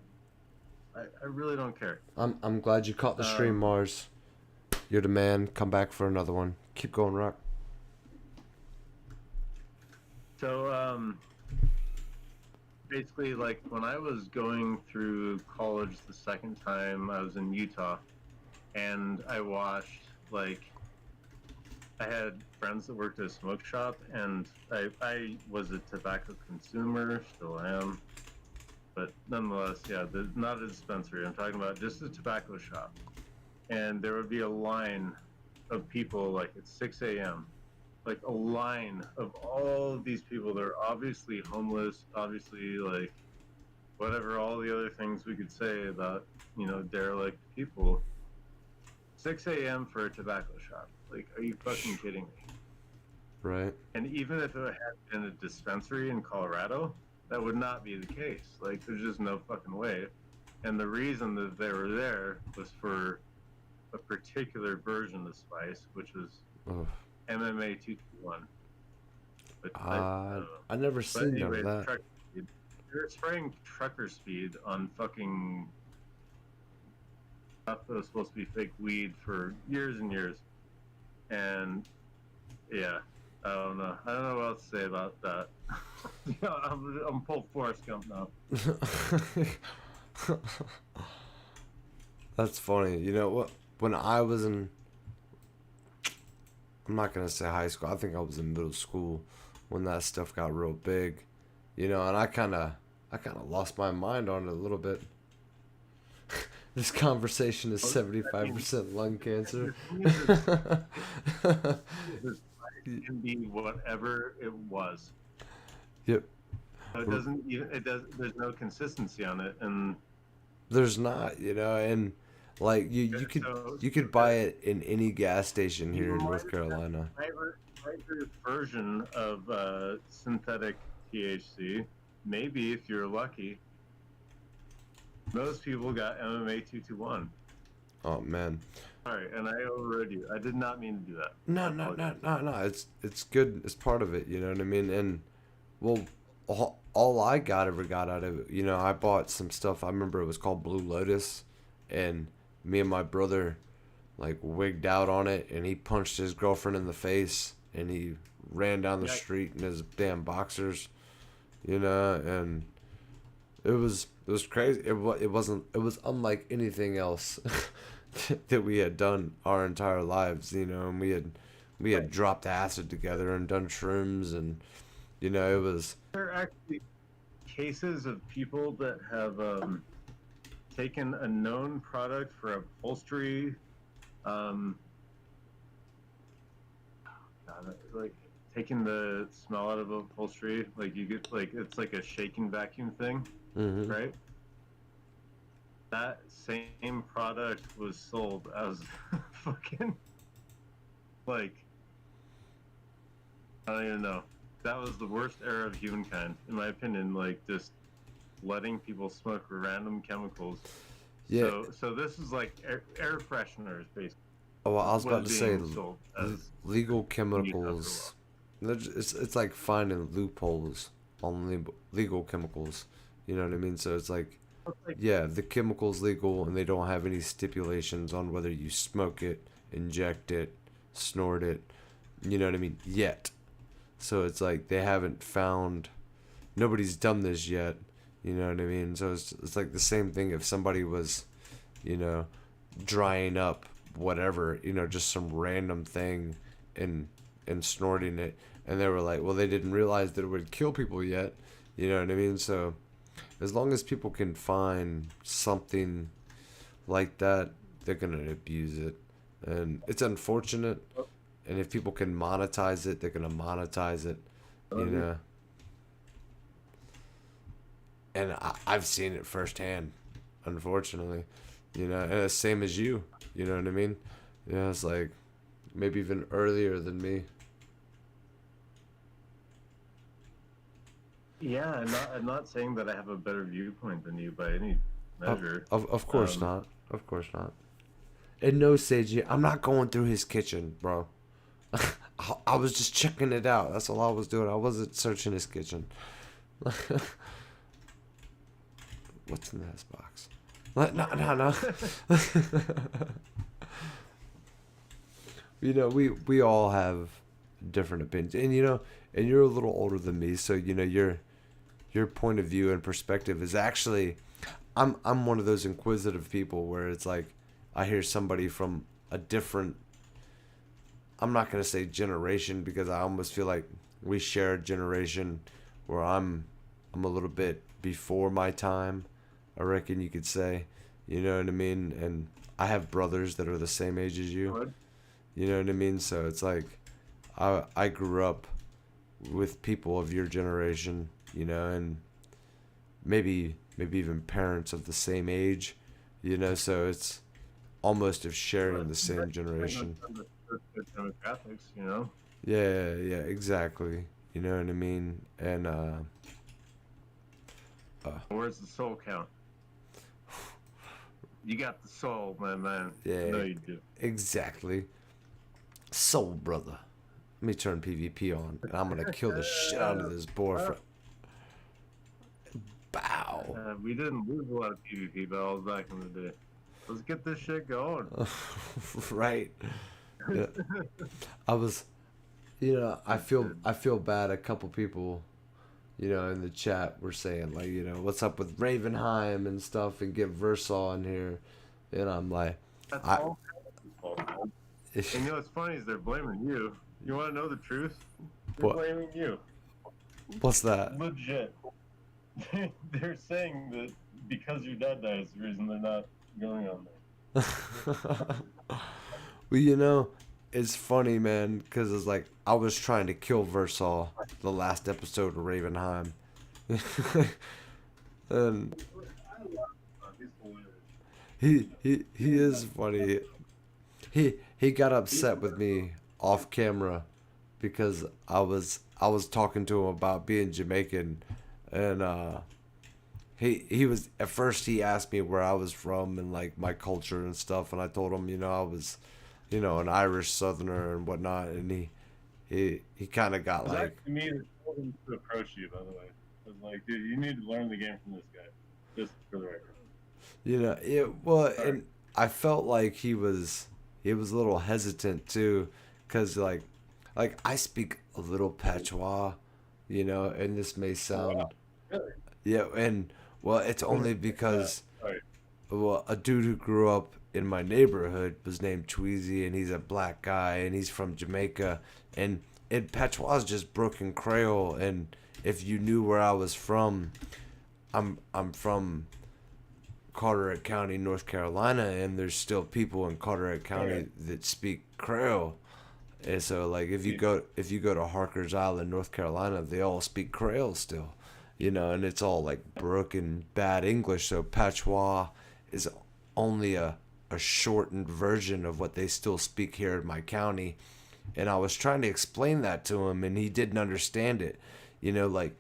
I really don't care. I'm glad you caught the stream, Mars. You're the man. Come back for another one. Keep going, Rock. So, basically, like, when I was going through college the second time, I was in Utah, and I watched, like, I had friends that worked at a smoke shop, and I was a tobacco consumer, still am, but nonetheless, yeah, not a dispensary. I'm talking about just a tobacco shop. And there would be a line of people, like, at 6 a.m., like a line of all of these people that are obviously homeless, obviously, like, whatever, all the other things we could say about, derelict people. 6 a.m. for a tobacco shop. Like, are you fucking kidding me? Right. And even if it had been a dispensary in Colorado, that would not be the case. Like, there's just no fucking way. And the reason that they were there was for a particular version of spice, which was Oh, MMA 221. But I never But seen none of anyways, that. truck speed. They're spraying trucker speed on fucking stuff that was supposed to be fake weed for years and years. And yeah, I don't know what else to say about that. Yeah, I'm full Forrest Gump now. That's funny. You know what? When I was I'm not gonna say high school. I think I was in middle school when that stuff got real big. And I kind of lost my mind on it a little bit. This conversation is I mean, 75% lung cancer. the thing is, it can be whatever it was. Yep. So it doesn't even it does. There's no consistency on it, and There's not, and like you could so you could buy it in any gas station here you in might North Carolina. private version of synthetic THC. Maybe if you're lucky, most people got MMA 221. Oh man. Sorry, and I overrode you. I did not mean to do that. No, I no, no, apologize. no, no. It's good. It's part of it. You know what I mean? And well, all I ever got out of it, I bought some stuff. I remember it was called Blue Lotus, and me and my brother like wigged out on it, and he punched his girlfriend in the face, and he ran down the Yeah, street in his damn boxers, and it was crazy. It was unlike anything else that we had done our entire lives, and we had dropped acid together and done shrooms, and it was. there are actually cases of people that have taken a known product for upholstery, um, like taking the smell out of upholstery. Like you get like it's like a shake and vacuum thing, Hmm. right? That same product was sold as fucking like I don't even know. That was the worst era of humankind, in my opinion. Like just letting people smoke random chemicals. Yeah. So this is like air fresheners, basically. Oh, well, I was about Was to say being sold as legal in Utah for a while. chemicals. It's like finding loopholes on legal chemicals. You know what I mean? So it's like, It's like, yeah, the chemical's legal, and they don't have any stipulations on whether you smoke it, inject it, snort it. You know what I mean? Yet. So it's like they haven't found. Nobody's done this yet. You know what I mean? So it's like the same thing if somebody was, you know, drying up whatever, just some random thing and snorting it, and they were like, well, they didn't realize that it would kill people yet. You know what I mean? So as long as people can find something like that, they're gonna abuse it, and it's unfortunate. And if people can monetize it, they're gonna monetize it. You know. And I've seen it firsthand, unfortunately. And it's same as you. You know what I mean? It's like maybe even earlier than me. yeah, I'm not saying that I have a better viewpoint than you by any measure. Of course Um, not. Of course not. And no, Seiji, I'm not going through his kitchen, bro. I was just checking it out. That's all I was doing. I wasn't searching his kitchen. What's in this box? No, no, no. We all have different opinions, and and you're a little older than me, so you're your point of view and perspective is actually, I'm one of those inquisitive people where it's like I hear somebody from a different, I'm not gonna say generation because I almost feel like we share a generation where I'm a little bit before my time, I reckon you could say. You know what I mean? And I have brothers that are the same age as you. Would? You know what I mean? So it's like I grew up with people of your generation, you know, and maybe even parents of the same age, you know, so it's almost of sharing the same generation. Demographics, you know. Yeah, yeah, exactly. You know what I mean? And Where's the soul count? You got the soul, my man. yeah, I know you do. exactly. Soul brother. Let me turn PvP on and I'm gonna kill the shit out of this boar for bow. We didn't lose a lot of PvP battles back in the day. Let's get this shit going. Right. Yeah. I was, you know, I feel bad. A couple people, you know, in the chat were saying like, you know, what's up with Ravenheim and stuff, and get Versal in here, and I'm like, That's I, all. And you know what's funny is they're blaming you. You want to know the truth? They're What? blaming you. what's that? Legit. They're saying that because your dad died is the reason they're not going on there. Well, you know, it's funny, man, because it's like I was trying to kill Versal the last episode of Ravenheim, and he is funny. He got upset with me off camera because I was talking to him about being Jamaican, and he was, at first he asked me where I was from and like my culture and stuff, and I told him, you know, I was, you know, an Irish Southerner and whatnot, and he kind of got like, To me, that told him to approach you, by the way. I was like, dude, you need to learn the game from this guy. Just for the record. you know, well, and I felt like he was a little hesitant too, cause like I speak a little patois, you know, and this may sound, Really? yeah, and well, it's only because, Sorry. well, a dude who grew up in my neighborhood was named Tweezy, and he's a black guy, and he's from Jamaica, and patois is just broken Creole, and if you knew where I was from, I'm from Carteret County, North Carolina, and there's still people in Carteret County that speak Creole. And so, like, if you go to Harker's Island, North Carolina, they all speak Creole still, you know, and it's all like broken bad English. So patois is only a shortened version of what they still speak here in my county. And I was trying to explain that to him, and he didn't understand it. You know, like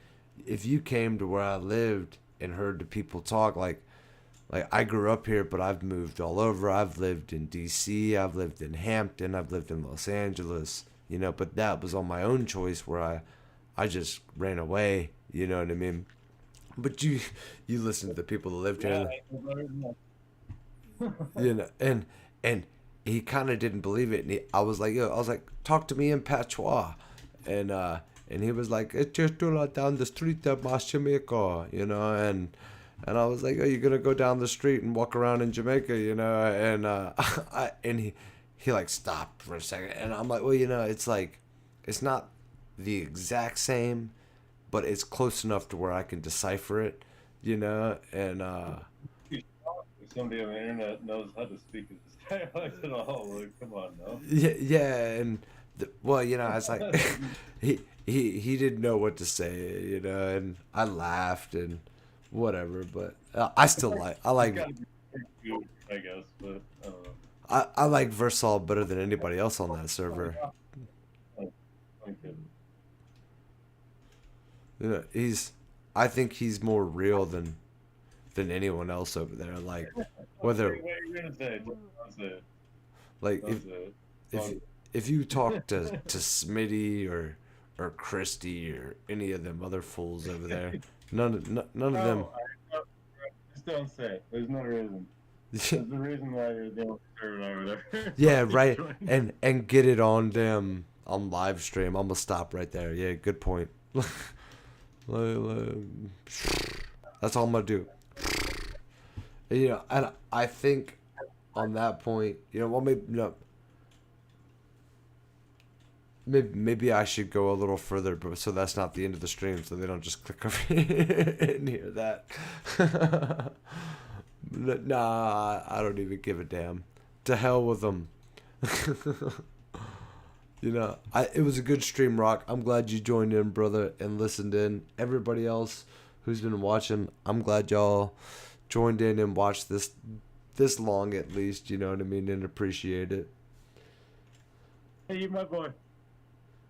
if you came to where I lived and heard the people talk, like I grew up here, but I've moved all over. I've lived in D.C., I've lived in Hampton, I've lived in Los Angeles, you know, but that was on my own choice where I just ran away, you know what I mean? But you listen to the people that lived here, you know, and he kind of didn't believe it, and I was like, yo, I was like, talk to me in patois, and he was like, it's just down the street of Jamaica, you know, and I was like, oh, you're gonna go down the street and walk around in Jamaica, you know, and he like stopped for a second, and I'm like, well, you know, it's like, it's not the exact same, but it's close enough to where I can decipher it, you know, and If somebody on the internet knows how to speak in this dialect at all, like, come on, no. yeah, and well, you know, I was like, he didn't know what to say, you know, and I laughed and whatever, but I still I like Gotta be pretty good, I guess, but I don't know. I like Versal better than anybody else on that server. I'm kidding. You know, I think he's more real than anyone else over there. Like whether What are you gonna say? Don't say it. like Don't say it. if if you talk to Smitty or Christy or any of them other fools over there, none of them. No, just don't say it. There's no reason. There's a reason why you're the only server over there. Yeah, right. And get it on them on live stream. I'm gonna stop right there. Yeah, good point. That's all I'm gonna do. You know, and I think on that point, you know, well, maybe no, maybe I should go a little further, but so that's not the end of the stream, so they don't just click over here and hear that. Nah, I don't even give a damn. To hell with them. You know, it was a good stream, Rock. I'm glad you joined in, brother, and listened in. Everybody else who's been watching, I'm glad y'all joined in and watched this long at least, you know what I mean, and appreciate it. Hey, you my boy.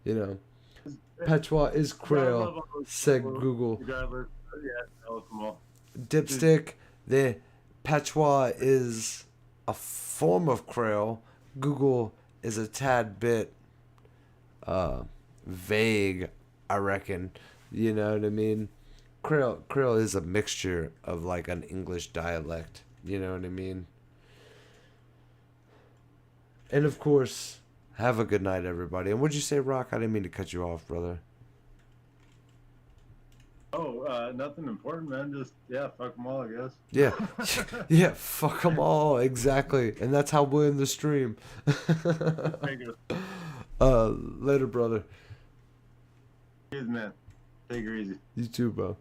You know, Petua is Krail, said Google. Regardless, yeah, welcome all. Dipstick, the Petua is a form of Krail. Google is a tad bit vague, I reckon. You know what I mean? Krail is a mixture of like an English dialect. You know what I mean? And of course, have a good night, everybody. And what'd you say, Rock? I didn't mean to cut you off, brother. Oh, nothing important, man. Just, yeah, fuck them all, I guess. Yeah. Yeah, fuck them all. Exactly. And that's how we'll end the stream. Later, brother. Cheers, man. Take it easy. You too, bro.